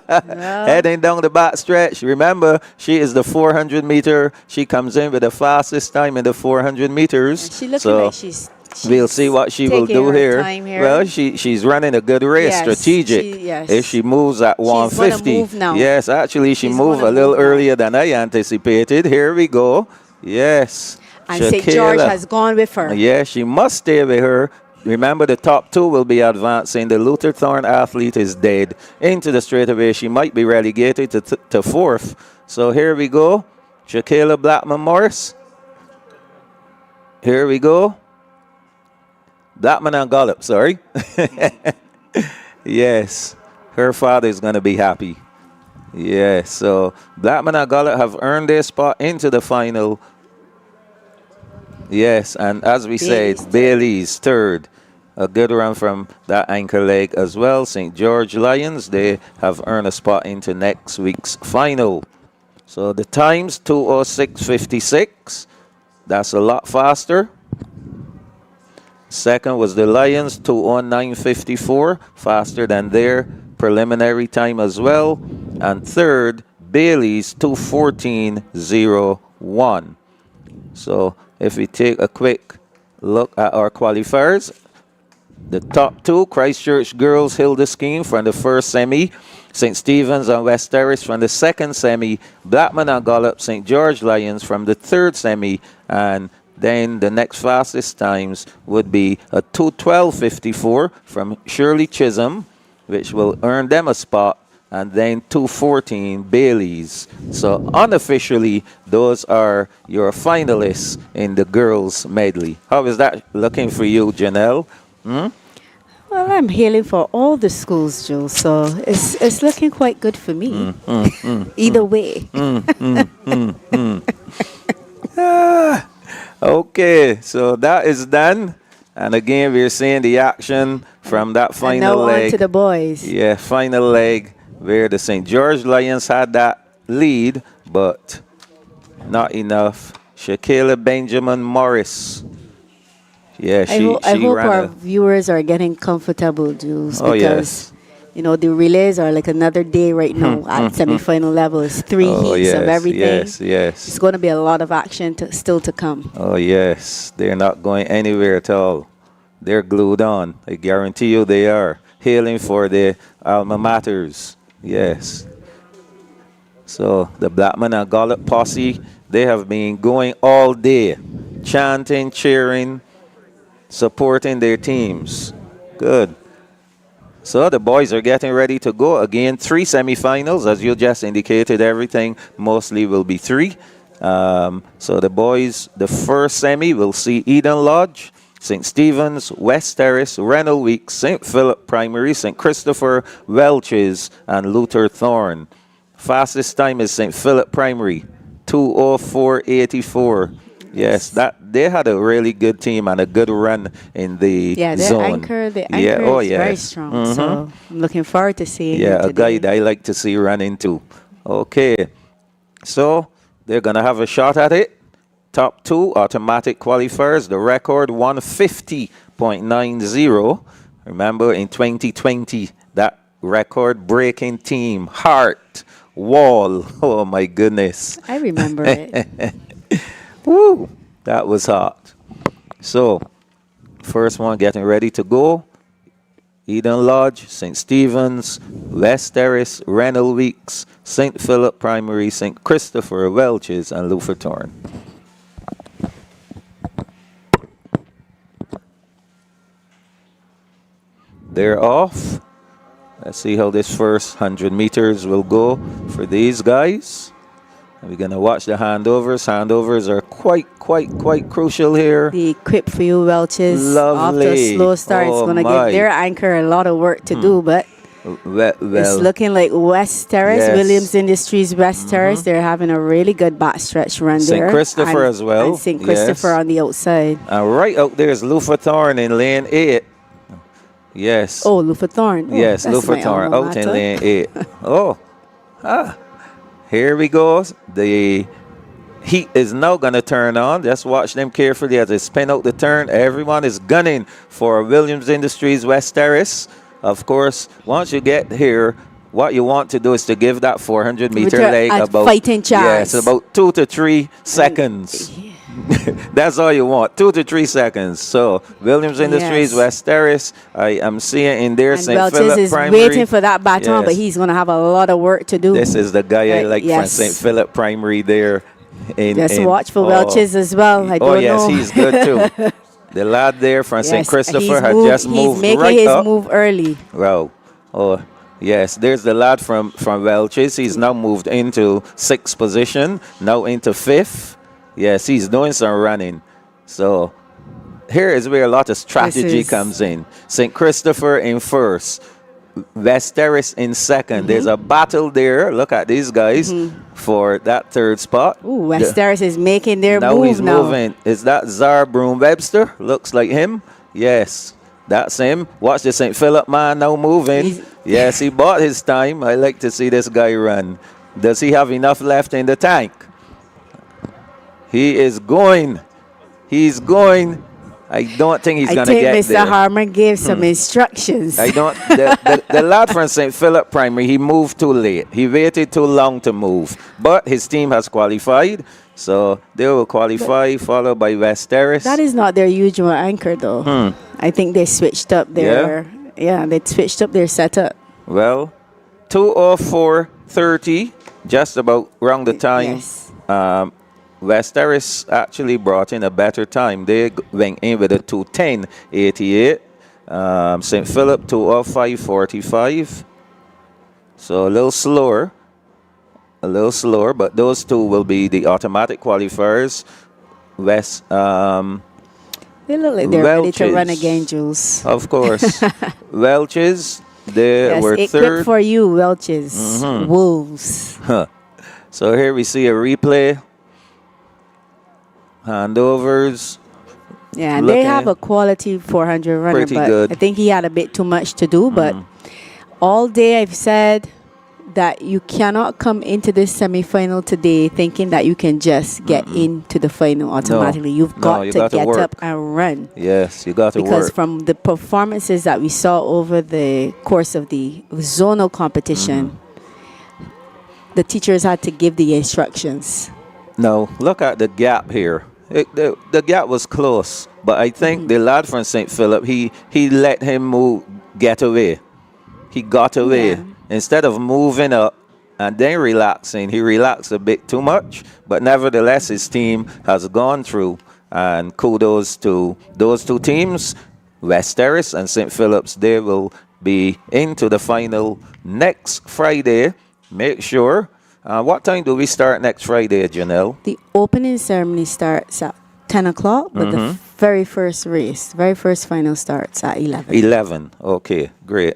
Heading down the back stretch. Remember, she is the 400 meter. She comes in with the fastest time in the 400 meters. She looking So like she's we'll see what she will taking do her here. time here. Well, she's running a good race, Yes, strategic. yes. If she moves at gonna 150. move now. Yes, actually, she She's moved gonna a little move now. earlier than I anticipated. Here we go. Yes. And St. George Shaquilla. has gone with her. Yeah, she must stay with her. Remember, the top two will be advancing. The Luther Thorne athlete is dead into the straightaway. She might be relegated to fourth. So here we go. Shaquilla Blackman Morris. Here we go. Blackman and Gollop, sorry. Yes, her father is going to be happy. Yes, so Blackman and Gollop have earned their spot into the final. Yes, and as we said, Bailey's third. A good run from that anchor leg as well. St. George Lions, they have earned a spot into next week's final. So the times, 2:06.56. That's a lot faster. Second was the Lions, 2:09.54. Faster than their preliminary time as well. And third, Bailey's, 2:14.01. So if we take a quick look at our qualifiers, the top two, Christchurch Girls Hilda Scheme from the first semi, St. Stephen's and West Terrace from the second semi, Blackman and Gollop, St. George Lions from the third semi, and then the next fastest times would be a 2:12.54 from Shirley Chisholm, which will earn them a spot, and then 2:14 Bailey's. So unofficially, those are your finalists in the girls medley. How is that looking for you, Janelle? Well, I'm hailing for all the schools, Joe, so it's looking quite good for me. Either way. Okay, so that is done. And again, we're seeing the action from that And final now leg. on to the boys. Yeah, final leg where the St. George Lions had that lead, but not enough. Shaquilla Benjamin Morris. Yeah, I hope ran our a, viewers are getting comfortable, Jules, Oh, because you know the relays are like another day right now at semifinal level. It's three oh heats yes, of everything. yes, It's yes. going to be a lot of action still to come. Oh yes, they're not going anywhere at all. They're glued on. I guarantee you they are. Hailing for their alma maters. Yes. So the Blackman and Gollop posse, they have been going all day, chanting, cheering, supporting their teams. Good. So the boys are getting ready to go. Again, 3 semifinals. As you just indicated, everything mostly will be 3. So the boys, the first semi will see Eden Lodge, St. Stephen's, West Terrace, Renelweek, St. Philip Primary, St. Christopher, Welch's, and Luther Thorne. Fastest time is St. Philip Primary, 2:04.84. Yes, that they had a really good team and a good run in the The zone. anchor is yes. very strong. So I'm looking forward to seeing Yeah, him a guy today. that I like to see run into. Okay, So they're going to have a shot at it. Top two automatic qualifiers. The record 150.90. Remember in 2020, that record-breaking team, Hart, Wall. Oh, my goodness. I remember it. Woo, that was hot. So, first one getting ready to go. Eden Lodge, St. Stephen's, West Terrace, Rennell Weeks, St. Philip Primary, St. Christopher, Welches, and Luferthorne. They're off. Let's see how this first 100 meters will go for these guys. We're going to watch the handovers. Handovers are quite crucial here. The equip for you Welches. Lovely. After a slow start, it's going to give their anchor a lot of work to do, but it's looking like West Terrace, yes. Williams Industries West Terrace. They're having a really good backstretch run there. St. Christopher as well. And St. Christopher on the outside. And right out there is Luferthorne in lane 8. Yes. Oh, Luferthorne. Oh, yes, that's my Luferthorne alma out in mater. lane 8. Here we go. The heat is now going to turn on. Just watch them carefully as they spin out the turn. Everyone is gunning for Williams Industries West Terrace. Of course, once you get here, what you want to do is to give that 400-meter leg about fighting chance. Yes, about 2 to 3 seconds. That's all you want, 2 to 3 seconds. So Williams Industries West Terrace, I am seeing in there St. Welches Philip is Primary. waiting for that baton, but he's going to have a lot of work to do. This is the guy I like from St. Philip Primary there. Just watch for Welches as well. I don't know. He's good too. The lad there from St. Christopher has just moved He's making right his up. move early. Wow. Oh, yes. There's the lad from Welches. He's now moved into 6th position, now into 5th. Yes, he's doing some running. So here is where a lot of strategy comes in. St. Christopher in 1st. West Terrace in 2nd. There's a battle there. Look at these guys for that 3rd spot. Ooh, West Terrace is making their now move he's moving. Is that Zar Broom Webster? Looks like him. Yes, that's him. Watch the St. Philip man now moving. Yes, he bought his time. I like to see this guy run. Does he have enough left in the tank? He is going. He's going. I don't think he's going to get Mr. there. Harmon gave some instructions. I don't. The lad from St. Philip Primary, he moved too late. He waited too long to move. But his team has qualified. So they will qualify, followed by West Terrace. That is not their usual anchor, though. I think they switched up their... Yeah, they switched up their setup. Well, 2:04:30, just about around the time. Yes. West Terrace actually brought in a better time. They went in with a 2:10:88. St. Philip 2:05:45. So a little slower, but those two will be the automatic qualifiers. West. They look like they're ready to Welches. run again, Jules. Of course. Welches, they were equipped 3rd. for you, Welches. Wolves. So here we see a replay. Handovers. Yeah, and they have a quality 400 runner, pretty but good. I think he had a bit too much to do. But all day I've said that you cannot come into this semifinal today thinking that you can just get into the final automatically. You've got to get work up and run. Yes, you got to Because work. from the performances that we saw over the course of the zonal competition, the teachers had to give the instructions. Now, look at the gap here. The gap was close, but I think the lad from St. Philip, he let him get away. He got away. Yeah. Instead of moving up and then relaxing, he relaxed a bit too much. But nevertheless, his team has gone through. And kudos to those two teams, West Terrace and St. Philip's. They will be into the final next Friday. Make sure. What time do we start next Friday, Janelle? The opening ceremony starts at 10 o'clock, but the very first final starts at 11. 11. Okay, great.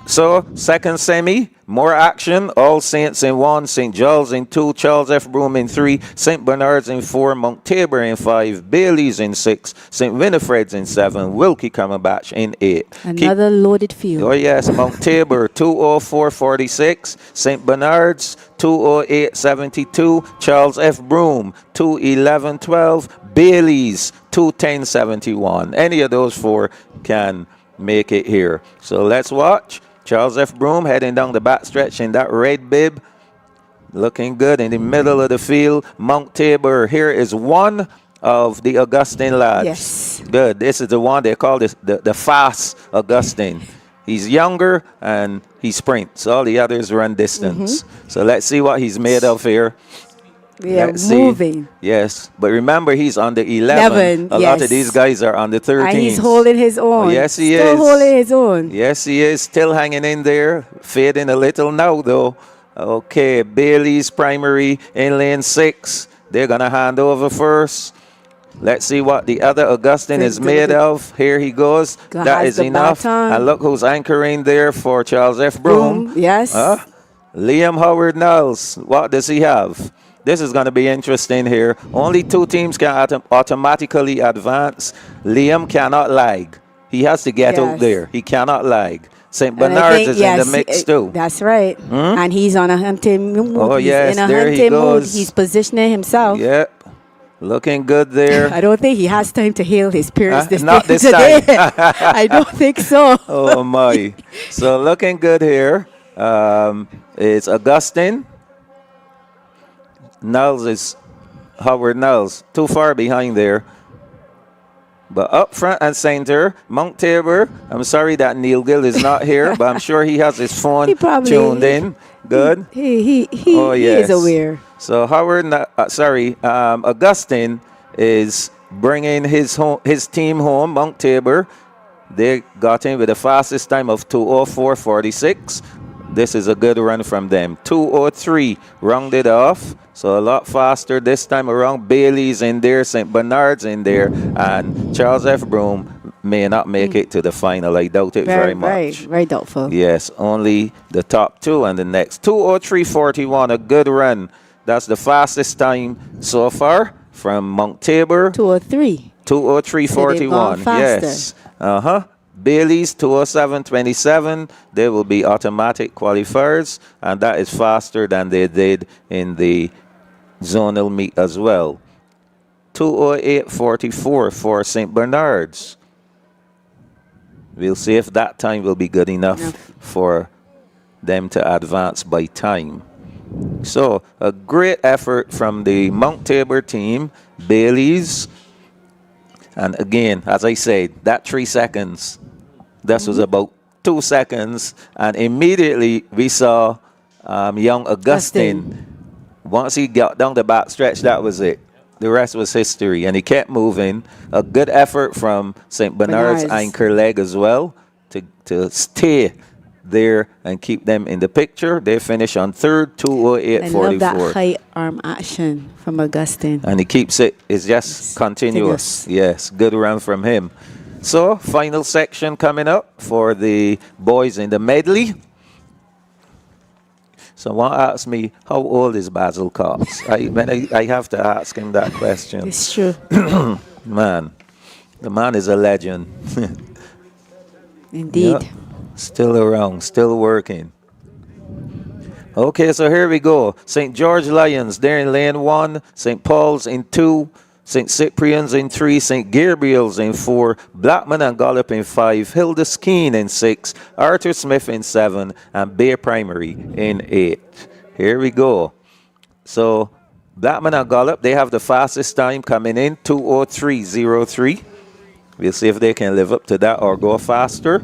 So, second semi, more action. All Saints in 1, St. Giles in 2, Charles F. Broome in 3, St. Bernard's in 4, Mount Tabor in 5, Bailey's in 6, St. Winifred's in 7, Wilkie Cumberbatch in 8. Another loaded field. Oh, yes, Mount Tabor 204.46, St. Bernard's 208.72, Charles F. Broome 211.12, Bailey's 210.71. Any of those four can make it here. So let's watch. Charles F. Broome heading down the backstretch in that red bib. Looking good in the middle of the field. Mount Tabor, here is one of the Augustine lads. Yes. Good. This is the one they call the fast Augustine. He's younger and he sprints. All the others run distance. So let's see what he's made of here. We are Let's moving. See. Yes, but remember he's on the 11. A lot of these guys are on the 13. And he's holding his own. Oh, yes, he Still is. holding his own. Yes, he is. Still hanging in there. Fading a little now, though. Okay, Bailey's primary in lane 6. They're going to hand over first. Let's see what the other Augustine is made of. Here he goes. That is enough. Baton. And look who's anchoring there for Charles F. Broome. Yes. Liam Howard Knowles. What does he have? This is going to be interesting here. Only 2 teams can automatically advance. Liam cannot lag. He has to get out there. He cannot lag. St. Bernard's is in the mix too. That's right. And he's on a hunting mood. Oh, yes, in a there he hunting mood. goes. He's positioning himself. Yep. Looking good there. I don't think he has time to hail his peers not this today. time. I don't think so. Oh, my. So looking good here. It's Augustine. Knowles is Howard Knowles. Too far behind there. But up front and center, Mount Tabor. I'm sorry that Neil Gill is not here, but I'm sure he has his phone tuned in. Good. He yes. is aware. So Augustine is bringing his team home, Mount Tabor. They got in with the fastest time of 2:04.46. This is a good run from them. 2:03 rounded off. So a lot faster this time around. Bailey's in there, St. Bernard's in there, and Charles F. Broome may not make it to the final. I doubt it very much. Very doubtful. Yes, only the top 2 and the next. 2:03.41, a good run. That's the fastest time so far from Mount Tabor. 2:03. 2:03.41. Yes. Bailey's 2:07.27. They will be automatic qualifiers, and that is faster than they did in the zonal meet as well. 2:08.44 for St. Bernard's. We'll see if that time will be good enough for them to advance by time. So a great effort from the Mount Tabor team, Bailey's. And again, as I said, that 3 seconds, this was about 2 seconds. And immediately we saw young Augustine. Once he got down the back stretch, that was it. The rest was history. And he kept moving. A good effort from St. Bernard's anchor leg as well to stay there and keep them in the picture. They finish on third, 2:08.44. I love that high arm action from Augustine. And he keeps it. It's just continuous. Yes, good run from him. So, final section coming up for the boys in the medley. Someone asked me, how old is Basil Cox? I have to ask him that question. It's true. Man, the man is a legend. Indeed. Yep. Still around, still working. Okay, so here we go. St. George Lions, they're in lane 1. St. Paul's in 2. St. Cyprian's in 3. St. Gabriel's in 4. Blackman and Gollop in 5. Hilda Skeen in 6. Arthur Smith in 7. And Bay Primary in 8. Here we go. So Blackman and Gollop, they have the fastest time coming in, 2:03.03. We'll see if they can live up to that or go faster.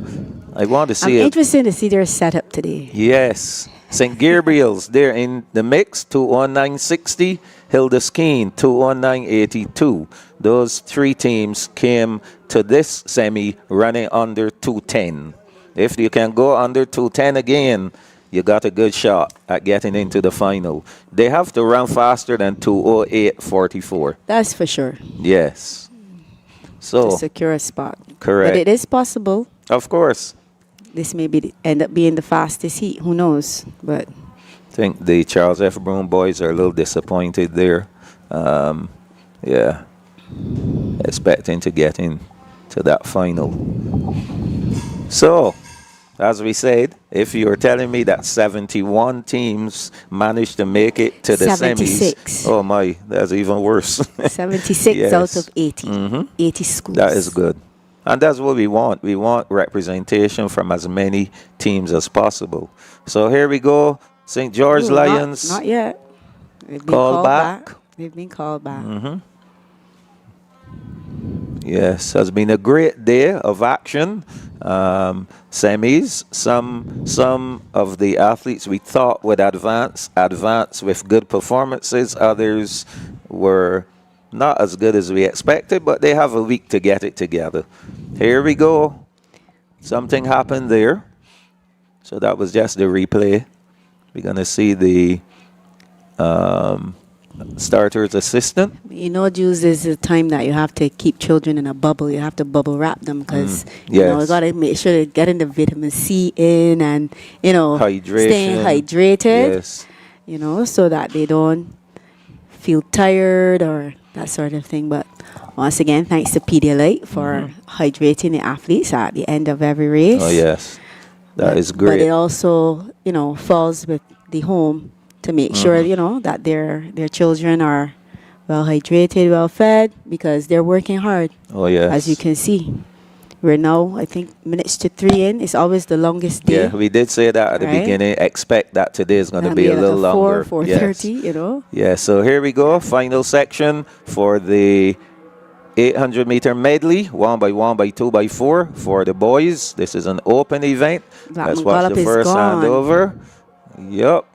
I want to see I'm interested to see their setup today. Yes. St. Gabriel's, they're in the mix, 2:09.60. Hilda Skeen, 2:09.82. Those 3 teams came to this semi running under 2:10. If you can go under 2:10 again, you got a good shot at getting into the final. They have to run faster than 2:08.44. That's for sure. Yes. So to secure a spot. correct. But it is possible. Of course. this may end up being the fastest heat. Who knows? But I think the Charles F. Broom boys are a little disappointed there. Yeah, expecting to get into that final. So, as we said, if you're telling me that 71 teams managed to make it to the 76. semis, oh my, that's even worse. 76 Yes. out of 80. 80 schools. That is good. And that's what we want. We want representation from as many teams as possible. So here we go. St. George Ooh, Lions. Not yet. They've been Called back. They've been called back. Yes, has been a great day of action. Semis. Some of the athletes we thought would advance with good performances. Others were not as good as we expected, but they have a week to get it together. Here we go. Something happened there. So that was just the replay. We're going to see the starter's assistant. You know, Jews, is a time that you have to keep children in a bubble. You have to bubble wrap them because, you know, you got to make sure they're getting the vitamin C in and, you know, staying hydrated, Yes. you know, so that they don't feel tired or that sort of thing. But once again, thanks to Pedialyte for hydrating the athletes at the end of every race. Oh, yes. That is But great. it also, you know, falls with the home to make sure, you know, that their children are well hydrated, well fed, because they're working hard. Oh, yes. As you can see. We're now, I think, minutes to 3 in. It's always the longest day. Yeah, we did say that at the Right? beginning. Expect that today is going to That'll be a like little longer. 4:30, Yes. you know. Yeah, so here we go. Final section for the 800-meter medley, 1x1 by 2x4 for the boys. This is an open event. Let's watch Gallop the is first gone. handover. Yup.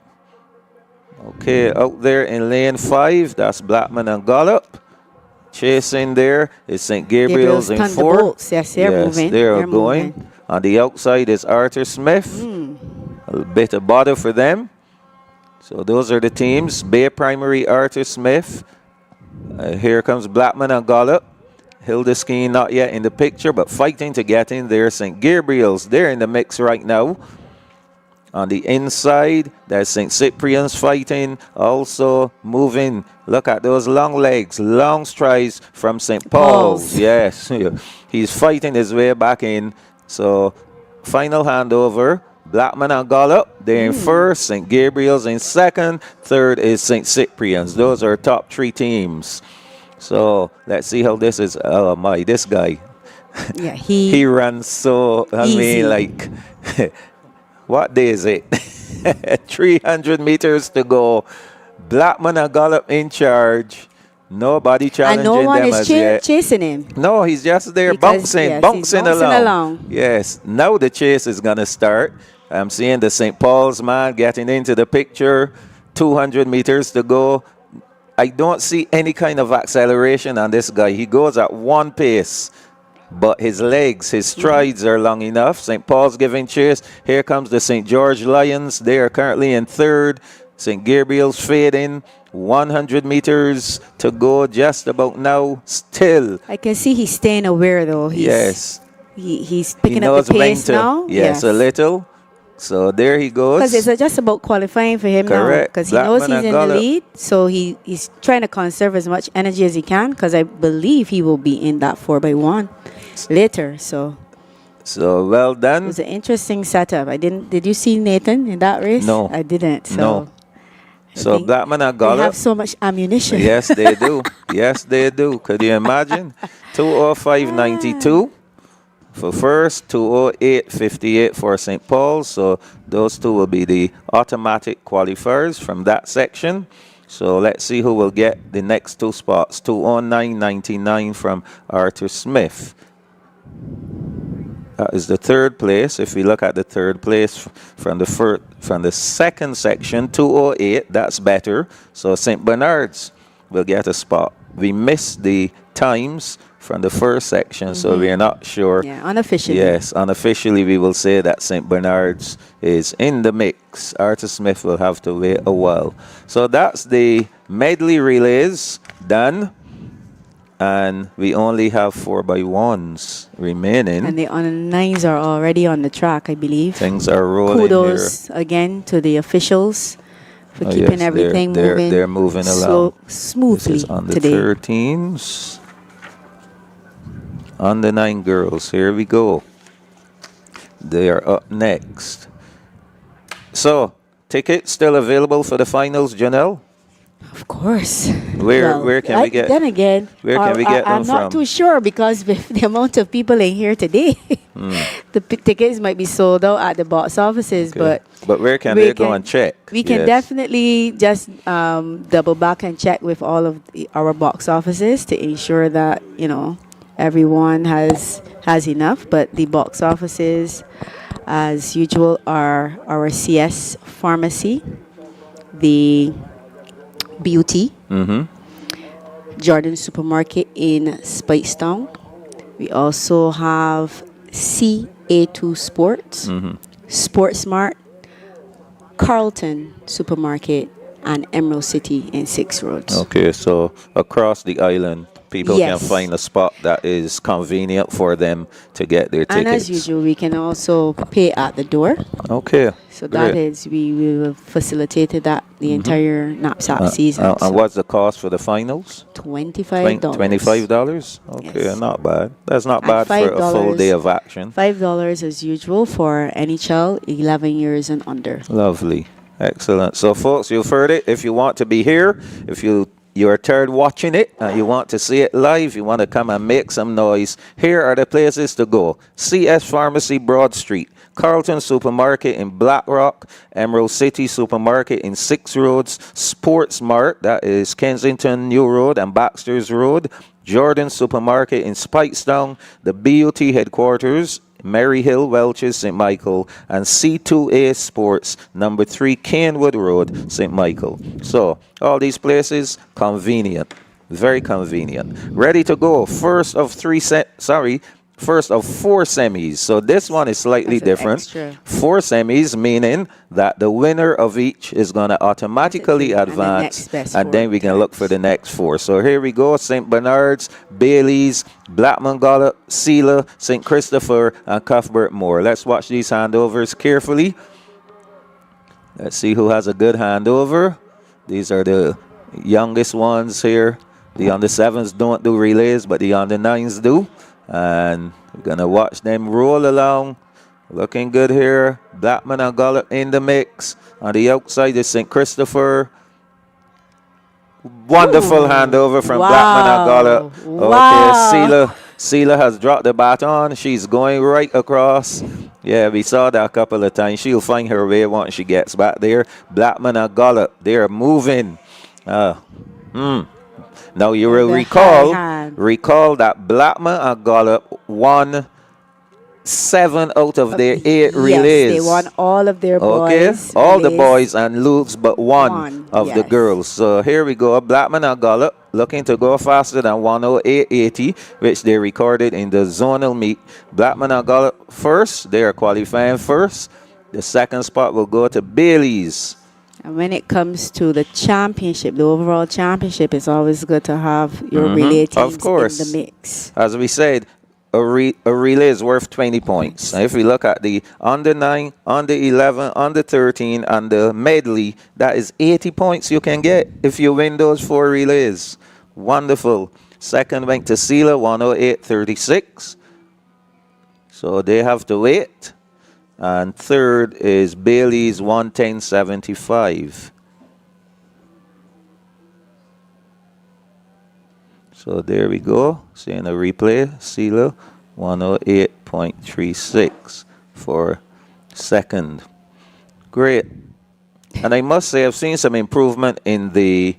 Okay, out there in lane 5, that's Blackman and Gollop. Chasing there is St. Gabriel's in 4. Thunderbolts. Yes, they're moving. They're going. moving. On the outside is Arthur Smith. A bit of bother for them. So those are the teams. Bay Primary, Arthur Smith. Here comes Blackman and Gollop. Hildeskeen not yet in the picture, but fighting to get in there. St. Gabriel's, they're in the mix right now. On the inside, there's St. Cyprian's fighting, also moving. Look at those long legs, long strides from St. Paul's. Yes, he's fighting his way back in. So, final handover. Blackman and Gollop, they're in first. St. Gabriel's in second. Third is St. Cyprian's. Those are top 3 teams. So, let's see how this is. Oh, my, this guy. Yeah, He runs so, I Easy. mean, like... What day is it? 300 meters to go. Blackman and Gollop in charge. Nobody challenging and no one them is as yet. chasing him. No, he's just there Because, bouncing, yes, he's bouncing bouncing along. along. Yes, now the chase is going to start. I'm seeing the St. Paul's man getting into the picture. 200 meters to go. I don't see any kind of acceleration on this guy. He goes at one pace. But his legs, his strides are long enough. St. Paul's giving chase. Here comes the St. George Lions. They are currently in third. St. Gabriel's fading. 100 meters to go just about now. Still. I can see he's staying aware, though. He's picking up the pace now. Yes, a little. So there he goes. Because it's just about qualifying for him now. Correct. Because he knows Blackman he's and in the Gollop. lead. So he's trying to conserve as much energy as he can. Because I believe he will be in that 4x1 later. So well it done. was an interesting setup. Did you see Nathan in that race? No. I didn't. So No. So think Blackman and they have Gollop. so much ammunition. Yes, they do. Yes, they do. Could you imagine? 2:05.92 for first, 2:08.58 for St. Paul's. So those two will be the automatic qualifiers from that section. So let's see who will get the next 2 spots. 2:09.99 from Arthur Smith. That is the third place. If we look at the third place from the second section, 2:08, that's better. So St. Bernard's will get a spot. We missed the times from the first section, so we are not sure. Yeah, unofficially. Yes, unofficially we will say that St. Bernard's is in the mix. Arthur Smith will have to wait a while. So that's the medley relays done. and we only have 4x1s remaining. And the on 9s are already on the track, I believe. Things are rolling Kudos again to the officials for here. keeping Yes, everything moving. They're moving along. Smoothly This is on the today. 13s. On the 9 girls, here we go. They are up next. So, tickets still available for the finals, Janelle? Of course. Where can we get? Then again, where can we get I'm them not from? too sure because with the amount of people in here today, the tickets might be sold out at the box offices. Okay. But where can we they go and check? We can Yes. definitely just double back and check with all of our box offices to ensure that everyone has enough. But the box offices, as usual, are our CS Pharmacy, the Beauty, Jordan Supermarket in Speightstown. We also have CA2 Sports, Sportsmart, Carlton Supermarket, and Emerald City in 6 Roads. Okay, so across the island, people Yes. can find a spot that is convenient for them to get their tickets. And as usual, we can also pay at the door. Okay. So that great. is, we will facilitate that the entire NAPSAC season. And So what's the cost for the finals? $25. $25? Okay, Yes. not bad. That's not And bad for a full $5 day of action. $5 as usual for any child 11 years and under. Lovely. Excellent. So, folks, you've heard it. If you want to be here, if you're tired watching it and you want to see it live, you want to come and make some noise, here are the places to go. CS Pharmacy, Broad Street. Carlton Supermarket in Blackrock. Emerald City Supermarket in 6 Roads. Sportsmart, that is Kensington New Road and Baxter's Road. Jordan Supermarket in Speightstown. The BUT headquarters, Mary Hill, Welches, St. Michael, and C2A Sports, number 3 Canewood Road, St. Michael. So, all these places, convenient, very convenient. Ready to go. First of 4 semis. So this one is slightly That's an different. extra. 4 semis, meaning that the winner of each is going to automatically And the advance, next best and then 4 we can look for the next 4. So here we go. St. Bernard's, Bailey's, Blackman Gollop, Sealer, St. Christopher, and Cuthbert Moore. Let's watch these handovers carefully. Let's see who has a good handover. These are the youngest ones here. The under 7s don't do relays, but the under 9s do. And we're going to watch them roll along. Looking good here. Blackman and Gollop in the mix. On the outside is St. Christopher. Wonderful handover from Blackman and Gollop. Wow. Okay, Sealer has dropped the baton. She's going right across. Yeah, we saw that a couple of times. She'll find her way once she gets back there. Blackman and Gollop, they're moving. Now you will The recall high hand. that Blackman and Gollop won 7 out of their 8 Yes, relays. they won all of their Okay, boys. all the relays. boys and Loops but one One, of the yes. girls. So here we go. Blackman and Gollop looking to go faster than 108.80, which they recorded in the zonal meet. Blackman and Gollop first. They are qualifying first. The second spot will go to Bailey's. And when it comes to the championship, the overall championship, it's always good to have your relay teams Of course. in the mix. As we said, a relay is worth 20 points. And if we look at the under 9, under 11, under 13, and the medley, that is 80 points you can get if you win those 4 relays. Wonderful. Second went to Sealer, 108.36. So they have to wait. And third is Bailey's, 110.75. So there we go. Seeing a replay. Sealer 108.36 for second. Great. And I must say I've seen some improvement in the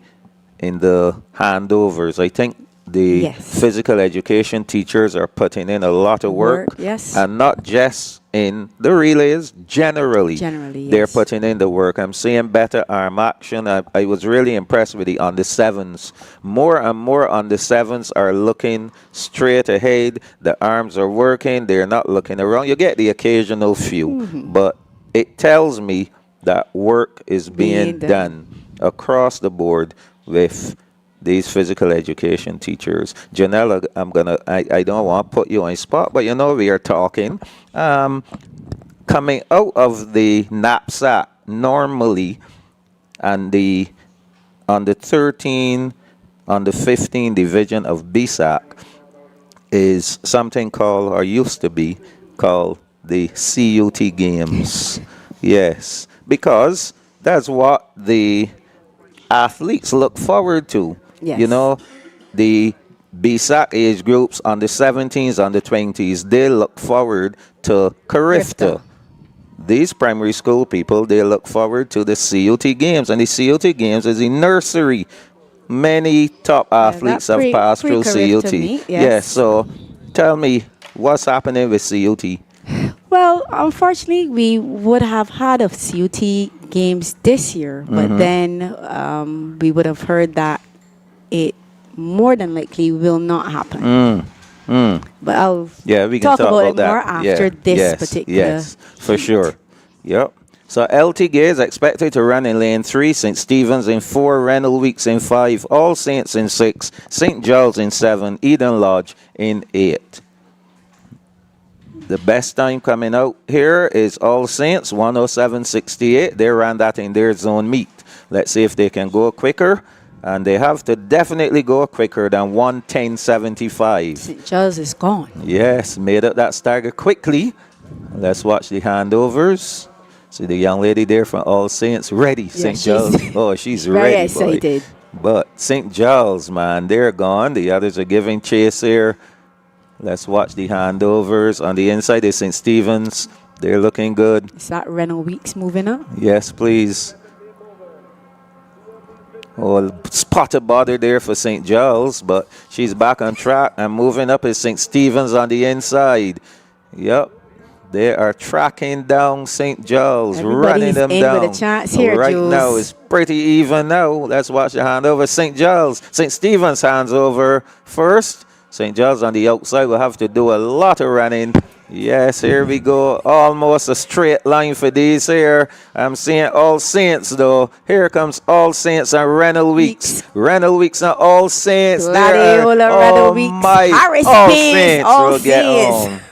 handovers. I think the Yes. physical education teachers are putting in a lot of work. Yes. And not just in the relays, generally. Generally, They're yes. putting in the work. I'm seeing better arm action. I was really impressed with the under 7s. More and more under 7s are looking straight ahead. The arms are working. They're not looking around. You get the occasional few, but it tells me that work is being Being done. done across the board with these physical education teachers. Janella, I don't want to put you on spot, but we are talking. Coming out of the NAPSAC normally, and on the 13, on the 15 division of BSAC is something called, or used to be called, the CUT games. Yes, because that's what the athletes look forward to. Yes. The BSAC age groups on the 17s, on the 20s, they look forward to Carifta. These primary school people, they look forward to the CUT games. And the CUT games is in nursery. Many top athletes have passed through CUT. Yes, so tell me, what's happening with CUT? Well, unfortunately, we would have had a CUT games this year, but then we would have heard that it more than likely will not happen. But I'll we can talk about it that more after this particular. Yes, for sure. Yep. So LT Gay is expected to run in lane 3, St. Stephen's in 4, Rennell Weeks in 5, All Saints in 6, St. Giles in 7, Eden Lodge in 8. The best time coming out here is All Saints, 107.68. They ran that in their zone meet. Let's see if they can go quicker. And they have to definitely go quicker than 110.75. St. Giles is gone. Yes, made up that stagger quickly. Let's watch the handovers. See the young lady there from All Saints, ready. St. Giles. Oh, she's very ready. excited. Boy. But St. Giles, man, they're gone. The others are giving chase here. Let's watch the handovers. On the inside is St. Stephen's. They're looking good. Is that Rennell Weeks moving up? Yes, please. Oh, spotted bother there for St. Giles, but she's back on track and moving up is St. Stephen's on the inside. Yep. They are tracking down St. Giles, running them down. With a chance here, right Jules. now, it's pretty even now. Let's watch the handover. St. Giles, St. Stephen's hands over first. St. Giles on the outside will have to do a lot of running. Yes, here we go. Almost a straight line for these here. I'm seeing All Saints, though. Here comes All Saints and Rennell Weeks. Rennell Weeks and All Saints. Rennell Weeks. Harris All Saints. Saints All will get on. Saints.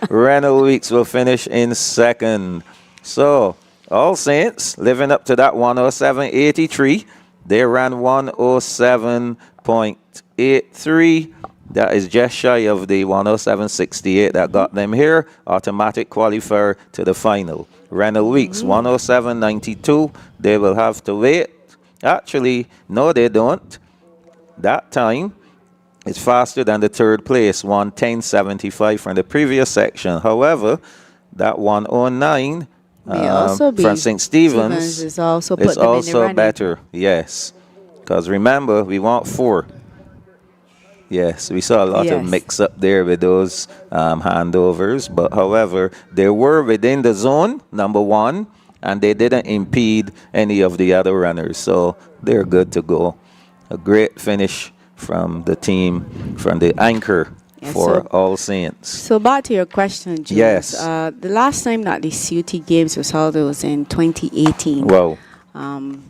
Rennell Weeks will finish in second. So, All Saints living up to that 107.83. They ran 107.83. That is just shy of the 107.68 that got them here. Automatic qualifier to the final. Rennell Weeks, 107.92. They will have to wait. Actually, no, they don't. That time is faster than the third place, 110.75 from the previous section. However, that 109 from St. Stephen's is also, put is them also in the better. Yes. Because remember, we want 4. Yes, we saw a lot of mix up there with those handovers. But however, they were within the zone, number 1, and they didn't impede any of the other runners. So they're good to go. A great finish from the team, from the anchor for All Saints. So back to your question, James. Yes. The last time that the CUT Games was held was in 2018. Wow.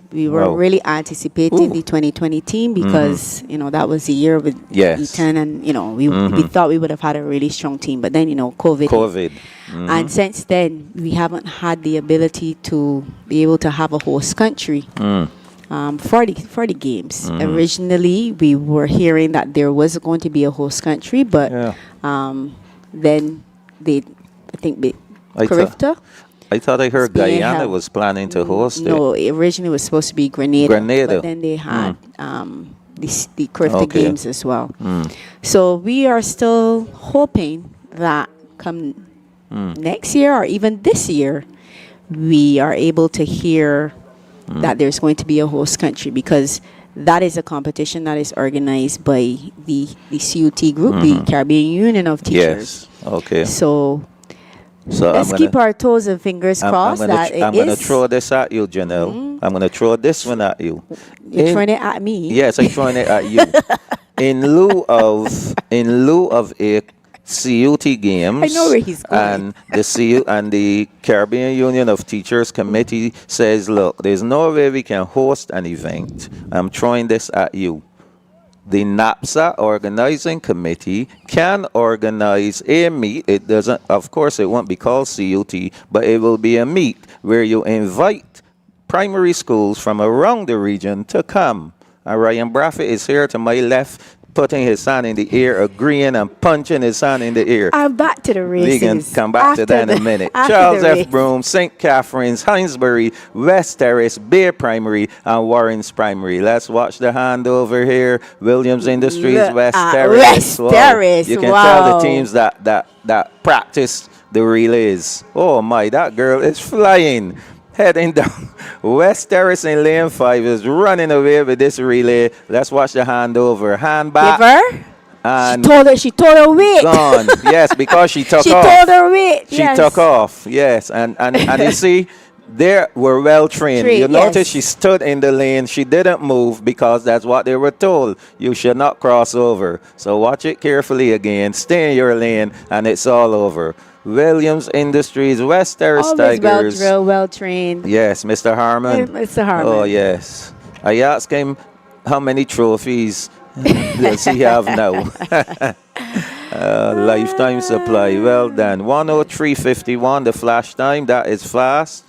We were really anticipating the 2020 team because, that was the year with Eton and, we thought we would have had a really strong team. But then, COVID. And since then, we haven't had the ability to be able to have a host country for the games. Originally, we were hearing that there was going to be a host country, but then Carifta. I thought I heard Guyana was planning to host it. No, originally it was supposed to be Grenada. But then they had the Carifta Games as well. So we are still hoping that come next year or even this year, we are able to hear that there's going to be a host country because that is a competition that is organized by the CUT group, the Caribbean Union of Teachers. Yes. Okay. So let's keep our toes and fingers crossed I'm going to throw this at you, Janelle. I'm going to throw this one at you. You're throwing it at me? Yes, I'm throwing it at you. In lieu of a CUT games, I know where he's going. And the Caribbean Union of Teachers Committee says, look, there's no way we can host an event. I'm throwing this at you. the NAPSA organizing committee can organize a meet. It doesn't, of course, it won't be called CUT, but it will be a meet where you invite primary schools from around the region to come. And Ryan Braffett is here to my left, putting his hand in the air, agreeing and punching his hand in the air. I'm back to the races. We can come back to that in a minute. after Charles the F. race. Broome, St. Catherine's, Hinesbury, West Terrace, Bay Primary, and Warren's Primary. Let's watch the handover here. Williams Industries, Look West at Terrace. West Wow. Terrace, You can wow. tell the teams that practice the relays. Oh my, that girl is flying. Heading down. West Terrace in lane 5 is running away with this relay. Let's watch the handover. Hand back. Give her. And She told her weight. gone. Yes, because she took She off. told her weight. She yes. took off, yes. And you see, they were well trained. You notice yes. she stood in the lane. She didn't move because that's what they were told. You should not cross over. So watch it carefully again. Stay in your lane, and it's all over. Williams Industries, West Terrace Always well Tigers. drilled, well trained. Yes, Mr. Harmon. Mr. Harmon. Oh, yes. I asked him how many trophies does he have now. Lifetime supply. Well done. 103.51, the flash time. That is fast.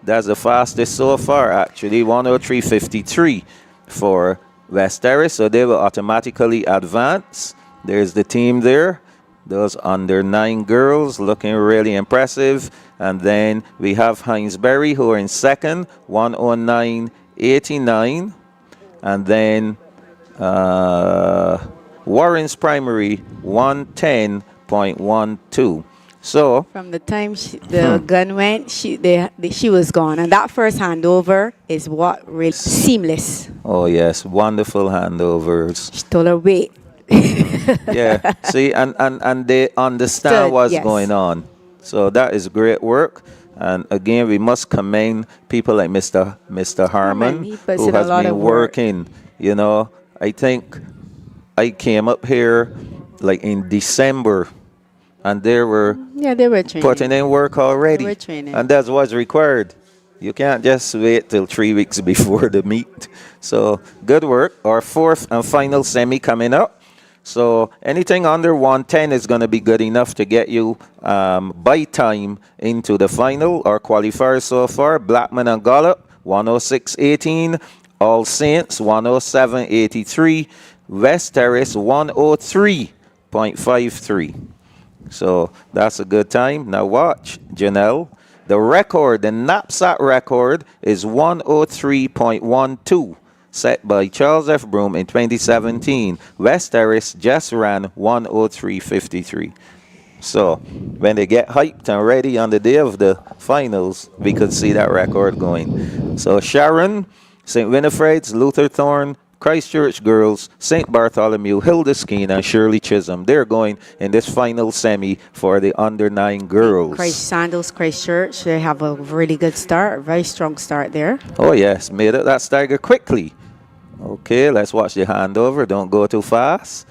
That's the fastest so far, actually. 103.53 for West Terrace. So they will automatically advance. There's the team there. Those under 9 girls looking really impressive. And then we have Hinesbury who are in second, 109.89. And then Warren's Primary, 110.12. So From the time the gun went, she was gone. And that first handover is what really seamless. oh yes, wonderful handovers. She told her weight. Yeah, see, and they understand Stood, what's yes. going on. So that is great work. And again, we must commend people like Mr. Harmon, he puts who in a has lot been of work. working. You know, I think I came up here like in December, and they were Yeah, they were training. putting in work already. They were training. And that's what's required. You can't just wait till 3 weeks before the meet. So good work. Our fourth and final semi coming up. So anything under 110 is going to be good enough to get you by time into the final. Our qualifiers so far, Blackman and Gollop, 106.18. All Saints, 107.83. West Terrace, 103.53. So that's a good time. Now watch, Janelle. The record, the knapsack record, is 103.12, set by Charles F. Broome in 2017. West Terrace just ran 103.53. So when they get hyped and ready on the day of the finals, we could see that record going. So Sharon, St. Winifred's, Luther Thorne, Christchurch Girls, St. Bartholomew, Hilda Skeen, and Shirley Chisholm. They're going in this final semi for the under 9 girls. Christchurch, they have a really good start, very strong start there. Oh, yes, made it that stagger quickly. Okay, let's watch the handover. Don't go too fast.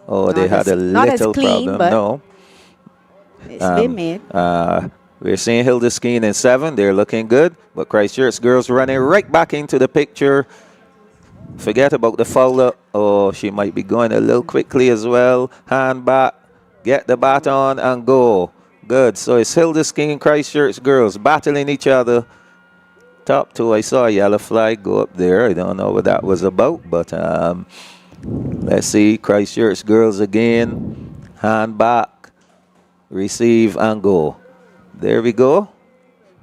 Oh, they had a not as little clean, problem. but No. It's been made. We're seeing Hilda Skeen in 7. They're looking good. But Christchurch Girls running right back into the picture. Forget about the foul up. Oh, she might be going a little quickly as well. Hand back. Get the baton and go. Good. So it's Hilda Skeen, Christchurch Girls battling each other. Top 2, I saw a yellow flag go up there. I don't know what that was about. But let's see. Christchurch Girls again. Hand back. Receive and go. There we go.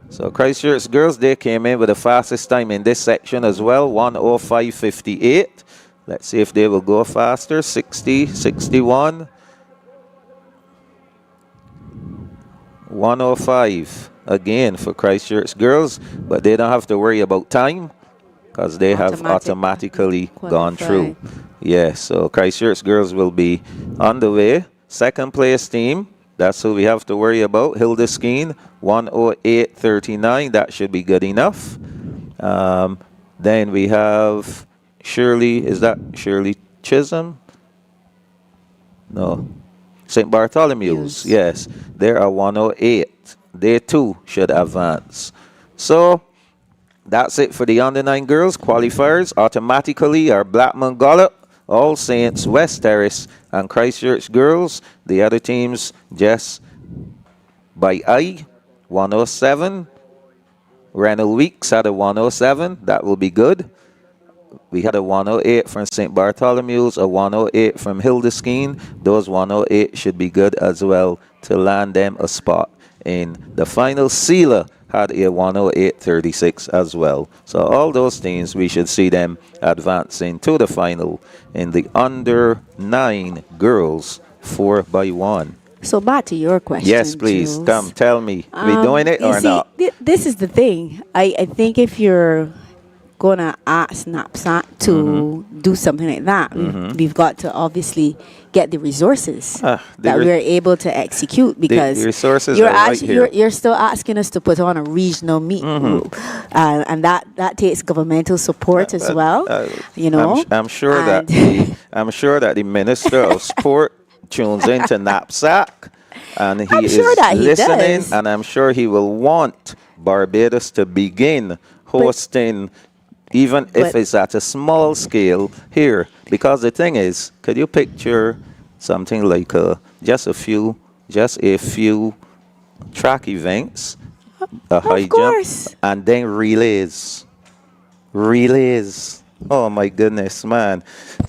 So Christchurch Girls, they came in with the fastest time in this section as well, 105.58. Let's see if they will go faster, 60, 61. 105 again for Christchurch Girls, but they don't have to worry about time because they have automatically gone through. Yes, so Christchurch Girls will be on the way. Second place team. That's who we have to worry about. Hilda Skeen, 108.39. That should be good enough. Then we have Shirley. Is that Shirley Chisholm? No. St. Bartholomew's. Yes. They are 108. They too should advance. So That's it for the under 9 girls. Qualifiers automatically are Blackman Gollop, All Saints, West Terrace, and Christchurch girls. The other teams just by eye. 107. Renal Weeks had a 107. That will be good. We had a 108 from St. Bartholomew's, a 108 from Hildeskeen. Those 108 should be good as well to land them a spot in the final. Sealer had a 108.36 as well. So all those teams, we should see them advancing to the final in the under 9 girls 4x1. So back to your question. Yes, please. Jules. Come, tell me. We doing it You or see, not? This is the thing. I think if you're gonna ask NAPSAC to do something like that, we've got to obviously get the resources that we're able to execute, because the resources you're are right actually here. you're still asking us to put on a regional meet, and that takes governmental support as well. You know, I'm sure that the Minister of Sport tunes into NAPSAC, and he I'm is sure that he listening, does. and I'm sure he will want Barbados to begin hosting, even if but- it's at a small scale here. Because the thing is, could you picture something like just a few track events, a high course. jump, and then relays. Oh my goodness, man!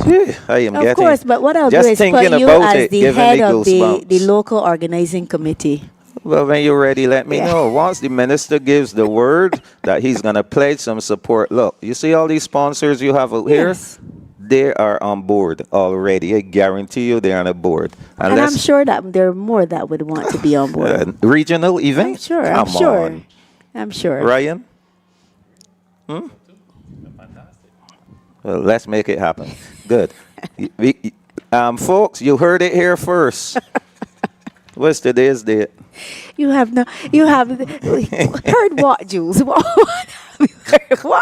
Phew, I am Of getting. course, but what I'll do just is thinking put you about as it, the giving head me of goosebumps. the local organizing committee. Well, when you're ready, let me know. Once the minister gives the word that he's going to pledge some support. Look, you see all these sponsors you have out here? Yes. They are on board already. I guarantee you they're on a board. And I'm sure that there are more that would want to be on board. Regional event? I'm sure. Come on. I'm sure. Ryan? Well, let's make it happen. Good. Folks, you heard it here first. What's today's date? You have heard what, Jules? What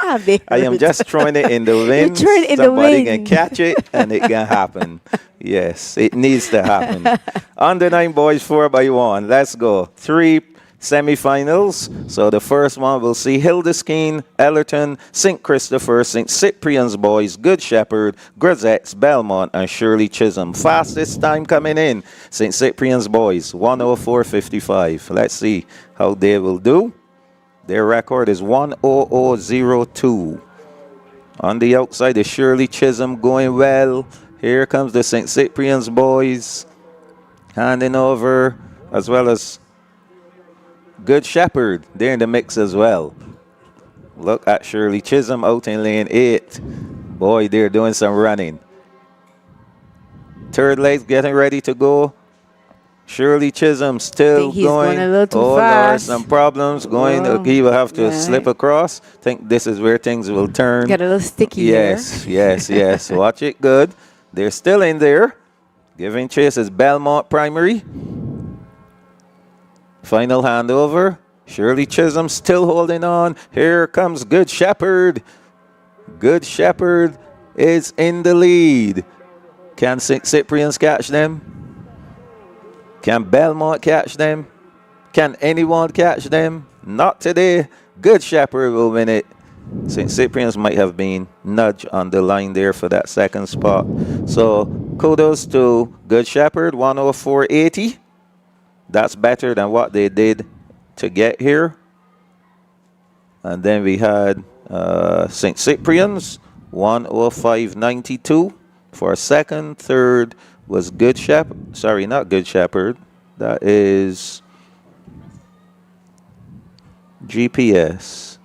have they heard? I am just throwing it in the wind. throw it in the Somebody can wind. catch it, and it can happen. Yes, it needs to happen. Under 9 boys 4x1. Let's go. 3 semifinals. So the first one we'll see Hildeskeen, Ellerton, St. Christopher, St. Cyprian's boys, Good Shepherd, Grisettes, Belmont, and Shirley Chisholm. Fastest time coming in, St. Cyprian's boys, 104.55. Let's see how they will do. Their record is 100.02. On the outside is Shirley Chisholm going well. Here comes the St. Cyprian's boys handing over, as well as Good Shepherd. They're in the mix as well. Look at Shirley Chisholm out in lane 8. Boy, they're doing some running. Third leg getting ready to go. Shirley Chisholm still Think he's going a little too Lord, fast. some problems going. Oh, He will have to right. slip across. Think this is where things will turn. Get a little sticky Yes, yes. Watch it good. They're still in there. Giving chase is Belmont Primary. Final handover. Shirley Chisholm still holding on. Here comes Good Shepherd. Good Shepherd is in the lead. Can St. Cyprian's catch them? Can Belmont catch them? Can anyone catch them? Not today. Good Shepherd will win it. St. Cyprian's might have been nudged on the line there for that second spot. So kudos to Good Shepherd, 104.80. That's better than what they did to get here. And then we had St. Cyprian's, 105.92 for second. Third was Good Shepherd. Sorry, not Good Shepherd. That is GPS.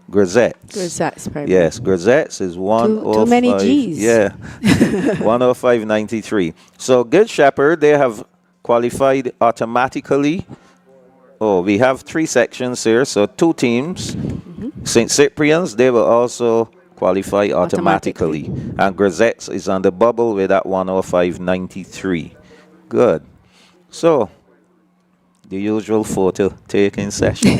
Grisettes. Grisettes, probably. Yes, Grisettes is 105. Too many G's. Yeah, 105.93. So Good Shepherd, they have qualified automatically. Oh, we have 3 sections here, so 2 teams. St. Cyprian's, they will also qualify automatically. And Grisettes is on the bubble with that 105.93. Good. So, the usual photo taking session.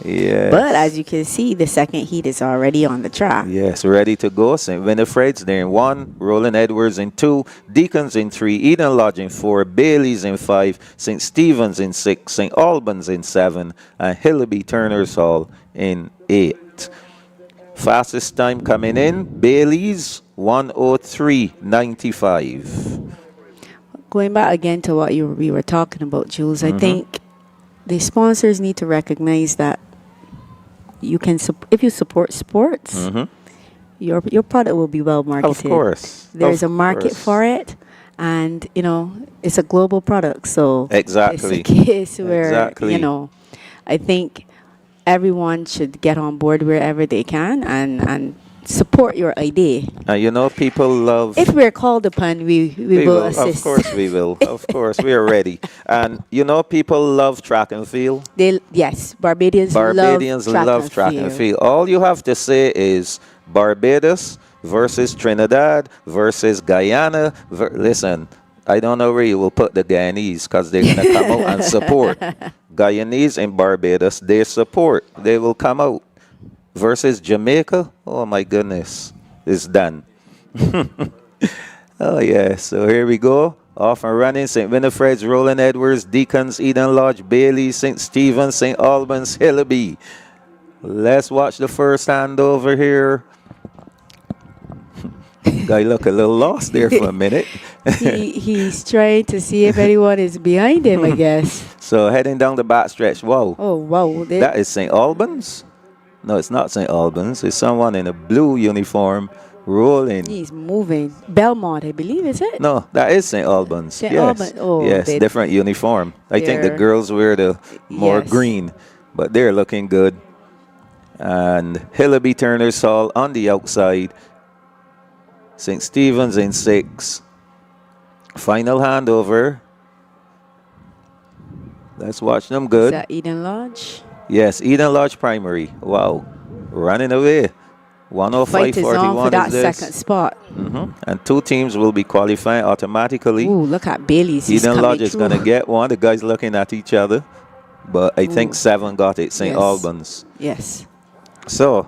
Yes. But as you can see, the second heat is already on the track. Yes, ready to go. St. Winifred's there in 1, Roland Edwards in 2, Deacons in 3, Eden Lodge in 4, Bailey's in 5, St. Stephen's in 6, St. Albans in 7, and Hillaby Turner's Hall in 8. Fastest time coming in, Bailey's 1:03.95. Going back again to what we were talking about, Jules, Mm-hmm. I think the sponsors need to recognize that you can, if you support sports, your product will be well marketed. Of course. There's Of a market course. for it, and it's a global product. So Exactly. it's a case where Exactly. I think everyone should get on board wherever they can and support your idea. And people love... If we're called upon, we will assist. Of course we will. Of course, we are ready. And people love track and field. Barbadians love track and field. All you have to say is Barbados versus Trinidad versus Guyana. Listen, I don't know where you will put the Guyanese because they're going to come out and support. Guyanese and Barbados, they support. They will come out. Versus Jamaica, oh my goodness, it's done. Oh yeah, so here we go. Off and running, St. Winifred's, Roland Edwards, Deacons, Eden Lodge, Bailey, St. Stephen's, St. Albans, Hillaby. Let's watch the first handover here. Guy look a little lost there for a minute. He's trying to see if anyone is behind him, I guess. So heading down the back stretch, whoa. Oh, wow. That is St. Albans? No, it's not St. Albans. It's someone in a blue uniform rolling. He's moving. Belmont, I believe, is it? No, that is St. Albans. St. Yes. Albans. Oh, yes, different uniform. I think the they're- girls wear the more Yes. green, but they're looking good. And Hillaby Turner's Hall on the outside. St. Stephen's in 6. Final handover. Let's watch them Is good. that Eden Lodge? Yes, Eden Lodge Primary. Wow. Running away. Fight is on 105.41 for that is this. second spot. And 2 teams will be qualifying automatically. Ooh, look at Bailey's. He's Eden coming Lodge is through. going to get one. The guys looking at each other. But I think 7 got it, St. Yes. Albans. Yes. So,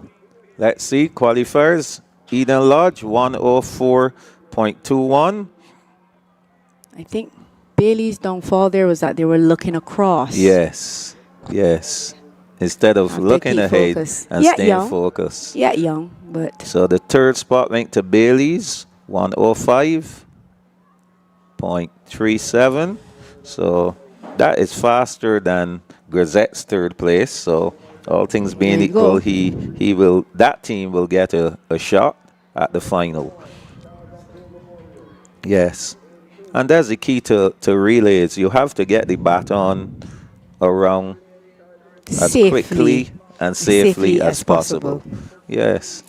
let's see. Qualifiers. Eden Lodge, 104.21. I think Bailey's downfall there was that they were looking across. Yes. Yes. Instead of Have to looking keep ahead focus. and Yeah, staying young. focused. Yeah, young, but So the third spot went to Bailey's, 105.37. So that is faster than Grisette's third place. So all things being There you equal, go. that team will get a shot at the final. Yes. And that's the key to relays. You have to get the baton around as quickly and safely as possible. Yes.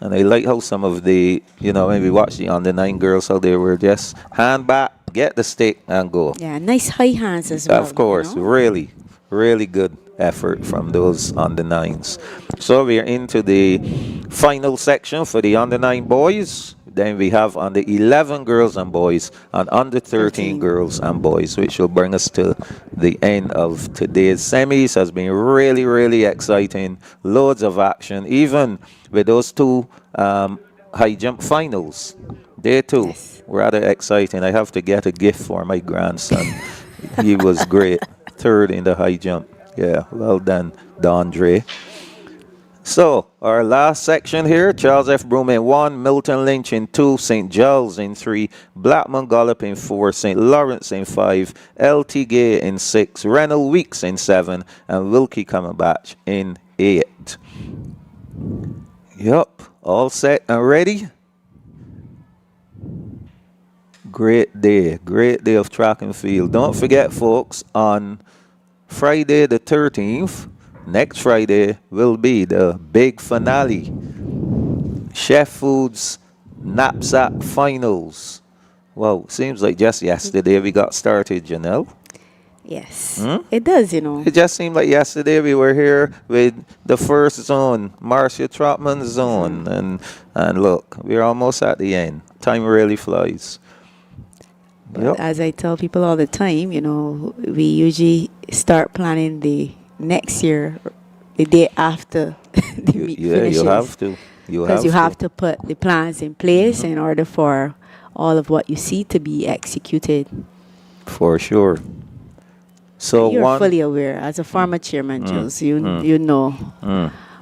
And I like how some of the, when we watch the under 9 girls, how they were just hand back, get the stick and go. yeah, nice high hands as well. Of course, really, really good effort from those under 9s. So we are into the final section for the under 9 boys. Then we have under 11 girls and boys and under 13 girls and boys, which will bring us to the end of today's semis. Has been really, really exciting. Loads of action, even with those 2 high jump finals. They too, Yes. rather exciting. I have to get a gift for my grandson. He was great. 3rd in the high jump. Yeah, well done, Dondre. So, our last section here, Charles F. Broome in 1, Milton Lynch in 2, St. Giles in 3, Blackman Gollop in 4, St. Lawrence in 5, L.T. Gay in 6, Rennell Weeks in 7, and Wilkie Cumberbatch in 8. Yup, all set and ready? Great day of track and field. Don't forget, folks, on Friday the 13th, next Friday will be the big finale. Chef Foods Knapsack Finals. Wow, seems like just yesterday we got started, Janelle. Yes. It does, It just seemed like yesterday we were here with the first zone, Marcia Trotman's zone. And look, we're almost at the end. Time really flies. But as I tell people all the time, we usually start planning the next year, the day after the meet finishes. you have to. Because you have to put the plans in place in order for all of what you see to be executed. For sure. So You're fully aware as a former chairman, Jules. You know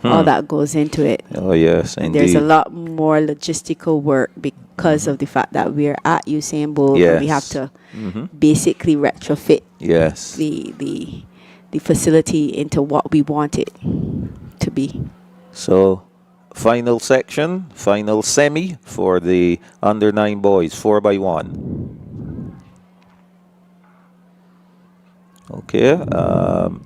all that goes into it. Oh yes, And indeed. there's a lot more logistical work because of the fact that we're at Usain Bolt and we have to basically retrofit Yes. the facility into what we want it to be. So, final section, final semi for the under 9 boys, 4x1. Okay,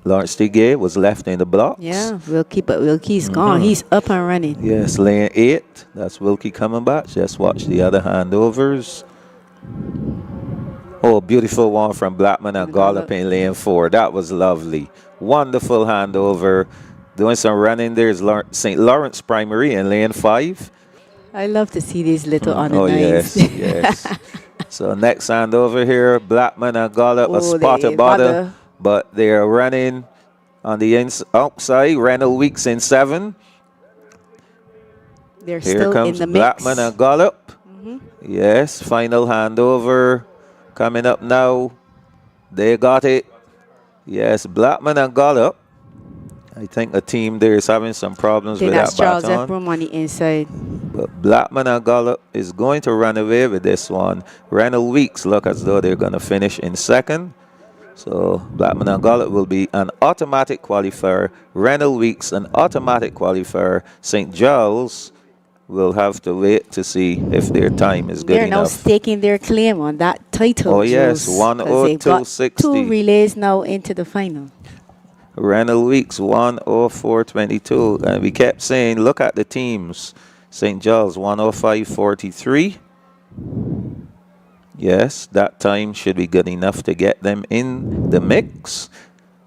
Lawrence Tigay was left in the blocks. Yeah, Wilkie's gone. He's up and running. Yes, lane 8. That's Wilkie coming back. Just watch the other handovers. Oh, beautiful one from Blackman and Gollop in lane 4. That was lovely. Wonderful handover. Doing some running there is St. Lawrence Primary in lane 5. I love to see these little under Oh, nines. yes, yes. So next handover here, Blackman and Gollop, a spotted bother, but they're running on the outside. Randall Weeks in 7. They're Here still comes in the Blackman mix. and Gollop. Yes, final handover coming up now. They got it. Yes, Blackman and Gollop. I think the team there is having some problems with That's that Charles baton. Ephraim on the inside. But Blackman and Gollop is going to run away with this one. Randall Weeks look as though they're going to finish in 2nd. So Blackman and Gollop will be an automatic qualifier. Randall Weeks, an automatic qualifier. St. Giles will have to wait to see if their time is good They're now enough. staking their claim on that title. Oh, yes, Jules, 'cause they've got 102.60. 2 relays now into the final. Randall Weeks 104.22, and we kept saying, look at the teams. St. Giles 105.43. Yes, that time should be good enough to get them in the mix.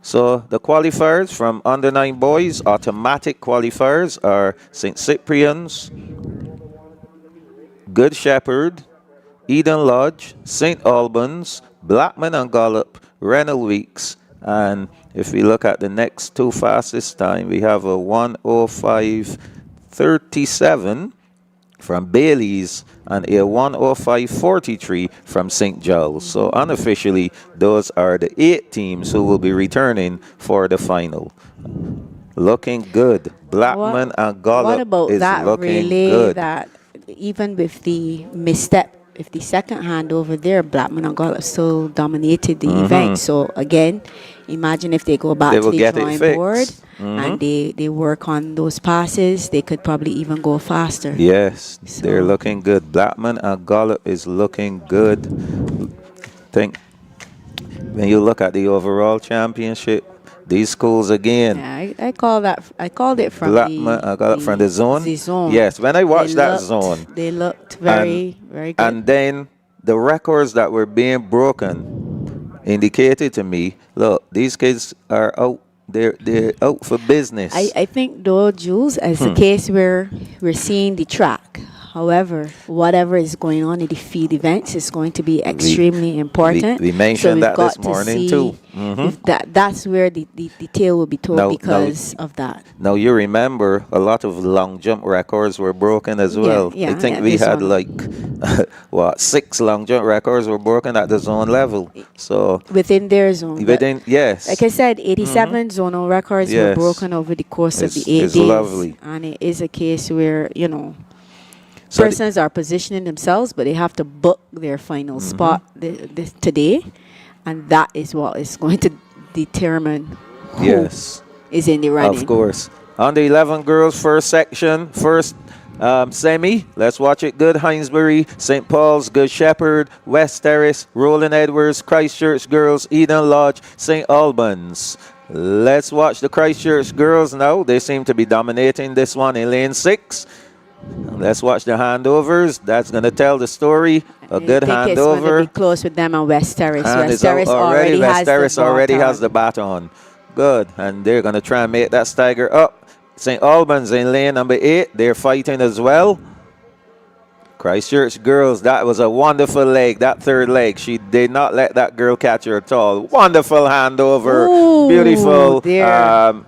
So the qualifiers from under 9 boys, automatic qualifiers, are St. Cyprian's, Good Shepherd, Eden Lodge, St. Albans, Blackman and Gollop, Randall Weeks, and if we look at the next 2 fastest time, we have a 105.37 from Bailey's and a 105.43 from St. Giles. So unofficially, those are the 8 teams who will be returning for the final. Looking good. Blackman and Gollop What about is that looking relay good. that even with the misstep, if the second hand over there, Blackman and Gollop still dominated the event. So again, imagine if they go back They to will the get it drawing fixed. board and they work on those passes, they could probably even go faster. Yes, So- they're looking good. Blackman and Gollop is looking good. Think when you look at the overall championship, these schools again. Yeah, I called it from Blackman and Gollop from the zone. The zone. Yes, when I watched They that looked- zone, they looked very good. and then the records that were being broken indicated to me, look, these kids are out. They're out for business. I think though, Jules, as a case where we're seeing the track. However, whatever is going on in the field events is going to be extremely important. we mentioned we've that this got to morning see too. if that's where the tale will be told No, because of that. Now you remember a lot of long jump records were broken as well. yeah, I think yeah, we this had one. like 6 long jump records were broken at the zone level. So Within their zone. But within yes, like I said, 87 zonal records were Yes. broken over the course of the It's 8 days. lovely. And it is a case where, So the- persons are positioning themselves, but they have to book their final spot today. And that is what is going to determine who yes, is in the running. of course. Under 11 girls, first section, first semi. Let's watch it. Good Hinesbury, St. Paul's, Good Shepherd, West Terrace, Roland Edwards, Christchurch girls, Eden Lodge, St. Albans. Let's watch the Christchurch girls now. They seem to be dominating this one in lane 6. Let's watch the handovers. That's going to tell the story. A good I think it's going to handover. be close with them on West Terrace. And West it's out Terrace already. West Terrace already baton. has the baton. Good. And they're going to try and make that stagger up. St. Albans in lane number 8. They're fighting as well. Christchurch girls, that was a wonderful leg, that third leg. She did not let that girl catch her at all. Wonderful handover. Ooh, Beautiful. dear.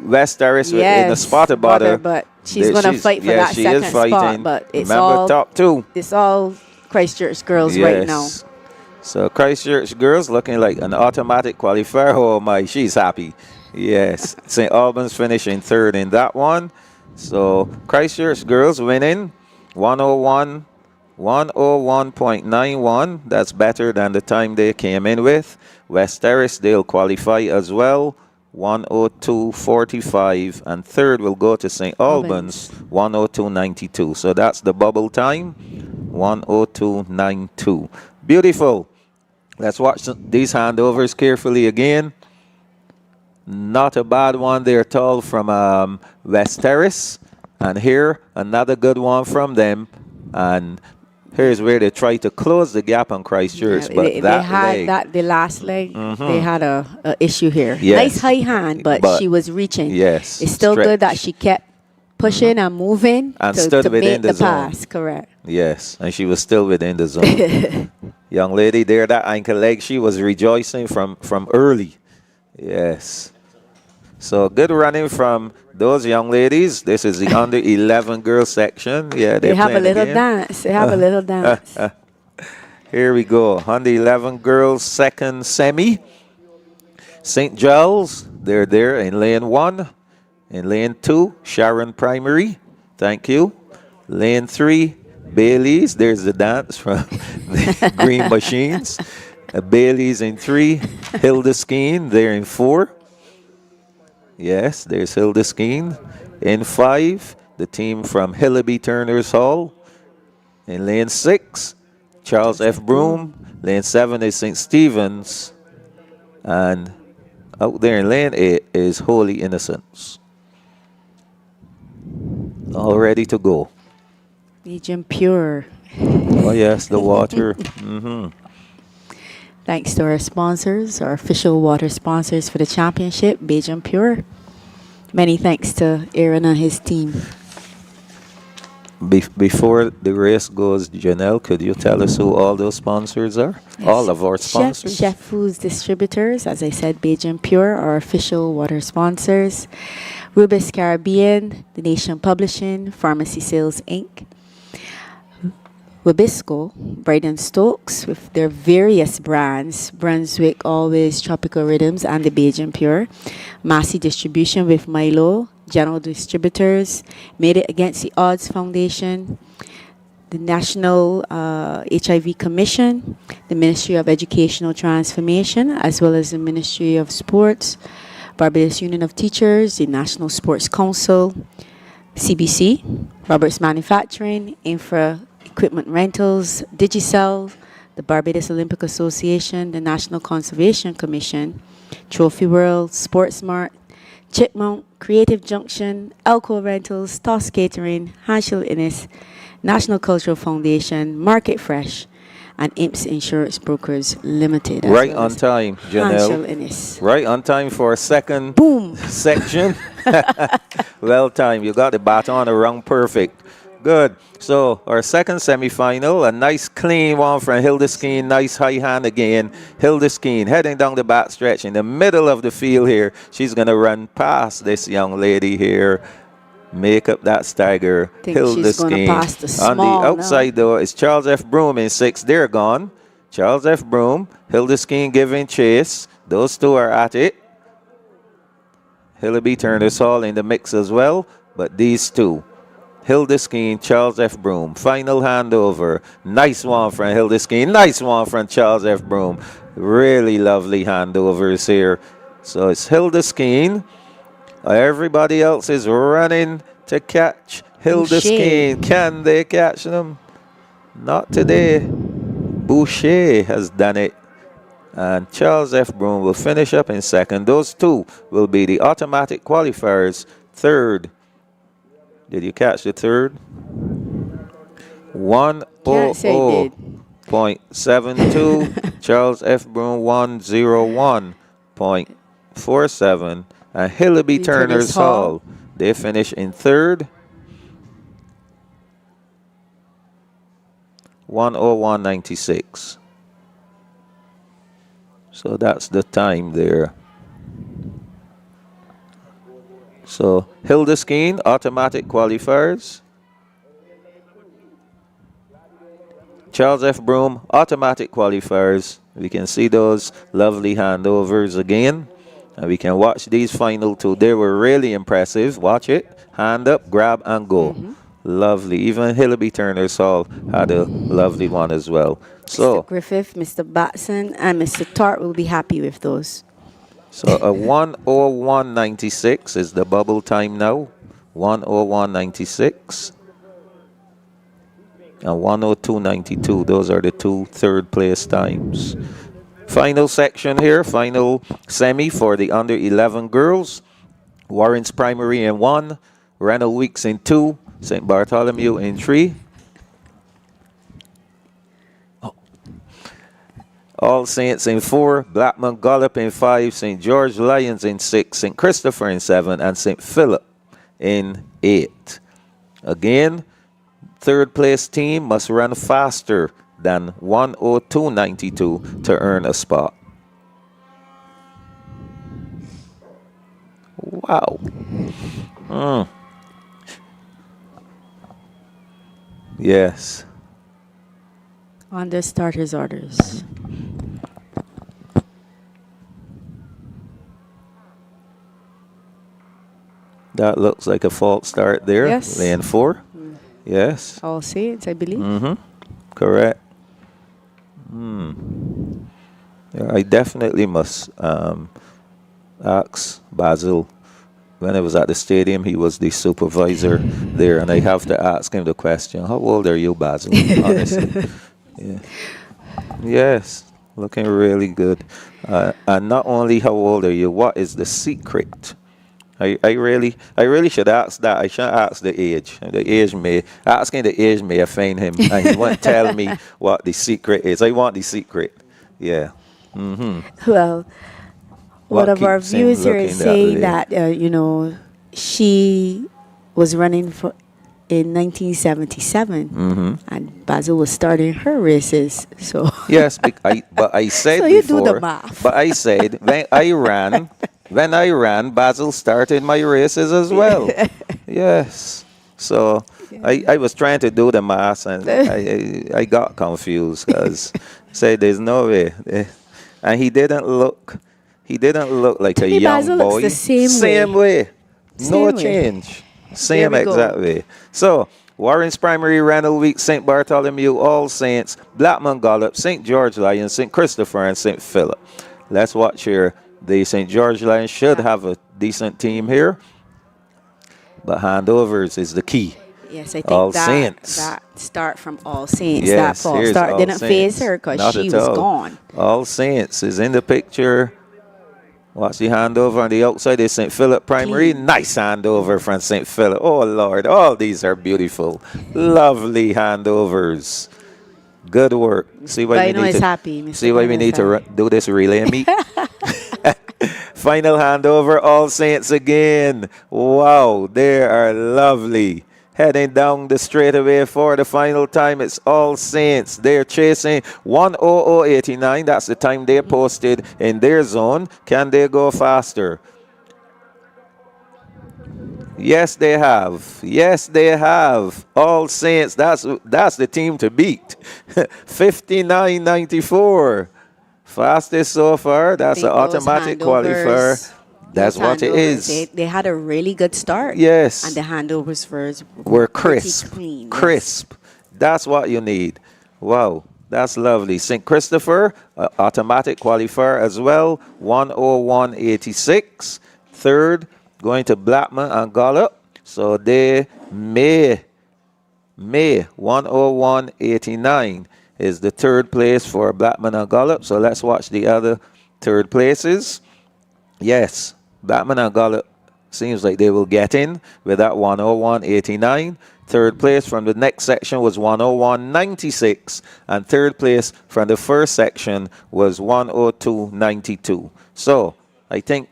West Terrace in the Yes, spotter butter. but she's going to fight for that she second is fighting. spot. But it's Remember, top two. it's all Christchurch girls right now. Yes. So Christchurch girls looking like an automatic qualifier. Oh my, she's happy. Yes. St. Albans finishing third in that one. So Christchurch girls winning 101.91. That's better than the time they came in with. West Terrace, they'll qualify as well. 102.45. And third will go to St. Albans, 102.92. So that's the bubble time, 102.92. Beautiful. Let's watch these handovers carefully again. Not a bad one there at all from West Terrace. And here, another good one from them. And here's where they try to close the gap on Christchurch. Yeah, but they had the last leg. They had a issue here. Yes. Nice high hand, but she was reaching. Yes. It's still good that she kept pushing and moving and to stood within make the zone. pass. Correct. Yes, and she was still within the zone. Young lady there, that ankle leg, she was rejoicing from early. Yes. So good running from those young ladies. This is the under 11 girls section. Yeah, They have a playing little again. dance. They have a little dance. Here we go. Under 11 girls second semi. St. Giles, they're there in lane 1. In lane 2, Sharon Primary. Thank you. Lane 3, Bailey's. There's the dance from the Green Machines. Bailey's in 3. Hilda Skeen, they're in 4. Yes, there's Hilda Skeen. In 5, the team from Hillaby Turner's Hall. In lane 6, Charles F. Broom. Lane 7 is St. Stephen's. And out there in lane 8 is Holy Innocents. All ready to go. Medium pure. Oh, yes, the water. Thanks to our sponsors, our official water sponsors for the championship, Beijing Pure. Many thanks to Aaron and his team. Before the race goes, Janelle, could you tell us who all those sponsors are? Yes. All of our sponsors? Chef Foods Distributors, as I said, Beijing Pure, our official water sponsors. Rubis Caribbean, The Nation Publishing, Pharmacy Sales Inc., Wabisco, Brighton Stokes with their various brands, Brunswick Always, Tropical Rhythms, and the Beijing Pure. Massey Distribution with Milo, General Distributors, Made It Against the Odds Foundation, the National HIV Commission, the Ministry of Educational Transformation, as well as the Ministry of Sports, Barbados Union of Teachers, the National Sports Council, CBC, Roberts Manufacturing, Infra Equipment Rentals, Digicel, the Barbados Olympic Association, the National Conservation Commission, Trophy World, Sportsmart, Chipmunk, Creative Junction, Elco Rentals, Toss Catering, Hanschel Innes, National Cultural Foundation, Market Fresh, and Imps Insurance Brokers Limited. Right on time, Hanschel Janelle. Innes. Right on time for a second Boom. section. Well timed. You got the baton around perfect. Good. So our second semifinal, a nice clean one from Hilda Skeen. Nice high hand again. Hilda Skeen heading down the back stretch in the middle of the field here. She's going to run past this young lady here. Make up that stagger. Think Hilda she's gonna Skeen. pass the On the small outside door is Charles F. Broom in 6. They're gone. Charles F. Broom. Hilda Skeen giving chase. Those two are at it. Hillaby Turner's Hall in the mix as well. But these two, Hilda Skeen, Charles F. Broom. Final handover. Nice one from Hilda Skeen. Nice one from Charles F. Broom. Really lovely handovers here. So it's Hilda Skeen. Everybody else is running to catch Hilda Skeen. Can they catch them? Not today. Boucher has done it. And Charles F. Broom will finish up in second. Those two will be the automatic qualifiers. Third. Did you catch the third? 100.72. Charles F. Broom 101.47. And Hillaby Turner's Hall, they finish in third. 101.96. So that's the time there. So Hilda Skeen, automatic qualifiers. Charles F. Broom, automatic qualifiers. We can see those lovely handovers again. And we can watch these final two. They were really impressive. Watch it. Hand up, grab, and go. Lovely. Even Hillaby Turner Saul had a lovely one as well. So Mr. Griffith, Mr. Batson, and Mr. Tart will be happy with those. So a 1:01.96 is the bubble time now. 1:01.96. And 1:02.92. Those are the two third place times. Final section here. Final semi for the under 11 girls. Warren's Primary in 1. Renal Weeks in 2. St. Bartholomew in 3. All Saints in 4, Blackman Gollop in 5, St. George Lions in 6, St. Christopher in 7, and St. Philip in 8. Again, third place team must run faster than 1:02.92 to earn a spot. Wow. Yes. On the starters' orders. That looks like a false start there. Yes. Lane 4. Yes. All Saints, I believe. Correct. Yeah, I definitely must ask Basil. When I was at the stadium, he was the supervisor there, and I have to ask him the question, how old are you, Basil? Honestly. Yeah. Yes. Looking really good. And not only how old are you, what is the secret? I really should ask that. I shouldn't ask the age. Asking the age may offend him, and he won't tell me what the secret is. I want the secret. Yeah. Well, one of our keeps him viewers here looking is that saying way? that, she was running in 1977, and Basil was starting her races. So Yes, but I said So you before. do the math. But I said when I ran, Basil started my races as well. Yes. So I was trying to do the math, and I got confused because said there's no way. And he didn't look like To a me, young Basil looks boy. the same way. No Same way. change. Same we go. exact way. So Warren's Primary, Randall Week, St. Bartholomew, All Saints, Blackman Gollop, St. George Lions, St. Christopher, and St. Philip. Let's watch here. The St. George Lions should have a decent team here, but handovers is the key. yes, I think All that Saints. that start from All Saints, Yes, that false here's start All didn't phase Saints. her because Not she at was all. gone. All Saints is in the picture. Watch the handover on the outside is St. Philip Primary. Clean. Nice handover from St. Philip. Oh, Lord. All these are beautiful. Lovely handovers. Good work. See why But we I know need he's to happy. Mr. see why we Bennett need is to happy. do this relay meet. Final handover, All Saints again. Wow, they are lovely. Heading down the straightaway for the final time. It's All Saints. They're chasing 1:00.89. That's the time they posted in their zone. Can they go faster? Yes, they have. Yes, they have. All Saints. That's the team to beat. 59.94. Fastest so far. That's think an automatic qualifier. handovers- That's those what it handovers, is. They had a really good start. Yes. And the handovers Were pretty crisp. clean. yes. Crisp. That's what you need. Wow. That's lovely. St. Christopher, automatic qualifier as well. 1:01.86. Third, going to Blackman and Gollop. So they may 1:01.89 is the third place for Blackman and Gollop. So let's watch the other third places. Yes, Blackman and Gollop seems like they will get in with that 1:01.89. Third place from the next section was 1:01.96. And third place from the first section was 1:02.92. So I think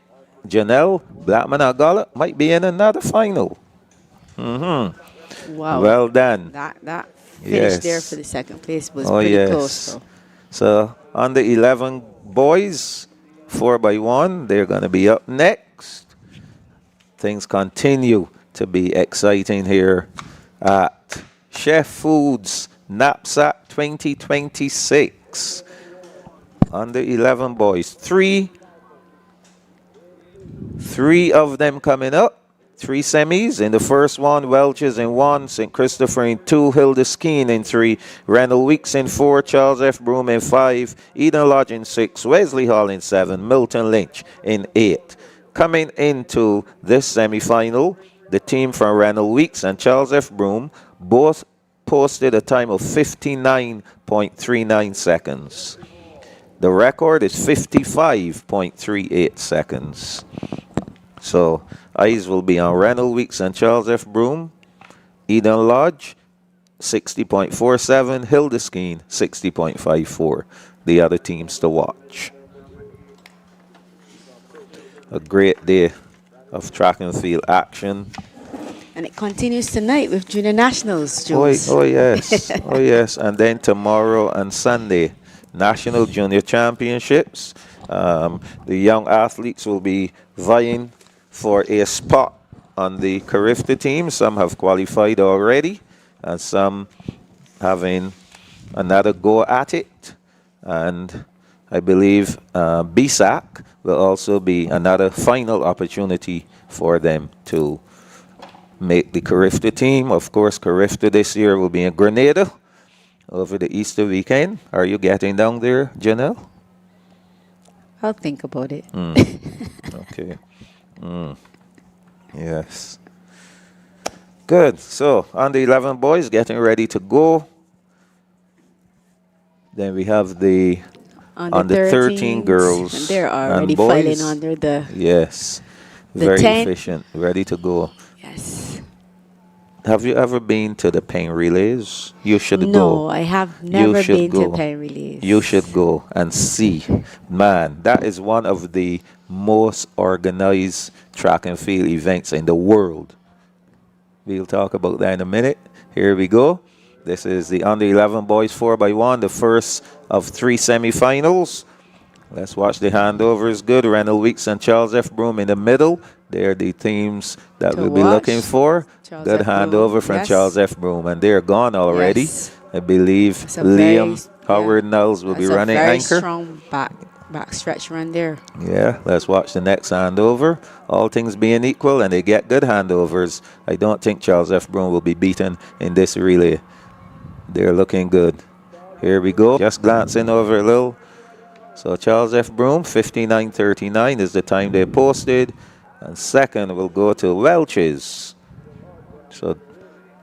Janelle, Blackman and Gollop might be in another final. Wow. Well done. That finish there Yes. for the second place was Oh, pretty yes. close. Though. So under 11 boys, 4x1, they're going to be up next. things continue to be exciting here at Chef Foods Knapsack 2026. Under 11 boys. Three of them coming up. 3 semis. In the first one, Welch's in 1, St. Christopher in 2, Hilda Skeen in 3, Randall Weeks in 4, Charles F. Broom in 5, Eden Lodge in 6, Wesley Hall in 7, Milton Lynch in 8. Coming into this semi-final, the team from Randall Weeks and Charles F. Broom both posted a time of 59.39 seconds. The record is 55.38 seconds. So eyes will be on Randall Weeks and Charles F. Broom. Eden Lodge, 60.47. Hilda Skeen, 60.54. The other teams to watch. A great day of track and field action. And it continues tonight with Junior Nationals, Jules. Oh yes. Oh, yes. And then tomorrow and Sunday, National Junior Championships. The young athletes will be vying for a spot on the Carifta team. Some have qualified already, and some having another go at it. And I believe BSAC will also be another final opportunity for them to make the Carifta team. Of course, Carifta this year will be in Grenada over the Easter weekend. Are you getting down there, Janelle? I'll think about it. Okay. Yes. Good. So, on the 11 boys getting ready to go. Then we have the under 13 girls. And they're already and boys. filing under the... Yes. the Very 10. efficient. Ready to go. Yes. Have you ever been to the pen relays? You should go. No, I have never should been go. to pen relays. You should go and see. Man, that is one of the most organized track and field events in the world. We'll talk about that in a minute. Here we go. This is the under 11 boys 4x1, the first of 3 semifinals. Let's watch the handovers. Good. Randall Weeks and Charles F. Broom in the middle. They're the teams that we'll be looking for. Charles Good F. handover Broom. from Yes. Charles F. Broom. And they're gone already. Yes. I believe It's a Liam very- Howard Knowles will be That's running a very anchor. strong back stretch run there. Yeah, let's watch the next handover. All things being equal and they get good handovers, I don't think Charles F. Broom will be beaten in this relay. They're looking good. Here we go. Just glancing over a little. So Charles F. Broom, 59.39 is the time they posted. And second will go to Welch's. So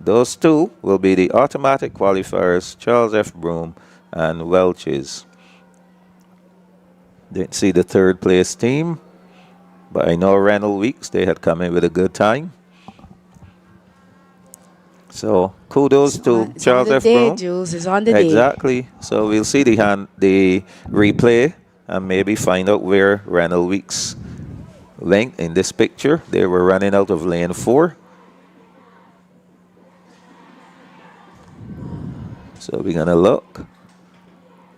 those two will be the automatic qualifiers, Charles F. Broom and Welch's. Didn't see the third place team, but I know Randall Weeks, they had come in with a good time. So kudos to Charles F. Broom. Jules. It's on the day. Exactly. So we'll see the replay and maybe find out where Randall Weeks went in this picture. They were running out of lane 4. So we're gonna look.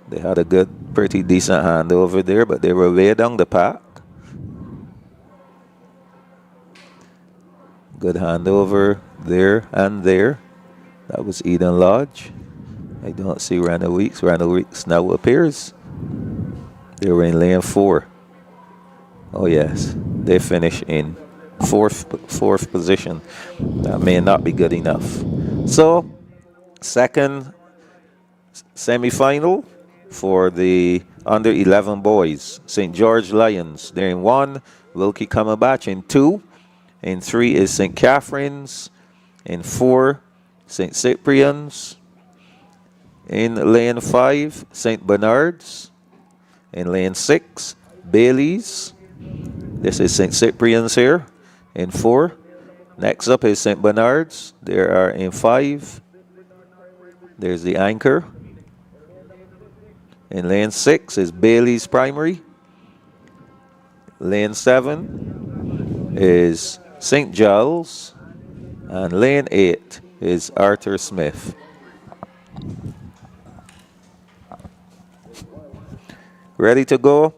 They had a good, pretty decent hand over there, but they were way down the pack. Good handover there and there. That was Eden Lodge. I don't see Randall Weeks. Randall Weeks now appears. They were in lane 4. Oh yes, they finished in fourth position. That may not be good enough. So, second semi-final for the under 11 boys. St. George Lions, they're in 1. Wilkie Cumberbatch in 2. In 3 is St. Catherine's. In 4, St. Cyprian's. In lane 5, St. Bernard's. In lane 6, Bailey's. This is St. Cyprian's here in 4. Next up is St. Bernard's. They are in 5. There's the anchor. In lane 6 is Bailey's Primary. Lane 7 is St. Giles. And lane 8 is Arthur Smith. Ready to go?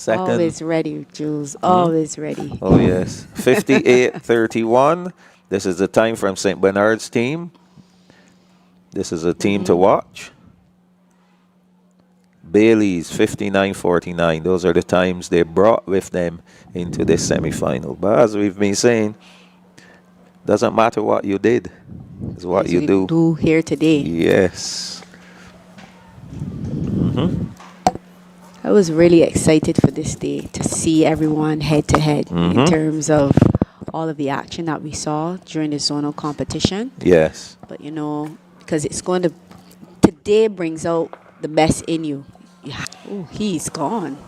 Second. Always ready, Jules. Always ready. Oh, yes. 58-31. This is the time from St. Bernard's team. This is a team to watch. Bailey's 59-49. Those are the times they brought with them into this semifinal. But as we've been saying, doesn't matter what you did. It's what As you we do. here today. Yes. I was really excited for this day to see everyone head to head in terms of all of the action that we saw during the zonal competition. Yes. But you know, because it's going to today brings out the best in you. Yeah. Oh, he's gone.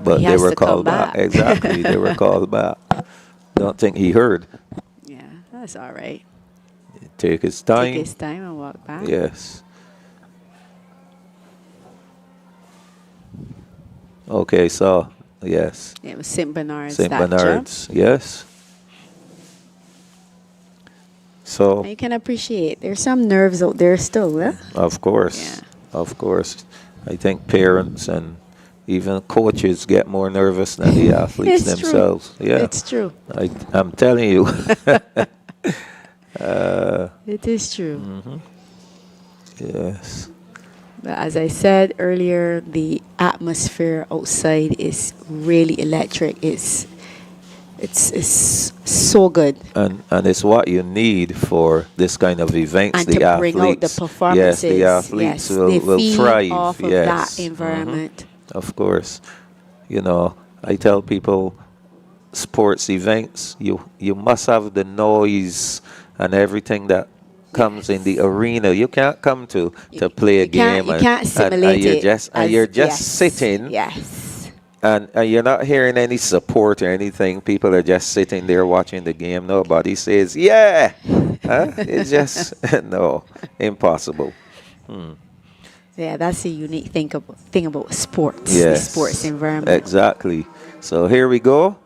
But He they has were to come called back. back. Exactly. They were called back. Don't think he heard. Yeah, that's all right. Take his time. Take his time and walk back. Yes. Okay, so, yes. It was St. Bernard's. St. that Bernard's, yes. So, jump. You can appreciate. There's some nerves out there still, yeah? of course, Yeah. of course. I think parents and even coaches get more nervous than the athletes It's true. themselves. Yeah, It's true. I'm telling you. It is true. Yes. But as I said earlier, the atmosphere outside is really electric. It's so good. And it's what you need for this kind of events. And the to athletes, bring out the performances. Yes, the athletes Yes, will they feed thrive. off of Yes. that environment. Of course. You know, I tell people sports events, you must have the noise and everything that comes in the arena. You can't come to play a game You can't simulate and you're it. you're just yes, sitting Yes. and you're not hearing any support or anything. People are just sitting there watching the game. Nobody says, yeah. Huh? It's just, no, impossible. Yeah, that's a unique thing about sports. Yes. The sports environment. Exactly. So here we go.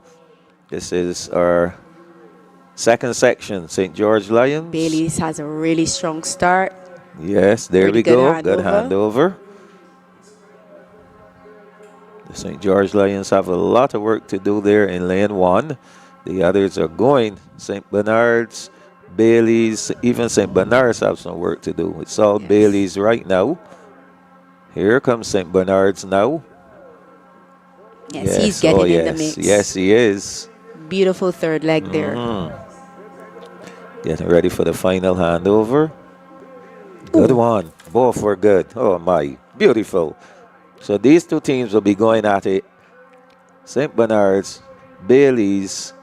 This is our second section, St. George Lions. Bailey's has a really strong start. Yes, there Pretty we good go. handover. Good handover. The St. George Lions have a lot of work to do there in lane one. The others are going. St. Bernard's, Bailey's, even St. Bernard's have some work to do. It's all Yes. Bailey's right now. Here comes St. Bernard's now. Yes, he's getting in the mix. Yes, he is. Beautiful third leg there. Getting ready for the final handover. Good one. Both were good. Oh, my. Beautiful. So these two teams will be going at it. St. Bernard's, Bailey's.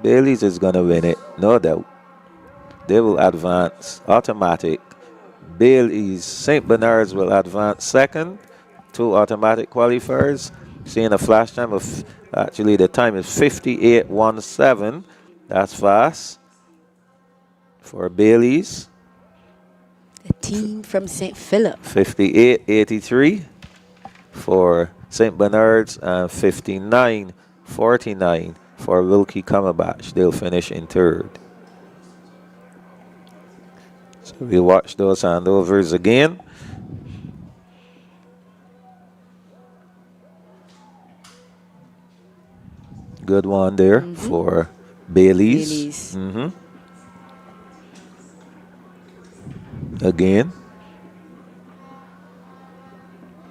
Bailey's is going to win it, no doubt. They will advance. Automatic. Bailey's, St. Bernard's will advance second. 2 automatic qualifiers. Seeing a flash time of, actually the time is 58.17. That's fast for Bailey's. The team from St. Philip. 58.83 for St. Bernard's and 59.49 for Wilkie Cumberbatch. They'll finish in third. So we'll watch those handovers again. Good one there for Bailey's. Bailey's. Again.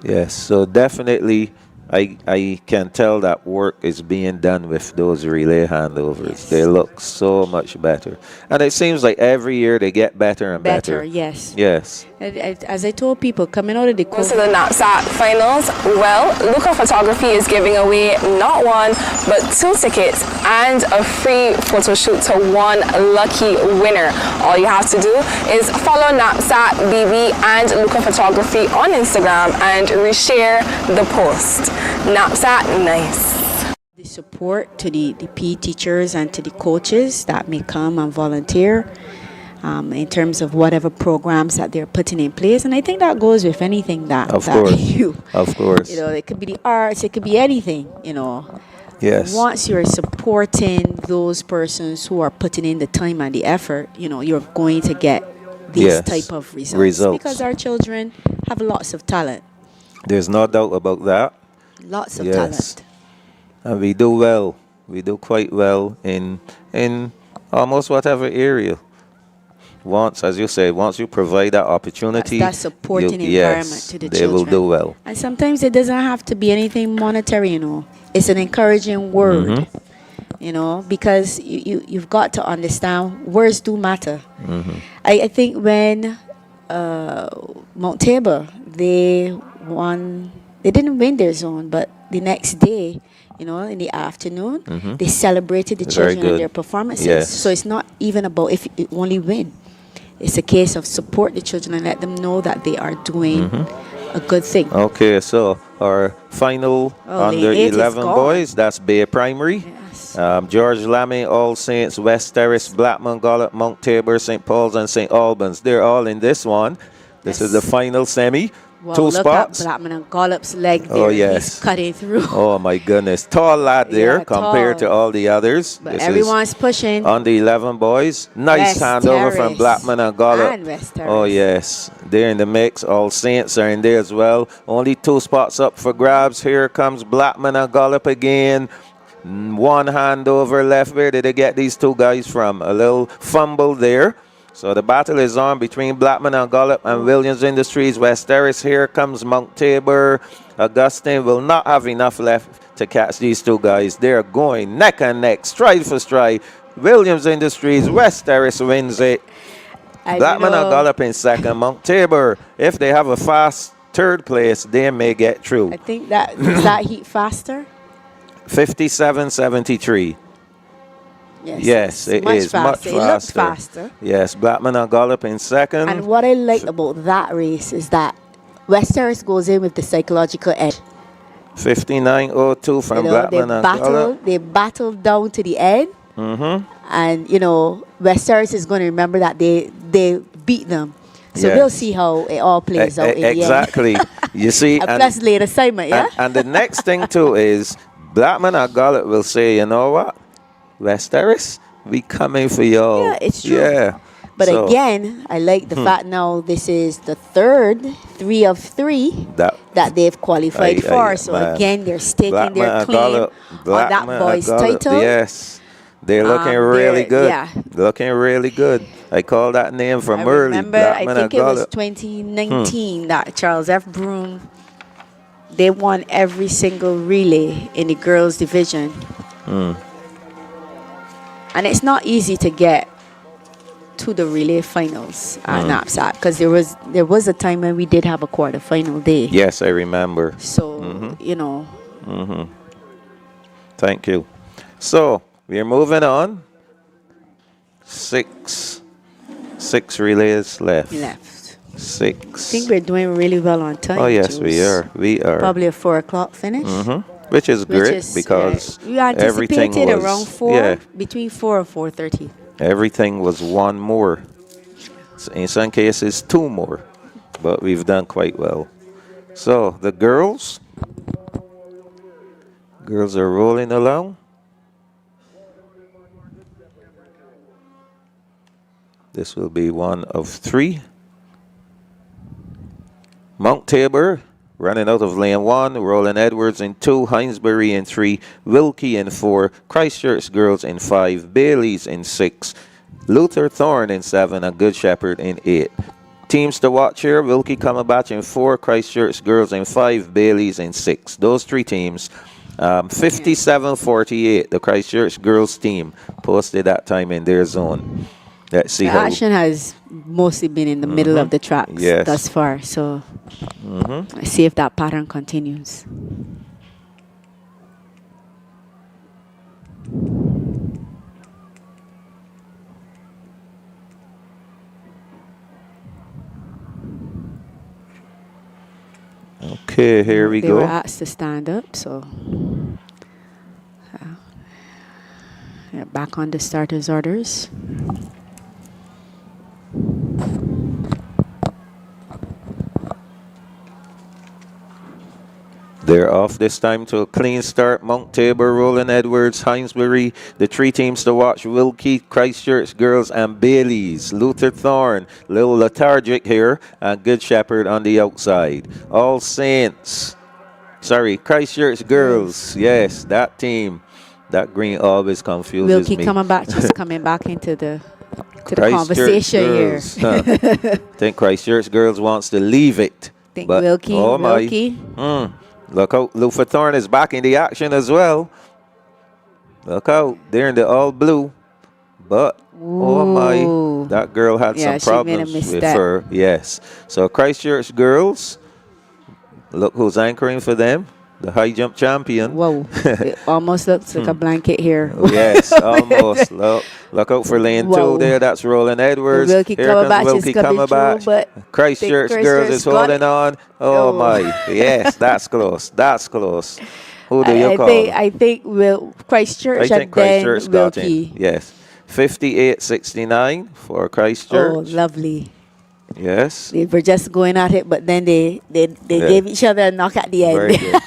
Yes, so definitely I can tell that work is being done with those relay handovers. Yes. They look so much better. And it seems like every year they get better and better. Yes. Yes. As I told people, coming out of the Goes to the NAPSAC finals. Well, Luca Photography is giving away not 1 but 2 tickets and a free photo shoot to 1 lucky winner. All you have to do is follow NAPSACbb and Luca Photography on Instagram and reshare the post. NAPSAC nice. the support to the PE teachers and to the coaches that may come and volunteer in terms of whatever programs that they're putting in place. And I think that goes with anything that, Of that course. you, Of course. you know, it could be the arts, it could be anything, you know. Yes. Once you're supporting those persons who are putting in the time and the effort, you know, you're going to get these Yes. type of results. Results. Because our children have lots of talent. There's no doubt about that. Lots of Yes. talent. And we do well. We do quite well in almost whatever area. Once, as you say, once you provide that opportunity, That supporting environment to the they children. will do well. And sometimes it doesn't have to be anything monetary, It's an encouraging word, because you've got to understand words do matter. I think when Mount Tabor, they didn't win their zone, but the next day, in the afternoon, they celebrated the Very children good. and their performances. Yes. So it's not even about if you only win. It's a case of support the children and let them know that they are doing a good thing. Okay, so our final under the 8 is 11 gone. boys, that's Bay Primary. Yes. George Lamy, All Saints, West Terrace, Blackman, Gollop, Mount Tabor, St. Paul's, and St. Albans. They're all in this one. This is the final semi. Wow, 2 look spots. at Blackman and Gollop's leg there. Oh, yes. He's cutting through. Oh my goodness, tall lad there Yeah, compared tall. to all the others. But This is everyone's pushing. on the 11 boys. Nice West handover from Terrace Blackman and Gollop. and West Terrace. Oh yes, they're in the mix. All Saints are in there as well. Only 2 spots up for grabs. Here comes Blackman and Gollop again. One handover left. Where did they get these 2 guys from? A little fumble there. So the battle is on between Blackman and Gollop and Williams Industries. West Terrace. Here comes Mount Tabor. Augustine will not have enough left to catch these 2 guys. They're going neck and neck, stride for stride. Williams Industries, West Terrace wins it. Blackman and Gollop in second. Mount Tabor, if they have a fast 3rd place, they may get through. I think that is that heat faster. 57-73. Yes, it much is faster. much It looked faster. faster. Yes, Blackman and Gollop in second. And what I like about that race is that West Terrace goes in with the psychological edge. 59-02 from Blackman and Gollop. They battled down to the end. And West Terrace is going to remember that they beat them. So Yes. they'll see how it all plays out in the end. Exactly. You see, A plus late assignment, yeah? and the next thing too is Blackman and Gollop will say, you know what, West Terrace, we coming for y'all. Yeah, it's true. Yeah. But So, again, I like the fact now this is the 3 of 3 that they've qualified for. So man. again, they're staking Blackman their and claim Gollop, on Blackman that and boy's Gollop, title. Yes. They're looking really good. Yeah. Looking really good. I call that name from I early. remember, I Blackman think and it was Gollop. 2019 that Charles F. Broom, they won every single relay in the girls' division. And it's not easy to get to the relay finals at NAPSACbb because there was a time when we did have a quarterfinal day. Yes, I remember. So, Thank you. So, we're moving on. 6 relays left. 6. I think we're doing really well on time. Oh, yes, Jules. we are. We are. Probably a 4 o'clock finish. Which is great because we everything anticipated was around 4, yeah, between 4 and 4:30. everything was 1 more. In some cases, 2 more, but we've done quite well. So the girls are rolling along. This will be 1 of 3. Mount Tabor running out of lane 1, Roland Edwards in 2, Hinesbury in 3, Wilkie in 4, Christchurch Girls in 5, Bailey's in 6, Luther Thorne in 7, and Good Shepherd in 8. Teams to watch here, Wilkie Cumberbatch in 4, Christchurch Girls in 5, Bailey's in 6. Those 3 teams. 57-48, the Christchurch Girls team posted that time in their zone. Let's see The how action has mostly been in the middle of the tracks Yes. thus far. So let's see if that pattern continues. Okay, here we They were go. asked to stand up, so yeah, back on the starters' orders. They're off this time to a clean start. Mount Tabor, Roland Edwards, Hinesbury. The 3 teams to watch, Wilkie, Christchurch Girls, and Bailey's. Luther Thorne, little lethargic here, and Good Shepherd on the outside. All Saints Sorry, Christchurch girls. Yes, that team. That green always confuses Wilkie me. coming back, just coming back into the Christchurch conversation girls, here. huh? Think Christchurch girls wants to leave it. Think But, Wilkie, oh my. Wilkie. Look out, Lufa Thorne is back in the action as well. Look out, they're in the all blue. But, oh Ooh. my, that girl had Yeah, some she made a problems with misstep. her. Yes. So Christchurch girls, look who's anchoring for them. The high jump champion. Whoa. It almost looks like a blanket here. Yes, almost. Look out for lane Whoa. 2 there. That's Roland Edwards. Wilkie Here Cumberbatch comes is Wilkie coming through, Cumberbatch. but Christchurch Christchurch girls is got holding it. on. Oh Oh. my. Yes, that's close. That's close. Who do you call? I think Christchurch I think and then Christchurch got Wilkie. in. Yes. 58-69 for Christchurch. Oh, lovely. Yes. They were just going at it, but then they gave each other a knock at the end. Very good.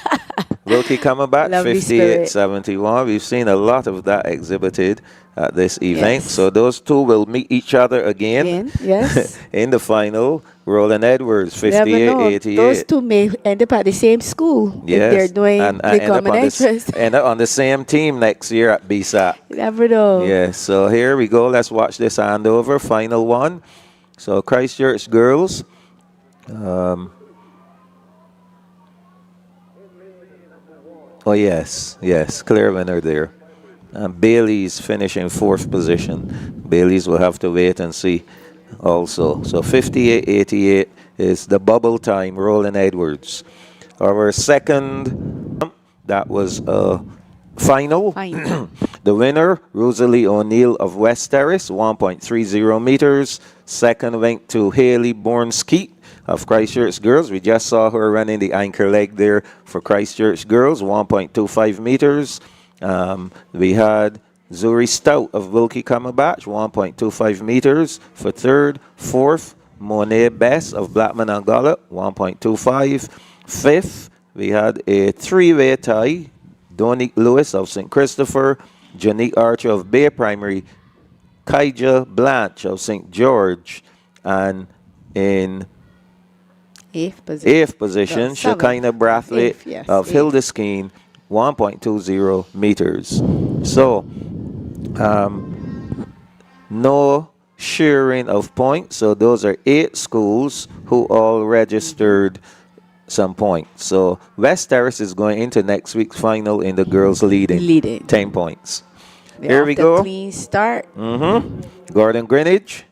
Wilkie Cumberbatch, Lovely spirit. 58-71. We've seen a lot of that exhibited at this event. Yes. So those two will meet each other again Yes. in the final. Roland Edwards, Never know. 58-88. Those two may end up at the same school Yes. if they're doing and the end up common on interest. end up on the same team next year at BSAC. Never know. Yes, so here we go. Let's watch this handover. Final one. So Christchurch girls. Oh, yes, clear winner there. And Bailey's finishing 4th position. Bailey's will have to wait and see also. So 58-88 is the bubble time, Roland Edwards. Our second, that was final. Fine. The winner, Rosalie O'Neill of West Terrace, 1.30 meters. Second went to Haley Bourne-Skeet of Christchurch girls. We just saw her running the anchor leg there for Christchurch girls, 1.25 meters. We had Zuri Stout of Wilkie Cumberbatch, 1.25 meters for third. Fourth, Monet Bess of Blackman and Gollop, 1.25. Fifth, we had a 3-way tie. Donique Lewis of St. Christopher, Janique Archer of Bay Primary, Kaija Blanche of St. George, and in 8th position, Oh, Shekinah Brathwaite Eighth, yes, of eighth. Hildeskeen, 1.20 meters. So, no sharing of points. So those are 8 schools who all registered some points. So West Terrace is going into next week's final in the girls leading. 10 points. They're Here off we to go. a clean start. Gordon Greenwich,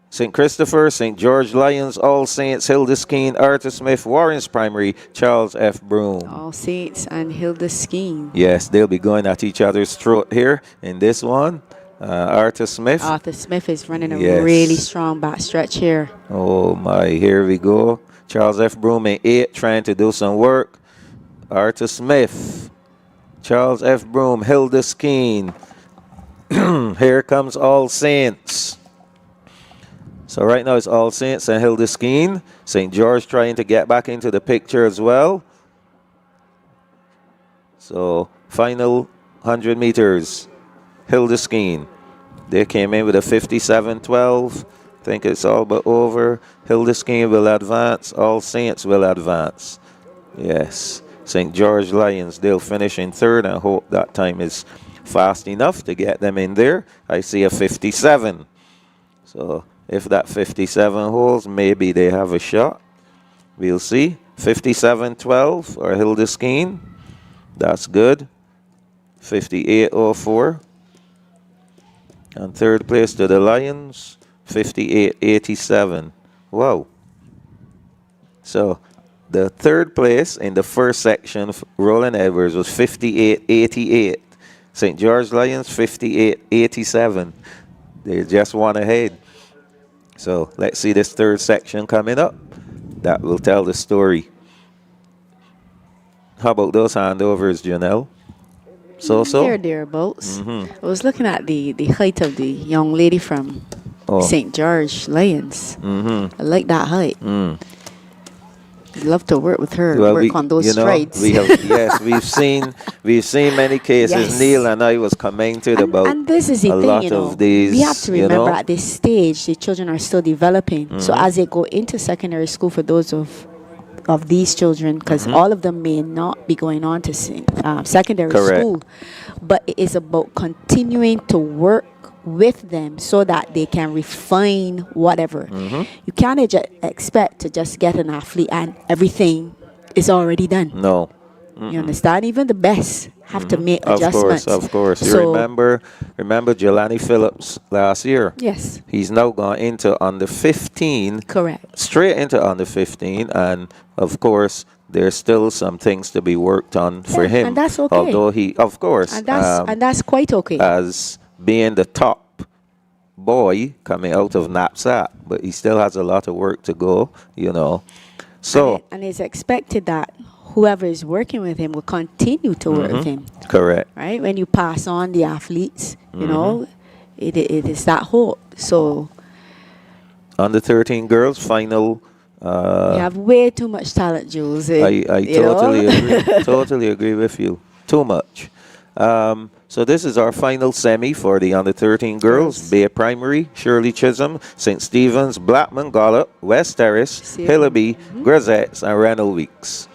St. Christopher, St. George Lions, All Saints, Hildeskeen, Arthur Smith, Warren's Primary, Charles F. Broome. All Saints and Hilda Skeen. Yes, they'll be going at each other's throat here in this one. Arthur Smith. Arthur Smith is running a Yes. really strong back stretch here. Oh my, here we go. Charles F. Broome in 8 trying to do some work. Arthur Smith. Charles F. Broome, Hilda Skeen. Here comes All Saints. So right now it's All Saints and Hilda Skeen. St. George trying to get back into the picture as well. So final 100 meters. Hilda Skeen. They came in with a 57.12. Think it's all but over. Hilda Skeen will advance. All Saints will advance. Yes. St. George Lions, they'll finish in 3rd and hope that time is fast enough to get them in there. I see a 57. So if that 57 holds, maybe they have a shot. We'll see. 57.12 or Hilda Skeen. That's good. 58.04. And 3rd place to the Lions, 58.87. Wow. So the 3rd place in the first section, Roland Edwards, was 58.88. St. George Lions, 58.87. They just one ahead. So let's see this 3rd section coming up. That will tell the story. How about those handovers, Janelle? So? They're thereabouts. I was looking at the height of the young lady from St. George Lions. I like that height. I'd love to work with her, work on those strides. We have, yes, we've seen many cases. Yes. Neil and I was commented about and this is the a thing, lot you know, of these. we have to remember you know? at this stage the children are still developing. So as they go into secondary school, for those of of these children, because all of them may not be going on to secondary Correct. school, but it is about continuing to work with them so that they can refine whatever. You can't expect to just get an athlete and everything is already done. No. You understand? Even the best have to make Of adjustments. course. You So, remember Jelani Phillips last year? yes, He's now gone into under 15, correct. straight into under 15, and of course, there's still some things to be worked on for Yeah, him. and that's okay. Although he, of course, And that's quite okay. as being the top boy coming out of NAPSACbb, but he still has a lot of work to go, you know. So, And it's expected that whoever is working with him will continue to work with him, correct. right? When you pass on the athletes, you know, it is that hope. So Under 13 girls, final. you have way too much talent, Jules. I totally agree. Totally agree with you. Too much. So this is our final semi for the under 13 girls. Bay Primary, Shirley Chisholm, St. Stephen's, Blackman Gollop, West Terrace, Hillaby, Grisettes, and Rennell Weeks.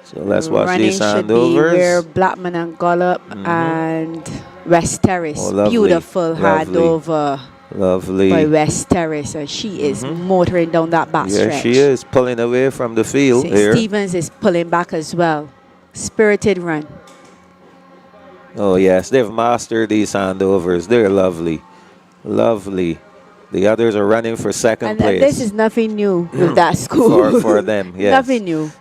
So let's watch Running these should be where handovers. Blackman and Gollop and West Terrace. Oh, lovely. Beautiful Lovely. handover by Lovely. West Terrace. And she is motoring down that back Yeah, stretch. she is pulling away from the field St. here. Stevens is pulling back as well. Spirited run. Oh, yes, they've mastered these handovers. They're lovely. Lovely. The others are running for second And place. this is nothing new with that school. for them, yes. Nothing new.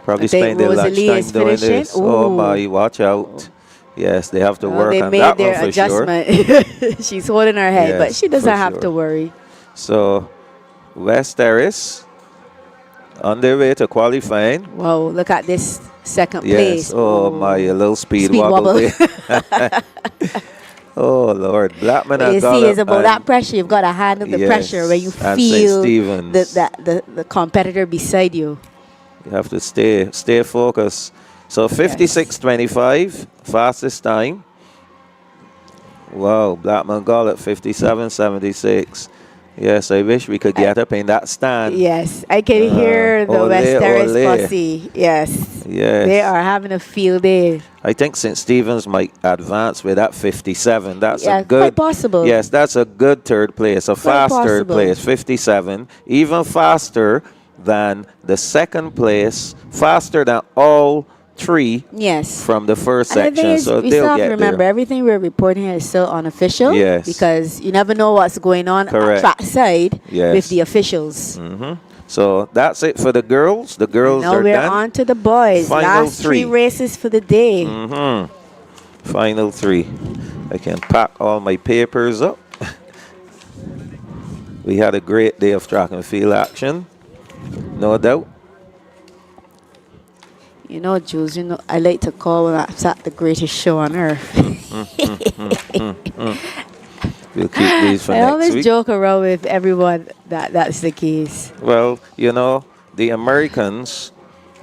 Probably I think spend their Rosalie lunchtime is doing finishing. this. Oh Ooh. my, watch out. Yes, they have to Well, work they on made that their one for sure. adjustment. She's holding her head, but Yes, she doesn't for have sure. to worry. So, West Terrace on their way to qualifying. Whoa, look at this second Yes. place. Oh Ooh. my, a little speed Speed wobble. wobble. there. Oh Lord, Blackman What and you see Gollop is about and- that pressure. You've got to handle the Yes, pressure when you and St. feel Stephen's. the competitor beside you. You have to stay focused. So 56:25, fastest time. Wow, Blackman Gollop 57:76. Yes, I wish we could get up in that stand. Yes, I can hear the ole, West Terrace ole. posse. Yes. Yes. They are having a field day. I think St. Stephen's might advance with that 57. That's Yeah, a good. quite possible. Yes, that's a good third place, a fast third possible. place, 57, even faster than the second place, faster than all three Yes. from the first And the thing section. is, So we they'll still have to get remember there. everything we're reporting here is still unofficial. Yes. Because you never know what's going on Correct. at track side Yes. with the officials. So that's it for the girls. The girls Now are we're done. on to the boys. Final Last three. 3 races for the day. Final 3. I can pack all my papers up. We had a great day of track and field action, no doubt. You know, Jules, I like to call that the greatest show on earth. We'll keep these for I next always week. joke around with everyone that that's the case. Well, you know, the Americans,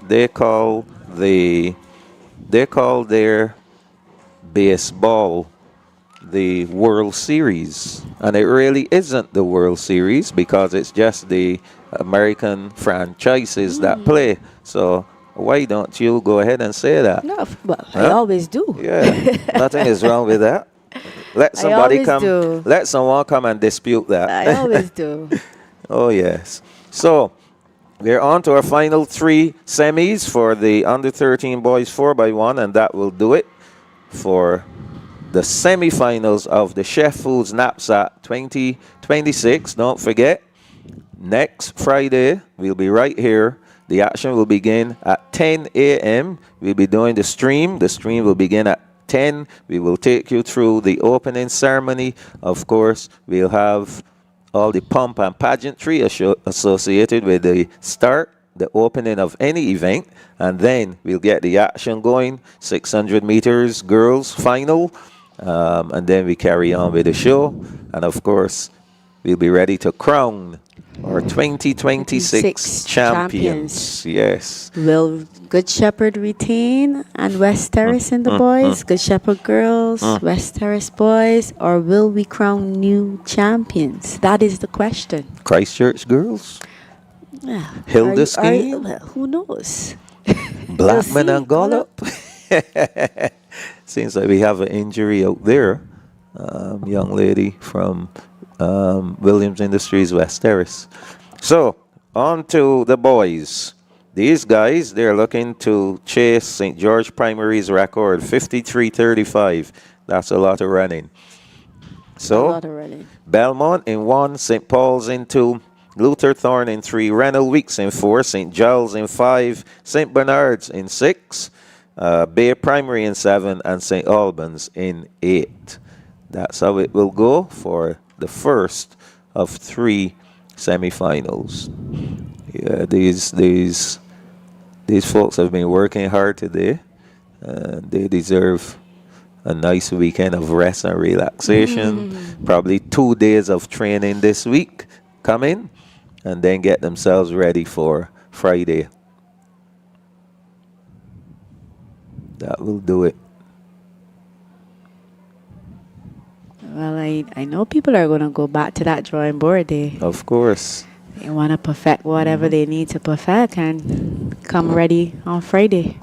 they call their baseball the World Series, and it really isn't the World Series because it's just the American franchises that play. So why don't you go ahead and say that? No, well, I Huh? always do. Yeah, nothing is wrong with that. Let I somebody always come. do. Let someone come and dispute that. I always do. Oh, yes. So, we're on to our final 3 semis for the under 13 boys 4x1, and that will do it for the semifinals of the Chef Foods NAPSACbb 2026. Don't forget, next Friday, we'll be right here. The action will begin at 10 a.m. We'll be doing the stream. The stream will begin at 10. We will take you through the opening ceremony. Of course, we'll have all the pomp and pageantry associated with the start, the opening of any event, and then we'll get the action going. 600 meters girls final, and then we carry on with the show. And of course, we'll be ready to crown our 2026 champions. Yes. Will Good Shepherd retain and West Terrace in the boys? Good Shepherd girls, West Terrace boys, or will we crown new champions? That is the question. Christchurch girls. Yeah. Hilda Scheme, well, who knows? Blackman see. and Gollop. Seems like we have an injury out there. Young lady from Williams Industries, West Terrace. So, on to the boys. These guys, they're looking to chase St. George Primary's record, 53-35. That's a lot of running. So, A lot of running. Belmont in 1, St. Paul's in 2, Luther Thorne in 3, Rennell Weeks in 4, St. Giles in 5, St. Bernard's in 6, Bay Primary in 7, and St. Albans in 8. That's how it will go for the first of 3 semifinals. Yeah, these folks have been working hard today. They deserve a nice weekend of rest and relaxation. Probably 2 days of training this week coming, and then get themselves ready for Friday. That will do it. Well, I know people are going to go back to that drawing board. They Of course. want to perfect whatever they need to perfect and come ready on Friday.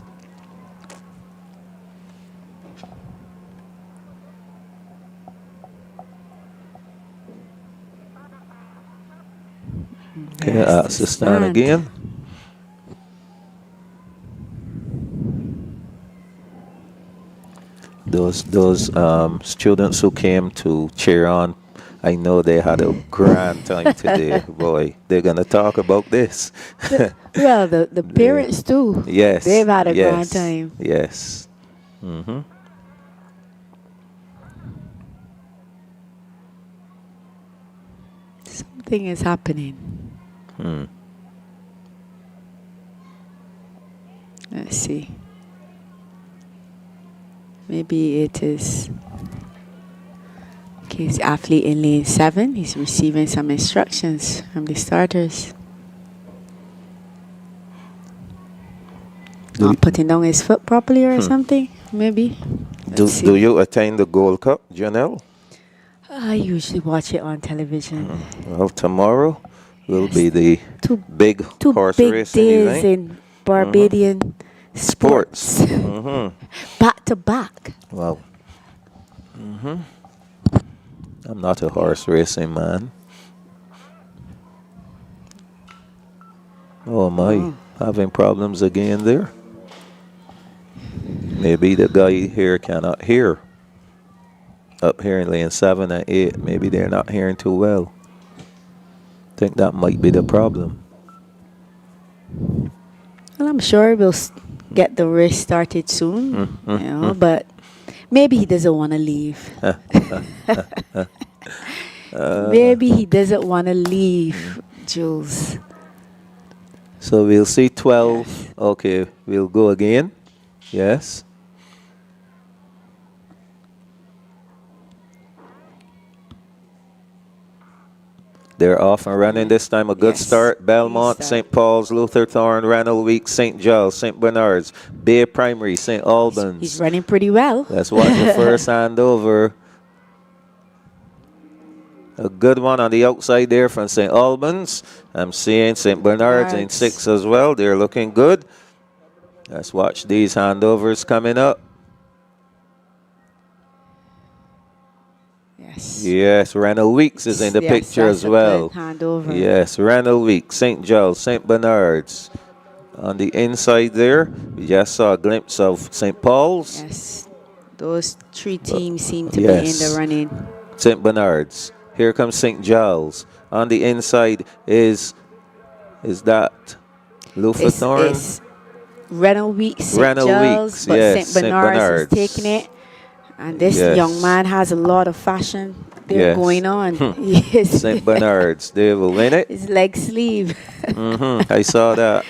Okay, Yes, that's the stand again. Those students who came to cheer on, I know they had a grand time today. Boy, they're gonna talk about this. Well, the parents too. Yes, They've had a yes, grand time. Yes. Mm-hmm. Something is happening. Let's see. Maybe it is. Okay, the athlete in lane 7. He's receiving some instructions from the starters. Not putting down his foot properly or something, maybe. Let's Do see. you attend the Gold Cup, Janelle? I usually watch it on television. Well, tomorrow will Yes. be the Two big horse big racing days event. in Barbadian sports. Back to back. Wow. I'm not a horse racing man. Oh my, having problems again there. Maybe the guy here cannot hear. Up here in lane 7 and 8, maybe they're not hearing too well. Think that might be the problem. Well, I'm sure we'll get the race started soon, but maybe he doesn't want to leave. Maybe he doesn't want to leave, Jules. So we'll see 12. Okay, we'll go again. Yes. They're off and running this time. A good Yes. start. Belmont, Good start. St. Paul's, Luther Thorne, Rennell Weeks, St. Giles, St. Bernard's, Bay Primary, St. Albans. He's running pretty well. Let's watch the first handover. A good one on the outside there from St. Albans. I'm seeing St. Bernard's in 6 as well. They're looking good. Let's watch these handovers coming up. Yes. Yes, Rennell Weeks is in the Yes, picture that's as a well. good handover. Yes, Rennell Weeks, St. Giles, St. Bernard's. On the inside there, we just saw a glimpse of St. Paul's. Yes. Those 3 teams seem to yes. be in the running. St. Bernard's. Here comes St. Giles. On the inside is that Luther Thorne? It's Rennell Weeks, St. Rennell Giles, Weeks, but yes, St. Bernard's is taking it. And this Yes. young man has a lot of fashion there Yes. going on. Yes. St. Bernard's. They will win it. His leg sleeve. I saw that.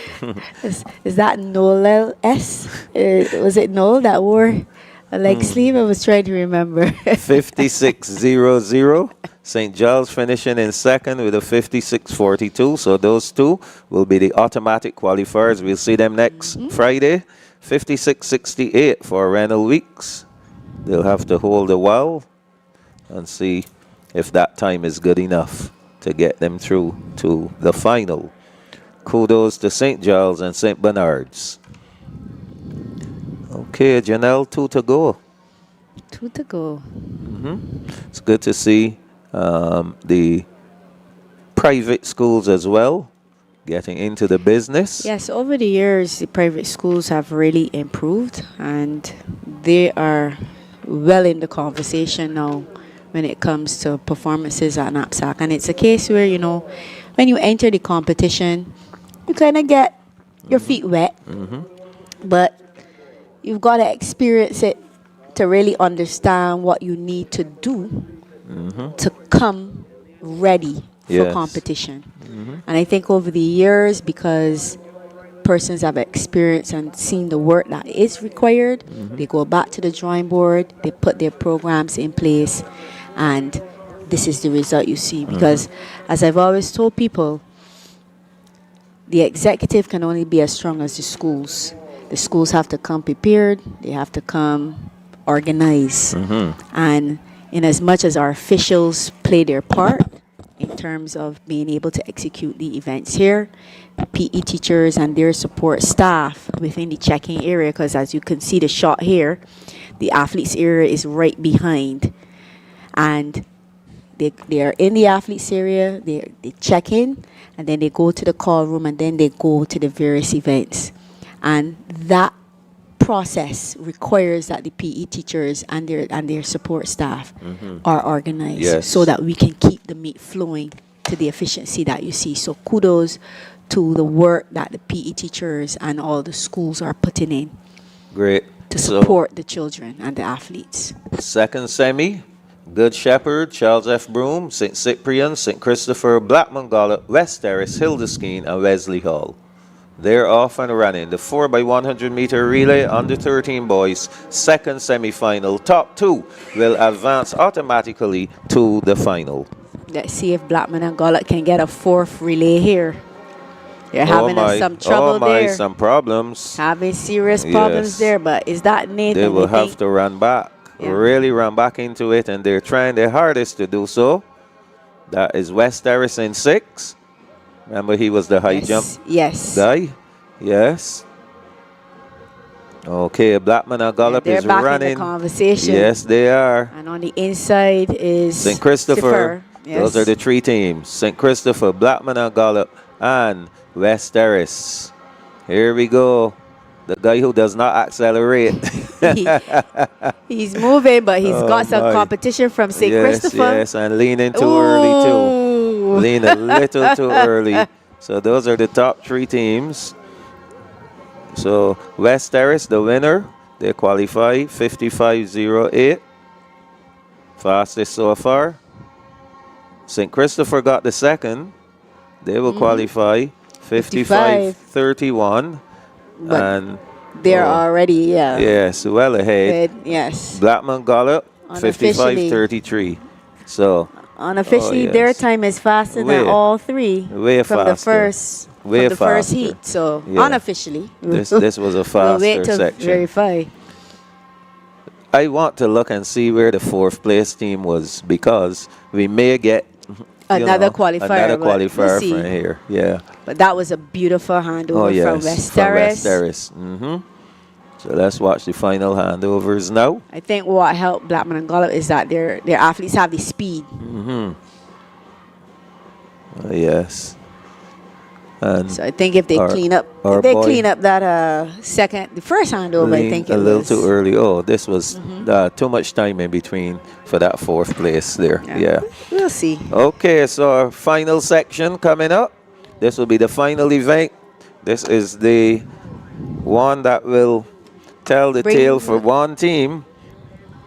Is that Noel S? Was it Noel that wore a leg sleeve? I was trying to remember. 56-0-0. St. Giles finishing in second with a 56-42. So those two will be the automatic qualifiers. We'll see them next Friday. 56-68 for Rennell Weeks. They'll have to hold a while and see if that time is good enough to get them through to the final. kudos to St. Giles and St. Bernard's. Okay, Janelle, 2 to go. 2 to go. It's good to see the private schools as well getting into the business. Yes, over the years, the private schools have really improved, and they are well in the conversation now when it comes to performances at NAPSAC. And it's a case where, you know, when you enter the competition, you kind of get your feet wet, but you've got to experience it to really understand what you need to do to come ready for Yes. competition. And I think over the years, because persons have experienced and seen the work that is required, they go back to the drawing board, they put their programs in place, and this is the result you see. Because as I've always told people, the executive can only be as strong as the schools. The schools have to come prepared, they have to come organized. And in as much as our officials play their part in terms of being able to execute the events here, the PE teachers and their support staff within the check-in area, because as you can see the shot here, the athletes area is right behind. And they are in the athletes area, they check in, and then they go to the call room, and then they go to the various events. And that process requires that the PE teachers and their support staff are organized, Yes. so that we can keep the meet flowing to the efficiency that you see. So kudos to the work that the PE teachers and all the schools are putting in Great. to support the children and the athletes. Second semi, Good Shepherd, Charles F. Broome, St. Cyprian, St. Christopher, Blackman Gollop, West Terrace, Hildeskeen, and Wesley Hall. They're off and running. The 4x100 meter relay under 13 boys, second semi-final. Top 2 will advance automatically to the final. Let's see if Blackman and Gollop can get a 4th relay here. They're having some trouble there. Some problems. Having serious problems Yes. there, but is that Nathan? They will you have think? to run back, Yeah. really run back into it, and they're trying their hardest to do so. That is West Terrace in 6. Remember, he was the high jump Yes. guy. Yes. Okay, Blackman and Gollop They're is back in running. the conversation. Yes, they are. And on the inside is St. Christopher. Yes. Those are the 3 teams. St. Christopher, Blackman and Gollop, and West Terrace. Here we go. The guy who does not accelerate. He's moving, but he's got some my. competition from St. Yes, Christopher. yes, and leaning too early too. Ooh. Lean a little too early. So those are the top 3 teams. So West Terrace, the winner, they qualify 55.08. Fastest so far. St. Christopher got the second. They will qualify 55.31. But And they're already, yes, well ahead. yes. Blackman Gollop, Unofficially. 55.33. So Unofficially, Oh, their yes. time is faster Way- than all 3 way from the faster. first Way from the first faster. heat. So Yeah. unofficially, this was a we'll faster wait to section. verify. I want to look and see where the 4th place team was, because we may get Another qualifier, Another but we'll qualifier see. from here. Yeah. But that was a beautiful handover Oh yes. from West From Terrace. West Terrace. So let's watch the final handovers now. I think what helped Blackman and Gollop is that their athletes have the speed. Yes. And So I think if they Our- clean up, our if they boy- clean up that the first handover, I leaned think a it little was too early. Oh, this was too much time in between for that 4th place there. Yeah. We'll see. Okay, so our final section coming up. This will be the final event. This is the one that will tell the Bring tale for the- one team.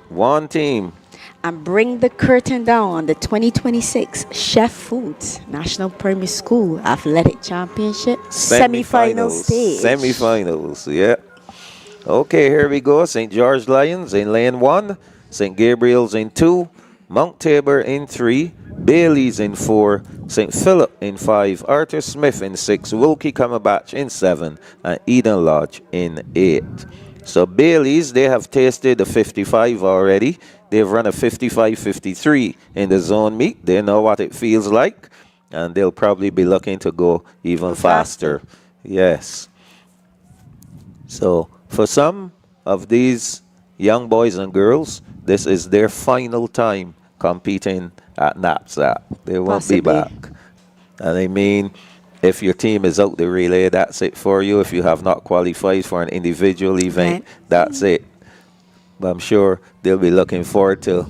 One team. And bring the curtain down on the 2026 Chef Foods National Primary School Athletic Championship semi-final stage. Semifinals, yeah. Okay, here we go. St. George Lions in lane 1. St. Gabriel's in 2. Mount Tabor in 3. Bailey's in 4. St. Philip in 5. Arthur Smith in 6. Wilkie Cumberbatch in 7. And Eden Lodge in 8. So Bailey's, they have tasted the 55 already. They've run a 55-53 in the zone meet. They know what it feels like. and they'll probably be looking to go even faster. Yes. So for some of these young boys and girls, this is their final time competing at NAPSAC. They won't be Possibly. back. And I mean, if your team is out the relay, that's it for you. If you have not qualified for an individual event, that's it. But I'm sure they'll be looking forward to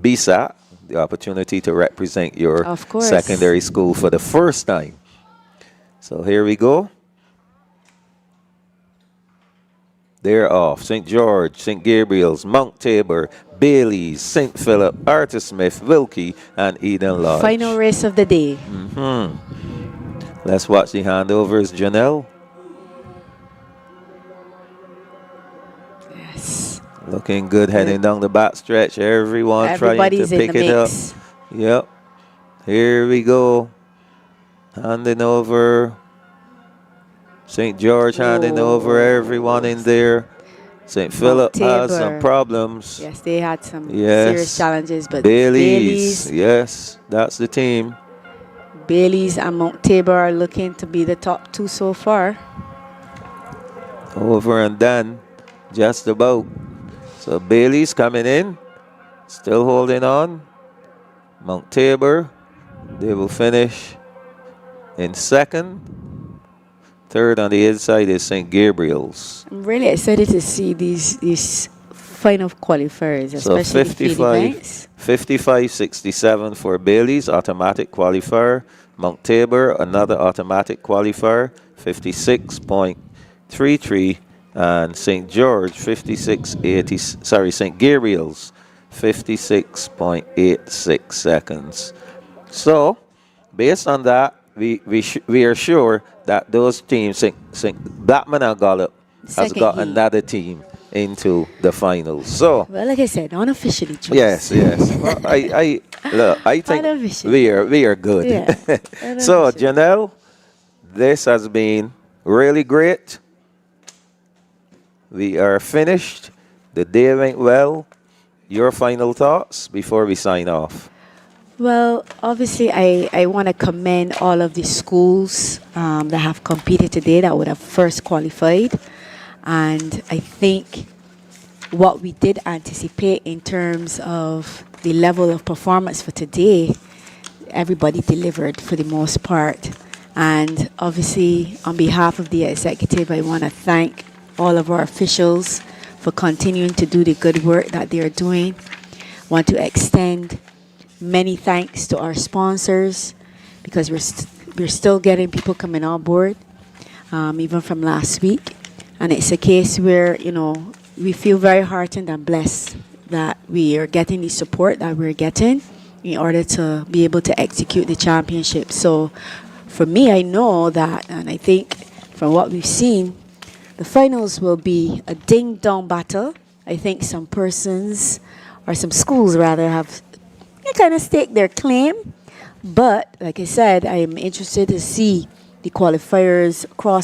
BSAT, the opportunity to represent your Of course. secondary school for the first time. So here we go. They're off. St. George, St. Gabriel's, Mount Tabor, Bailey's, St. Philip, Arthur Smith, Wilkie, and Eden Lodge. Final race of the day. Let's watch the handovers. Janelle. Yes. Looking good heading down the back stretch. Everyone Everybody's trying to pick in the it mix. up. Yep. Here we go. Handing over. St. George handing over everyone in there. St. Philip has some Tabor. problems. Yes, they had some Yes. serious challenges, but Bailey's. Yes, that's the team. Bailey's and Mount Tabor are looking to be the top two so far. Over and done. Just about. So Bailey's coming in. Still holding on. Mount Tabor. They will finish in second. Third on the inside is St. Gabriel's. I'm really excited to see these final qualifiers, So especially the field events. 55-67 for Bailey's, automatic qualifier. Mount Tabor, another automatic qualifier, 56.33. And St. George, St. Gabriel's, 56.86 seconds. So, based on that, we are sure that those teams, St. Blackman and Gallup, has Second got heat. another team into the finals. So, Well, like I said, unofficially. Choice. yes. Well, I think Unofficially. we are good. Yeah. So, Unofficially. Janelle, this has been really great. We are finished. The day went well. Your final thoughts before we sign off? Well, obviously, I want to commend all of the schools that have competed today that would have first qualified. And I think what we did anticipate in terms of the level of performance for today, everybody delivered for the most part. And obviously, on behalf of the executive, I want to thank all of our officials for continuing to do the good work that they are doing. I want to extend many thanks to our sponsors because we're still getting people coming on board, even from last week. And it's a case where, we feel very heartened and blessed that we are getting the support that we're getting in order to be able to execute the championship. So for me, I know that, and I think from what we've seen, the finals will be a ding-dong battle. I think some persons, or some schools rather, have kind of staked their claim. But, like I said, I am interested to see the qualifiers across